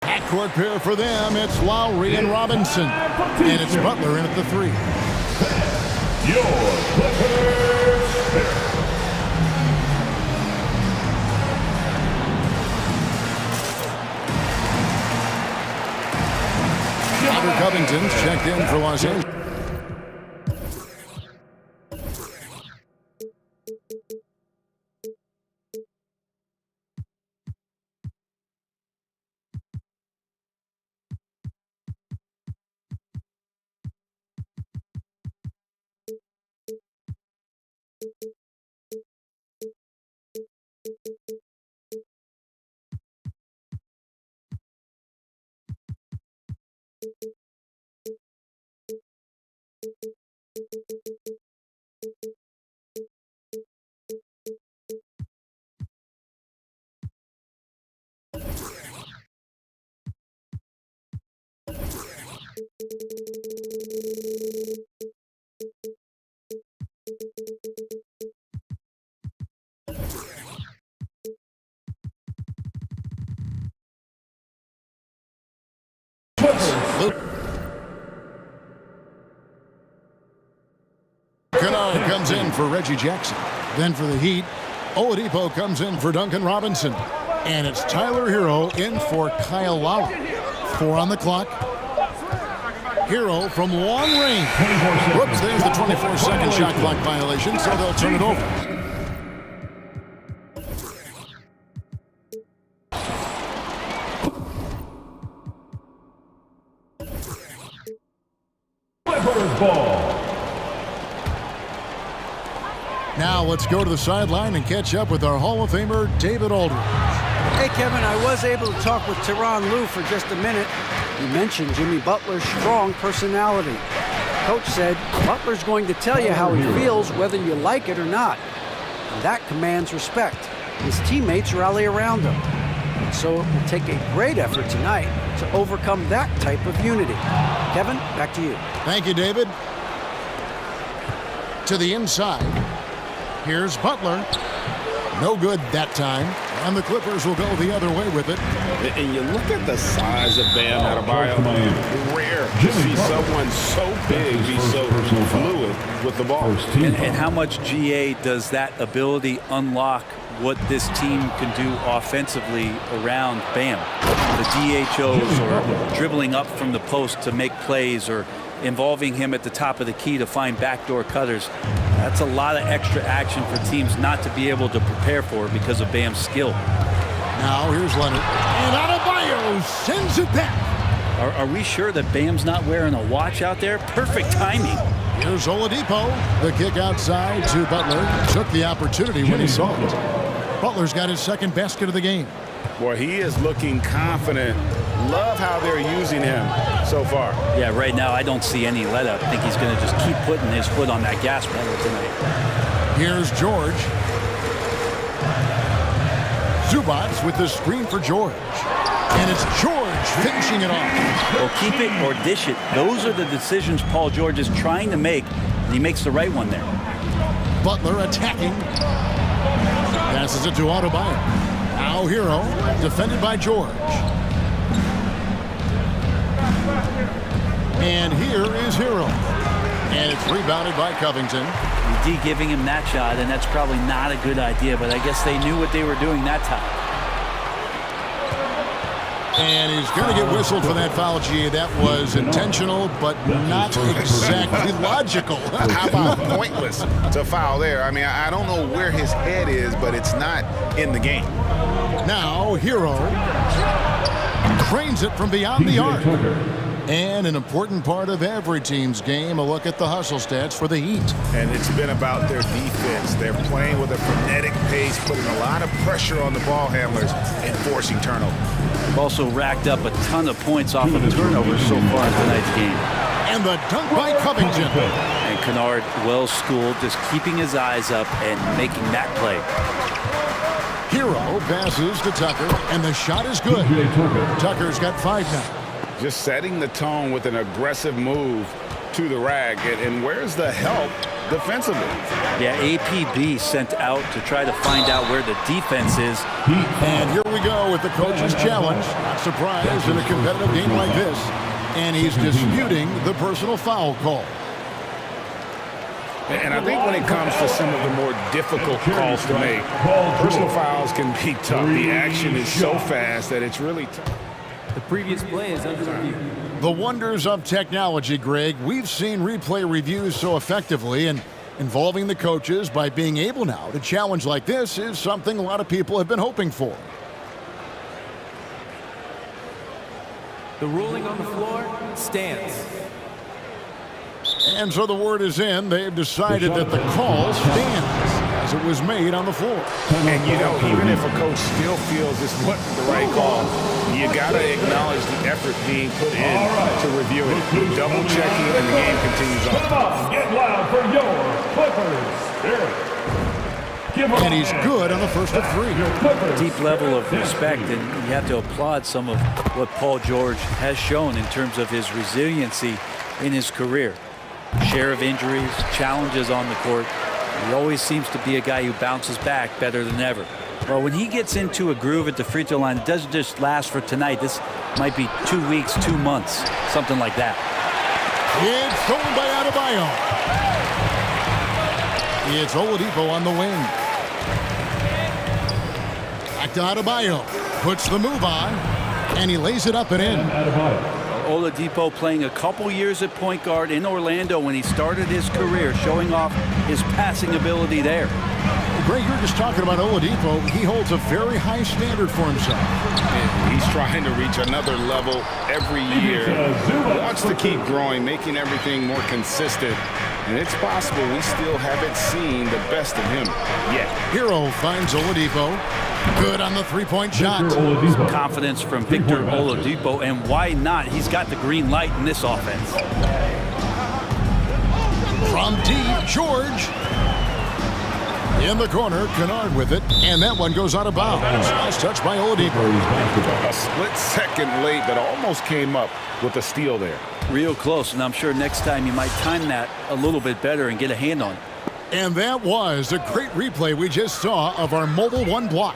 Backcourt pair for them. It's Lowry and Robinson. And it's Butler in at the 3. Your Clippers. Robert Covington's checked in for Los Angeles. Kennard comes in for Reggie Jackson. Then for the Heat, Oladipo comes in for Duncan Robinson. And it's Tyler Hero in for Kyle Lowry. 4 on the clock. Hero from long range. Whoops, there's the 24-second shot clock violation, so they'll turn it over. Now let's go to the sideline and catch up with our Hall of Famer, David Aldridge. Hey, Kevin, I was able to talk with Tyronn Lue for just a minute. You mentioned Jimmy Butler's strong personality. Coach said Butler's going to tell you how he feels, whether you like it or not. And that commands respect. His teammates rally around him. And so it will take a great effort tonight to overcome that type of unity. Kevin, back to you. Thank you, David. To the inside. Here's Butler. No good that time. And the Clippers will go the other way with it. And you look at the size of Bam Adebayo. Rare to see someone so big be so fluid with the ball. And how much GA does that ability unlock what this team can do offensively around Bam? The DHOs or dribbling up from the post to make plays or involving him at the top of the key to find backdoor cutters. That's a lot of extra action for teams not to be able to prepare for because of Bam's skill. Now here's Leonard. And Adebayo sends it back. Are we sure that Bam's not wearing a watch out there? Perfect timing. Here's Oladipo. The kick outside to Butler. Took the opportunity when he saw it. Butler's got his second basket of the game. Boy, he is looking confident. Love how they're using him so far. Yeah, right now I don't see any let up. I think he's going to just keep putting his foot on that gas pedal tonight. Here's George. Zubats with the screen for George. And it's George finishing it off. Well, keep it or dish it. Those are the decisions Paul George is trying to make, and he makes the right one there. Butler attacking. Passes it to Adebayo. Now Hero, defended by George. And here is Hero. And it's rebounded by Covington. D giving him that shot, and that's probably not a good idea, but I guess they knew what they were doing that time. And he's going to get whistled for that foul, G. That was intentional, but not exactly logical. How about pointless to foul there? I mean, I don't know where his head is, but it's not in the game. Now, Hero trains it from beyond the arc. And an important part of every team's game, a look at the hustle stats for the Heat. And it's been about their defense. They're playing with a frenetic pace, putting a lot of pressure on the ball handlers and forcing turnovers. They've also racked up a ton of points off of turnovers so far in tonight's game. And the dunk by Covington. And Kennard, well schooled, just keeping his eyes up and making that play. Hero passes to Tucker, and the shot is good. Tucker's got 5 now. Just setting the tone with an aggressive move to the rack. And where's the help defensively. Yeah, APB sent out to try to find out where the defense is. And here we go with the coach's challenge. Not surprised in a competitive game like this. And he's disputing the personal foul call. And I think when it comes to some of the more difficult calls to make, personal fouls can be tough. The action is so fast that it's really tough. The previous play is under review. The wonders of technology, Greg. We've seen replay reviews so effectively, and involving the coaches by being able now to challenge like this is something a lot of people have been hoping for. The ruling on the floor stands. And so the word is in. They've decided that the call stands as it was made on the floor. And, you know, even if a coach still feels this wasn't the right call, you got to acknowledge the effort being put in to review it. Double-checking, and the game continues on. Come on, get loud for your Clippers. And he's good on the first of three. Deep level of respect, and you have to applaud some of what Paul George has shown in terms of his resiliency in his career. Share of injuries, challenges on the court. He always seems to be a guy who bounces back better than ever. Well, when he gets into a groove at the free throw line, it doesn't just last for tonight. This might be 2 weeks, 2 months, something like that. It's stolen by Adebayo. It's Oladipo on the wing. Back to Adebayo. Puts the move on, and he lays it up and in. Oladipo playing a couple years at point guard in Orlando when he started his career, showing off his passing ability there. Greg, you're just talking about Oladipo. He holds a very high standard for himself. He's trying to reach another level every year. He wants to keep growing, making everything more consistent. And it's possible we still haven't seen the best of him yet. Hero finds Oladipo. Good on the three-point shot. Confidence from Victor Oladipo, and why not? He's got the green light in this offense. From deep, George. In the corner, Kennard with it, and that one goes out of bounds. Nice touch by Oladipo. A split second late, but almost came up with a steal there. Real close, and I'm sure next time you might time that a little bit better and get a hand on it. And that was a great replay we just saw of our mobile one block.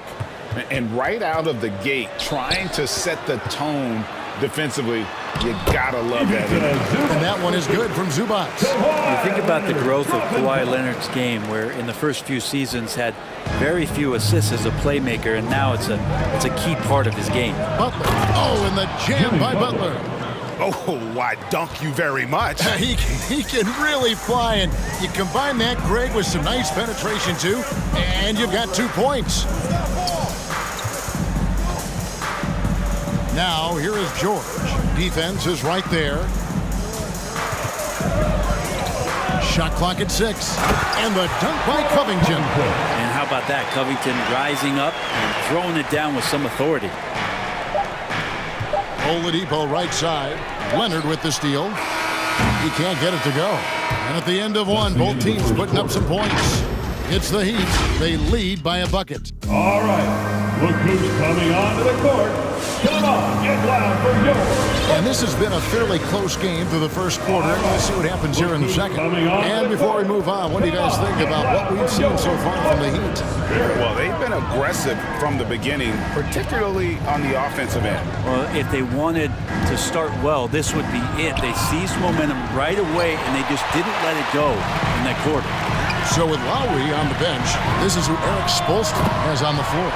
And right out of the gate, trying to set the tone defensively, you gotta love that. And that one is good from Zubac. You think about the growth of Kawhi Leonard's game, where in the first few seasons had very few assists as a playmaker, and now it's a key part of his game. Butler. Oh, and the jam by Butler. Oh, why, dunk you very much. He can really fly, and you combine that, Greg, with some nice penetration, too, and you've got 2 points. Now, here is George. Defense is right there. Shot clock at 6. And the dunk by Covington. And how about that? Covington rising up and throwing it down with some authority. Oladipo right side. Leonard with the steal. He can't get it to go. And at the end of one, both teams putting up some points. It's the Heat. They lead by a bucket. All right. Look who's coming onto the court. Come on, get loud for yours. And this has been a fairly close game through the first quarter. We'll see what happens here in the second. And before we move on, what do you guys think about what we've seen so far from the Heat? Well, they've been aggressive from the beginning, particularly on the offensive end. Well, if they wanted to start well, this would be it. They seized momentum right away, and they just didn't let it go in that quarter. So with Lowry on the bench, this is who Eric Spoelstra has on the floor.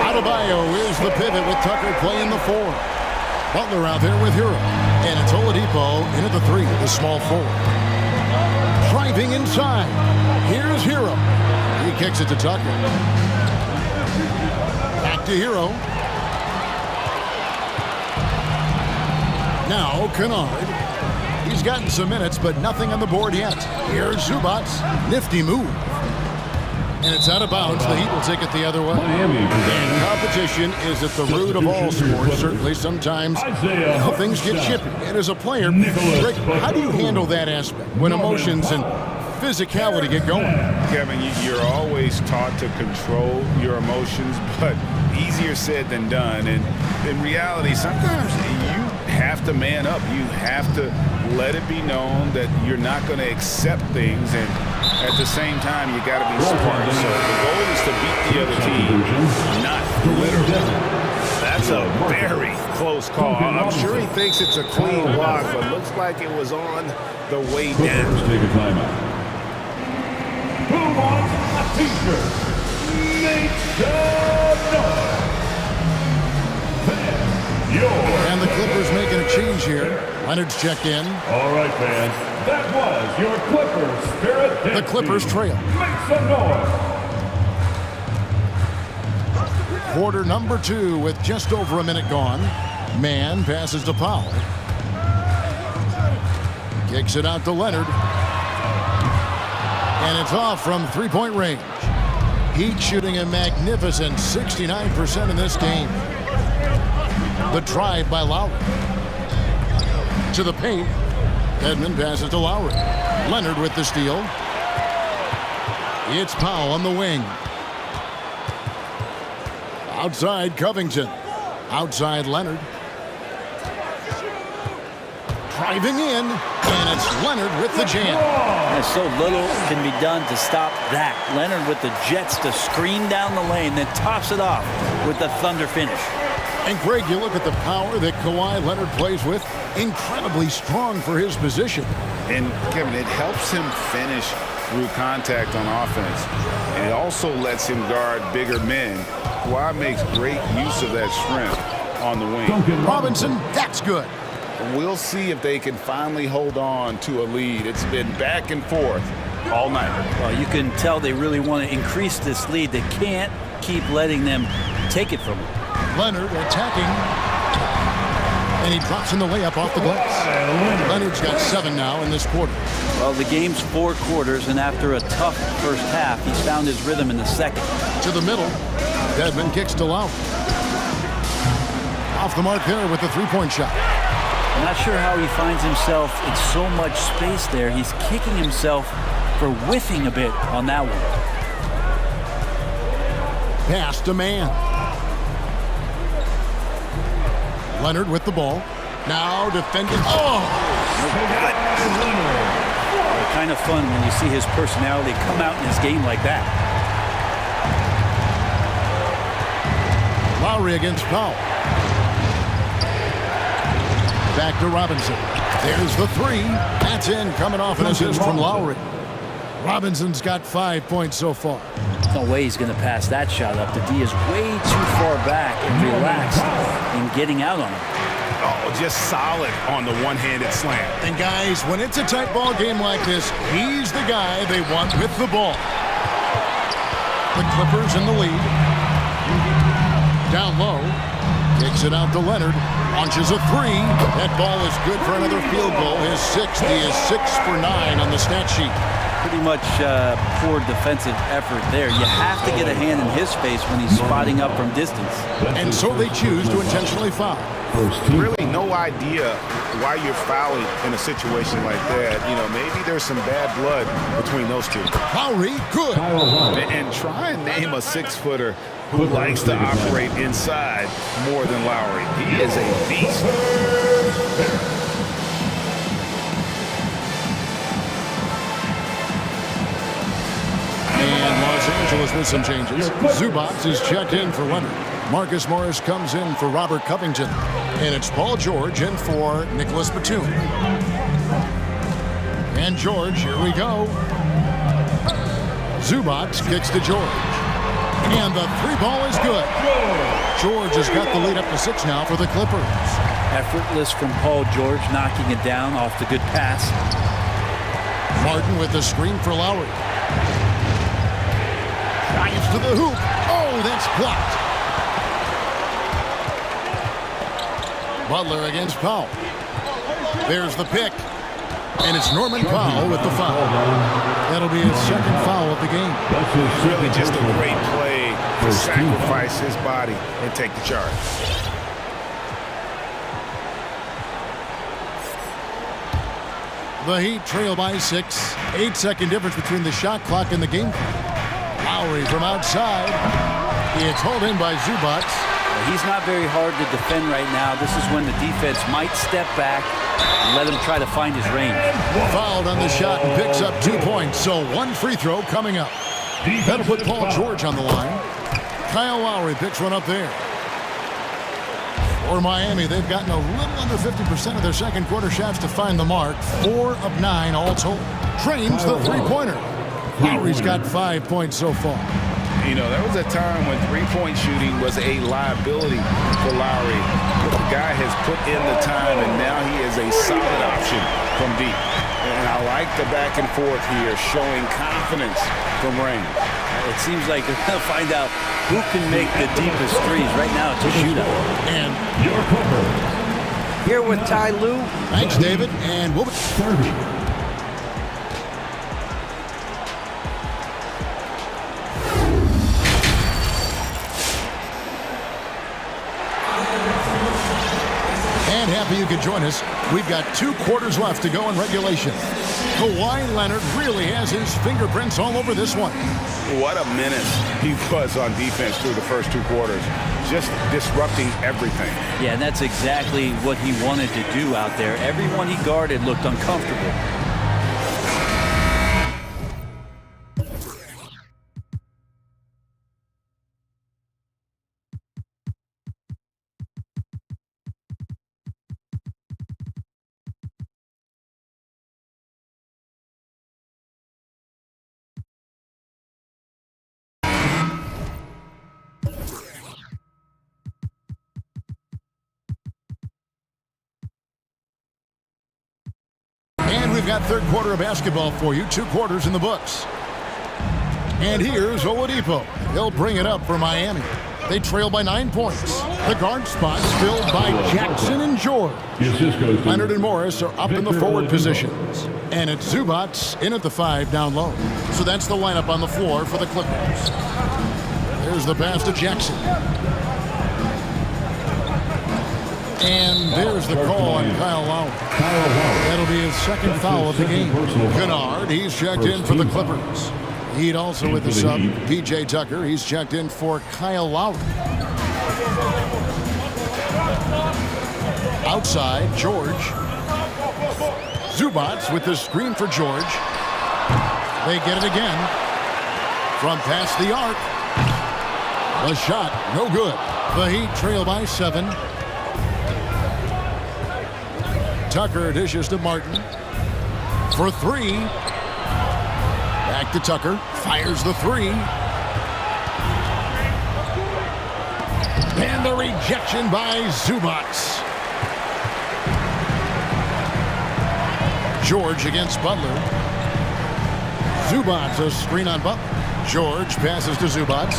Adebayo is the pivot with Tucker playing the 4. Butler out there with Hero. And it's Oladipo in at the 3, the small forward. Driving inside. Here's Hero. He kicks it to Tucker. Back to Hero. Now Kennard. He's gotten some minutes, but nothing on the board yet. Here's Zubac. Nifty move. And it's out of bounds. The Heat will take it the other way. And competition is at the root of all sports. Certainly sometimes things get chippy. And as a player, Rick, how do you handle that aspect when emotions and physicality get going? Kevin, you're always taught to control your emotions, but easier said than done. And in reality, sometimes you have to man up. You have to let it be known that you're not going to accept things, and at the same time, you got to be smart. So the goal is to beat the other team, not literally. That's a very close call. I'm sure he thinks it's a clean block, but looks like it was on the way down. Take a timeout. Who wants a t-shirt? Make some noise. And the Clippers making a change here. Leonard's checked in. All right, fans. That was your Clippers spirit. The Clippers trail. Make some noise. Quarter number 2 with just over a minute gone. Man passes to Powell. Kicks it out to Leonard. And it's off from three-point range. Heat shooting a magnificent 69% in this game. The drive by Lowry. To the paint. Edmond passes to Lowry. Leonard with the steal. It's Powell on the wing. Outside Covington. Outside Leonard. Driving in. And it's Leonard with the jam. And so little can be done to stop that. Leonard with the jets to screen down the lane, then tops it off with the thunder finish. And Greg, you look at the power that Kawhi Leonard plays with. Incredibly strong for his position. And Kevin, it helps him finish through contact on offense. And it also lets him guard bigger men. Kawhi makes great use of that strength on the wing. Robinson, that's good. We'll see if they can finally hold on to a lead. It's been back and forth all night. Well, you can tell they really want to increase this lead. They can't keep letting them take it from them. Leonard attacking. And he drops in the layup off the glass. Leonard's got 7 now in this quarter. Well, the game's 4 quarters, and after a tough first half, he's found his rhythm in the second. To the middle. Dedmon kicks to Lowry. Off the mark there with the three-point shot. I'm not sure how he finds himself in so much space there. He's kicking himself for whiffing a bit on that one. Pass to Man. Leonard with the ball. Now defending. Oh! Kind of fun when you see his personality come out in his game like that. Lowry against Powell. Back to Robinson. There's the 3. That's in, coming off an assist from Lowry. Robinson's got 5 points so far. No way he's going to pass that shot up. The D is way too far back and relaxed in getting out on him. Oh, just solid on the one-handed slam. And guys, when it's a tight ball game like this, he's the guy they want with the ball. The Clippers in the lead. Down low. Kicks it out to Leonard. Launches a 3. That ball is good for another field goal. His 6th. He is 6 for 9 on the stat sheet. Pretty much poor defensive effort there. You have to get a hand in his face when he's spotting up from distance. And so they choose to intentionally foul. Really no idea why you're fouling in a situation like that. You know, maybe there's some bad blood between those two. Lowry, good. And try and name a 6-footer who likes to operate inside more than Lowry. He is a beast. And Los Angeles with some changes. Zubac is checked in for Leonard. Marcus Morris comes in for Robert Covington. And it's Paul George in for Nicholas Batum. And George, here we go. Zubac kicks to George. And the 3-ball is good. George has got the lead up to 6 now for the Clippers. Effortless from Paul George, knocking it down off the good pass. Martin with the screen for Lowry. Drives to the hoop. Oh, that's blocked. Butler against Powell. There's the pick. And it's Norman Powell with the foul. That'll be his 2nd foul of the game. Really just a great play to sacrifice his body and take the charge. The Heat trail by 6. 8-second difference between the shot clock and the game clock. Lowry from outside. It's hauled in by Zubac. he's not very hard to defend right now. This is when the defense might step back and let him try to find his range. Fouled on the shot and picks up 2 points, so 1 free throw coming up. That'll put Paul George on the line. Kyle Lowry picks one up there. For Miami, they've gotten a little under 50% of their second quarter shots to find the mark. 4 of 9 all told. Trains the three-pointer. Lowry's got 5 points so far. You know, there was a time when three-point shooting was a liability for Lowry. But the guy has put in the time, and now he is a solid option from deep. And I like the back and forth here, showing confidence from range. It seems like they're going to find out who can make the deepest threes. Right now, it's a shootout. And Your Clipper. Here with Ty Lue. Thanks, David. And we'll be 30. And happy you could join us. We've got 2 quarters left to go in regulation. Kawhi Leonard really has his fingerprints all over this one. What a menace he was on defense through the first 2 quarters. Just disrupting everything. Yeah, and that's exactly what he wanted to do out there. Everyone he guarded looked uncomfortable. And we've got third quarter of basketball for you. 2 quarters in the books. And here's Oladipo. He'll bring it up for Miami. They trail by 9 points. The guard spot's filled by Jackson and George. Leonard and Morris are up in the forward positions. And it's Zubac in at the 5 down low. So that's the lineup on the floor for the Clippers. There's the pass to Jackson. And there's the call on Kyle Lowry. That'll be his second foul of the game. Kennard, he's checked in for the Clippers. Heat also with the sub. P.J. Tucker, he's checked in for Kyle Lowry. Outside, George. Zubac with the screen for George. They get it again. From past the arc. The shot, no good. The Heat trail by 7. Tucker dishes to Martin for 3. Back to Tucker. Fires the 3. And the rejection by Zubac. George against Butler. Zubac, a screen on Butler. George passes to Zubac.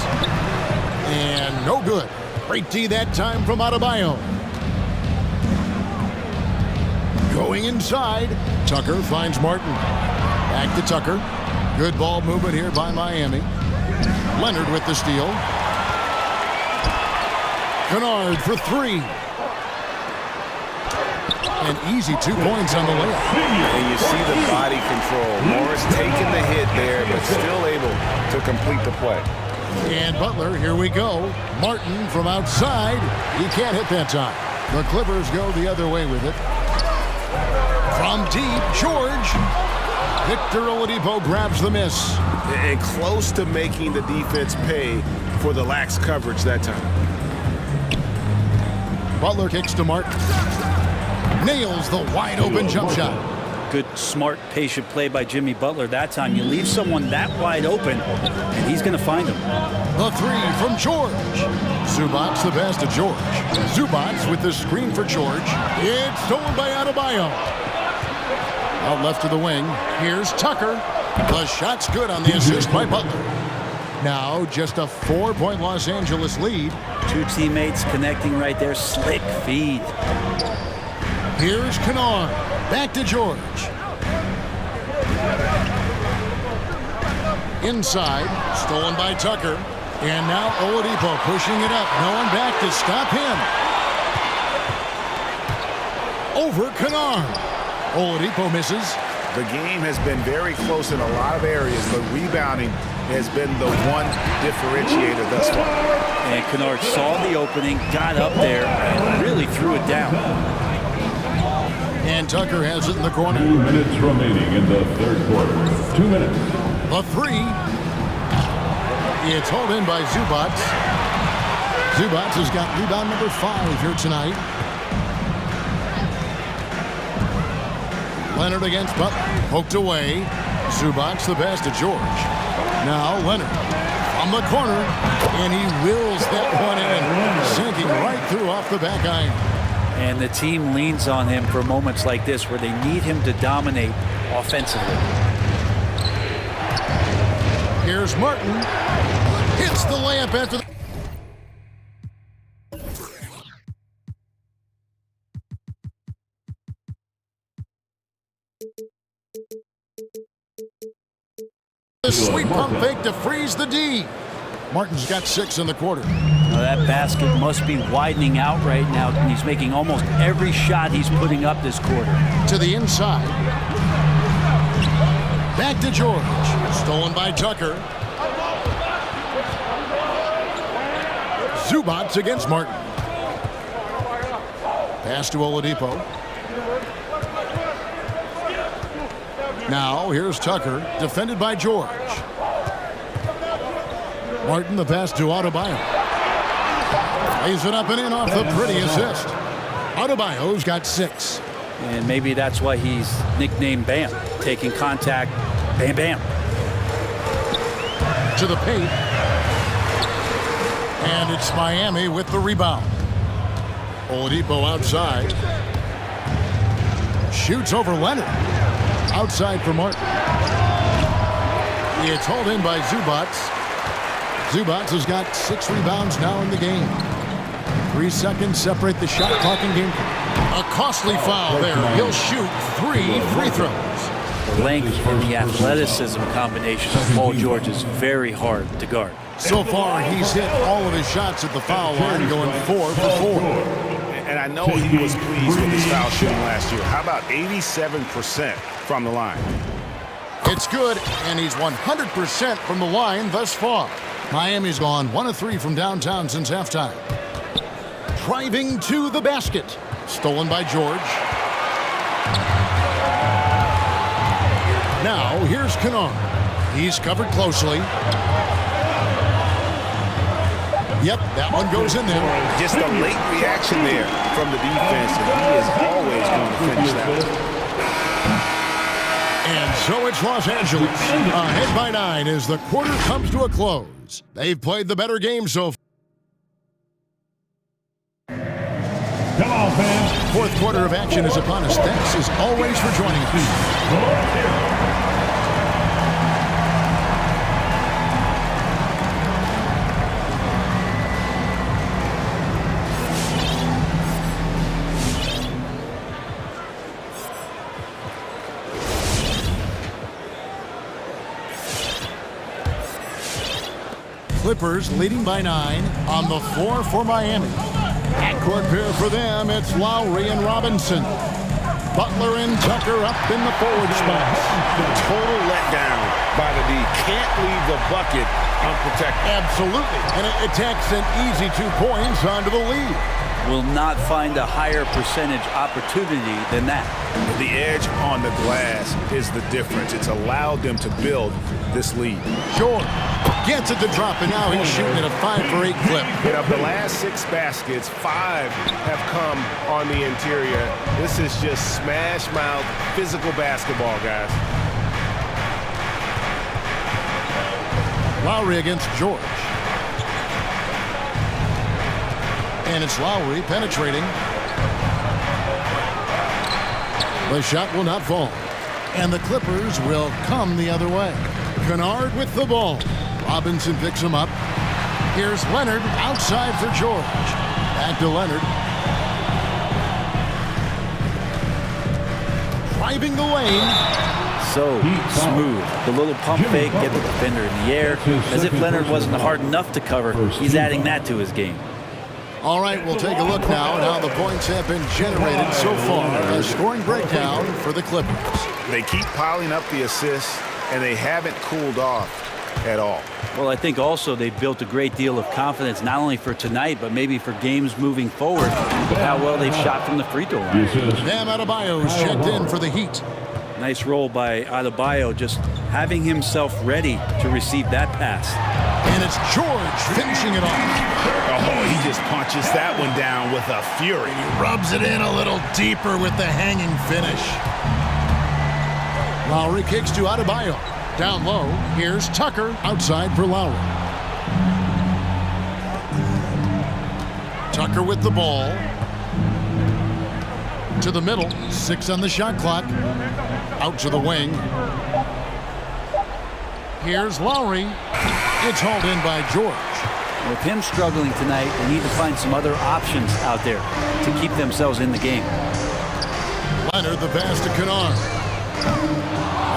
And no good. Great D that time from Adebayo. Going inside. Tucker finds Martin. Back to Tucker. Good ball movement here by Miami. Leonard with the steal. Kennard for 3. An easy 2 points on the layup. And you see the body control. Morris taking the hit there, but still able to complete the play. And Butler, here we go. Martin from outside. He can't hit that time. The Clippers go the other way with it. From deep, George. Victor Oladipo grabs the miss. And close to making the defense pay for the lax coverage that time. Butler kicks to Martin. Nails the wide open jump shot. Good, smart, patient play by Jimmy Butler that time. You leave someone that wide open, and he's going to find him. The 3 from George. Zubac the pass to George. Zubac with the screen for George. It's stolen by Adebayo. Out left to the wing. Here's Tucker. The shot's good on the assist by Butler. Now just a 4-point Los Angeles lead. 2 teammates connecting right there. Slick feed. Here's Kennard. Back to George. Inside. Stolen by Tucker. And now Oladipo pushing it up. No one back to stop him. Over Kennard. Oladipo misses. The game has been very close in a lot of areas, but rebounding has been the one differentiator thus far. And Kennard saw the opening, got up there, and really threw it down. And Tucker has it in the corner. 2 minutes remaining in the third quarter. 2 minutes. The three. It's hauled in by Zubats. Zubats has got rebound number 5 here tonight. Leonard against Butler. Poked away. Zubats the pass to George. Now Leonard from the corner. And he wills that one in. Sinking right through off the back iron. And the team leans on him for moments like this where they need him to dominate offensively. Here's Martin. Hits the layup after the... The sweet pump fake to freeze the D. Martin's got 6 in the quarter. Now that basket must be widening out right now. He's making almost every shot he's putting up this quarter. To the inside. Back to George. Stolen by Tucker. Zubats against Martin. Pass to Oladipo. Now here's Tucker, defended by George. Martin the pass to Adebayo. Lays it up and in off the pretty assist. Adebayo's got 6. And maybe that's why he's nicknamed Bam. Taking contact, bam, bam. To the paint. And it's Miami with the rebound. Oladipo outside. Shoots over Leonard. Outside for Martin. It's hauled in by Zubats. Zubats has got 6 rebounds now in the game. 3 seconds separate the shot clock and game. A costly foul there. He'll shoot 3 free throws. The length and the athleticism combination of Paul George is very hard to guard. So far, he's hit all of his shots at the foul line, going 4 for 4. And I know he was pleased with his foul shooting last year. How about 87% from the line? It's good, and he's 100% from the line thus far. Miami's gone 1 of 3 from downtown since halftime. Driving to the basket. Stolen by George. Now, here's Kennard. He's covered closely. Yep, that one goes in there. Just a late reaction there from the defense, and he is always going to finish that one. And so it's Los Angeles. Ahead by 9 as the quarter comes to a close. They've played the better game so far. Come on, fans. Fourth quarter of action is upon us. Thanks as always for joining us. Clippers leading by 9 on the floor for Miami. Backcourt pair for them, it's Lowry and Robinson. Butler and Tucker up in the forward spots. Total letdown by the D. Can't leave the bucket unprotected. Absolutely. And it takes an easy 2 points onto the lead. Will not find a higher percentage opportunity than that. The edge on the glass is the difference. It's allowed them to build this lead. George gets it to drop, and now he's shooting at a 5 for 8 clip. And of the last 6 baskets, 5 have come on the interior. This is just smash mouth physical basketball, guys. Lowry against George. And it's Lowry penetrating. The shot will not fall. And the Clippers will come the other way. Kennard with the ball. Robinson picks him up. Here's Leonard outside for George. Back to Leonard. Driving the lane. So smooth. The little pump fake, get the defender in the air. As if Leonard wasn't hard enough to cover, he's adding that to his game. All right, we'll take a look now at how the points have been generated so far. A scoring breakdown for the Clippers. They keep piling up the assists, and they haven't cooled off. at all. Well, I think also they built a great deal of confidence, not only for tonight, but maybe for games moving forward, with how well they've shot from the free throw line. Bam Adebayo's checked in for the Heat. Nice roll by Adebayo, just having himself ready to receive that pass. And it's George finishing it off. Oh, he just punches that one down with a fury. He rubs it in a little deeper with the hanging finish. Lowry kicks to Adebayo. Down low, here's Tucker outside for Lowry. Tucker with the ball. To the middle, 6 on the shot clock. Out to the wing. Here's Lowry. It's hauled in by George. With him struggling tonight, they need to find some other options out there to keep themselves in the game. Leonard, the pass to Kennard.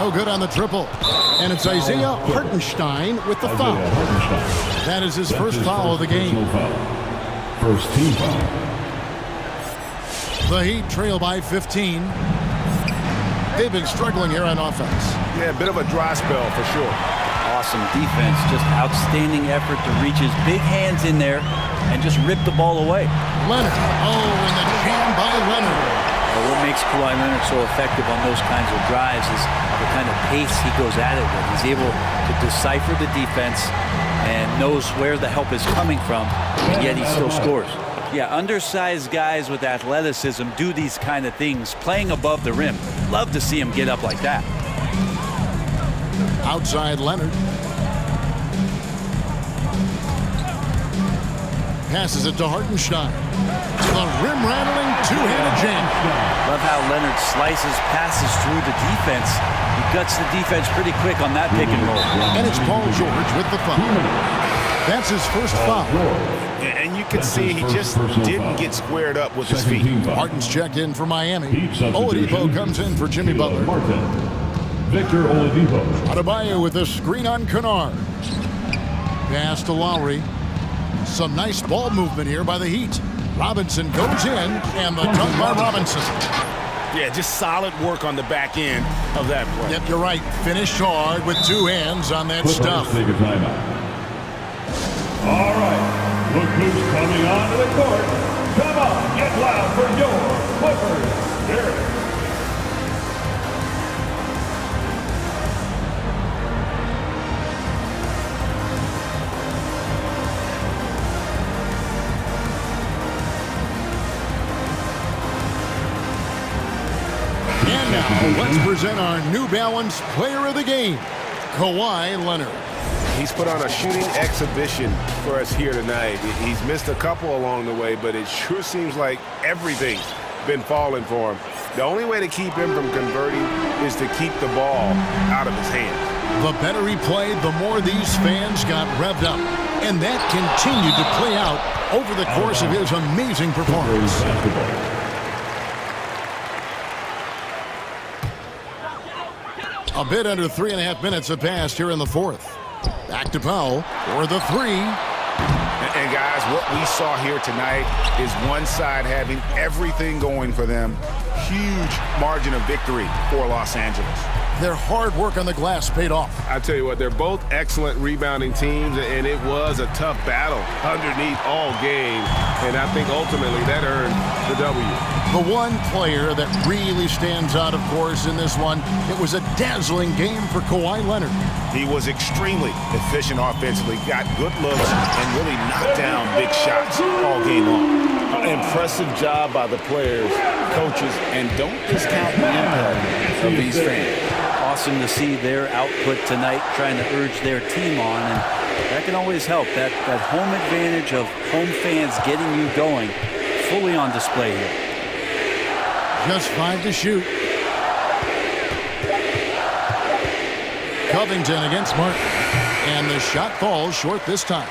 No good on the triple. And it's Isaiah Hartenstein with the foul. That is his first foul of the game. First team foul. The Heat trail by 15. They've been struggling here on offense. Yeah, a bit of a dry spell for sure. Awesome defense, just outstanding effort to reach his big hands in there and just rip the ball away. Leonard, and the jam by Leonard. Well, what makes Kawhi Leonard so effective on those kinds of drives is the kind of pace he goes at it with. He's able to decipher the defense and knows where the help is coming from, and yet he still scores. Yeah, undersized guys with athleticism do these kind of things, playing above the rim. Love to see him get up like that. Outside Leonard. Passes it to Hartenstein. The rim-rattling two-handed jam. Love how Leonard slices passes through the defense. He guts the defense pretty quick on that pick and roll. And it's Paul George with the foul. That's his first foul. And you can see he just didn't get squared up with his feet. Harden's checked in for Miami. Oladipo comes in for Jimmy Butler. Victor Oladipo. Adebayo with a screen on Kennard. Pass to Lowry. Some nice ball movement here by the Heat. Robinson goes in, and the dunk by Robinson. Yeah, just solid work on the back end of that play. Yep, you're right. Finished hard with two hands on that stuff. Take a timeout. All right, look who's coming onto the court. Come on, get loud for your Clippers. Derek. And now, let's present our New Balance Player of the Game, Kawhi Leonard. He's put on a shooting exhibition for us here tonight. He's missed a couple along the way, but it sure seems like everything's been falling for him. The only way to keep him from converting is to keep the ball out of his hands. The better he played, the more these fans got revved up. And that continued to play out over the course of his amazing performance. A bit under 3.5 minutes have passed here in the fourth. Back to Powell for the three. And guys, what we saw here tonight is one side having everything going for them. Huge margin of victory for Los Angeles. Their hard work on the glass paid off. I tell you what, they're both excellent rebounding teams, and it was a tough battle underneath all game. And I think ultimately that earned the W. The one player that really stands out, of course, in this one, it was a dazzling game for Kawhi Leonard. He was extremely efficient offensively, got good looks, and really knocked down big shots all game long. Impressive job by the players, coaches, and don't discount the impact of these fans. Awesome to see their output tonight, trying to urge their team on, and that can always help. That home advantage of home fans getting you going, fully on display here. Just 5 to shoot. Covington against Martin, and the shot falls short this time.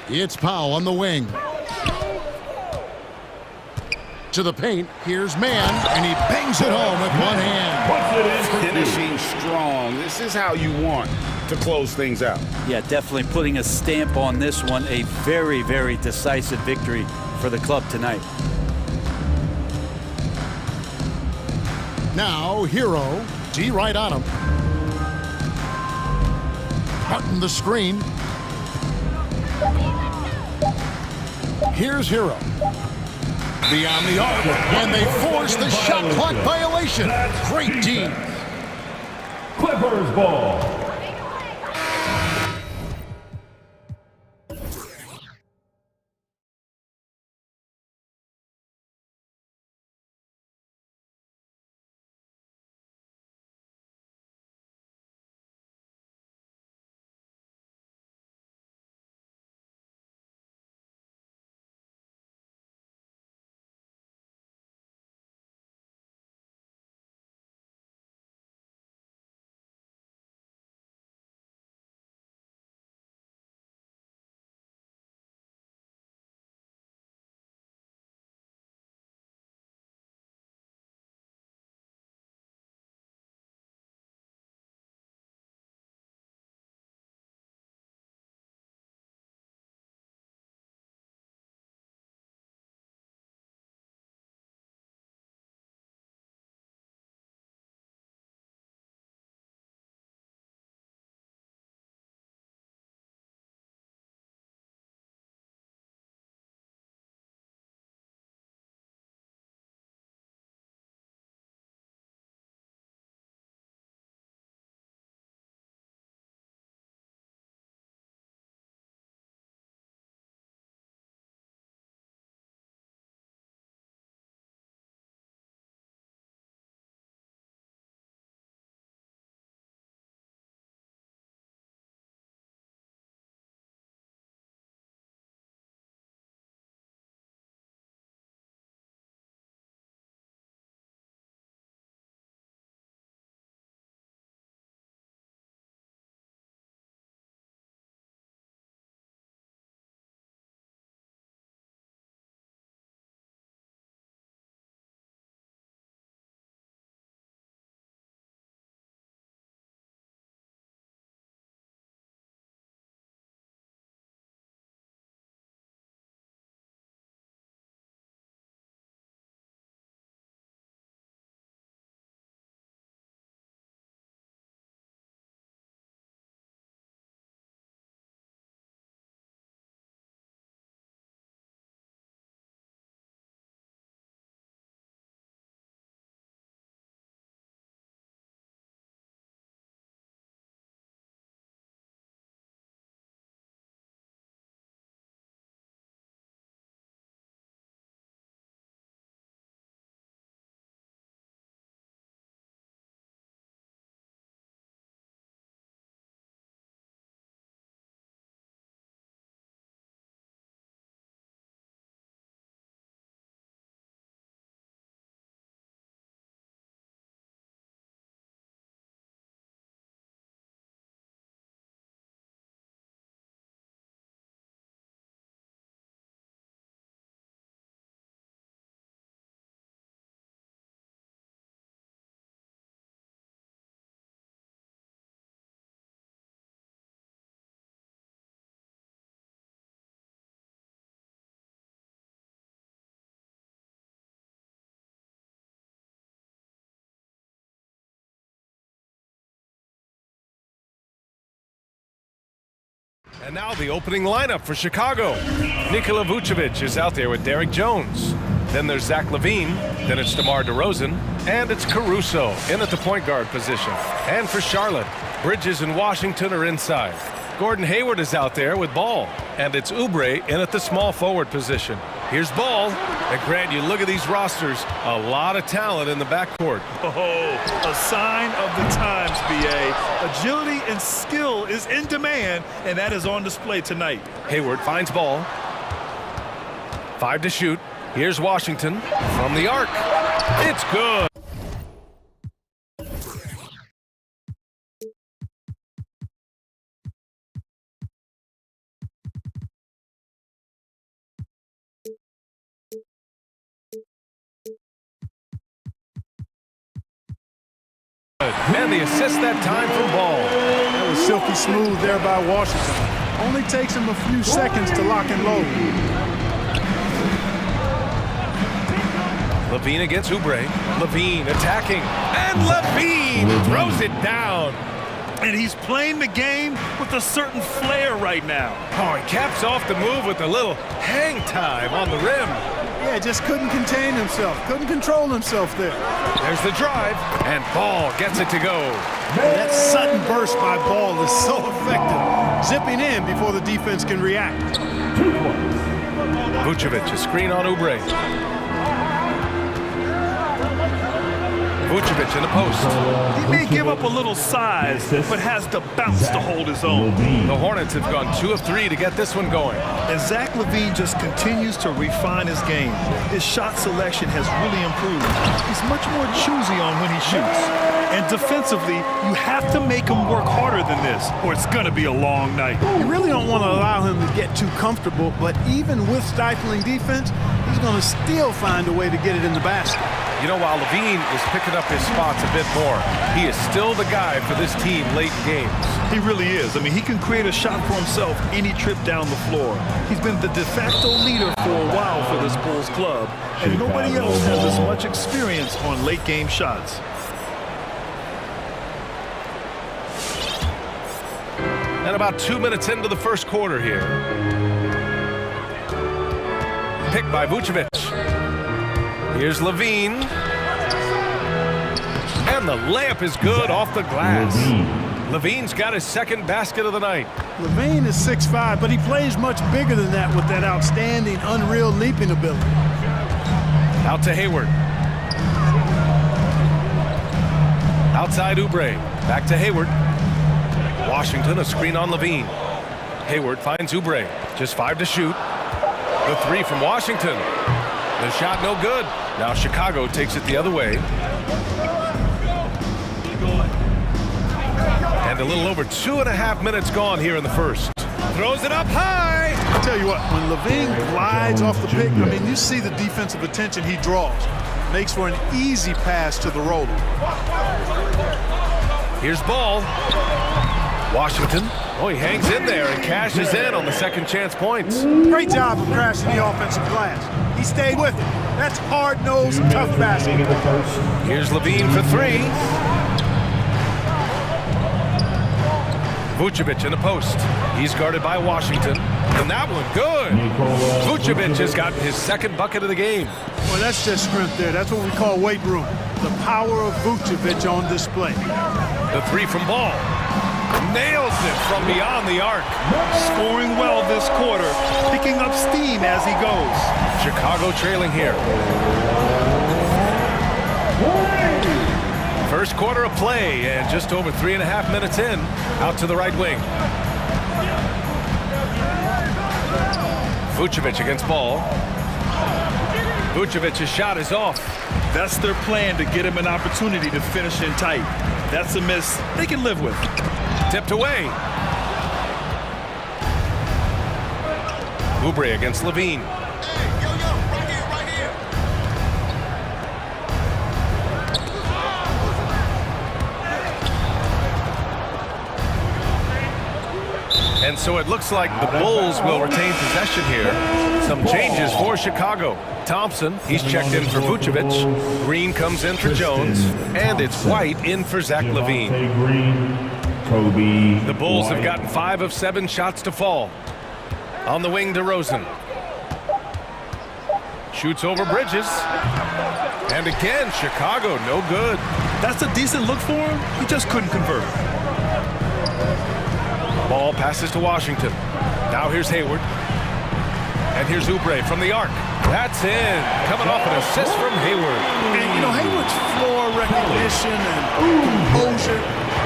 It's Powell on the wing. To the paint, here's Mann, and he bangs it home with one hand. Finishing strong. This is how you want to close things out. Yeah, definitely putting a stamp on this one. A very, very decisive victory for the club tonight. Now, Hero, D right on him. Martin the screen. Here's Hero. Beyond the arc, and they force the shot clock violation. Great team. Clippers ball. And now the opening lineup for Chicago. Nikola Vucevic is out there with Derek Jones. Then there's Zach LaVine. Then it's DeMar DeRozan. And it's Caruso in at the point guard position. And for Charlotte, Bridges and Washington are inside. Gordon Hayward is out there with Ball. And it's Oubre in at the small forward position. Here's Ball. And Grant, you look at these rosters, a lot of talent in the backcourt. Oh, a sign of the times, B.A. Agility and skill is in demand, and that is on display tonight. Hayward finds Ball. 5 to shoot. Here's Washington from the arc. It's good. And the assist that time from Ball. That was silky smooth there by Washington. Only takes him a few seconds to lock and load. LaVine against Oubre. LaVine attacking. And LaVine throws it down. And he's playing the game with a certain flair right now. Oh, he caps off the move with a little hang time on the rim. Yeah, just couldn't contain himself, couldn't control himself there. There's the drive, and Ball gets it to go. That sudden burst by Ball is so effective, zipping in before the defense can react. Vucevic, a screen on Oubre. Vucevic in the post. He may give up a little size, but has the bounce to hold his own. The Hornets have gone 2 of 3 to get this one going. And Zach LaVine just continues to refine his game. His shot selection has really improved. He's much more choosy on when he shoots. And defensively, you have to make him work harder than this, or it's going to be a long night. You really don't want to allow him to get too comfortable, but even with stifling defense, he's going to still find a way to get it in the basket. You know, while LaVine is picking up his spots a bit more, he is still the guy for this team late in games. He really is. I mean, he can create a shot for himself any trip down the floor. He's been the de facto leader for a while for this Bulls club, and nobody else has as much experience on late game shots. And about 2 minutes into the first quarter here. Picked by Vucevic. Here's LaVine. And the layup is good off the glass. LaVine's got his second basket of the night. LaVine is 6'5", but he plays much bigger than that with that outstanding, unreal leaping ability. Out to Hayward. Outside Oubre. Back to Hayward. Washington, a screen on LaVine. Hayward finds Oubre. Just 5 to shoot. The 3 from Washington. The shot no good. Now Chicago takes it the other way. And a little over 2.5 minutes gone here in the first. Throws it up high. I'll tell you what, when LaVine glides off the pick, I mean, you see the defensive attention he draws. Makes for an easy pass to the roller. Here's Ball. Washington. Oh, he hangs in there and cashes in on the second chance points. Great job of crashing the offensive glass. He stayed with it. That's hard-nosed, tough basketball. Here's LaVine for 3. Vucevic in the post. He's guarded by Washington. And that one good. Vucevic has gotten his second bucket of the game. Well, that's just strength there. That's what we call weight room. The power of Vucevic on display. The 3 from Ball. Nails it from beyond the arc. Scoring well this quarter, picking up steam as he goes. Chicago trailing here. First quarter of play and just over 3.5 minutes in. Out to the right wing. Vucevic against Ball. Vucevic's shot is off. That's their plan, to get him an opportunity to finish in tight. That's a miss they can live with. Tipped away. Oubre against LaVine. And so it looks like the Bulls will retain possession here. Some changes for Chicago. Thompson, he's checked in for Vucevic. Green comes in for Jones. And it's White in for Zach LaVine. The Bulls have gotten 5 of 7 shots to fall. On the wing, DeRozan. Shoots over Bridges. And again, Chicago, no good. That's a decent look for him. He just couldn't convert. Ball passes to Washington. Now here's Hayward. And here's Oubre from the arc. That's in. Coming off an assist from Hayward. And, you know, Hayward's floor recognition and composure,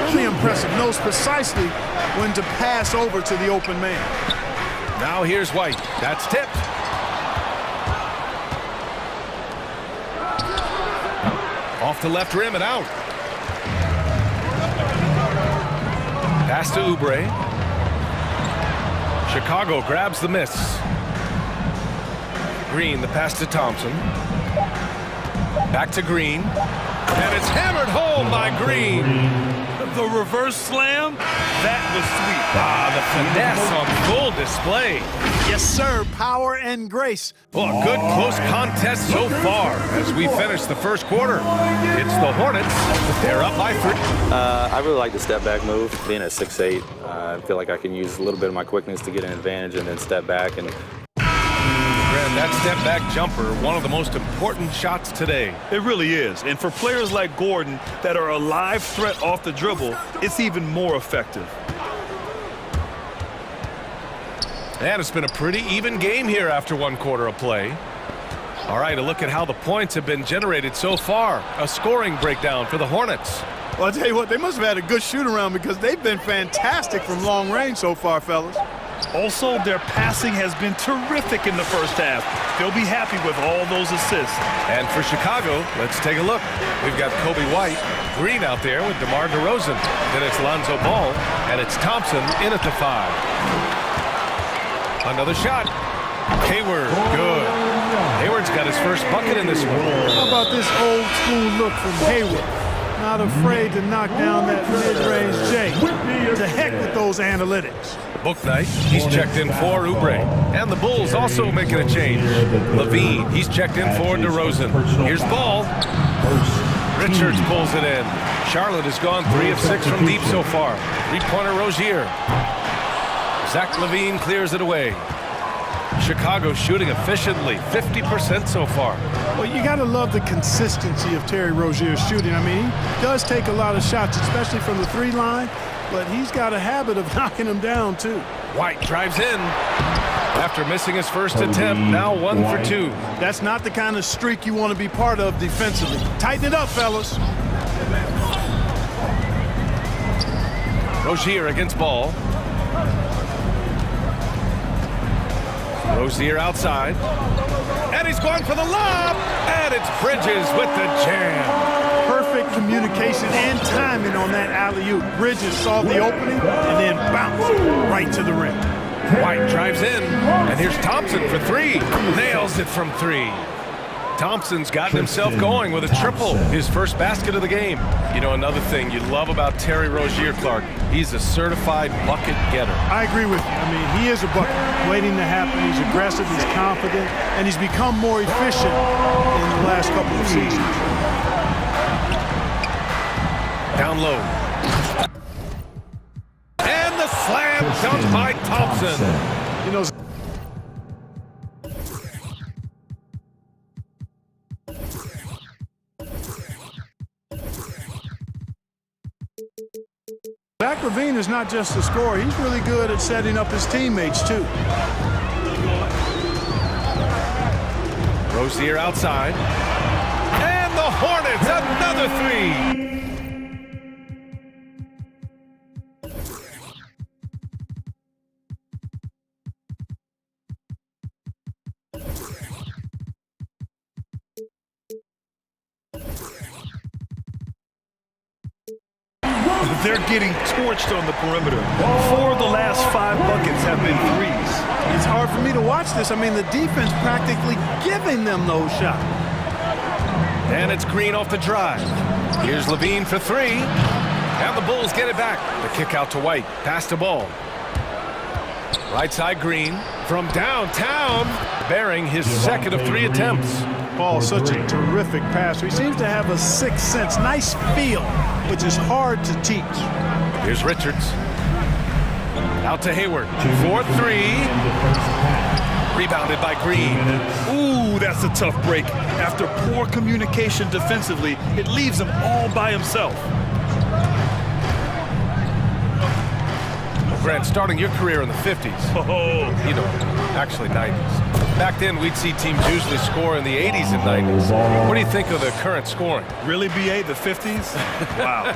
really impressive. Knows precisely when to pass over to the open man. Now here's White. That's tipped. Off the left rim and out. Pass to Oubre. Chicago grabs the miss. Green, the pass to Thompson. Back to Green. And it's hammered home by Green. The reverse slam, That was sweet. The finesse on full display. Yes, sir. Power and grace. Well, a good close contest so far as we finish the first quarter. It's the Hornets. They're up by 3. I really like the step back move. Being at 6'8", I feel like I can use a little bit of my quickness to get an advantage and then step back. And that step back jumper, one of the most important shots today. It really is. And for players like Gordon that are a live threat off the dribble, it's even more effective. And it's been a pretty even game here after one quarter of play. All right, a look at how the points have been generated so far. A scoring breakdown for the Hornets. Well, I'll tell you what, they must have had a good shoot-around because they've been fantastic from long range so far, fellas. Also, their passing has been terrific in the first half. They'll be happy with all those assists. And for Chicago, let's take a look. We've got Kobe White, Green out there with DeMar DeRozan. Then it's Lonzo Ball, and it's Thompson in at the 5. Another shot. Hayward, good. Hayward's got his first bucket in this one. How about this old school look from Hayward? Not afraid to knock down that mid-range J. To heck with those analytics. Booknight, he's checked in for Oubre. And the Bulls also making a change. Levine, he's checked in for DeRozan. Here's Ball. Richards pulls it in. Charlotte has gone 3 of 6 from deep so far. Three-pointer Rozier. Zach LaVine clears it away. Chicago shooting efficiently, 50% so far. Well, you got to love the consistency of Terry Rozier's shooting. I mean, he does take a lot of shots, especially from the 3 line, but he's got a habit of knocking them down, too. White drives in. After missing his first attempt, now 1 for 2. That's not the kind of streak you want to be part of defensively. Tighten it up, fellas. Rozier against Ball. Rozier outside. And he's going for the lob. And it's Bridges with the jam. Perfect communication and timing on that alley-oop. Bridges saw the opening and then bounced right to the rim. White drives in. And here's Thompson for 3. Nails it from 3. Thompson's gotten himself going with a triple, his first basket of the game. You know, another thing you love about Terry Rozier, Clark, he's a certified bucket getter. I agree with you. I mean, he is a bucket waiting to happen. He's aggressive, he's confident, and he's become more efficient in the last couple of seasons. Down low. And the slam dunk by Thompson. You know, Zach LaVine is not just a scorer. He's really good at setting up his teammates, too. Rozier outside. And the Hornets, another 3. They're getting torched on the perimeter. 4 of the last 5 buckets have been threes. It's hard for me to watch this. I mean, the defense practically giving them those shots. And it's Green off the drive. Here's Levine for 3. And the Bulls get it back. The kick out to White. Pass to Ball. Right side Green. From downtown. Bearing his second of 3 attempts. Ball, such a terrific passer. He seems to have a sixth sense. Nice feel, which is hard to teach. Here's Richards. Out to Hayward. 4-3. Rebounded by Green. Ooh, that's a tough break. After poor communication defensively, it leaves him all by himself. Grant, starting your career in the 50s. Oh. You know, actually 90s. Back then, we'd see teams usually score in the 80s and 90s. What do you think of the current scoring? Really, BA, the 50s? Wow.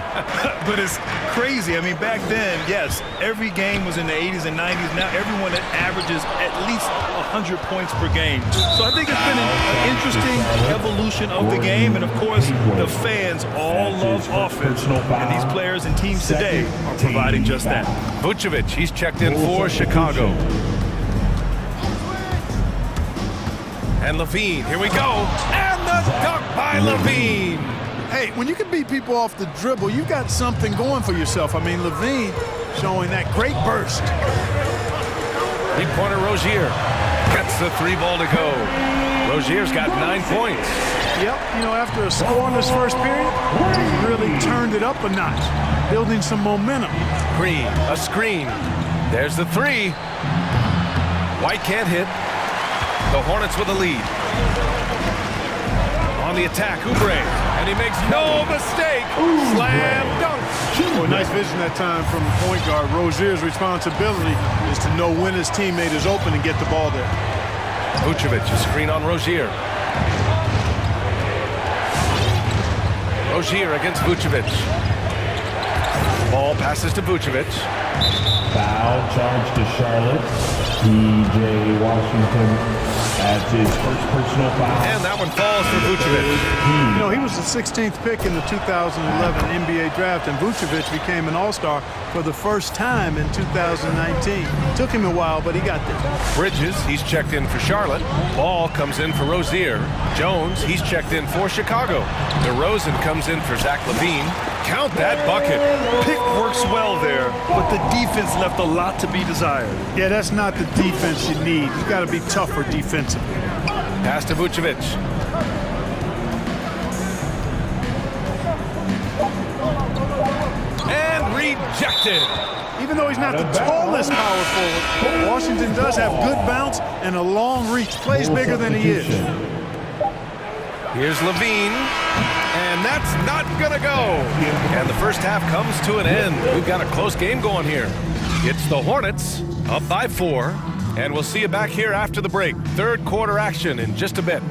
But it's crazy. I mean, back then, yes, every game was in the 80s and 90s. Now everyone that averages at least 100 points per game. So I think it's been an interesting evolution of the game. And, of course, the fans all love offense. And these players and teams today are providing just that. Vucevic, he's checked in for Chicago. And Levine, here we go. And the dunk by Levine. Hey, when you can beat people off the dribble, you got something going for yourself. I mean, Levine showing that great burst. Three-pointer Rozier gets the three ball to go. Rozier's got 9 points. Yep, you know, after a scoreless first period, he's really turned it up a notch, building some momentum. Green, a screen. There's the three. White can't hit. The Hornets with a lead. On the attack, Oubre, and he makes no mistake. Slam dunk. Well, nice vision that time from the point guard. Rozier's responsibility is to know when his teammate is open and get the ball there. Vucevic, a screen on Rozier. Rozier against Vucevic. Ball passes to Vucevic. Foul charge to Charlotte. P.J. Washington adds his first personal foul. And that one falls for Vucevic. You know, he was the 16th pick in the 2011 NBA draft, and Vucevic became an All-Star for the first time in 2019. Took him a while, but he got there. Bridges, he's checked in for Charlotte. Ball comes in for Rozier. Jones, he's checked in for Chicago. DeRozan comes in for Zach LaVine. Count that bucket. Pick works well there, but the defense left a lot to be desired. Yeah, that's not the defense you need. You got to be tougher defensively. Pass to Vucevic. And rejected. Even though he's not the tallest power forward, Washington does have good bounce and a long reach. Plays bigger than he is. Here's LaVine, and that's not gonna go. And the first half comes to an end. We've got a close game going here. It's the Hornets up by 4, and we'll see you back here after the break. Third quarter action in just a bit.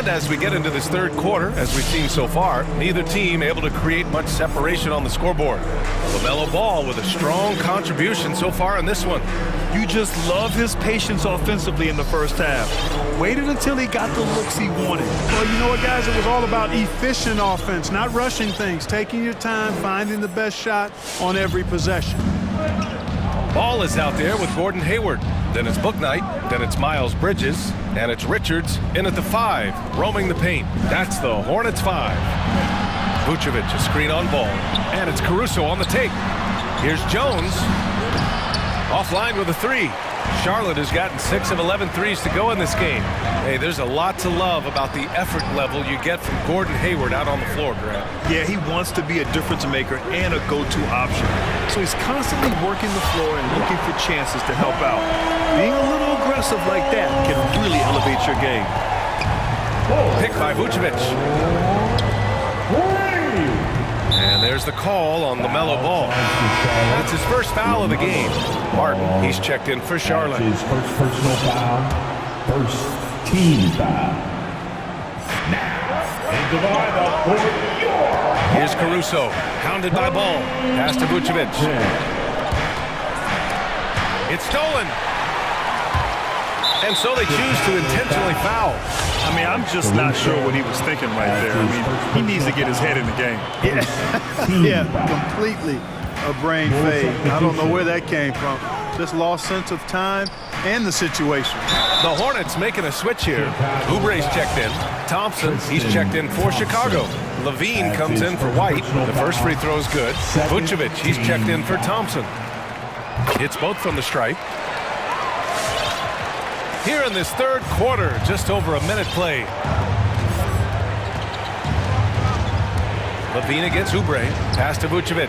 As we get into this third quarter, as we've seen so far, neither team able to create much separation on the scoreboard. LaMelo Ball with a strong contribution so far in this one. You just love his patience offensively in the first half. Waited until he got the looks he wanted. Well, you know what, guys? It was all about efficient offense, not rushing things, taking your time, finding the best shot on every possession. Ball is out there with Gordon Hayward. Then it's Bouknight, then it's Miles Bridges, and it's Richards in at the 5, roaming the paint. That's the Hornets 5. Vucevic, a screen on Ball, and it's Caruso on the take. Here's Jones, offline with a 3. Charlotte has gotten 6 of 11 threes to go in this game. Hey, there's a lot to love about the effort level you get from Gordon Hayward out on the floor, Grant. Yeah, he wants to be a difference maker and a go-to option. So he's constantly working the floor and looking for chances to help out. Being a little aggressive like that can really elevate your game. Pick by Vucevic. And there's the call on LaMelo Ball. That's his first foul of the game. Martin, he's checked in for Charlotte. His first personal foul, first team foul. Now, into the lineup for New York. Here's Caruso, hounded by Ball. Pass to Vucevic. It's stolen. And so they choose to intentionally foul. I mean, I'm just not sure what he was thinking right there. I mean, he needs to get his head in the game. Yeah, completely a brain fade. I don't know where that came from. Just lost sense of time and the situation. The Hornets making a switch here. Oubre's checked in. Thompson, he's checked in for Chicago. Levine comes in for White. The first free throw is good. Vucevic, he's checked in for Thompson. Hits both from the stripe. Here in this third quarter, just over a minute play. Levine against Oubre. Pass to Vucevic.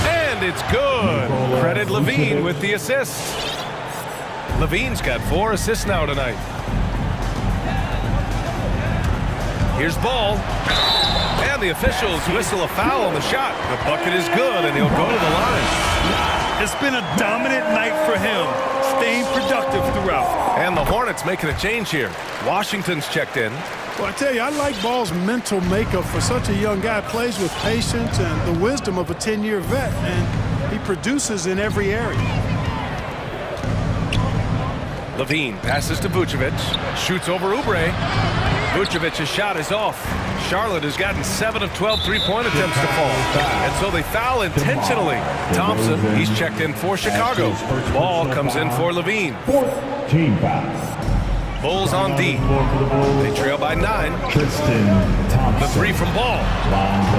And it's good. Credit Levine with the assist. Levine's got 4 assists now tonight. Here's Ball. And the officials whistle a foul on the shot. The bucket is good, and he'll go to the line. It's been a dominant night for him, staying productive throughout. And the Hornets making a change here. Washington's checked in. Well, I tell you, I like Ball's mental makeup for such a young guy. Plays with patience and the wisdom of a 10-year vet, and he produces in every area. Levine passes to Vucevic, shoots over Oubre. Vucevic's shot is off. Charlotte has gotten 7 of 12 three-point attempts to fall, and so they foul intentionally. Thompson, he's checked in for Chicago. Ball comes in for Levine. Team foul. Bulls on D. They trail by 9. The three from Ball.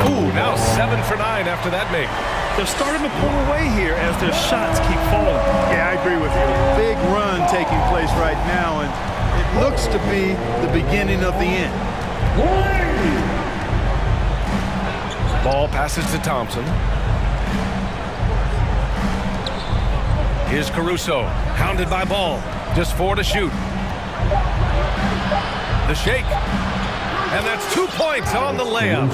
Ooh, now 7 for 9 after that make. They're starting to pull away here as their shots keep falling. Yeah, I agree with you. Big run taking place right now, and it looks to be the beginning of the end. Ball passes to Thompson. Here's Caruso, hounded by Ball. Just 4 to shoot. The shake. And that's 2 points on the layup.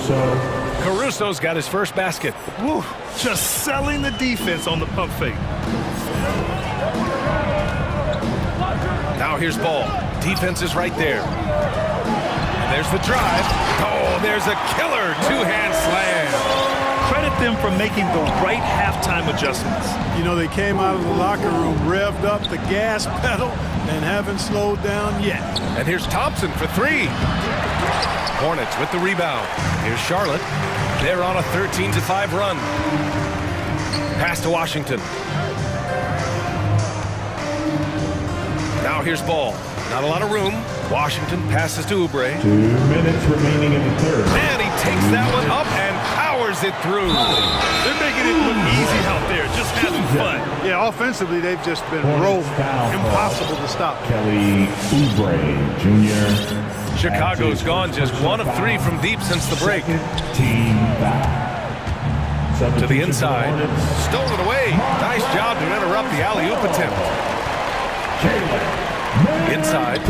Caruso's got his first basket. Woo, just selling the defense on the pump fake. Now here's Ball. Defense is right there. And there's the drive. Oh, there's a killer two-hand slam. Credit them for making the right halftime adjustments. You know, they came out of the locker room, revved up the gas pedal, and haven't slowed down yet. And here's Thompson for 3. Hornets with the rebound. Here's Charlotte. They're on a 13-5 run. Pass to Washington. Now here's Ball. Not a lot of room. Washington passes to Oubre. 2 minutes remaining in the third. And he takes that one up and powers it through. They're making it look easy out there, just having fun. Yeah, offensively, they've just been rolling. Impossible to stop. Kelly Oubre Jr. Chicago's gone just 1 of 3 from deep since the break. Team foul. To the inside. Stolen away. Nice job to interrupt the alley-oop attempt. Inside.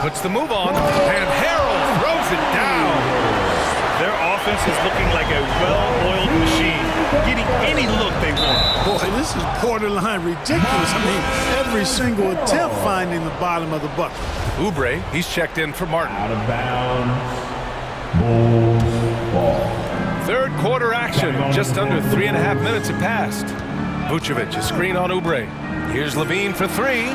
Puts the move on. And Harrell throws it down. Their offense is looking like a well-oiled machine, getting any look they want. Boy, this is borderline ridiculous. I mean, every single attempt finding the bottom of the bucket. Oubre, he's checked in for Martin. Out of bounds. Bulls ball. Third quarter action. Just under 3.5 minutes have passed. Vucevic, a screen on Oubre. Here's Levine for 3.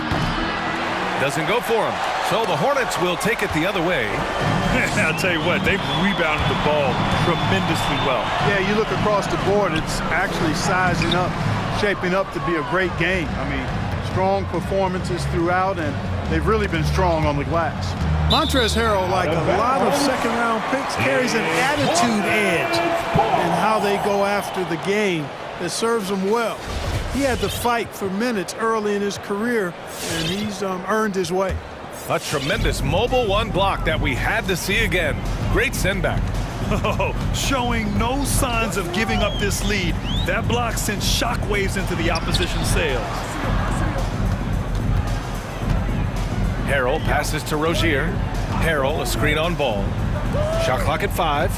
Doesn't go for him. So the Hornets will take it the other way. I'll tell you what, they've rebounded the ball tremendously well. Yeah, you look across the board, it's actually sizing up, shaping up to be a great game. I mean, strong performances throughout, and they've really been strong on the glass. Montrezl Harrell, like a lot of second-round picks, carries an attitude edge in how they go after the game that serves them well. He had to fight for minutes early in his career, and he's earned his way. A tremendous mobile one block that we had to see again. Great send back. Oh, showing no signs of giving up this lead. That block sent shockwaves into the opposition sails. Harrell passes to Rozier. Harrell, a screen on Ball. Shot clock at 5.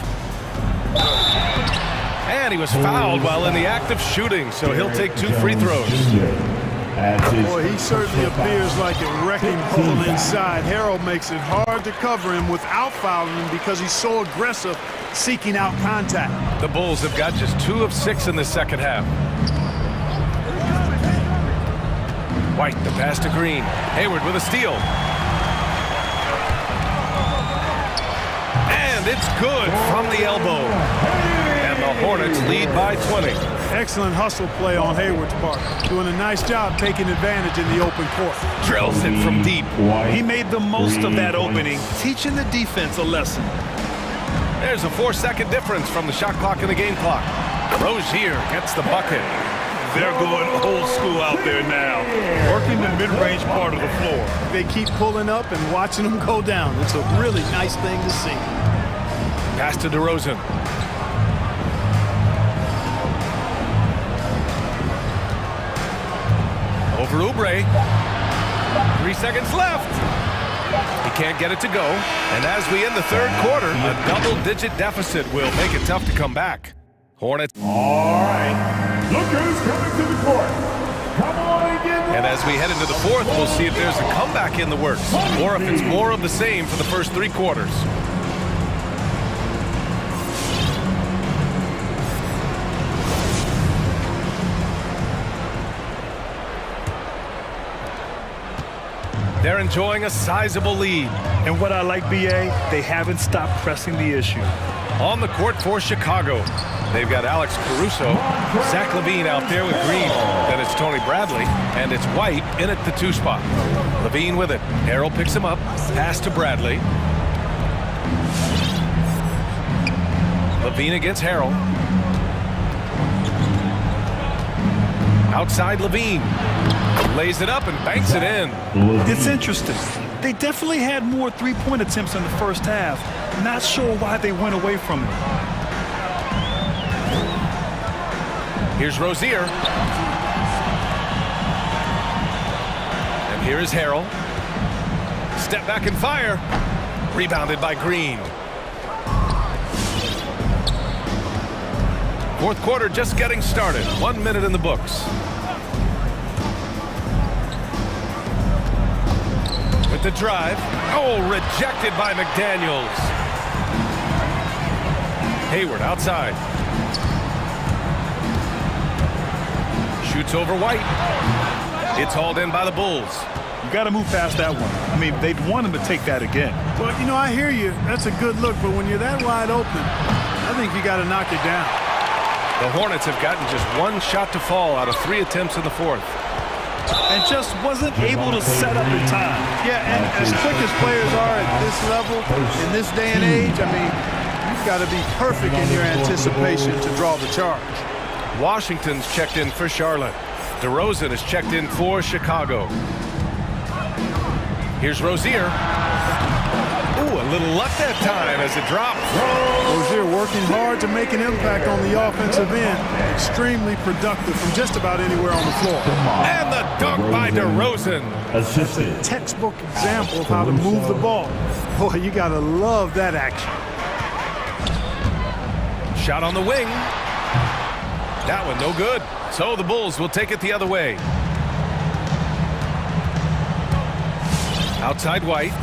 And he was fouled while in the act of shooting, so he'll take 2 free throws. Boy, he certainly appears like a wrecking ball inside. Harrell makes it hard to cover him without fouling him because he's so aggressive seeking out contact. The Bulls have got just 2 of 6 in the second half. White, the pass to Green. Hayward with a steal. And it's good from the elbow. And the Hornets lead by 20. Excellent hustle play on Hayward's part. Doing a nice job taking advantage in the open court. Drills it from deep. He made the most of that opening, teaching the defense a lesson. There's a 4-second difference from the shot clock and the game clock. Rozier gets the bucket. They're going old school out there now, working the mid-range part of the floor. They keep pulling up and watching them go down. It's a really nice thing to see. Pass to DeRozan. Over Oubre. 3 seconds left. He can't get it to go. And as we end the third quarter, a double-digit deficit will make it tough to come back. Hornets. All right. Look who's coming to the court. Come on and get And as we head into the fourth, we'll see if there's a comeback in the works, or if it's more of the same for the first 3 quarters. They're enjoying a sizable lead. And what I like, BA, they haven't stopped pressing the issue. On the court for Chicago, they've got Alex Caruso, Zach LaVine out there with Green. Then it's Tony Bradley, and it's White in at the 2 spot. LaVine with it. Harrell picks him up. Pass to Bradley. LaVine against Harrell. Outside LaVine. Lays it up and banks it in. It's interesting. They definitely had more three-point attempts in the first half. Not sure why they went away from it. Here's Rozier. And here is Harrell. Step back and fire. Rebounded by Green. Fourth quarter just getting started. 1 minute in the books. With the drive. Oh, rejected by McDaniels. Hayward outside. Shoots over White. It's hauled in by the Bulls. You got to move past that one. I mean, they'd want him to take that again. Well, you know, I hear you. That's a good look, but when you're that wide open, I think you got to knock it down. The Hornets have gotten just 1 shot to fall out of 3 attempts in the fourth. And just wasn't able to set up in time. Yeah, and as quick as players are at this level, in this day and age, I mean, you've got to be perfect in your anticipation to draw the charge. Washington's checked in for Charlotte. DeRozan is checked in for Chicago. Here's Rozier. Ooh, a little luck that time as it drops. Rozier working hard to make an impact on the offensive end. Extremely productive from just about anywhere on the floor. And the dunk by DeRozan. Assisted. Textbook example of how to move the ball. Boy, you got to love that action. Shot on the wing. That one no good. So the Bulls will take it the other way. Outside White.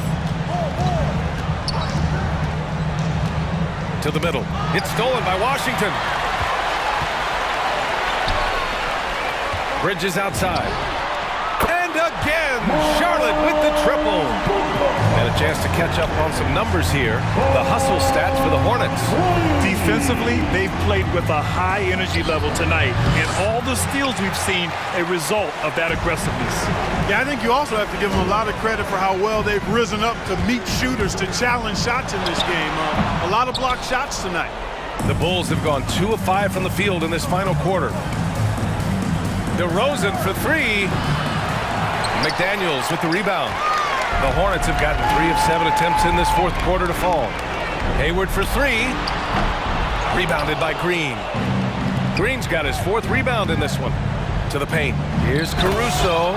To the middle. It's stolen by Washington. Bridges outside. And again, Charlotte with the triple. And a chance to catch up on some numbers here. The hustle stats for the Hornets. Defensively, they've played with a high energy level tonight. And all the steals we've seen, a result of that aggressiveness. Yeah, I think you also have to give them a lot of credit for how well they've risen up to meet shooters, to challenge shots in this game. A lot of blocked shots tonight. The Bulls have gone 2 of 5 from the field in this final quarter. DeRozan for 3. McDaniels with the rebound. The Hornets have gotten 3 of 7 attempts in this fourth quarter to fall. Hayward for 3. Rebounded by Green. Green's got his 4th rebound in this one. To the paint. Here's Caruso.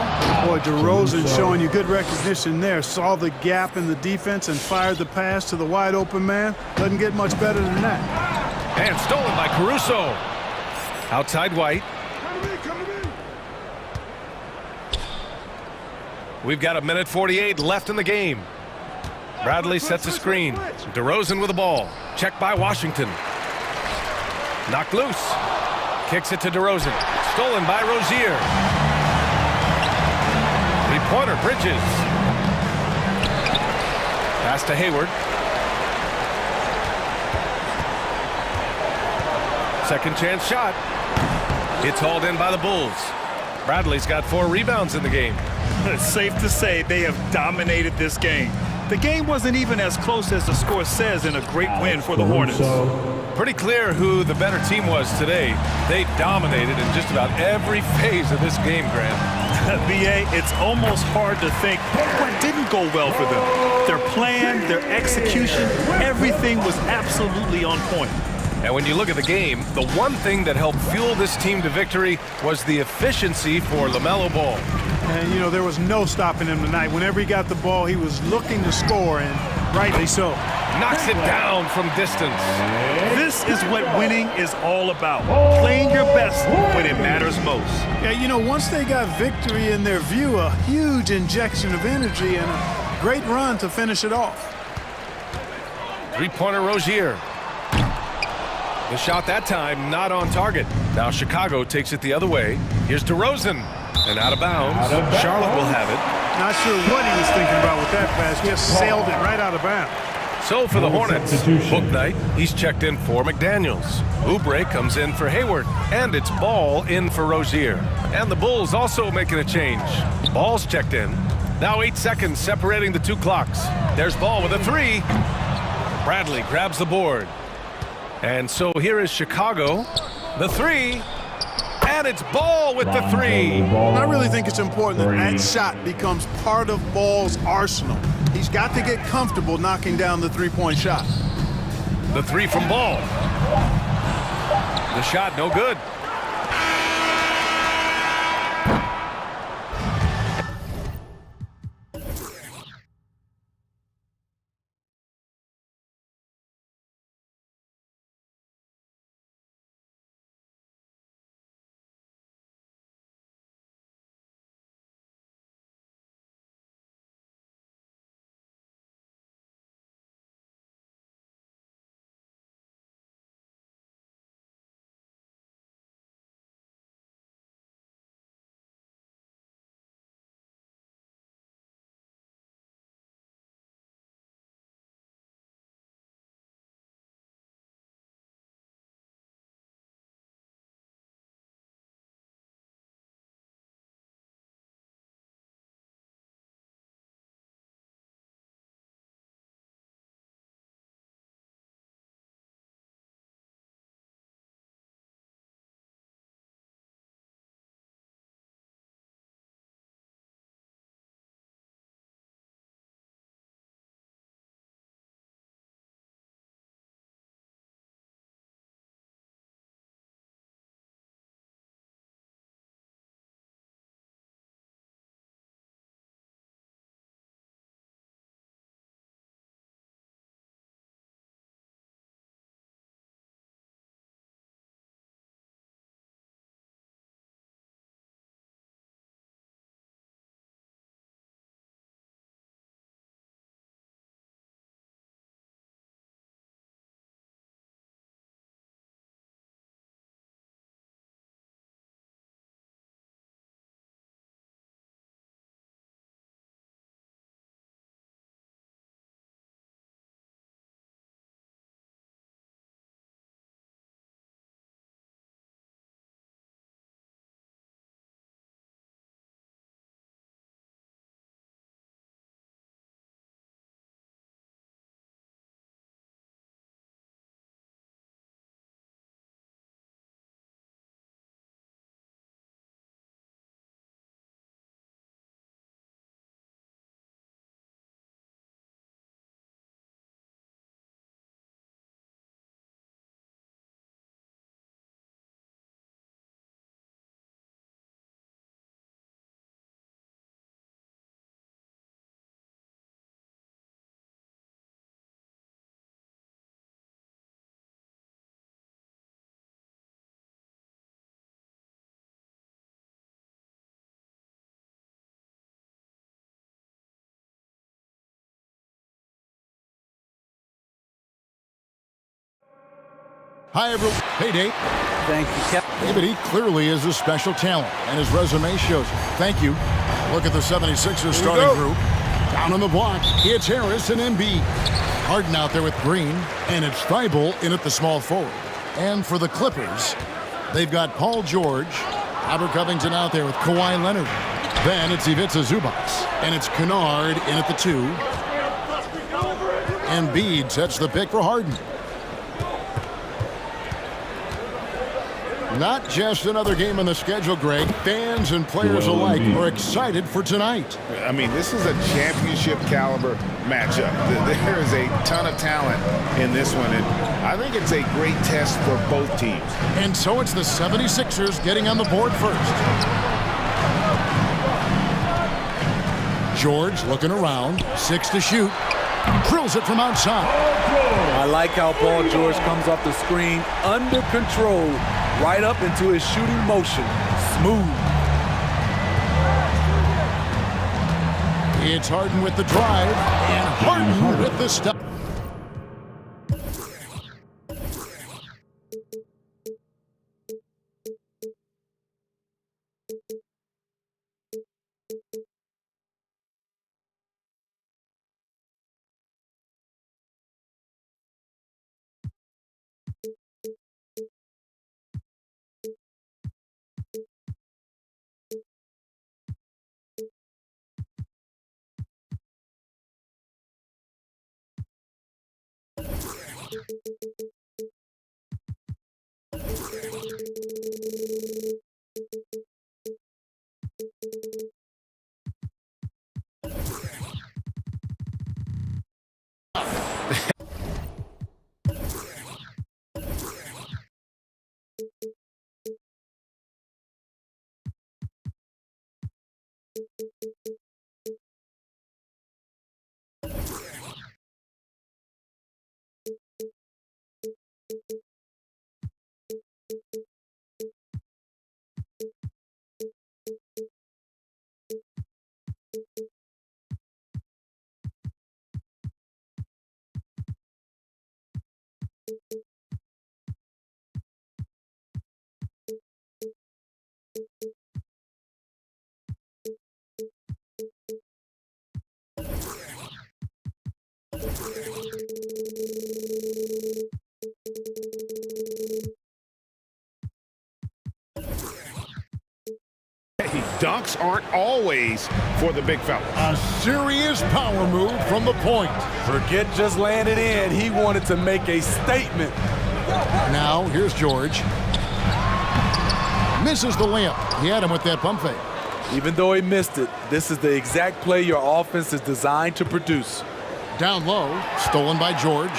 Boy, DeRozan showing you good recognition there. Saw the gap in the defense and fired the pass to the wide open man. Doesn't get much better than that. And stolen by Caruso. Outside White. We've got 1:48 left in the game. Bradley sets a screen. DeRozan with the ball. Checked by Washington. Knocked loose. Kicks it to DeRozan. Stolen by Rozier. Three-pointer, Bridges. Pass to Hayward. Second chance shot. It's hauled in by the Bulls. Bradley's got 4 rebounds in the game. It's safe to say they have dominated this game. The game wasn't even as close as the score says in a great win for the Hornets. Pretty clear who the better team was today. They dominated in just about every phase of this game, Grant. BA, it's almost hard to think what didn't go well for them. Their plan, their execution, everything was absolutely on point. And when you look at the game, the one thing that helped fuel this team to victory was the efficiency for LaMelo Ball. And, you know, there was no stopping him tonight. Whenever he got the ball, he was looking to score, and rightly so. Knocks it down from distance. This is what winning is all about. Playing your best when it matters most. Yeah, you know, once they got victory in their view, a huge injection of energy and a great run to finish it off. Three-pointer Rozier. The shot that time not on target. Now Chicago takes it the other way. Here's DeRozan. And out of bounds. Charlotte will have it. Not sure what he was thinking about with that pass. Just sailed it right out of bounds. So for the Hornets, Booknight, he's checked in for McDaniels. Oubre comes in for Hayward. And it's Ball in for Rozier. And the Bulls also making a change. Ball's checked in. Now 8 seconds separating the two clocks. There's Ball with a three. Bradley grabs the board. And so here is Chicago. The three. And it's Ball with the three. I really think it's important that that shot becomes part of Ball's arsenal. He's got to get comfortable knocking down the three-point shot. The three from Ball. The shot no good. Hi, everyone. Hey, Dave. Thank you, Captain. David, he clearly is a special talent, and his resume shows it. Thank you. Look at the 76ers starting group. Down on the block, it's Harris and Embiid. Harden out there with Green, and it's Thibault in at the small forward. And for the Clippers, they've got Paul George, Robert Covington out there with Kawhi Leonard. Then it's Ivica Zubac, and it's Kennard in at the 2. Embiid sets the pick for Harden. Not just another game on the schedule, Greg. Fans and players alike are excited for tonight. I mean, this is a championship caliber matchup. There is a ton of talent in this one, and I think it's a great test for both teams. And so it's the 76ers getting on the board first. George looking around, 6 to shoot. Drills it from outside. I like how Paul George comes off the screen under control, right up into his shooting motion. Smooth. It's Harden with the drive, and Harden with the step. Dunks aren't always for the big fella. A serious power move from the point. Forget just laying it in. He wanted to make a statement. Now, here's George. Misses the layup. He had him with that pump fake. Even though he missed it, this is the exact play your offense is designed to produce. Down low, stolen by George.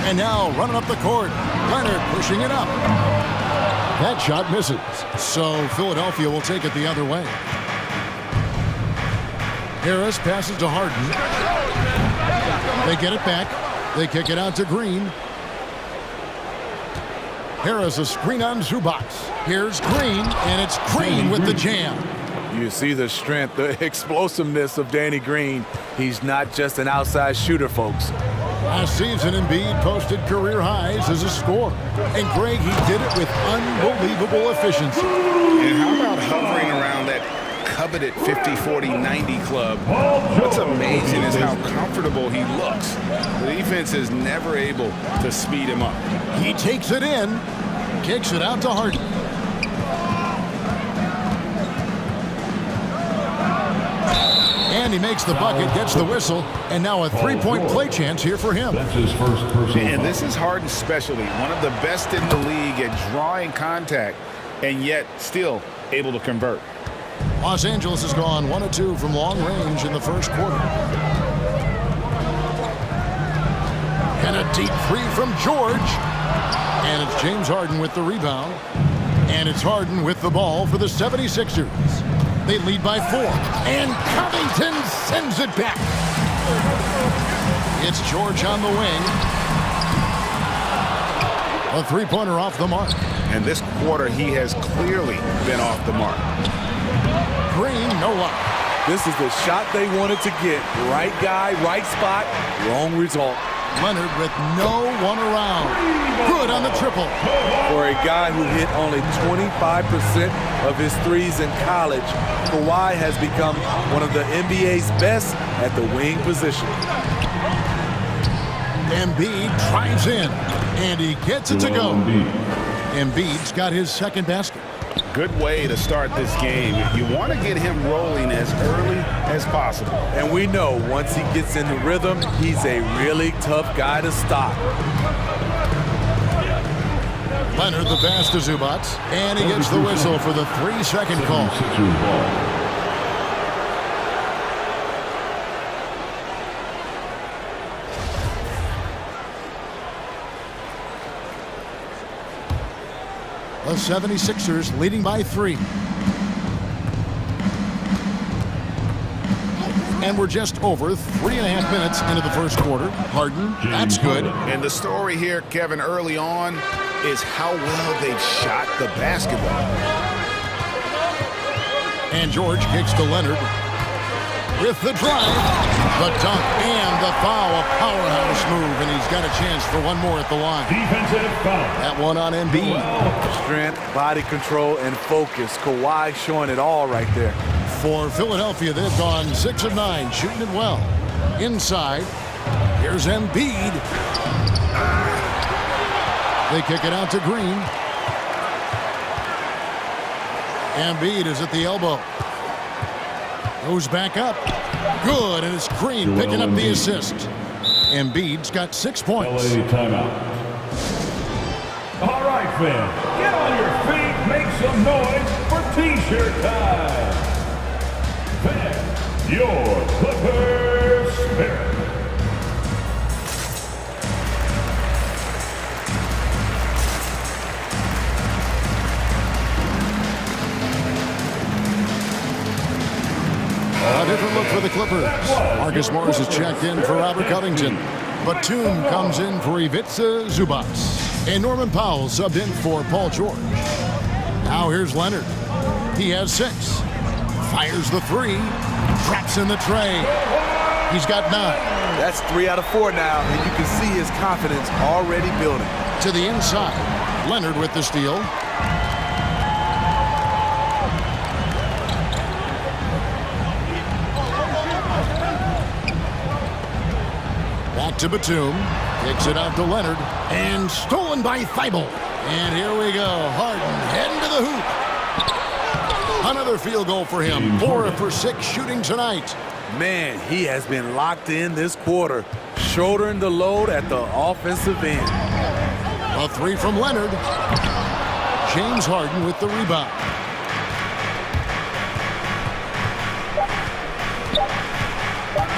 And now running up the court. Leonard pushing it up. That shot misses. So Philadelphia will take it the other way. Harris passes to Harden. They get it back. They kick it out to Green. Harris a screen on Zubac. Here's Green, and it's Green with the jam. You see the strength, the explosiveness of Danny Green. He's not just an outside shooter, folks. Last season, Embiid posted career highs as a scorer. And Greg, he did it with unbelievable efficiency. And how about hovering around that coveted 50-40-90 club? What's amazing is how comfortable he looks. The defense is never able to speed him up. He takes it in, kicks it out to Harden. And he makes the bucket, gets the whistle, and now a three-point play chance here for him. That's his first personal. And this is Harden's specialty, one of the best in the league at drawing contact, and yet still able to convert. Los Angeles has gone 1 of 2 from long range in the first quarter. And a deep three from George. And it's James Harden with the rebound. And it's Harden with the ball for the 76ers. They lead by 4. And Covington sends it back. It's George on the wing. A three-pointer off the mark. And this quarter, he has clearly been off the mark. Green, no luck. This is the shot they wanted to get. Right guy, right spot, wrong result. Leonard with no one around. Good on the triple. For a guy who hit only 25% of his threes in college, Kawhi has become one of the NBA's best at the wing position. Embiid drives in, and he gets it to go. Embiid's got his second basket. Good way to start this game. You want to get him rolling as early as possible. And we know once he gets in the rhythm, he's a really tough guy to stop. Leonard the pass to Zubac, and he gets the whistle for the 3-second call. The 76ers leading by 3. And we're just over 3.5 minutes into the first quarter. Harden, that's good. And the story here, Kevin, early on is how well they've shot the basketball. And George kicks to Leonard. With the drive, the dunk, and the foul, a powerhouse move, and he's got a chance for one more at the line. Defensive foul. That one on Embiid. Strength, body control, and focus. Kawhi showing it all right there. For Philadelphia, they've gone 6 of 9, shooting it well. Inside, here's Embiid. They kick it out to Green. Embiid is at the elbow. Goes back up. Good, and it's Green picking up the assist. Embiid's got 6 points. LA timeout. All right, fans, get on your feet, make some noise for T-shirt time. Fans, your Clipper spirit. A different look for the Clippers. Marcus Morris is checked in for Robert Covington. Batum comes in for Ivica Zubac. And Norman Powell subbed in for Paul George. Now here's Leonard. He has 6. Fires the 3. Traps in the tray. He's got 9. That's 3 out of 4 now, and you can see his confidence already building. To the inside. Leonard with the steal. Back to Batum. Kicks it out to Leonard. And stolen by Thibault. And here we go. Harden heading to the hoop. Another field goal for him. 4 for 6 shooting tonight. Man, he has been locked in this quarter, shouldering the load at the offensive end. A 3 from Leonard. James Harden with the rebound.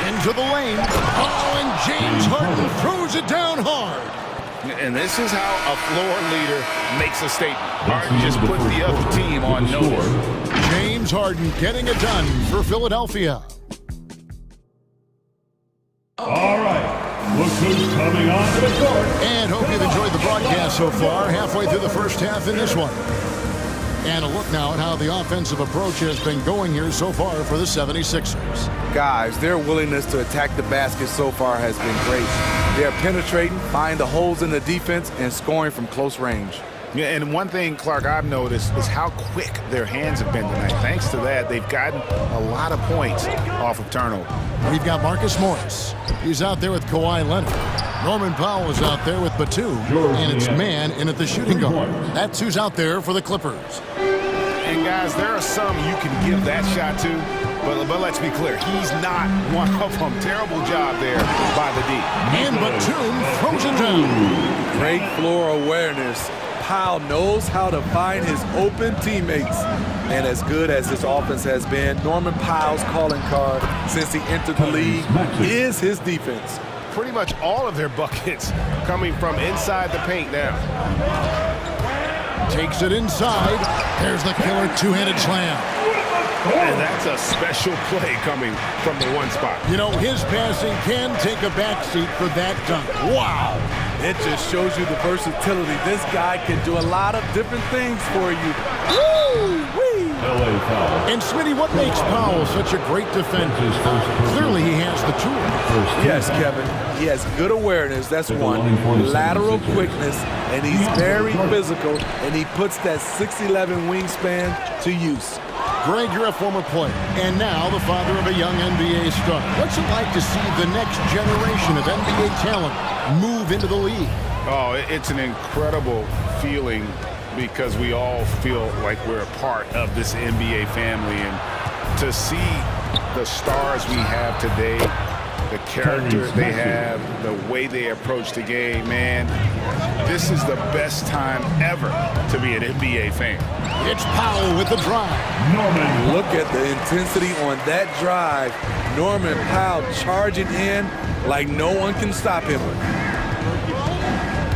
Into the lane. Oh, and James Harden throws it down hard. And this is how a floor leader makes a statement. Harden just puts the other team on notice. James Harden getting it done for Philadelphia. All right, look who's coming onto the court. And hope you've enjoyed the broadcast so far. Halfway through the first half in this one. And a look now at how the offensive approach has been going here so far for the 76ers. Guys, their willingness to attack the basket so far has been great. They're penetrating, finding the holes in the defense, and scoring from close range. Yeah, and one thing, Clark, I've noticed is how quick their hands have been tonight. Thanks to that, they've gotten a lot of points off of turnover. We've got Marcus Morris. He's out there with Kawhi Leonard. Norman Powell is out there with Batum. And it's man in at the shooting guard. That's who's out there for the Clippers. And guys, there are some you can give that shot to, but let's be clear, he's not one of them. Terrible job there by the D. And Batum throws it down. Great floor awareness. Powell knows how to find his open teammates. And as good as this offense has been, Norman Powell's calling card since he entered the league is his defense. Pretty much all of their buckets coming from inside the paint now. Takes it inside. There's the killer two-handed slam. And that's a special play coming from the one spot. You know, his passing can take a backseat for that dunk. Wow. It just shows you the versatility. This guy can do a lot of different things for you. Woo-wee! And Smitty, what makes Powell such a great defender? Clearly he has the tools. Yes, Kevin. He has good awareness, that's one. Lateral quickness, and he's very physical, and he puts that 6'11" wingspan to use. Greg, you're a former player, and now the father of a young NBA star. What's it like to see the next generation of NBA talent move into the league? Oh, it's an incredible feeling because we all feel like we're a part of this NBA family. And to see the stars we have today, the character they have, the way they approach the game, man, this is the best time ever to be an NBA fan. It's Powell with the drive. Norman, look at the intensity on that drive. Norman Powell charging in like no one can stop him.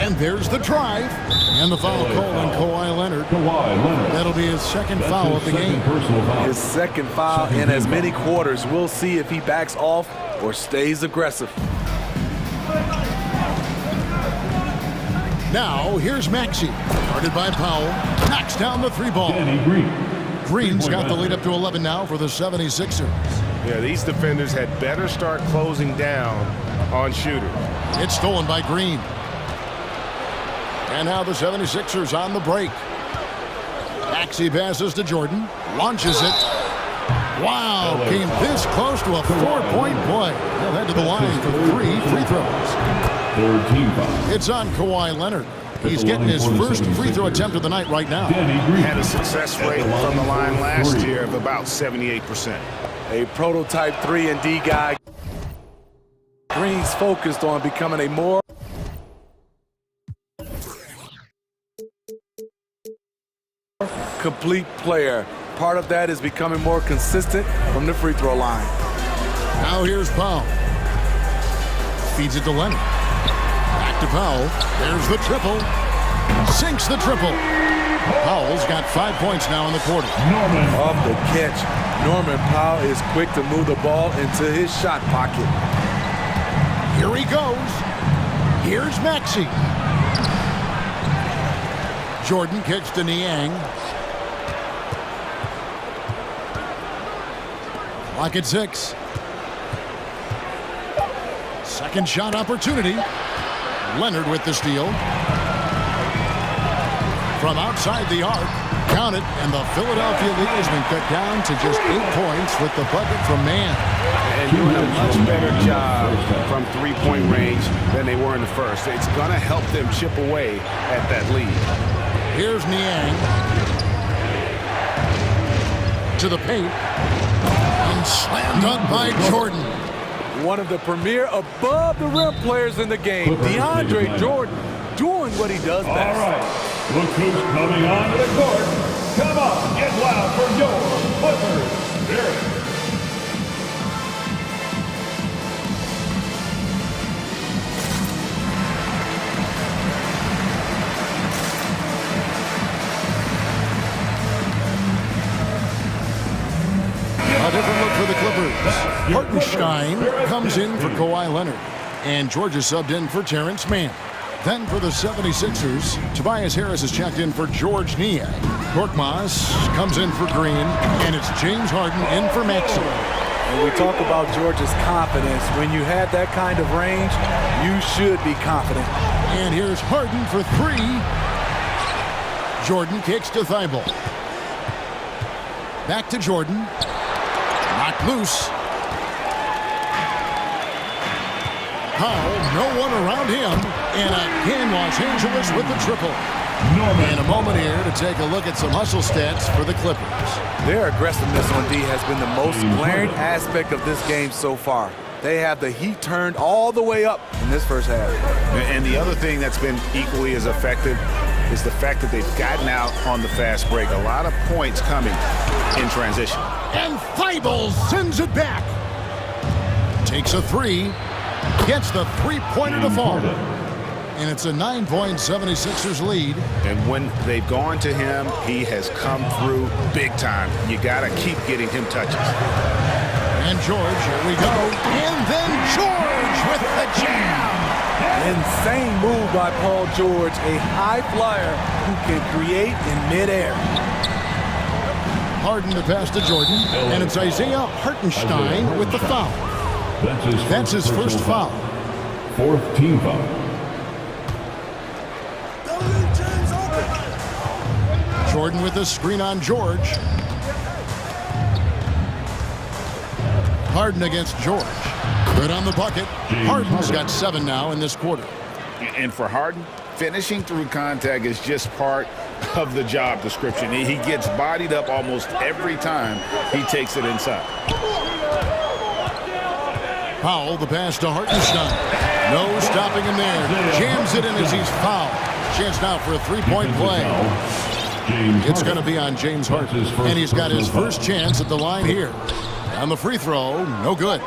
And there's the drive. And the foul call on Kawhi Leonard. That'll be his second foul of the game. His second foul in as many quarters. We'll see if he backs off or stays aggressive. Now, here's Maxey. Guarded by Powell. Knocks down the 3-ball. Green's got the lead up to 11 now for the 76ers. Yeah, these defenders had better start closing down on shooters. It's stolen by Green. And now the 76ers on the break. Maxey passes to Jordan. Launches it. Wow, came this close to a 4-point play. They'll head to the line for 3 free throws. It's on Kawhi Leonard. He's getting his first free throw attempt of the night right now. Had a success rate from the line last year of about 78%. A prototype 3-and-D guy. Green's focused on becoming a more complete player. Part of that is becoming more consistent from the free throw line. Now here's Powell. Feeds it to Leonard. Back to Powell. There's the triple. Sinks the triple. Powell's got 5 points now in the quarter. Norman. Off the catch. Norman Powell is quick to move the ball into his shot pocket. Here he goes. Here's Maxey. Jordan kicks to Niang. Clock at 6. Second shot opportunity. Leonard with the steal. From outside the arc, count it, and the Philadelphia lead has been cut down to just 8 points with the bucket from Mann. And doing a much better job from three-point range than they were in the first. It's going to help them chip away at that lead. Here's Niang. To the paint. And slammed up by Jordan. One of the premier above-the-rim players in the game, DeAndre Jordan, doing what he does best. All right. Look who's coming onto the court. Come on, get loud for your Clippers. Barry. A different look for the Clippers. Hartenstein comes in for Kawhi Leonard. And George is subbed in for Terrence Mann. Then for the 76ers, Tobias Harris is checked in for George Niang. Korkmaz comes in for Green, and it's James Harden in for Maxey. When we talk about George's confidence, when you have that kind of range, you should be confident. And here's Harden for 3. Jordan kicks to Thibault. Back to Jordan. Knocked loose. Powell, no one around him, and again Los Angeles with the triple. And a moment here to take a look at some hustle stats for the Clippers. Their aggressiveness on D has been the most glaring aspect of this game so far. They have the heat turned all the way up in this first half. And the other thing that's been equally as effective is the fact that they've gotten out on the fast break. A lot of points coming in transition. And Thibault sends it back. Takes a 3. Gets the three-pointer to fall. And it's a 9-point 76ers lead. And when they've gone to him, he has come through big time. You got to keep getting him touches. And George, here we go. And then George with the jam. Insane move by Paul George, a high flyer who can create in midair. Harden to pass to Jordan. And it's Isaiah Hartenstein with the foul. That's his first foul. Fourth team foul. Jordan with the screen on George. Harden against George. Good on the bucket. Harden's got 7 now in this quarter. And for Harden, finishing through contact is just part of the job description. He gets bodied up almost every time he takes it inside. Powell, the pass to Hartenstein. No stopping him there. Jams it in as he's fouled. Chance now for a three-point play. It's going to be on James Harden. And he's got his first chance at the line here. On the free throw, no good.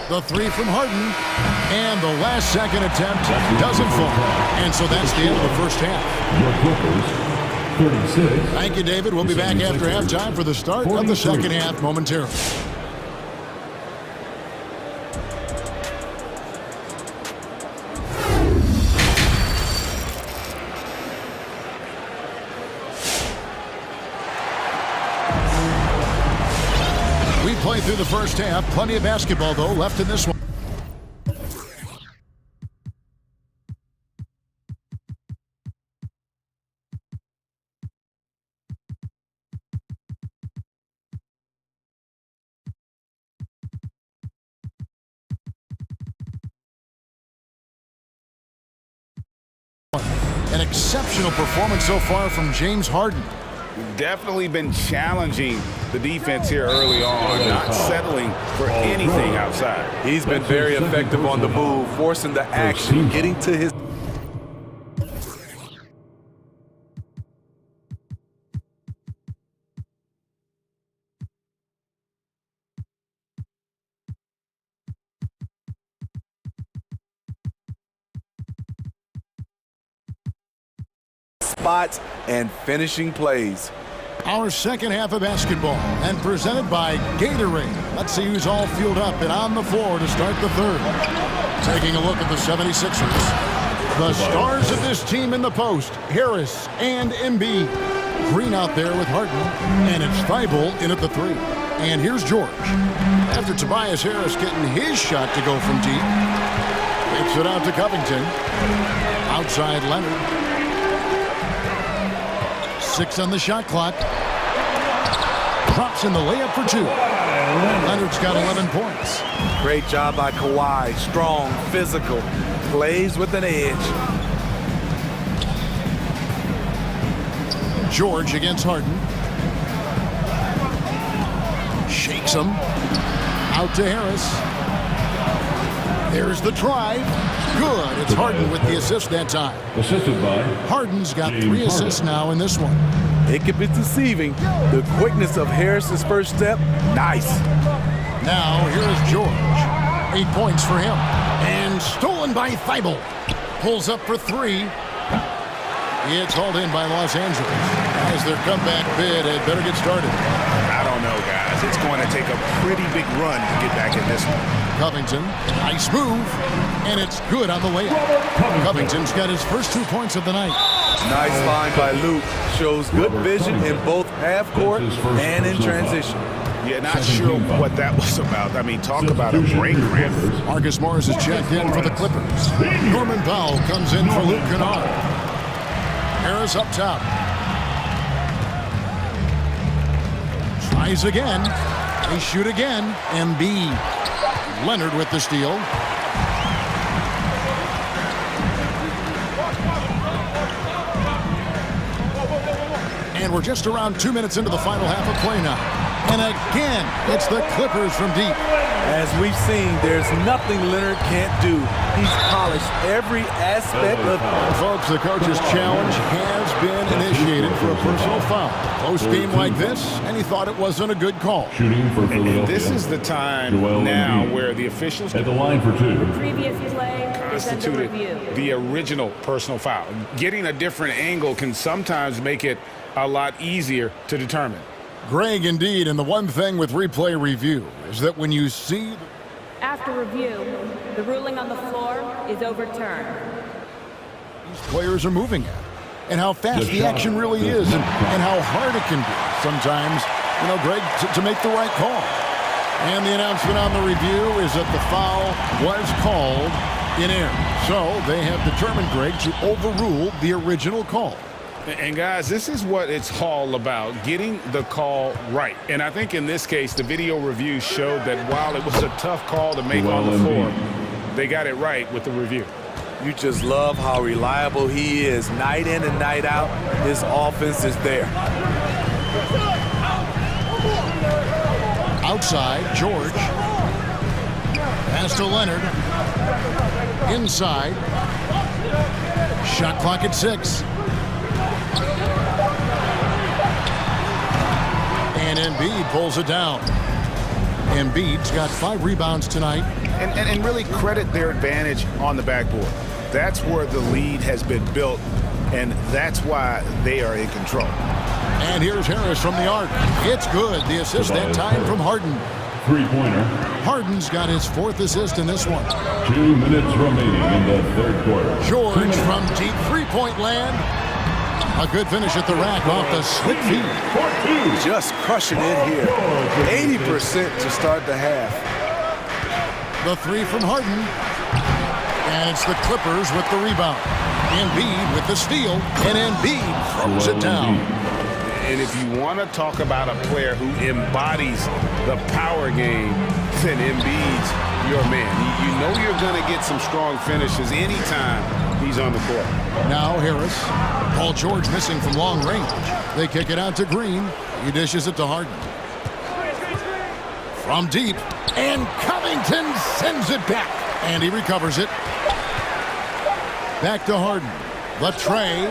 The 3 from Harden. And the last second attempt doesn't fall. And so that's the end of the first half. 36. Thank you, David. We'll be back after halftime for the start of the second half momentarily. We played through the first half. Plenty of basketball, though, left in this one. An exceptional performance so far from James Harden. Definitely been challenging the defense here early on, not settling for anything outside. He's been very effective on the move, forcing the action, getting to his... spots and finishing plays. Our second half of basketball, and presented by Gatorade. Let's see who's all fueled up and on the floor to start the third. Taking a look at the 76ers. The stars of this team in the post, Harris and Embiid. Green out there with Harden, and it's Thibault in at the three. And here's George. After Tobias Harris getting his shot to go from deep, takes it out to Covington. Outside Leonard. 6 on the shot clock. Drops in the layup for 2. Leonard's got 11 points. Great job by Kawhi. Strong, physical, plays with an edge. George against Harden. Shakes him. Out to Harris. There's the drive. Good. It's Harden with the assist that time. Assisted by Harden's got 3 assists now in this one. It can be deceiving. The quickness of Harris's first step, nice. Now here is George. 8 points for him. And stolen by Thibault. Pulls up for 3. It's hauled in by Los Angeles. As their comeback bid had better get started. I don't know, guys. It's going to take a pretty big run to get back in this one. Covington, nice move, and it's good on the layup. Covington's got his first 2 points of the night. Nice line by Luke. Shows good vision in both half court and in transition. Yeah, not sure what that was about. I mean, talk about a brain cramp. Marcus Morris is checked in for the Clippers. Norman Powell comes in for Luke Kennard. Harris up top. Tries again. They shoot again. Embiid. Leonard with the steal. And we're just around 2 minutes into the final half of play now. And again, it's the Clippers from deep. As we've seen, there's nothing Leonard can't do. He's polished every aspect of it. Folks, the coach's challenge has been initiated for a personal foul. Close game like this, and he thought it wasn't a good call. Shooting for Philadelphia. This is the time now where the officials at the line for 2. Previous play constituted the original personal foul. Getting a different angle can sometimes make it a lot easier to determine. Greg, indeed, and the one thing with replay review is that when you see... After review, the ruling on the floor is overturned. These players are moving at, and how fast the action really is, and how hard it can be sometimes, you know, Greg, to make the right call. And the announcement on the review is that the foul was called in error. So they have determined, Greg, to overrule the original call. And guys, this is what it's all about, getting the call right. And I think in this case, the video review showed that while it was a tough call to make on the floor, they got it right with the review. You just love how reliable he is. Night in and night out, his offense is there. Outside, George. Pass to Leonard. Inside. Shot clock at 6. And Embiid pulls it down. Embiid's got 5 rebounds tonight. And really credit their advantage on the backboard. That's where the lead has been built, and that's why they are in control. And here's Harris from the arc. It's good. The assist that time from Harden. 3-pointer. Harden's got his 4th assist in this one. 2 minutes remaining in the third quarter. George from deep 3-point land. A good finish at the rack off the slick feed. Just crushing it here. 80% to start the half. The 3 from Harden. And it's the Clippers with the rebound. Embiid with the steal. And Embiid throws it down. And if you want to talk about a player who embodies the power game, then Embiid's your man. You know you're going to get some strong finishes anytime he's on the court. Now Harris. Paul George missing from long range. They kick it out to Green. He dishes it to Harden. From deep, and Covington sends it back. And he recovers it. Back to Harden. The tray.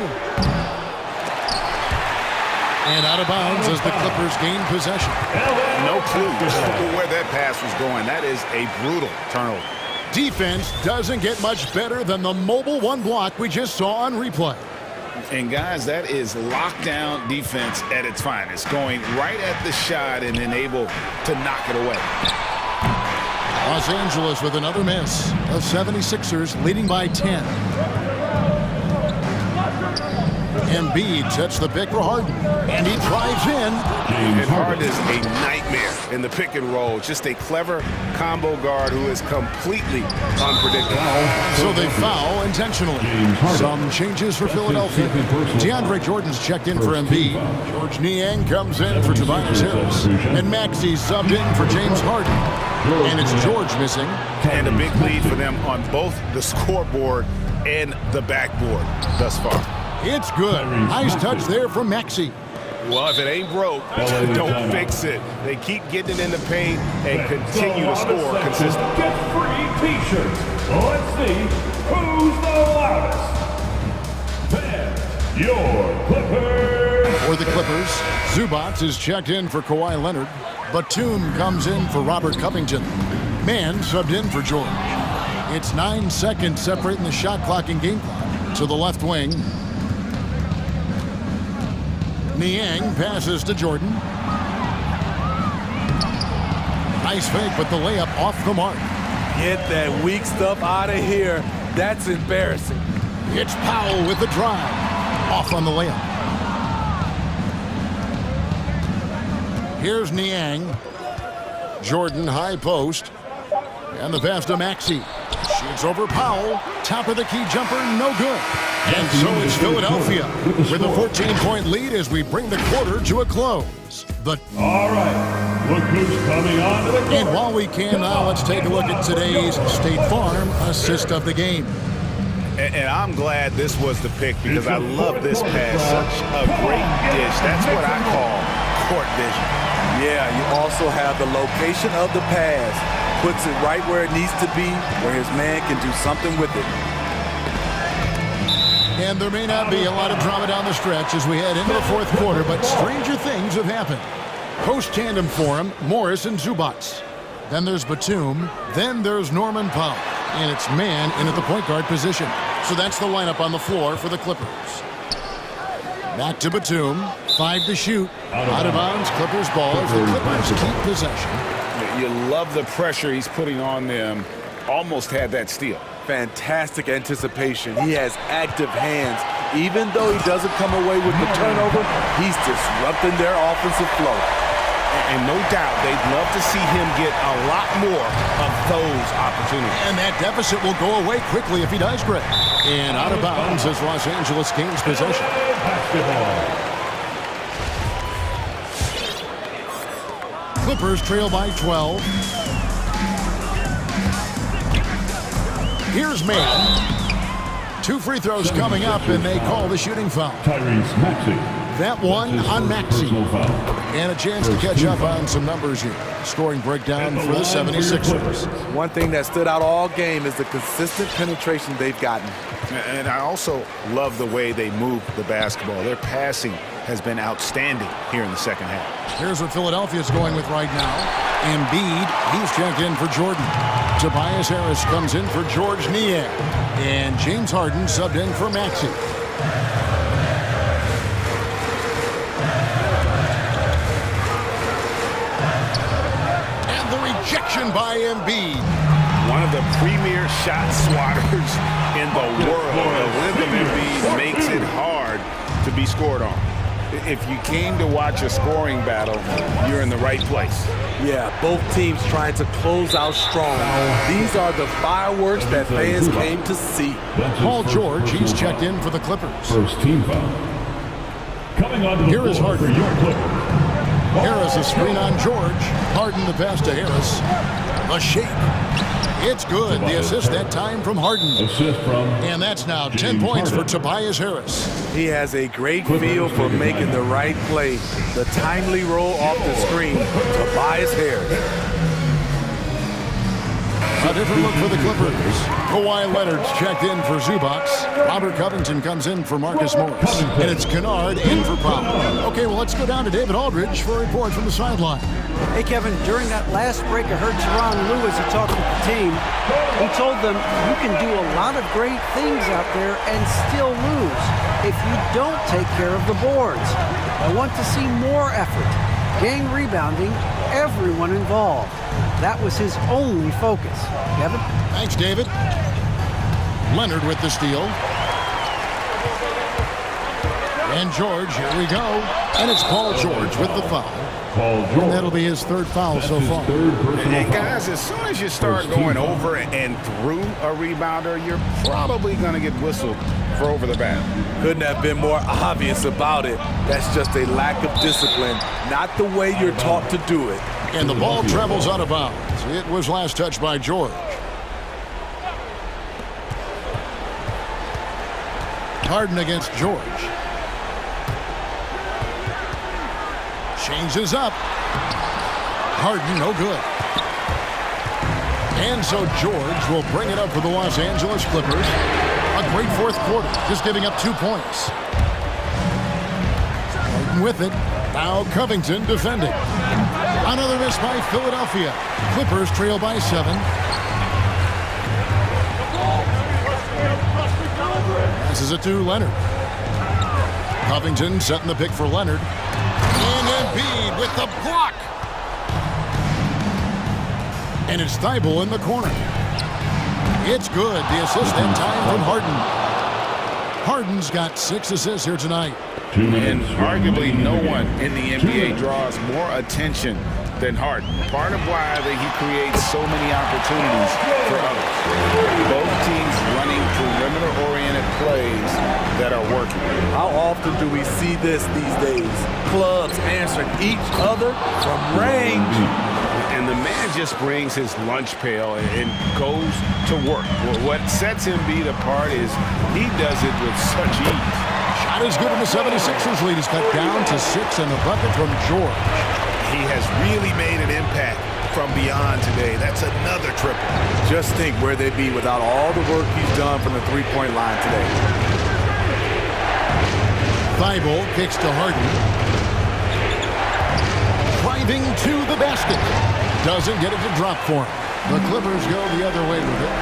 And out of bounds as the Clippers gain possession. No clue where that pass was going. That is a brutal turnover. Defense doesn't get much better than the mobile one block we just saw on replay. And guys, that is lockdown defense at its finest. Going right at the shot and then able to knock it away. Los Angeles with another miss. The 76ers leading by 10. Embiid sets the pick for Harden, and he drives in. And Harden is a nightmare in the pick and roll. Just a clever combo guard who is completely unpredictable. So they foul intentionally. Some changes for Philadelphia. DeAndre Jordan's checked in for Embiid. George Niang comes in for Tobias Harris. And Maxey subbed in for James Harden. And it's George missing. And a big lead for them on both the scoreboard and the backboard thus far. It's good. Nice touch there from Maxey. Well, if it ain't broke, don't fix it. They keep getting it in the paint and continue to score consistently. Get free t-shirts. Let's see who's the loudest. Then your Clippers. For the Clippers, Zubac is checked in for Kawhi Leonard. Batum comes in for Robert Covington. Mann subbed in for George. It's 9 seconds separating the shot clock and game clock. To the left wing. Niang passes to Jordan. Nice fake, but the layup off the mark. Get that weak stuff out of here. That's embarrassing. It's Powell with the drive. Off on the layup. Here's Niang. Jordan high post. And the pass to Maxey. Shoots over Powell. Top of the key jumper, no good. And so it's Philadelphia with a 14-point lead as we bring the quarter to a close. All right, look who's coming on to the court. And while we can now, let's take a look at today's State Farm assist of the game. And I'm glad this was the pick because I love this pass. Such a great dish. That's what I call court vision. Yeah, you also have the location of the pass. Puts it right where it needs to be, where his man can do something with it. And there may not be a lot of drama down the stretch as we head into the fourth quarter, but stranger things have happened. Post-tandem for him, Morris and Zubac. Then there's Batum. Then there's Norman Powell. And it's Mann in at the point guard position. So that's the lineup on the floor for the Clippers. Back to Batum. 5 to shoot. Out of bounds, Clippers ball as the Clippers keep possession. You love the pressure he's putting on them. Almost had that steal. Fantastic anticipation. He has active hands. Even though he doesn't come away with the turnover, he's disrupting their offensive flow. And no doubt, they'd love to see him get a lot more of those opportunities. And that deficit will go away quickly if he does, Greg. And out of bounds as Los Angeles gains possession. Clippers trail by 12. Here's Mann. 2 free throws coming up, and they call the shooting foul. Tyrese Maxey. That one on Maxey. And a chance to catch up on some numbers here. Scoring breakdown for the 76ers. One thing that stood out all game is the consistent penetration they've gotten. And I also love the way they move the basketball. Their passing has been outstanding here in the second half. Here's what Philadelphia's going with right now. Embiid, he's checked in for Jordan. Tobias Harris comes in for George Niang. And James Harden subbed in for Maxey. And the rejection by Embiid. One of the premier shot swatters in the world. The length of Embiid makes it hard to be scored on. If you came to watch a scoring battle, you're in the right place. Yeah, both teams trying to close out strong. These are the fireworks that fans came to see. Paul George, he's checked in for the Clippers. First team foul. Coming on to the Here is floor Harden. for your Clippers. Harris a screen on George. Harden the pass to Harris. A shake. It's good. The assist that time from Harden. Assist from. And that's now 10 points for Tobias Harris. He has a great feel for making the right play. The timely roll off the screen. Tobias Harris. A different look for the Clippers. Kawhi Leonard's checked in for Zubac. Robert Covington comes in for Marcus Morris. And it's Kennard in for Powell. Okay, well, let's go down to David Aldridge for a report from the sideline. Hey, Kevin, during that last break, I heard Tyronn Lue as he talked with the team. He told them, you can do a lot of great things out there and still lose if you don't take care of the boards. I want to see more effort, gang rebounding, everyone involved. That was his only focus. Kevin? Thanks, David. Leonard with the steal. And George, here we go. And it's Paul George with the foul. And that'll be his third foul so far. And guys, as soon as you start going over and through a rebounder, you're probably going to get whistled for over the bat. Couldn't have been more obvious about it. That's just a lack of discipline, not the way you're taught to do it. And the ball travels out of bounds. It was last touched by George. Harden against George. Changes up. Harden, no good. And so George will bring it up for the Los Angeles Clippers. A great fourth quarter, just giving up 2 points. Harden with it. Now Covington defending. Another miss by Philadelphia. Clippers trail by 7. Passes it to Leonard. Covington setting the pick for Leonard. And Embiid with the block. And it's Thibault in the corner. It's good. The assist that time from Harden. Harden's got 6 assists here tonight. And arguably no one in the NBA draws more attention than Harden. Part of why he creates so many opportunities for others. Both teams running perimeter-oriented plays that are working. How often do we see this these days? Clubs answering each other from range. And the man just brings his lunch pail and goes to work. What sets Embiid apart is he does it with such ease. Shot is good in the 76ers lead. He's cut down to 6 and a bucket from George. He has really made an impact from beyond today. That's another triple. Just think where they'd be without all the work he's done from the three-point line today. Thibault kicks to Harden. Driving to the basket. Doesn't get it to drop for him. The Clippers go the other way with it.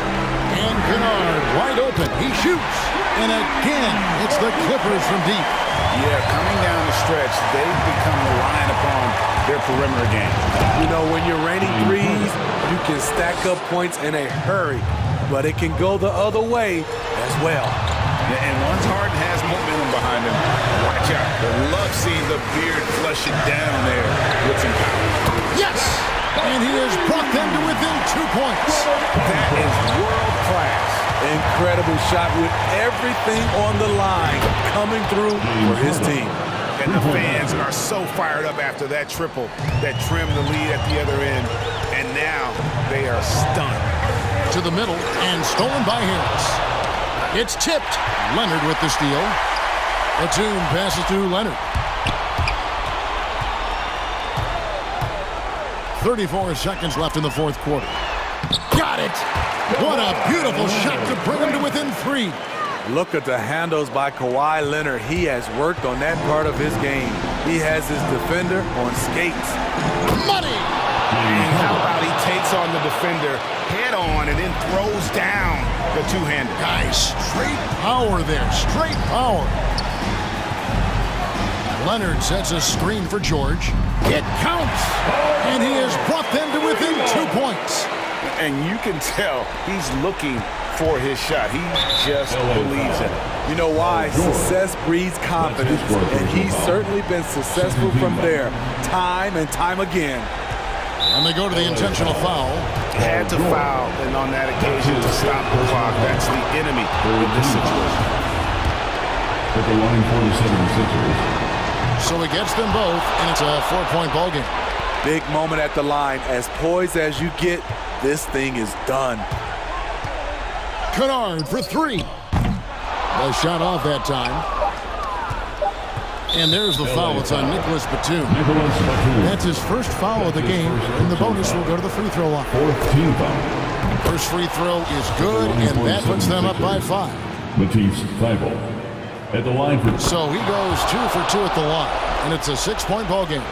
And Kennard wide open. He shoots. And again, it's the Clippers from deep. Yeah, coming down the stretch, they've become reliant upon their perimeter game. You know, when you're raining threes, you can stack up points in a hurry, but it can go the other way as well. Yeah, and once Harden has momentum behind him, watch out. I love seeing the beard flush it down there with some power. Yes! And he has brought them to within 2 points. That is world class. Incredible shot with everything on the line coming through for his team. And the fans are so fired up after that triple that trimmed the lead at the other end. And now they are stunned. To the middle and stolen by Harris. It's tipped. Leonard with the steal. Batum passes to Leonard. 34 seconds left in the fourth quarter. Got it! What a beautiful shot to bring him to within 3. Look at the handles by Kawhi Leonard. He has worked on that part of his game. He has his defender on skates. Money! And how about he takes on the defender head on and then throws down the two-hander. Guys, straight power there. Straight power. Leonard sets a screen for George. It counts! And he has brought them to within 2 points. And you can tell he's looking for his shot. He just believes in it. You know why? Success breeds confidence, and he's certainly been successful from there, time and time again. And they go to the intentional foul. Had to foul, and on that occasion to stop the clock. That's the enemy in this situation. At the line for the 76ers. So he gets them both, and it's a 4-point ball game. Big moment at the line. As poised as you get, this thing is done. Kennard for 3. A shot off that time. And there's the foul. It's on Nicholas Batum. That's his first foul of the game, and the bonus will go to the free throw line. 4th team foul. First free throw is good, and that puts them up by 5. Matisse Thybulle at the line for... So he goes 2 for 2 at the line, and it's a 6-point ball game.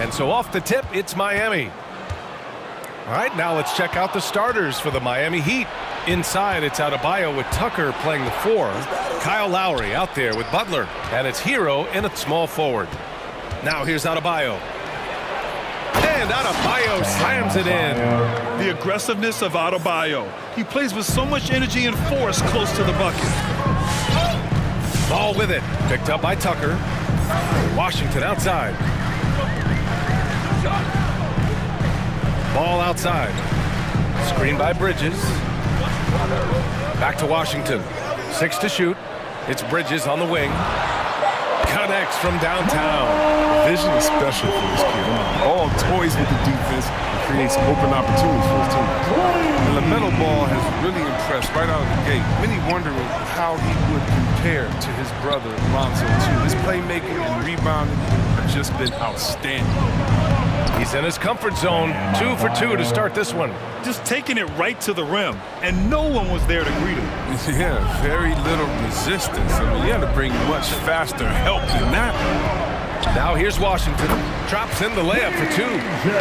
And so off the tip, it's Miami. All right, now let's check out the starters for the Miami Heat. Inside, it's Adebayo with Tucker playing the 4. Kyle Lowry out there with Butler. And it's Hero in at small forward. Now here's Adebayo. And Adebayo slams it in. The aggressiveness of Adebayo. He plays with so much energy and force close to the bucket. Ball with it. Picked up by Tucker. Washington outside. Ball outside. Screen by Bridges. Back to Washington. 6 to shoot. It's Bridges on the wing. Connects from downtown. Vision is special for this kid. All toys with the defense and creates open opportunities for his team. And LaMelo Ball has really impressed right out of the gate. Many wondering how he would compare to his brother Lonzo too. His playmaking and rebounding have just been outstanding. He's in his comfort zone. 2 for 2 to start this one. Just taking it right to the rim, and no one was there to greet him. Yeah, very little resistance. I mean, you had to bring much faster help than that. Now here's Washington. Drops in the layup for two.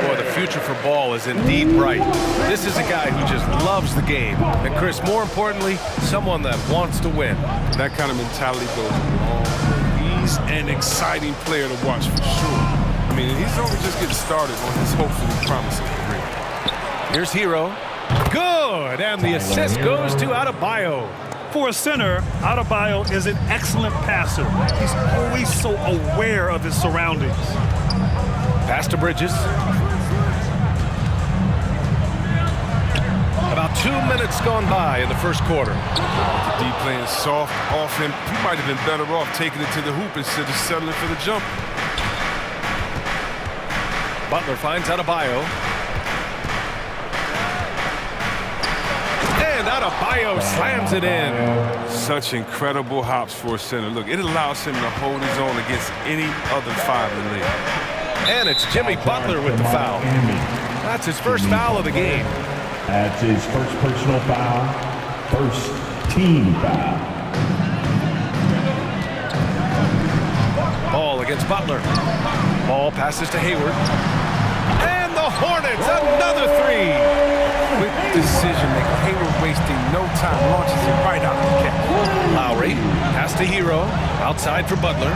Boy, the future for Ball is indeed bright. This is a guy who just loves the game. And Chris, more importantly, someone that wants to win. That kind of mentality goes a long way. He's an exciting player to watch for sure. I mean, he's only just getting started on his hopefully promising career. Here's Hero. Good, and the assist goes to Adebayo. For a center, Adebayo is an excellent passer. He's always so aware of his surroundings. Pass to Bridges. About 2 minutes gone by in the first quarter. The D playing soft off him. He might have been better off taking it to the hoop instead of settling for the jump. Butler finds Adebayo. And Adebayo slams it in. Such incredible hops for a center. Look, it allows him to hold his own against any other five in the league. And it's Jimmy Butler with the foul. That's his first foul of the game. That's his first personal foul, first team foul. Ball against Butler. Ball passes to Hayward. And the Hornets, another three. Quick decision maker. Hayward wasting no time, launches it right out the catch. Lowry, pass to Hero, outside for Butler.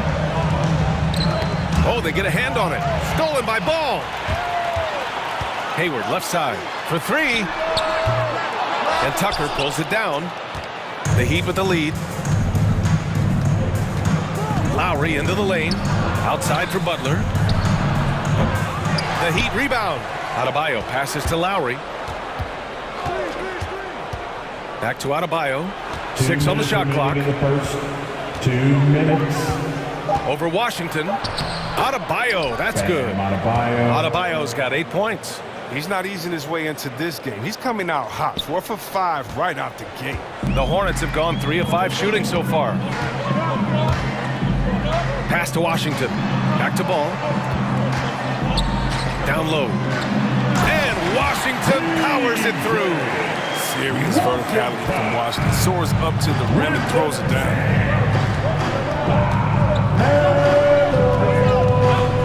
Oh, they get a hand on it. Stolen by Ball. Hayward, left side, for three. And Tucker pulls it down. The Heat with the lead. Lowry into the lane, outside for Butler. The Heat rebound. Adebayo passes to Lowry. Back to Adebayo. 6 on the shot clock. The first 2 minutes. Over Washington. Adebayo, that's good. Adebayo's got 8 points. He's not easing his way into this game. He's coming out hot, 4 for 5 right out the gate. The Hornets have gone 3 of 5 shooting so far. Pass to Washington. Back to Ball. Down low. And Washington powers it through. Serious verticality from Washington. Soars up to the rim and throws it down.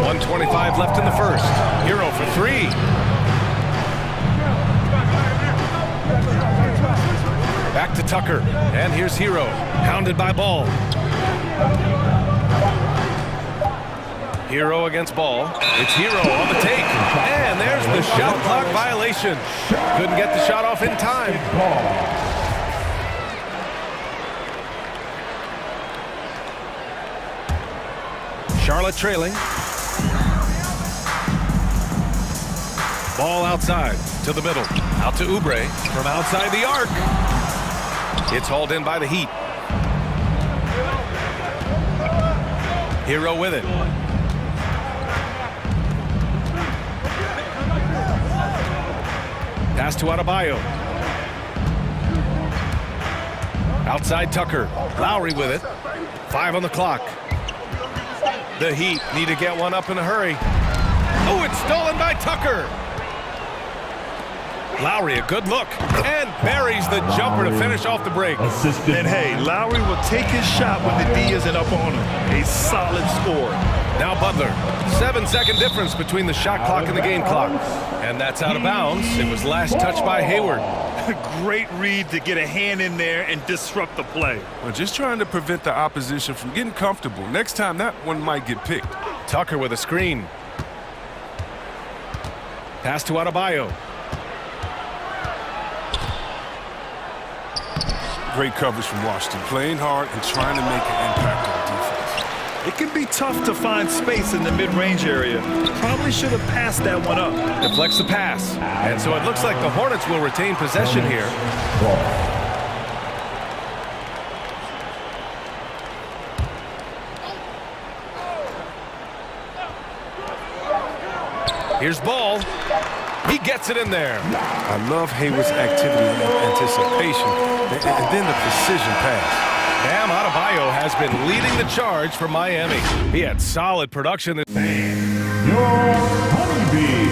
1:25 left in the first. Hero for three. Back to Tucker. And here's Hero. Hounded by Ball. Hero against Ball. It's Hero on the take. And there's the shot clock violation. Couldn't get the shot off in time. Charlotte trailing. Ball outside to the middle. Out to Oubre from outside the arc. It's hauled in by the Heat. Hero with it. Pass to Adebayo. Outside Tucker. Lowry with it. 5 on the clock. The Heat need to get one up in a hurry. Oh, it's stolen by Tucker. Lowry, a good look, and buries the jumper to finish off the break. And hey, Lowry will take his shot when the D isn't up on him. A solid score. Now Butler. 7-second difference between the shot clock and the game clock. And that's out of bounds. It was last touched by Hayward. Great read to get a hand in there and disrupt the play. Well, just trying to prevent the opposition from getting comfortable. Next time, that one might get picked. Tucker with a screen. Pass to Adebayo. Great coverage from Washington, playing hard and trying to make an impact on defense. It can be tough to find space in the mid-range area. Probably should have passed that one up. Deflects the pass. And so it looks like the Hornets will retain possession here. Here's Ball. He gets it in there. I love Hayward's activity and anticipation, and then the precision pass. Bam Adebayo has been leading the charge for Miami. He had solid production. Your honeybee.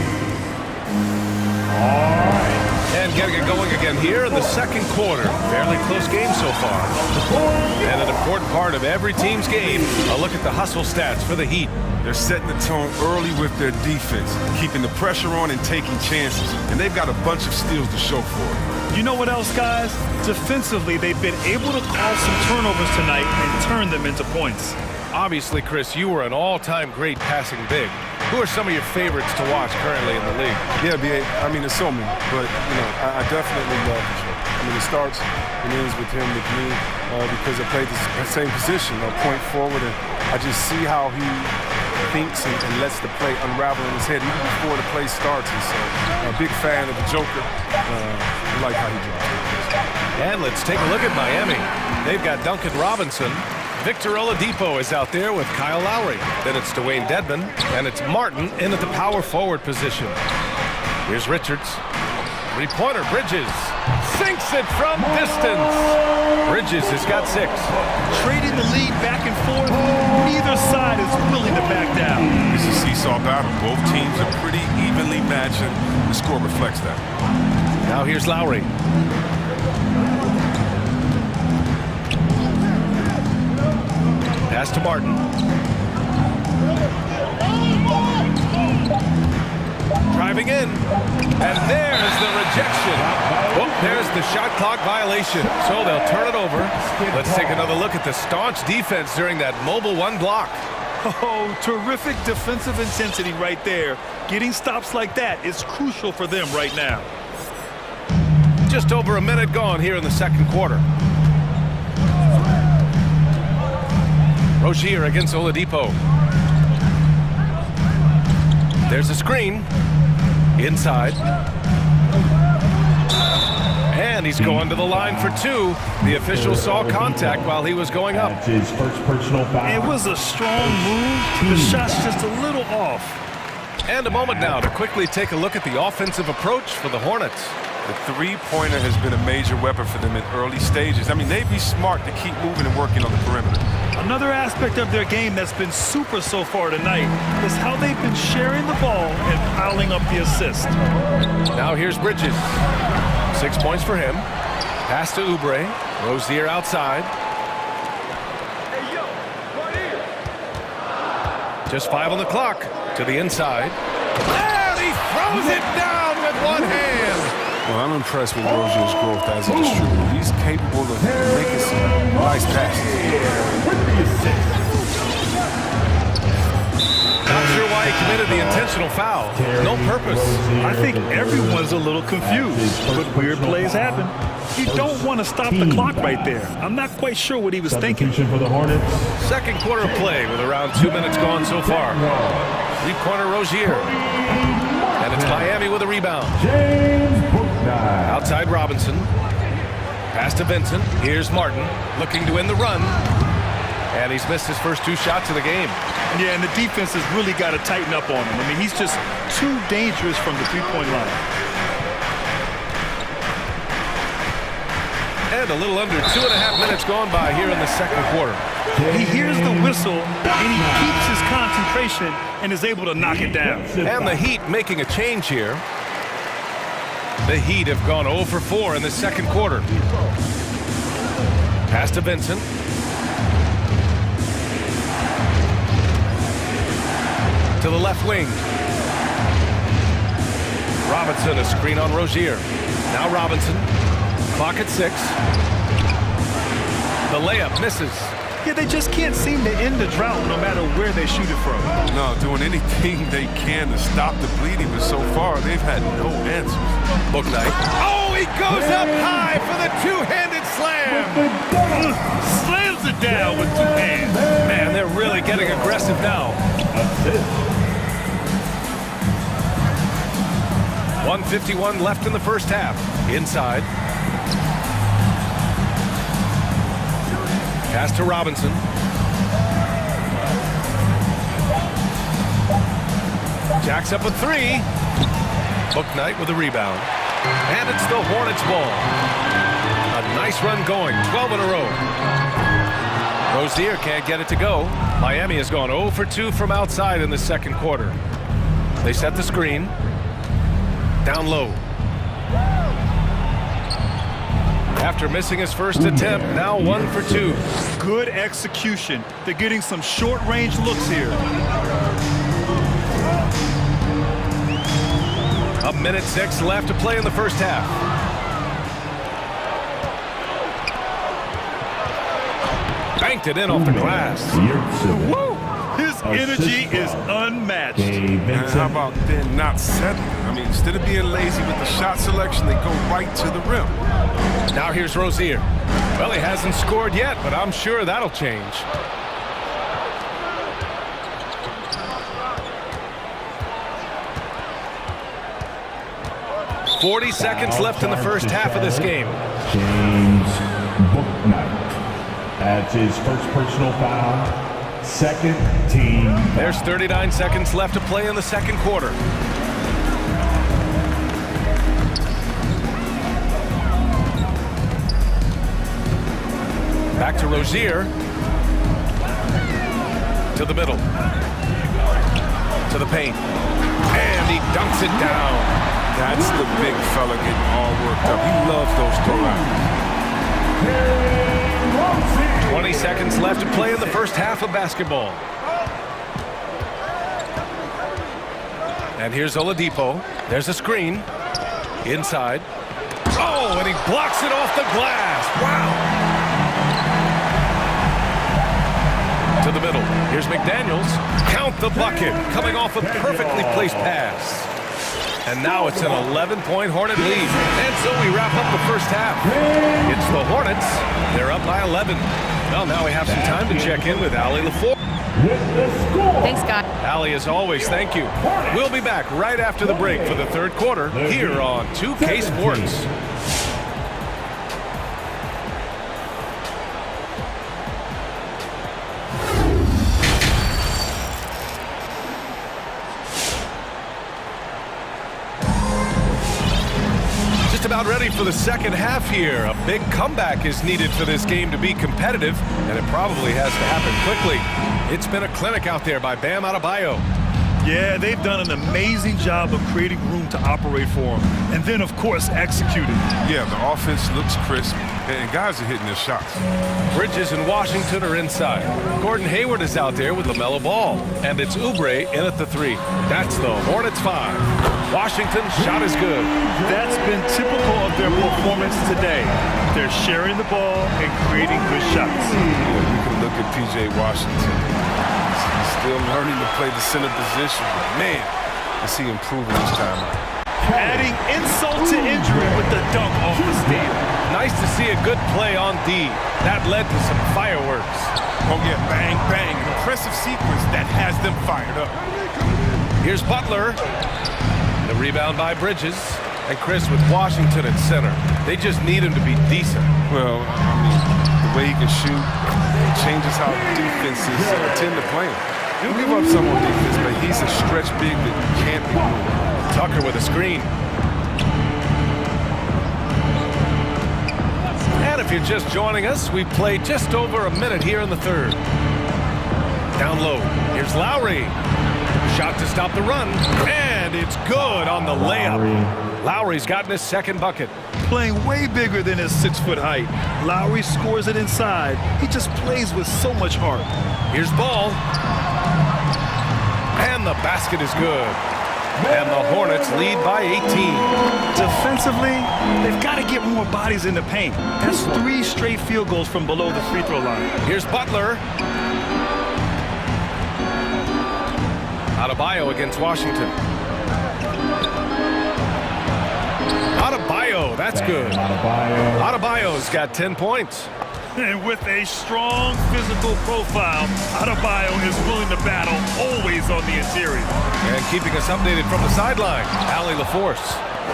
All right. And getting it going again And here in the second quarter, fairly close game so far. And an important part of every team's game, a look at the hustle stats for the Heat. They're setting the tone early with their defense, keeping the pressure on and taking chances. And they've got a bunch of steals to show for it. You know what else, guys? Defensively, they've been able to cause some turnovers tonight and turn them into points. Obviously, Chris, you were an all-time great passing big. Who are some of your favorites to watch currently in the league? Yeah, B.A., I mean, there's so many, but, you know, I definitely love the show. I mean, it starts and ends with him, with me, because I played the same position, point forward, and I just see how he thinks and lets the play unravel in his head even before the play starts. And so, a big fan of the Joker. I like how he drives. And let's take a look at Miami. They've got Duncan Robinson. Victor Oladipo is out there with Kyle Lowry. Then it's Dwayne Dedmon, and it's Martin in at the power forward position. Here's Richards. Three-pointer, Bridges. Sinks it from distance. Bridges has got 6. Trading the lead back and forth, neither side is willing to back down. It's a seesaw battle. Both teams are pretty evenly matched, and the score reflects that. Now here's Lowry. Pass to Martin. Driving in. And there's the rejection. Oh, there's the shot clock violation. So they'll turn it over. Let's take another look at the staunch defense during that mobile 1 block. Oh, terrific defensive intensity right there. Getting stops like that is crucial for them right now. Just over a minute gone here in the second quarter. Rozier against Oladipo. There's a screen. Inside. And he's going to the line for 2. The official saw contact while he was going up. That's his first personal foul. It was a strong move. The shot's just a little off. And a moment now to quickly take a look at the offensive approach for the Hornets. The three-pointer has been a major weapon for them in early stages. I mean, they'd be smart to keep moving and working on the perimeter. Another aspect of their game that's been super so far tonight is how they've been sharing the ball and piling up the assist. Now here's Bridges. 6 points for him. Pass to Oubre. Rozier outside. Just 5 on the clock. To the inside. And he throws it down with one hand. Well, I'm impressed with Rozier's growth as a distributor. He's capable of making some nice passes. Not sure why he committed the intentional foul. No purpose. I think everyone's a little confused, but weird plays happen. You don't want to stop the clock right there. I'm not quite sure what he was thinking. For the Hornets. Second quarter play with around 2 minutes gone so far. Three-pointer Rozier. And it's Miami with a rebound. Outside Robinson. Pass to Vincent. Here's Martin looking to win the run. And he's missed his first 2 shots of the game. Yeah, and the defense has really got to tighten up on him. I mean, he's just too dangerous from the three-point line. And a little under 2.5 minutes gone by here in the second quarter. He hears the whistle, and he keeps his concentration and is able to knock it down. And the Heat making a change here. The Heat have gone 0 for 4 in the second quarter. Pass to Vincent. To the left wing. Robinson, a screen on Rozier. Now Robinson. Clock at 6. The layup misses. Yeah, they just can't seem to end the drought no matter where they shoot it from. No, doing anything they can to stop the bleeding, but so far they've had no answers. Book night. Oh, he goes up high for the two-handed slam. Slams it down with 2 hands. Man, they're really getting aggressive now. 1:51 left in the first half. Inside. Pass to Robinson. Jacks up a 3. Book Knight with a rebound. And it's the Hornets ball. A nice run going, 12 in a row. Rozier can't get it to go. Miami has gone 0 for 2 from outside in the second quarter. They set the screen. Down low. After missing his first attempt, now 1 for 2. Good execution. They're getting some short-range looks here. A minute 6 left to play in the first half. Banked it in off the glass. Woo! His energy is unmatched. And how about then not settling? I mean, instead of being lazy with the shot selection, they go right to the rim. Now here's Rozier. Well, he hasn't scored yet, but I'm sure that'll change. "40 seconds left in the first half of this game." James Bouknight. That's his first personal foul. Second team. There's 39 seconds left to play in the second quarter. Back to Rozier. To the middle. To the paint. And he dunks it down. That's the big fella getting all worked up. He loves those throwouts. 20 seconds left to play in the first half of basketball. And here's Oladipo. There's a screen. Inside. Oh, and he blocks it off the glass. Wow. To the middle. Here's McDaniels. Count the bucket. Coming off a perfectly placed pass. And now it's an 11-point Hornet lead. And so we wrap up the first half. It's the Hornets. They're up by 11. Well, now we have some time to check in with Allie LaFleur. Thanks, Scott. Allie, as always, thank you. We'll be back right after the break for the third quarter here on 2K Sports. About ready for the second half here. A big comeback is needed for this game to be competitive, and it probably has to happen quickly. It's been a clinic out there by Bam Adebayo. Yeah, they've done an amazing job of creating room to operate for him, and then, of course, executing. Yeah, the offense looks crisp, and guys are hitting their shots. Bridges and Washington are inside. Gordon Hayward is out there with LaMelo Ball, and it's Oubre in at the 3. That's the Hornets 5. Washington's shot is good. That's been typical of their performance today. They're sharing the ball and creating good shots. Yeah, you can look at P.J. Washington. He's still learning to play the center position, but man, is he improving each time. Adding insult to injury with the dunk off the steal. Nice to see a good play on D. That led to some fireworks. Oh yeah, bang, bang. An impressive sequence that has them fired up. Here's Butler. The rebound by Bridges. And Chris with Washington at center. They just need him to be decent. Well, I mean, the way he can shoot changes how defenses tend to play him. He'll give up some on defense, but he's a stretch big that can't be moved. Tucker with a screen. And if you're just joining us, we played just over a minute here in the third. Down low. Here's Lowry. Shot to stop the run. And it's good on the layup. Lowry's gotten his second bucket. Playing way bigger than his 6-foot height. Lowry scores it inside. He just plays with so much heart. Here's Ball. And the basket is good. And the Hornets lead by 18. Defensively, they've got to get more bodies in the paint. That's 3 straight field goals from below the free throw line. Here's Butler. Adebayo against Washington. Adebayo, that's good. Adebayo's got 10 points. And with a strong physical profile, Adebayo is willing to battle, always on the interior. And keeping us updated from the sideline, Allie LaForce.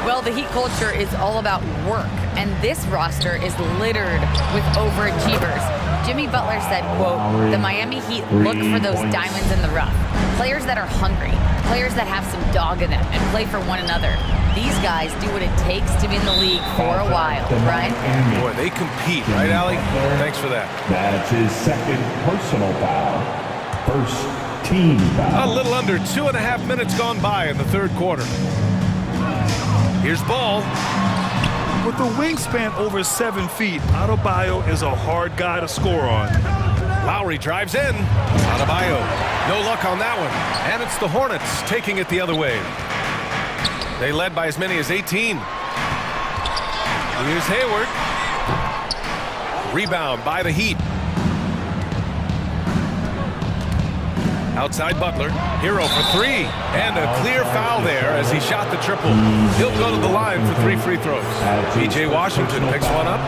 Well, the Heat culture is all about work, and this roster is littered with overachievers. Jimmy Butler said, quote, "The Miami Heat look for those diamonds in the rough. Players that are hungry, players that have some dog in them and play for one another. These guys do what it takes to be in the league for a while," right? Boy, they compete, right, Allie? Thanks for that. That's his second personal foul. First team foul. A little under 2.5 minutes gone by in the third quarter. Here's Ball. With a wingspan over 7 feet, Adebayo is a hard guy to score on. Lowry drives in. Adebayo, no luck on that one. And it's the Hornets taking it the other way. They led by as many as 18. Here's Hayward. Rebound by the Heat. Outside Butler. Hero for three. And a clear foul there as he shot the triple. He'll go to the line for 3 free throws. P.J. Washington picks one up.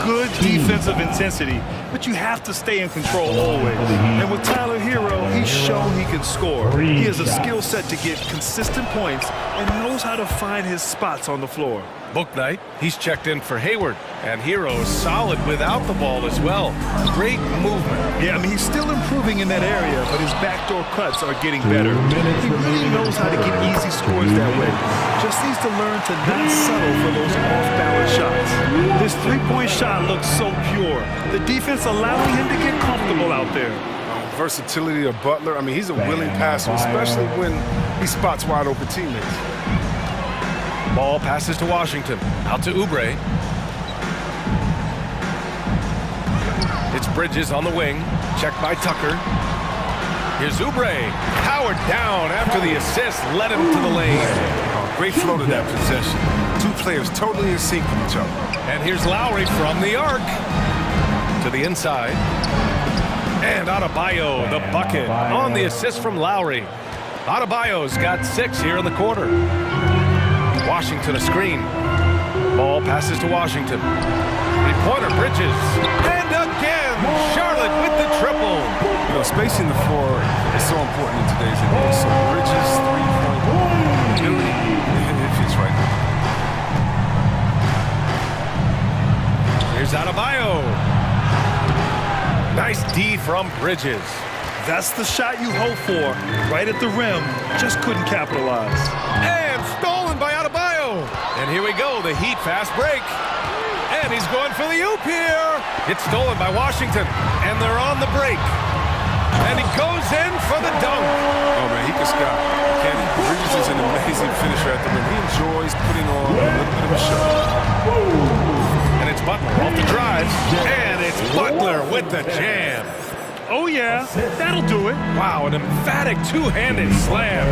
Good defensive intensity, but you have to stay in control always. And with Tyler Hero, he's shown he can score. He has a skill set to get consistent points and knows how to find his spots on the floor. Book night, he's checked in for Hayward. And Hero is solid without the ball as well. Great movement. Yeah, I mean, he's still improving in that area, but his backdoor cuts are getting better. He really knows how to get easy scores that way. Just needs to learn to not settle for those off-balance shots. This three-point shot looks so pure. The defense allowing him to get comfortable out there. Versatility of Butler. I mean, he's a willing passer, especially when he spots wide open teammates. Ball passes to Washington. Out to Oubre. It's Bridges on the wing. Checked by Tucker. Here's Oubre. Powered down after the assist. Led him to the lane. Oh, great flow to that possession. Two players totally in sync with each other. And here's Lowry from the arc. To the inside. And Adebayo, the bucket. On the assist from Lowry. Adebayo's got 6 here in the quarter. Washington a screen. Ball passes to Washington. Three-pointer, Bridges. And again, Charlotte with the triple. You know, spacing the floor is so important in today's NBA. So Bridges, three-point ability, it fits right now. Here's Adebayo. Nice D from Bridges. That's the shot you hope for. Right at the rim, just couldn't capitalize. And stolen by Adebayo. And here we go, the Heat fast break. And he's going for the oop here. It's stolen by Washington. And they're on the break. And he goes in for the dunk. Oh, man, he can sky. Bridges is an amazing finisher at the rim. He enjoys putting on a little bit of a show. And it's Butler off the drive. And it's Butler with the jam. Oh, yeah, that'll do it. Wow, an emphatic two-handed slam.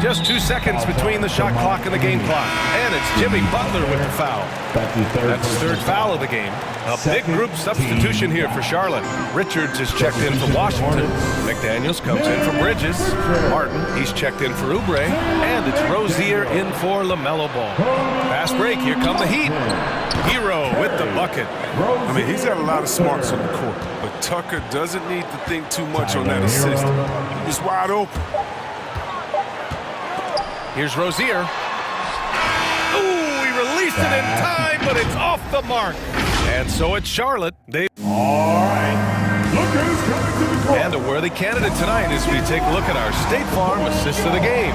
Just 2 seconds between the shot clock and the game clock. And it's Jimmy Butler with the foul. That's his third foul of the game. A big group substitution here for Charlotte. Richards is checked in for Washington. McDaniels comes in for Bridges. Martin, he's checked in for Oubre. And it's Rozier in for LaMelo Ball. Fast break, here come the Heat. Hero with the bucket. I mean, he's got a lot of smarts on the court, but Tucker doesn't need to think too much on that assist. He's wide open. Here's Rozier. Ooh, he released it in time, but it's off the mark. And so it's Charlotte. And a worthy candidate tonight as we take a look at our State Farm assist of the game.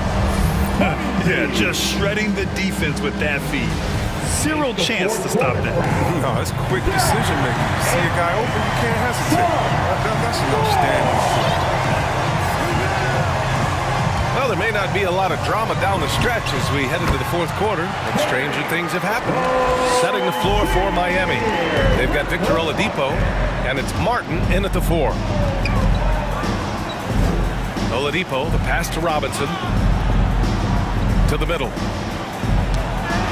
Yeah, just shredding the defense with that feed. Zero chance to stop that. No, it's quick decision making. You see a guy open, you can't hesitate. That's an outstanding play. Well, there may not be a lot of drama down the stretch as we head into the fourth quarter, but stranger things have happened. Setting the floor for Miami. They've got Victor Oladipo, and it's Martin in at the 4. Oladipo, the pass to Robinson. To the middle.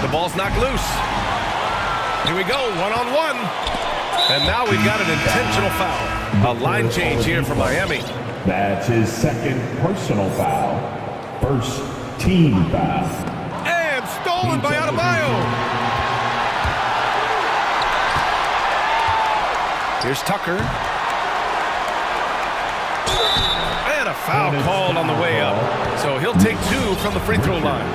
The ball's knocked loose. Here we go, one-on-one. And now we've got an intentional foul. A line change here for Miami. That's his second personal foul. First team foul. And stolen by Adebayo. Here's Tucker. And a foul called on the way up. So he'll take 2 from the free throw line.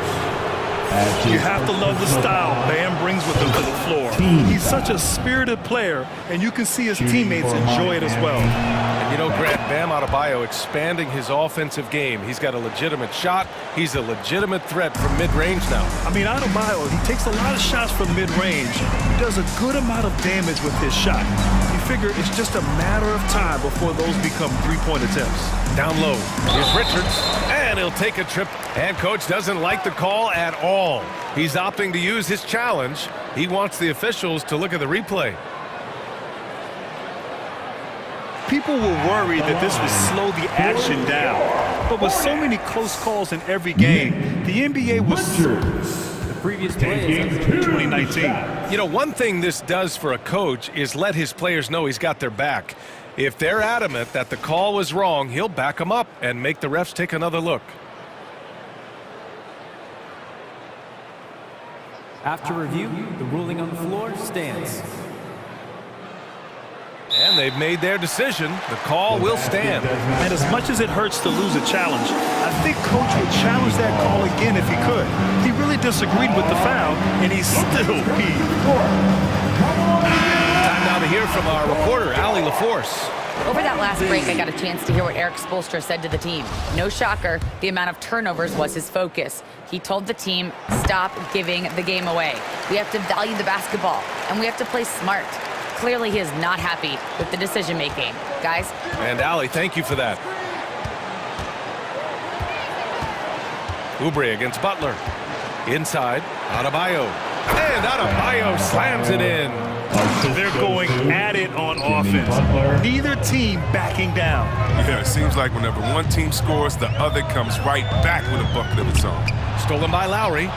You have to love the style Bam brings with him to the floor. He's such a spirited player, and you can see his teammates enjoy it as well. You know, Grant, Bam Adebayo expanding his offensive game. He's got a legitimate shot. He's a legitimate threat from mid-range now. I mean, Adebayo, he takes a lot of shots from mid-range. He does a good amount of damage with his shot. You figure it's just a matter of time before those become three-point attempts. Down low. Here's Richards, and he'll take a trip. And coach doesn't like the call at all. He's opting to use his challenge. He wants the officials to look at the replay. People were worried that this would slow the action down. But with so many close calls in every game, the NBA was The previous play is 2019. You know, one thing this does for a coach is let his players know he's got their back. If they're adamant that the call was wrong, he'll back them up and make the refs take another look. After review, the ruling on the floor stands. And they've made their decision. The call will stand. And as much as it hurts to lose a challenge, I think coach would challenge that call again if he could. He really disagreed with the foul, and he's still peeved. Time now to hear from our reporter, Allie LaForce. Over that last break, I got a chance to hear what Eric Spoelstra said to the team. No shocker, the amount of turnovers was his focus. He told the team, stop giving the game away. We have to value the basketball, and we have to play smart. Clearly, he is not happy with the decision-making. Guys? And Allie, thank you for that. Oubre against Butler. Inside, Adebayo. And Adebayo slams it in. They're going at it on offense. Neither team backing down. Yeah, it seems like whenever one team scores, the other comes right back with a bucket of its own. Stolen by Lowry.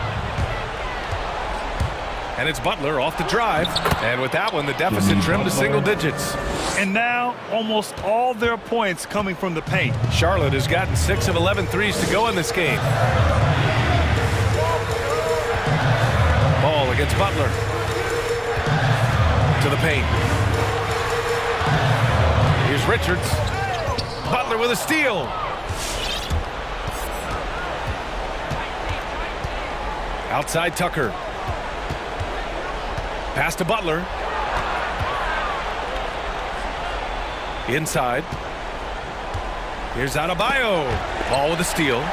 And it's Butler off the drive. And with that one, the deficit trimmed to single digits. And now, almost all their points coming from the paint. Charlotte has gotten 6 of 11 threes to go in this game. Ball against Butler. To the paint. Here's Richards. Butler with a steal. Outside Tucker. Pass to Butler. Inside. Here's Adebayo. Ball with a steal.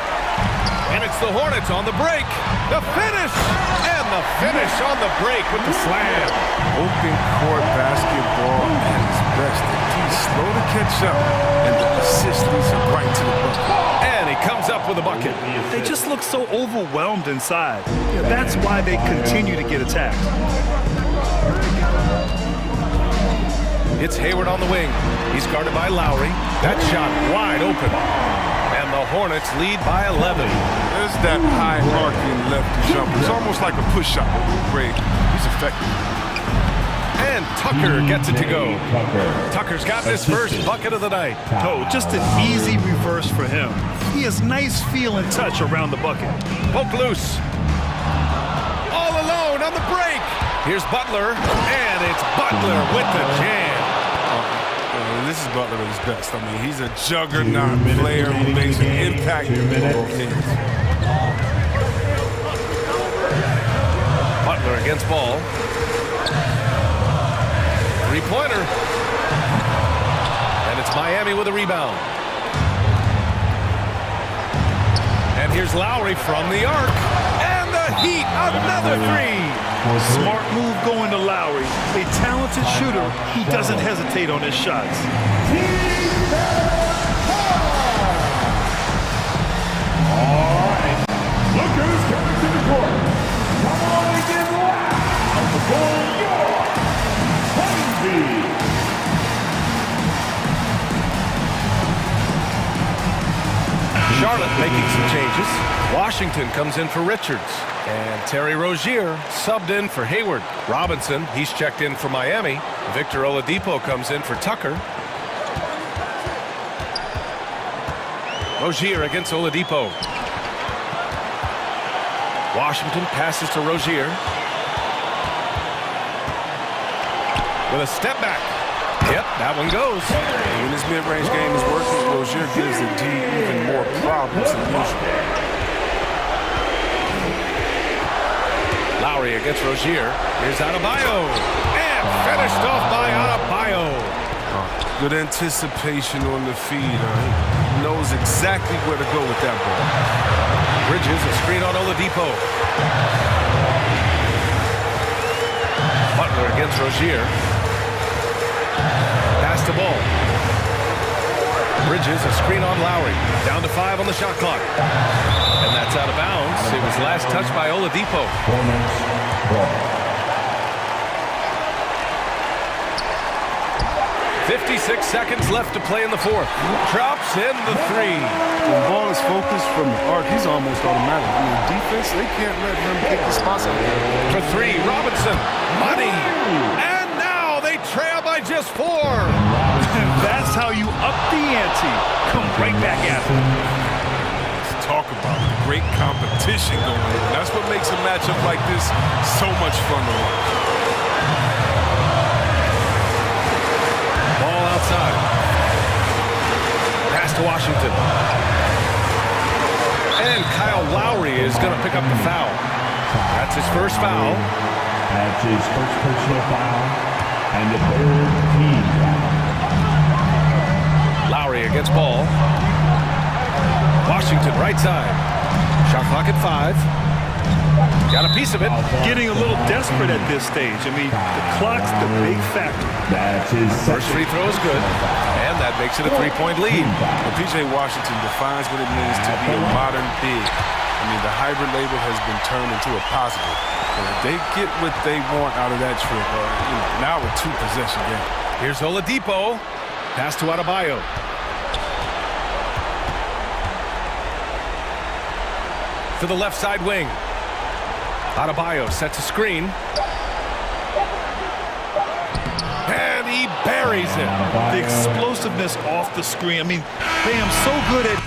And it's the Hornets on the break. The finish! And the finish on the break with the slam. Open court basketball at its best. He's slow to catch up, and the assist leads him right to the bucket. And he comes up with a bucket. They just look so overwhelmed inside. That's why they continue to get attacked. It's Hayward on the wing. He's guarded by Lowry. That shot wide open. And the Hornets lead by 11. There's that high arcing lefty jumper. It's almost like a push-up. Great. He's effective. And Tucker gets it to go. Tucker's got his first bucket of the night. Oh, just an easy reverse for him. He has nice feel and touch around the bucket. Poke loose. All alone on the break. Here's Butler, and it's Butler with the jam. This is Butler at his best. I mean, he's a juggernaut player who makes an impact in both teams. Butler against ball. Three-pointer. And it's Miami with a rebound. And here's Lowry from the arc. And the Heat, another three. Smart move going to Lowry, a talented shooter who doesn't hesitate on his shots. All right, look who's coming to the court. Come on and get loud for your Crazy. Charlotte making some changes. Washington comes in for Richards. And Terry Rozier subbed in for Hayward. Robinson, he's checked in for Miami. Victor Oladipo comes in for Tucker. Rozier against Oladipo. Washington passes to Rozier. With a step back. Yep, that one goes. When this mid-range game is working, Rozier gives the D even more problems than usual. Lowry against Rozier. Here's Adebayo. And finished off by Adebayo. caught. Good anticipation on the feed. He knows exactly where to go with that ball. Bridges, a screen on Oladipo. Butler against Rozier. Pass the ball. Bridges, a screen on Lowry. Down to 5 on the shot clock. And that's out of bounds. It was last touched by Oladipo. 56 seconds left to play in the fourth. Drops in the 3. The ball is focused from the arc. He's almost automatic. I mean, defense, they can't let him pick the spots out there. For 3, Robinson. Money. And now they trail by just 4. That's how you up the ante. Come right back at it. Let's talk about great competition going on. That's what makes a matchup like this so much fun to watch. Ball outside. Pass to Washington. And Kyle Lowry is going to pick up the foul. That's his first foul. That's his first personal foul and the third team foul. Lowry against Ball. Washington right side. Shot clock at 5. Got a piece of it. Getting a little desperate at this stage. I mean, the clock's the big factor. That's his first free throw is good. And that makes it a 3-point lead. Well, P.J. Washington defines what it means to be a modern big. I mean, the hybrid label has been turned into a positive. And if they get what they want out of that trip, now a 2-possession game. Here's Oladipo. Pass to Adebayo. To the left side wing. Adebayo sets a screen. And he buries it. The explosiveness off the screen. I mean, Bam, so good at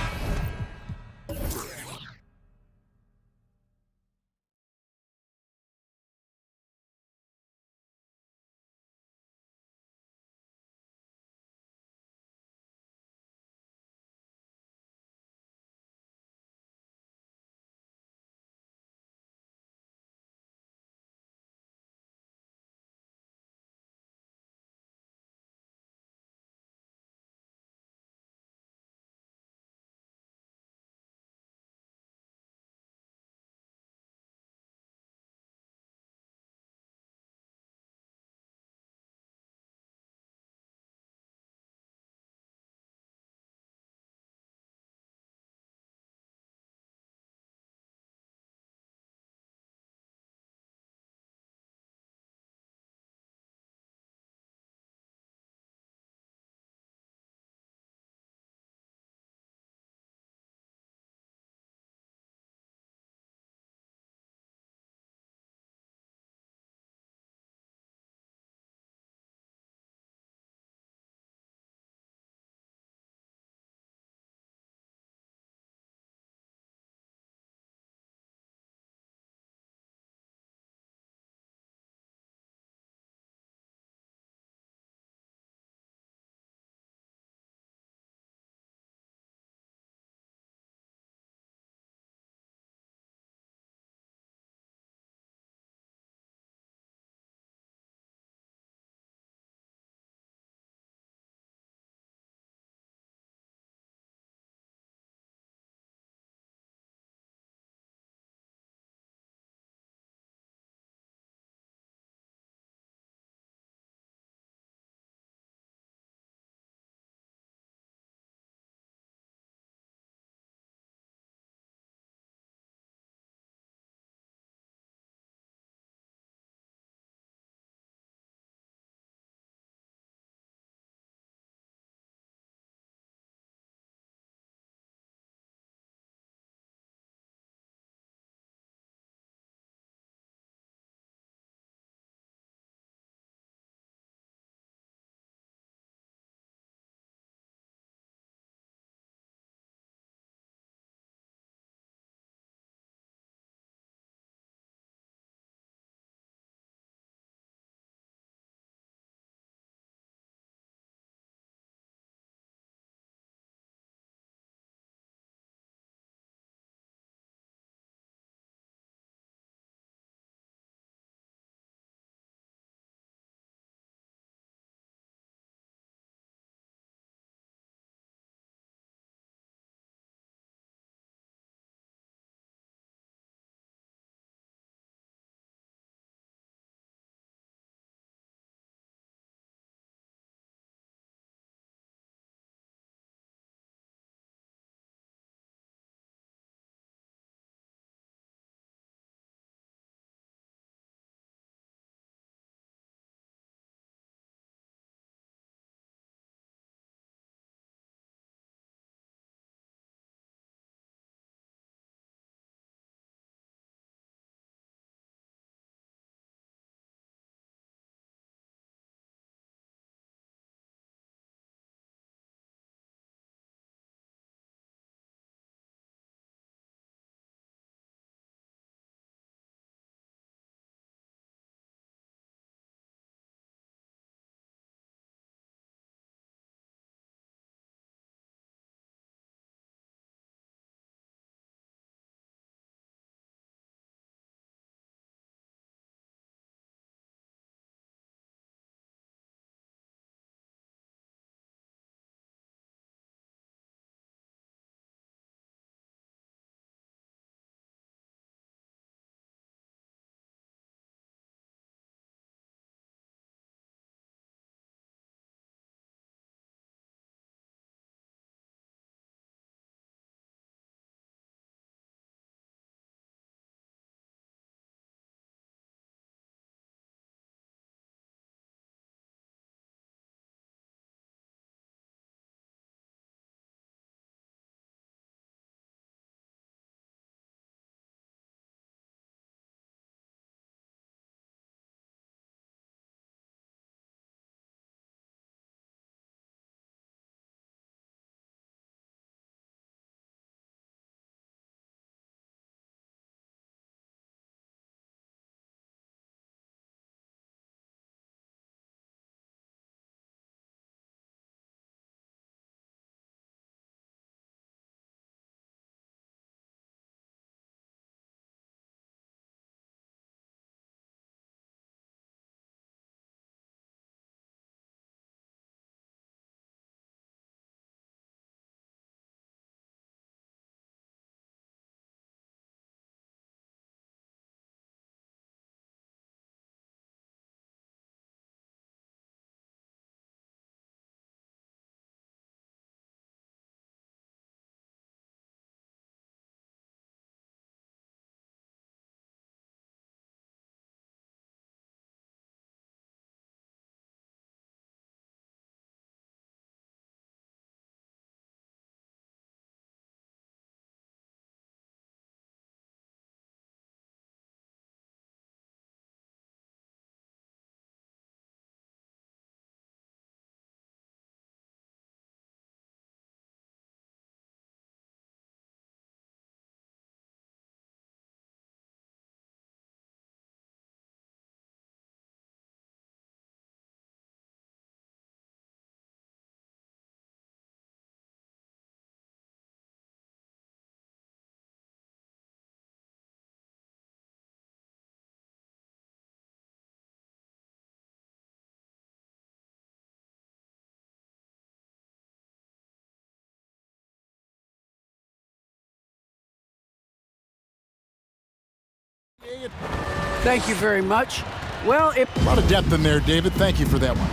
Thank you very much. Well, a lot of depth in there, David. Thank you for that one.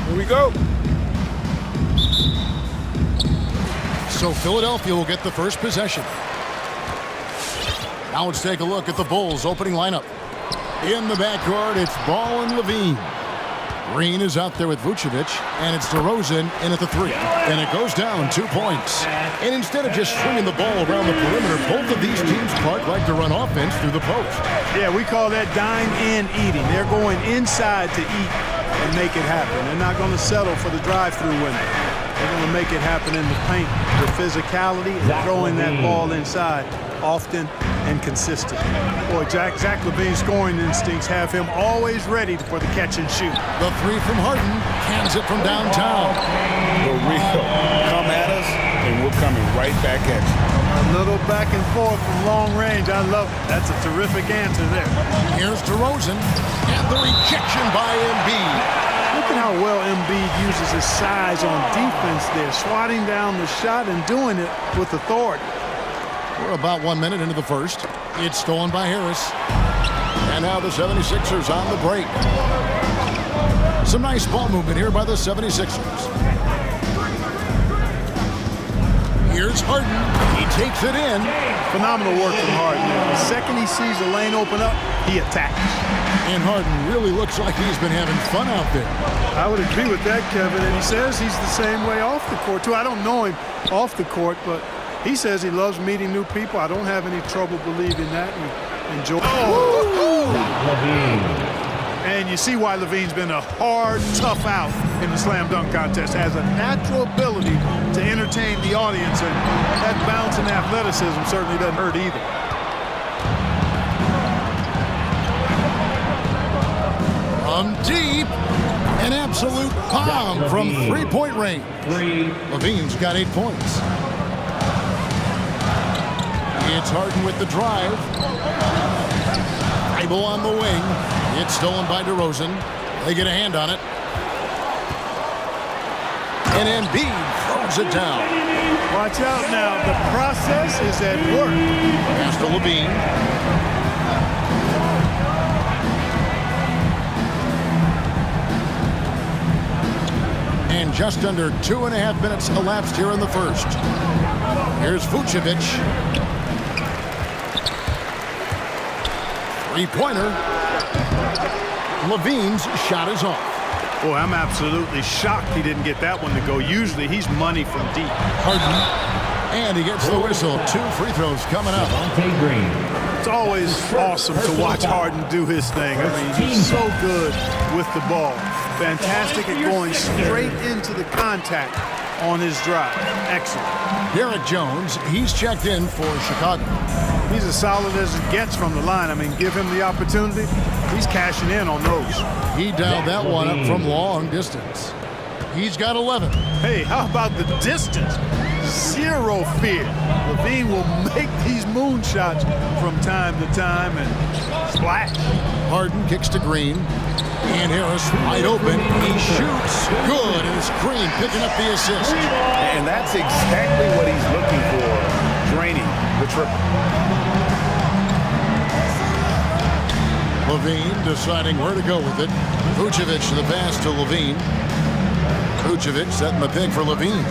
Here we go. So Philadelphia will get the first possession. Now let's take a look at the Bulls' opening lineup. In the backcourt, it's Ball and Levine. Green is out there with Vucevic, and it's DeRozan in at the three. And it goes down 2 points. And instead of just swinging the ball around the perimeter, both of these teams like to run offense through the post. Yeah, we call that dine-in eating. They're going inside to eat and make it happen. They're not going to settle for the drive-through window. They're going to make it happen in the paint with physicality and throwing that ball inside often and consistent. Boy, Zach LaVine's scoring instincts have him always ready for the catch and shoot. The three from Harden cans it from downtown. The real come at us, and we're coming right back at you. A little back and forth from long range. I love it. That's a terrific answer there. Here's DeRozan, and the rejection by Embiid. Look at how well Embiid uses his size on defense there, swatting down the shot and doing it with authority. We're about 1 minute into the first. It's stolen by Harris. And now the 76ers on the break. Some nice ball movement here by the 76ers. Here's Harden. He takes it in. Phenomenal work from Harden. The second he sees the lane open up, he attacks. And Harden really looks like he's been having fun out there. I would agree with that, Kevin. And he says he's the same way off the court, too. I don't know him off the court, but he says he loves meeting new people. I don't have any trouble believing that and enjoy. And you see why Levine's been a hard, tough out in the slam dunk contest. Has a natural ability to entertain the audience, and that bounce and athleticism certainly doesn't hurt either. From deep, an absolute bomb from three-point range. Levine's got 8 points. It's Harden with the drive. Dribble on the wing. It's stolen by DeRozan. They get a hand on it. And Embiid throws it down. Watch out now. The process is at work. Pass to Levine. And just under 2.5 minutes elapsed here in the first. Here's Vucevic. Three-pointer. Levine's shot is off. Boy, I'm absolutely shocked he didn't get that one to go. Usually he's money from deep. Harden. And he gets the whistle. 2 free throws coming up. It's always awesome to watch Harden do his thing. I mean, he's so good with the ball. Fantastic at going straight into the contact on his drive. Excellent. Derek Jones, he's checked in for Chicago. He's as solid as it gets from the line. I mean, give him the opportunity. He's cashing in on those. He dialed that one up from long distance. He's got 11. Hey, how about the distance? Zero fear. Levine will make these moonshots from time to time and splash. Harden kicks to Green. And Harris wide open. He shoots. Good. And it's Green picking up the assist. And that's exactly what he's looking for. Draining the triple. Levine deciding where to go with it. Vucevic the pass to Levine. Vucevic setting the pick for Levine.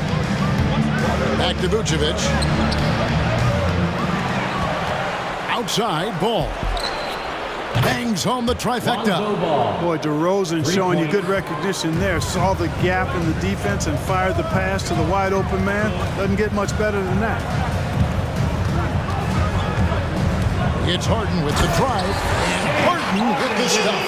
Back to Vucevic. Outside, Ball. Bangs home the trifecta. Boy, DeRozan showing you good recognition there. Saw the gap in the defense and fired the pass to the wide open man. Doesn't get much better than that. It's Harden with the drive. And Harden with the stuff.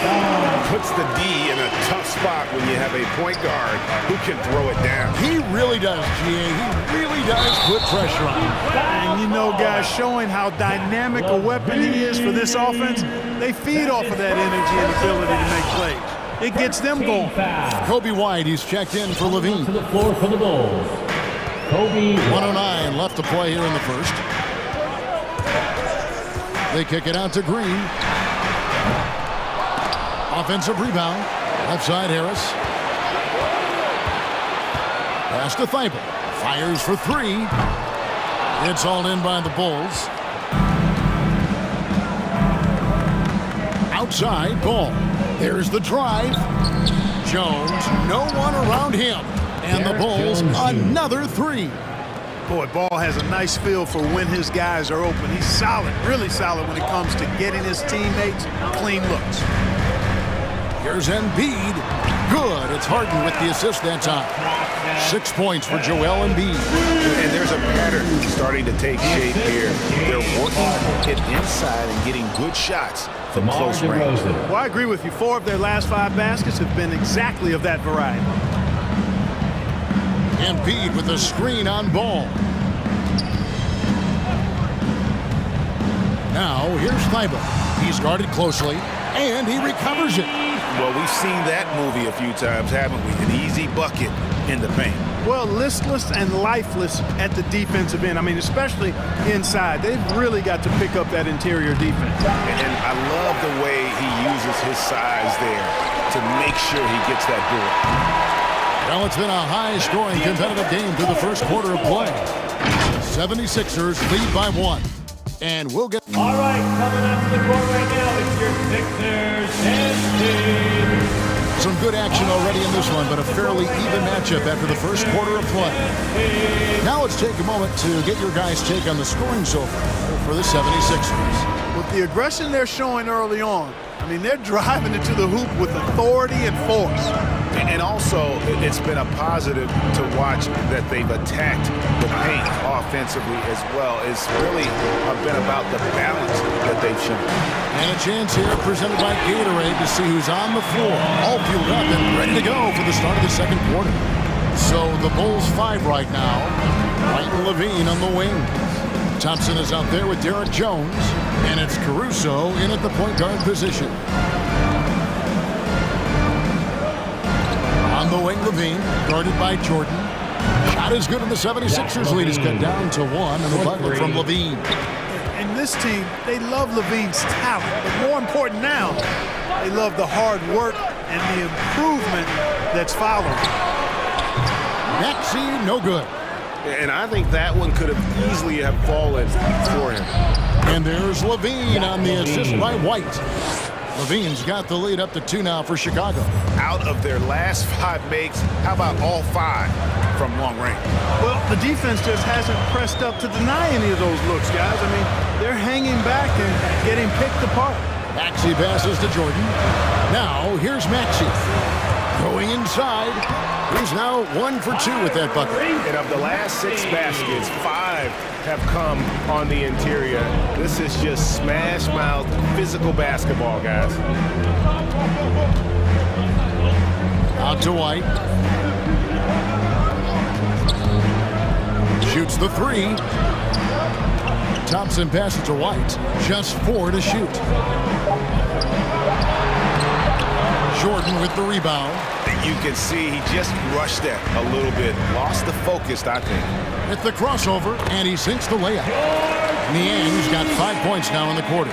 Puts the D in a tough spot when you have a point guard who can throw it down. He really does, GA. He really does put pressure on him. And you know, guys, showing how dynamic a weapon he is for this offense, they feed off of that energy and ability to make plays. It gets them going. Kobe White, he's checked in for Levine. To the floor for the Bulls. Kobe 109 left to play here in the first. They kick it out to Green. Offensive rebound. Left side, Harris. Pass to Thibault. Fires for 3. It's all in by the Bulls. outside, ball. There's the drive. Jones, no one around him. And the Bulls, another three. Boy, Ball has a nice feel for when his guys are open. He's solid, really solid when it comes to getting his teammates clean looks. Here's Embiid. Good. It's Harden with the assist that time. 6 points for Joel Embiid. And there's a pattern starting to take shape here. They're working it inside and getting good shots from close range. Well, I agree with you. 4 of their last 5 baskets have been exactly of that variety. Embiid with a screen on Ball. Now, here's Thibault. He's guarded closely, and he recovers it. Well, we've seen that movie a few times, haven't we? An easy bucket in the paint. Well, listless and lifeless at the defensive end. I mean, especially inside. They've really got to pick up that interior defense. And I love the way he uses his size there to make sure he gets that board. Well, it's been a high-scoring competitive game through the first quarter of play. 76ers lead by 1. And we'll get... All right, coming up to the court right now, it's your Sixers and Steve. Some good action already in this one, but a fairly even matchup after the first quarter of play. Now let's take a moment to get your guys' take on the scoring so far for the 76ers. With the aggression they're showing early on, I mean, they're driving it to the hoop with authority and force. And also, it's been a positive to watch that they've attacked the paint offensively as well. It's really been about the balance that they've shown. And a chance here presented by Gatorade to see who's on the floor. All fueled up and ready to go for the start of the second quarter. So the Bulls 5 right now. White and Levine on the wing. Thompson is out there with Derek Jones. And it's Caruso in at the point guard position. On the wing, Levine, guarded by Jordan. Shot is good, and the 76ers lead is cut down to 1, and the bucket from Levine. And this team, they love Levine's talent, but more important now, they love the hard work and the improvement that's following. Maxey, no good. And I think that one could have easily have fallen for him. And there's Levine on the assist by White. Levine's got the lead up to 2 now for Chicago. Out of their last 5 makes, how about all 5 from long range? Well, the defense just hasn't pressed up to deny any of those looks, guys. I mean, they're hanging back and getting picked apart. Maxey passes to Jordan. Now, here's Maxey. Going inside. He's now 1 for 2 with that bucket. And of the last 6 baskets, 5 have come on the interior. This is just smash mouth physical basketball, guys. Out to White. Shoots the 3. Thompson passes to White. Just 4 to shoot. Jordan with the rebound. You can see he just rushed that a little bit. Lost the focus, I think. At the crossover, and he sinks the layup. Niang's got 5 points now in the quarter.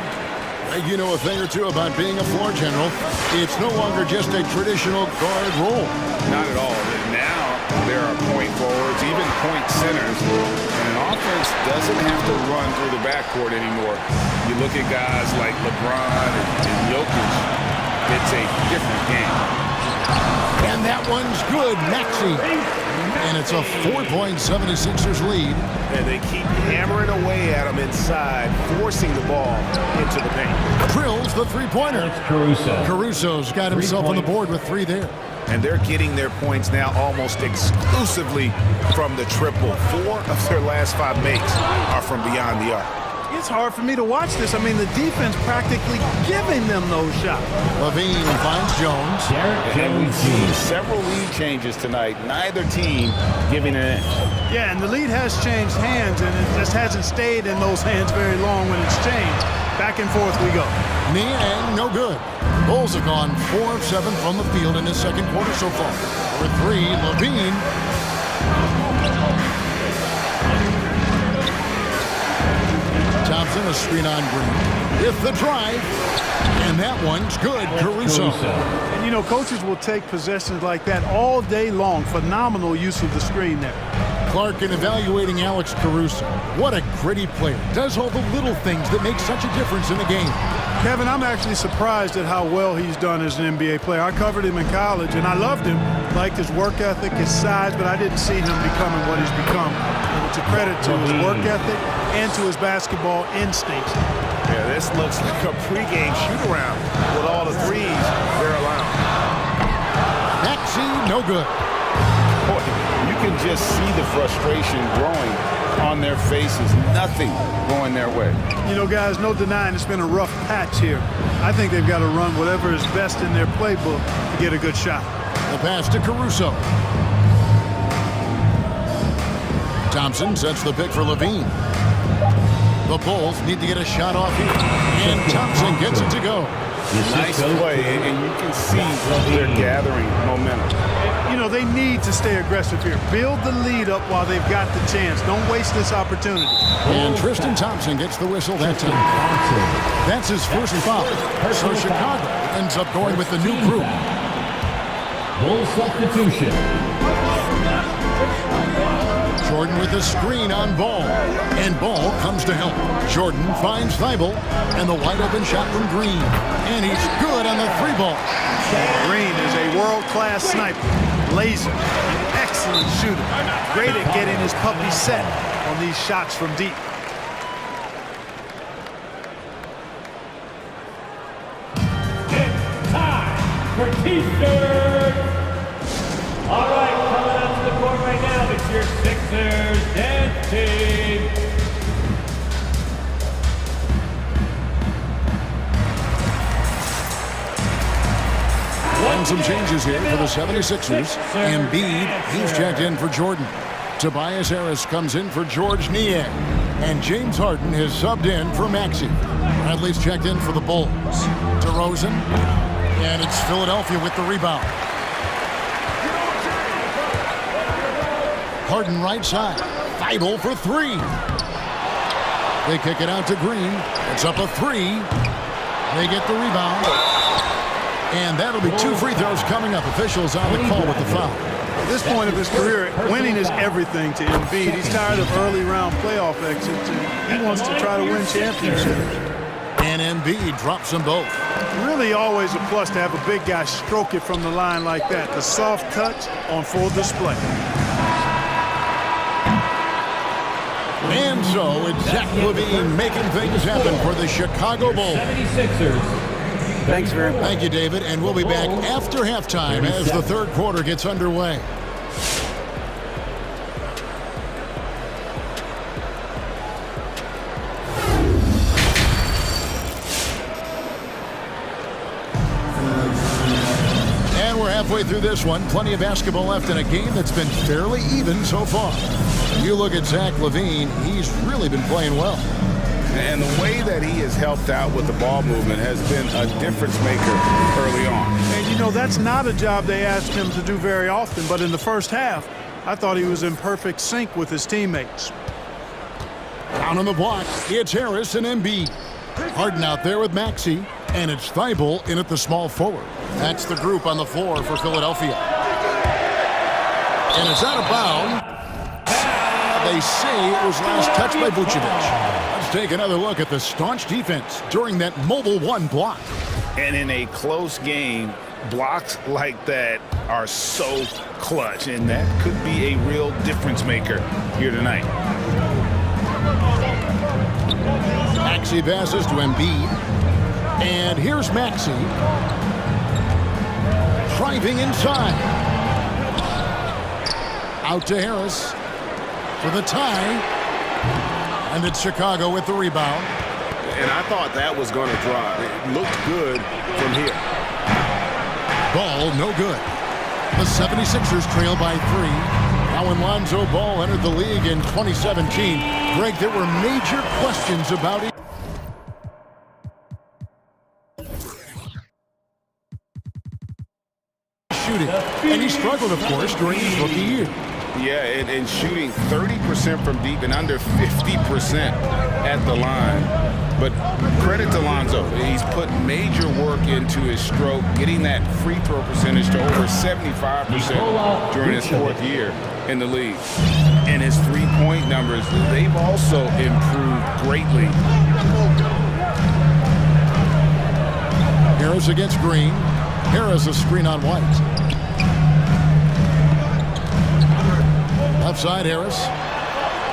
You know a thing or two about being a floor general. It's no longer just a traditional guard role. Not at all. Now there are point forwards, even point centers. And an offense doesn't have to run through the backcourt anymore. You look at guys like LeBron and Jokic, it's a different game. And that one's good, Maxey. And it's a 4-point 76ers lead. And they keep hammering away at him inside, forcing the ball into the paint. Drills the three-pointer. Caruso. Caruso's got himself on the board with 3 there. And they're getting their points now almost exclusively from the triple. 4 of their last 5 makes are from beyond the arc. It's hard for me to watch this. I mean, the defense practically giving them those shots. Levine finds Jones. And we've seen several lead changes tonight. Neither team giving an inch. Yeah, and the lead has changed hands, and it just hasn't stayed in those hands very long when it's changed. Back and forth we go. Niang, no good. Bulls have gone 4 of 7 from the field in this second quarter so far. For 3, Levine. Thompson, a screen on Green. With the drive. And that one's good, Caruso. And you know, coaches will take possessions like that all day long. Phenomenal use of the screen there. Clark in evaluating Alex Caruso. What a gritty player. Does all the little things that make such a difference in a game. Kevin, I'm actually surprised at how well he's done as an NBA player. I covered him in college, and I loved him. Liked his work ethic, his size, but I didn't see him becoming what he's become. And it's a credit to his work ethic and to his basketball instincts. Yeah, this looks like a pregame shoot-around with all the threes they're allowing. Maxey, no good. Boy, you can just see the frustration growing on their faces. Nothing going their way. You know, guys, no denying it's been a rough patch here. I think they've got to run whatever is best in their playbook to get a good shot. The pass to Caruso. Thompson sets the pick for Levine. The Bulls need to get a shot off here. And Thompson gets it to go. Nice play, and you can see they're gathering momentum. You know, they need to stay aggressive here. Build the lead up while they've got the chance. Don't waste this opportunity. And Tristan Thompson gets the whistle that time. That's his first foul. So Chicago ends up going with the new group. Bull substitution. Jordan with a screen on Ball. And Ball comes to help. Jordan finds Thibault. And the wide-open shot from Green. And he's good on the three ball. Green is a world-class sniper. Laser. Excellent shooter. Great at getting his puppy set on these shots from deep. It's time for T-shirts. All right, coming out to the court right now, it's your Sixers dance team. And some changes here for the 76ers. Embiid, he's checked in for Jordan. Tobias Harris comes in for George Niang. And James Harden has subbed in for Maxey. Bradley's checked in for the Bulls. DeRozan. And it's Philadelphia with the rebound. Harden right side. Thibault for three. They kick it out to Green. It's up a three. They get the rebound. And that'll be 2 free throws coming up. Officials on the call with the foul. At this point of his career, winning is everything to Embiid. He's tired of early round playoff exits, and he wants to try to win championships. And Embiid drops them both. Really always a plus to have a big guy stroke it from the line like that. The soft touch on full display. And so it's Zach LaVine making things happen for the Chicago Bulls. 76ers. Thanks very much. Thank you, David. And we'll be back after halftime as the third quarter gets underway. And we're halfway through this one. Plenty of basketball left in a game that's been fairly even so far. You look at Zach LaVine, he's really been playing well. And the way that he has helped out with the ball movement has been a difference maker early on. And you know, that's not a job they asked him to do very often, but in the first half, I thought he was in perfect sync with his teammates. Down on the block, it's Harris and Embiid. Harden out there with Maxey, and it's Thibault in at the small forward. That's the group on the floor for Philadelphia. And it's out of bounds. They say it was last touched by Vucevic. Let's take another look at the staunch defense during that mobile one block. And in a close game, blocks like that are so clutch, and that could be a real difference maker here tonight. Maxey passes to Embiid. And here's Maxey. Driving inside. Out to Harris for the tie. And it's Chicago with the rebound. And I thought that was going to drop. It looked good from here. Ball no good. The 76ers trail by 3. Now when Lonzo Ball entered the league in 2017, Greg, there were major questions about it. Shooting. And he struggled, of course, during his rookie year. Yeah, and shooting 30% from deep and under 50% at the line. But credit to Lonzo. He's put major work into his stroke, getting that free throw percentage to over 75% during his 4th year. in the league. And his three-point numbers, they've also improved greatly. Harris against Green. Harris a screen on White. Left side Harris.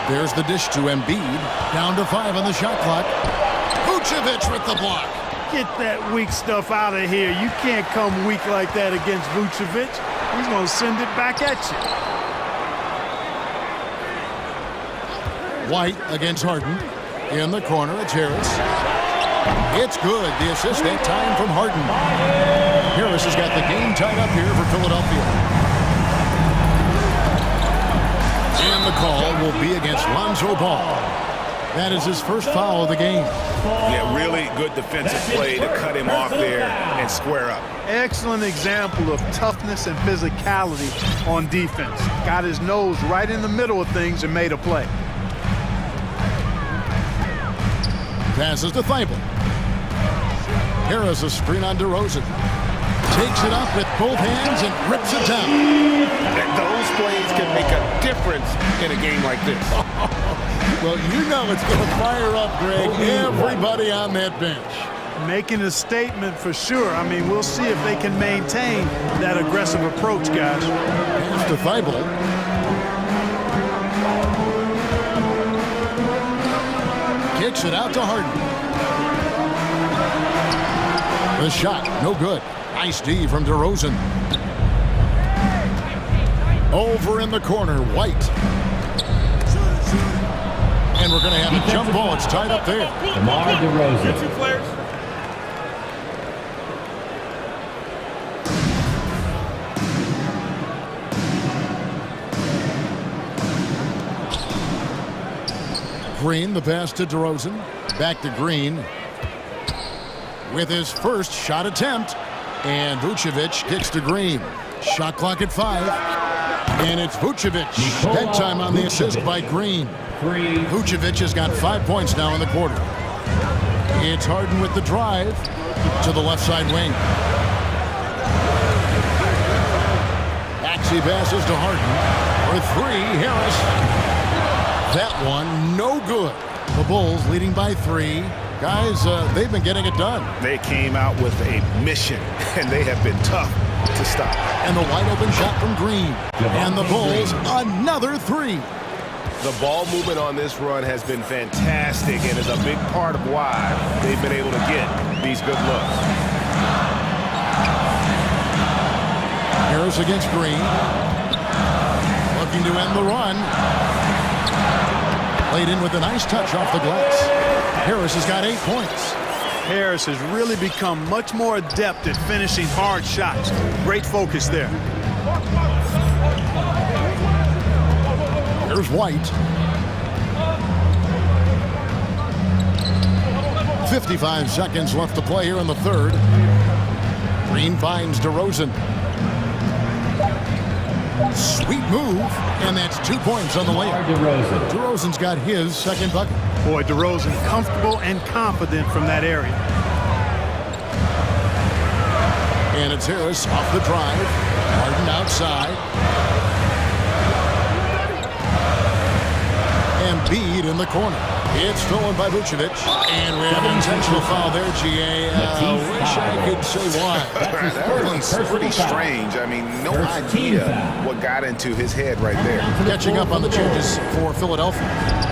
There's the dish to Embiid. Down to 5 on the shot clock. Vucevic with the block. Get that weak stuff out of here. You can't come weak like that against Vucevic. He's going to send it back at you. White against Harden. In the corner, it's Harris. It's good. The assist that time from Harden. Harris has got the game tied up here for Philadelphia. And the call will be against Lonzo Ball. That is his first foul of the game. Yeah, really good defensive play to cut him off there and square up. Excellent example of toughness and physicality on defense. Got his nose right in the middle of things and made a play. Passes to Thibault. Harris a screen on DeRozan. Takes it up with both hands and rips it down. And those plays can make a difference in a game like this. Well, you know it's going to fire up, Greg, everybody on that bench. Making a statement for sure. I mean, we'll see if they can maintain that aggressive approach, guys. Pass to Thibault. Kicks it out to Harden. The shot, no good. Nice D from DeRozan. Over in the corner, White. And we're going to have a jump ball. It's tied up there. DeRozan. Two players. Green, the pass to DeRozan. Back to Green. With his first shot attempt. And Vucevic kicks to Green. Shot clock at 5. And it's Vucevic. That time on the assist by Green. Vucevic has got 5 points now in the quarter. It's Harden with the drive to the left side wing. Axie passes to Harden. For 3, Harris. That one, no good. The Bulls leading by 3. Guys, they've been getting it done. They came out with a mission, and they have been tough to stop. And the wide open shot from Green. And the Bulls, another 3. The ball movement on this run has been fantastic and is a big part of why they've been able to get these good looks. Harris against Green. Looking to end the run. Played in with a nice touch off the glass. Harris has got 8 points. Harris has really become much more adept at finishing hard shots. Great focus there. Here's White. 55 seconds left to play here in the third. Green finds DeRozan. Sweet move, and that's 2 points on the layup. DeRozan's got his second bucket. Boy, DeRozan comfortable and confident from that area. And it's Harris off the drive. Harden outside. Embiid in the corner. It's stolen by Vucevic. And we have an intentional foul there, GA. Wish I could say why. That one's pretty strange. I mean, no idea what got into his head right there. Catching up on the changes for Philadelphia.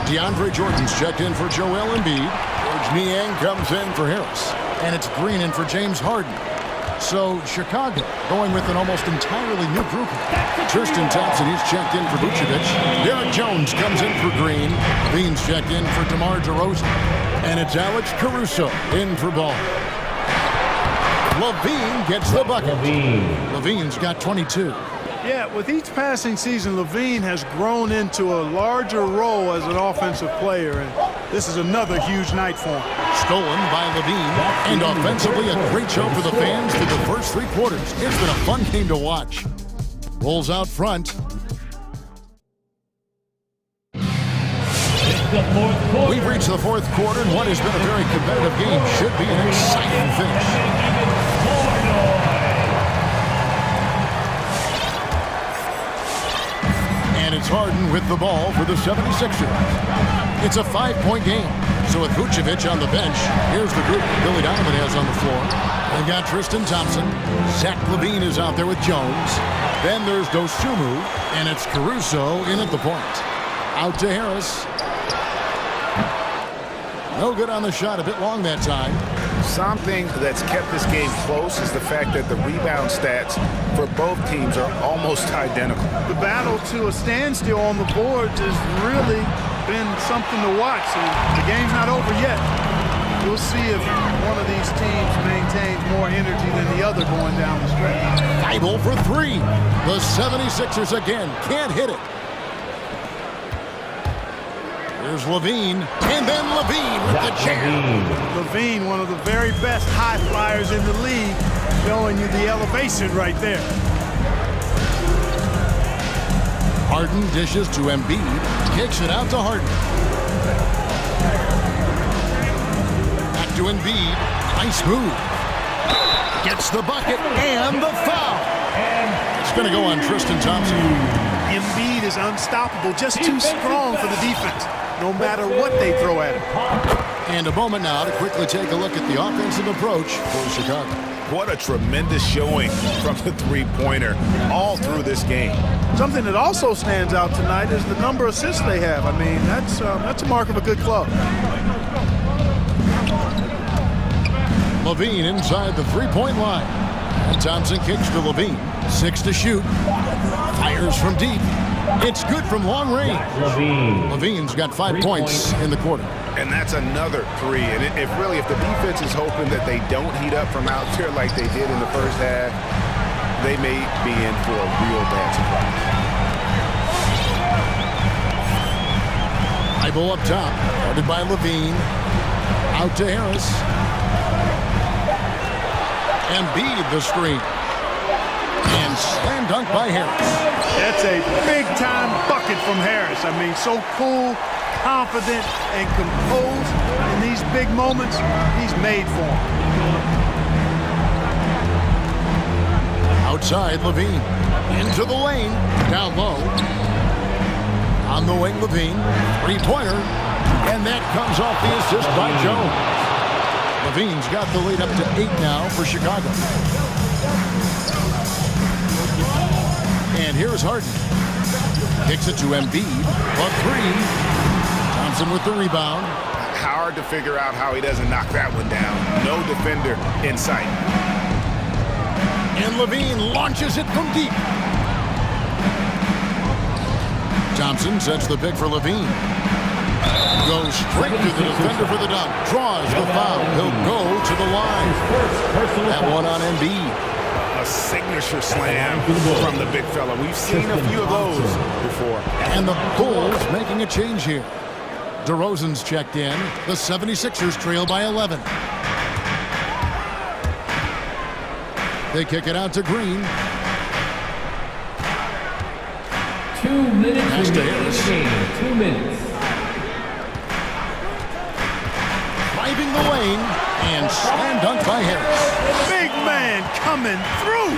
DeAndre Jordan's checked in for Joel Embiid. George Niang comes in for Harris. And it's Green in for James Harden. So Chicago going with an almost entirely new group. Tristan Thompson, he's checked in for Vucevic. Derek Jones comes in for Green. Levine's checked in for DeMar DeRozan. And it's Alex Caruso in for Ball. Levine gets the bucket. Levine's got 22. Yeah, with each passing season, Levine has grown into a larger role as an offensive player, and this is another huge night for him. Stolen by Levine, and offensively a great show for the fans through the first 3 quarters. It's been a fun game to watch. Bulls out front. We've reached the 4th quarter, and what has been a very competitive game should be an exciting finish. Harden with the ball for the 76ers. It's a 5-point game. So with Vucevic on the bench, here's the group Billy Donovan has on the floor. They've got Tristan Thompson. Zach LaVine is out there with Jones. Then there's Dosunmu, and it's Caruso in at the point. Out to Harris. No good on the shot, a bit long that time. Something that's kept this game close is the fact that the rebound stats for both teams are almost identical. The battle to a standstill on the boards has really been something to watch, and the game's not over yet. We'll see if one of these teams maintains more energy than the other going down the stretch. Bible for three. The 76ers again can't hit it. There's LaVine, and then LaVine with the jam. LaVine, one of the very best high flyers in the league, showing you the elevation right there. Harden dishes to Embiid, kicks it out to Harden. Back to Embiid, nice move. Gets the bucket and the foul. It's going to go on Tristan Thompson. Embiid is unstoppable, just too strong for the defense, no matter what they throw at him. And a moment now to quickly take a look at the offensive approach for Chicago. What a tremendous showing from the three-pointer all through this game. Something that also stands out tonight is the number of assists they have. I mean, that's a mark of a good club. LaVine inside the three-point line. And Thompson kicks to LaVine. 6 to shoot. Fires from deep. It's good from long range. LaVine's got 5 points in the quarter. And that's another three. And if the defense is hoping that they don't heat up from out there like they did in the first half, they may be in for a real bad surprise. Bible up top, guarded by LaVine. Out to Harris. Embiid the screen. And slam dunk by Harris. That's a big-time bucket from Harris. I mean, so cool, confident, and composed in these big moments. He's made for them. Outside, LaVine. Into the lane. Down low. On the wing, LaVine. Three-pointer. And that comes off the assist by Jones. LaVine's got the lead up to 8 now for Chicago. And here's Harden. Kicks it to Embiid. For three. Thompson with the rebound. Hard to figure out how he doesn't knock that one down. No defender in sight. And LaVine launches it from deep. Thompson sets the pick for LaVine. Goes straight to the defender for the dunk. Draws the foul. He'll go to the line. That one on Embiid. A signature slam from the big fella. We've seen a few of those before. And the Bulls making a change here. DeRozan's checked in. The 76ers trail by 11. They kick it out to Green. 2 minutes Pass to remaining in the game. 2 minutes. Driving the lane and slam dunk by Harris. Big man coming through.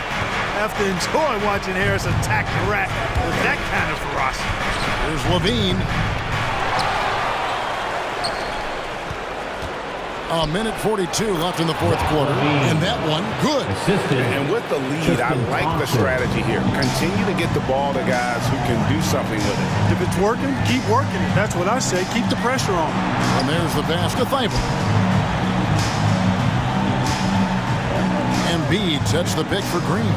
Have to enjoy watching Harris attack the rack with that kind of ferocity. Here's LaVine. A minute 42 left in the fourth quarter, and that one good. And with the lead, I like the strategy here. Continue to get the ball to guys who can do something with it. If it's working, keep working it. That's what I say. Keep the pressure on. And there's the pass to Thibault. Embiid sets the pick for Green.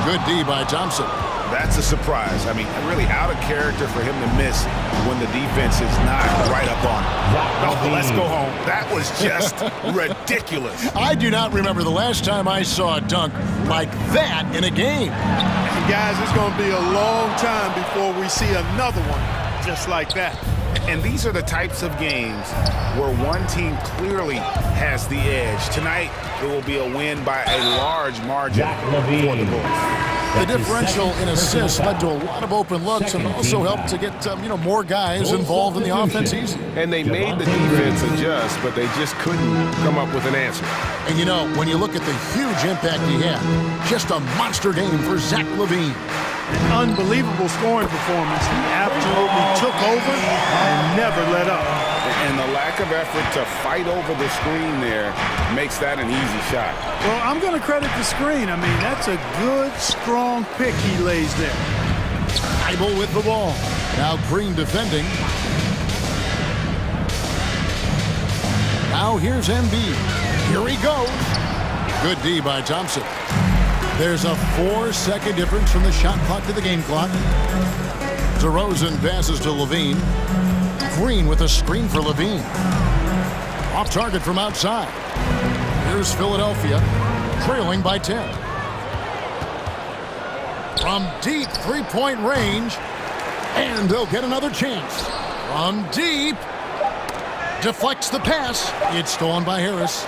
Good D by Thompson. That's a surprise. I mean, really out of character for him to miss when the defense is not right up on him. No, let's go home. That was just ridiculous. I do not remember the last time I saw a dunk like that in a game. And guys, it's going to be a long time before we see another one just like that. And these are the types of games where one team clearly has the edge. Tonight, it will be a win by a large margin for the Bulls. The differential in assists led to a lot of open looks and also helped to get more guys involved in the offense easy. And they made the defense adjust, but they just couldn't come up with an answer. And when you look at the huge impact he had, just a monster game for Zach LaVine. An unbelievable scoring performance. He absolutely took over and never let up. And the lack of effort to fight over the screen there makes that an easy shot. Well, I'm going to credit the screen. I mean, that's a good, strong pick he lays there. Bible with the ball. Now Green defending. Now here's Embiid. Here he goes. Good D by Thompson. There's a 4-second difference from the shot clock to the game clock. DeRozan passes to Levine. Green with a screen for Levine. Off target from outside. Here's Philadelphia, trailing by 10. From deep three-point range, and they'll get another chance. From deep, deflects the pass. It's stolen by Harris.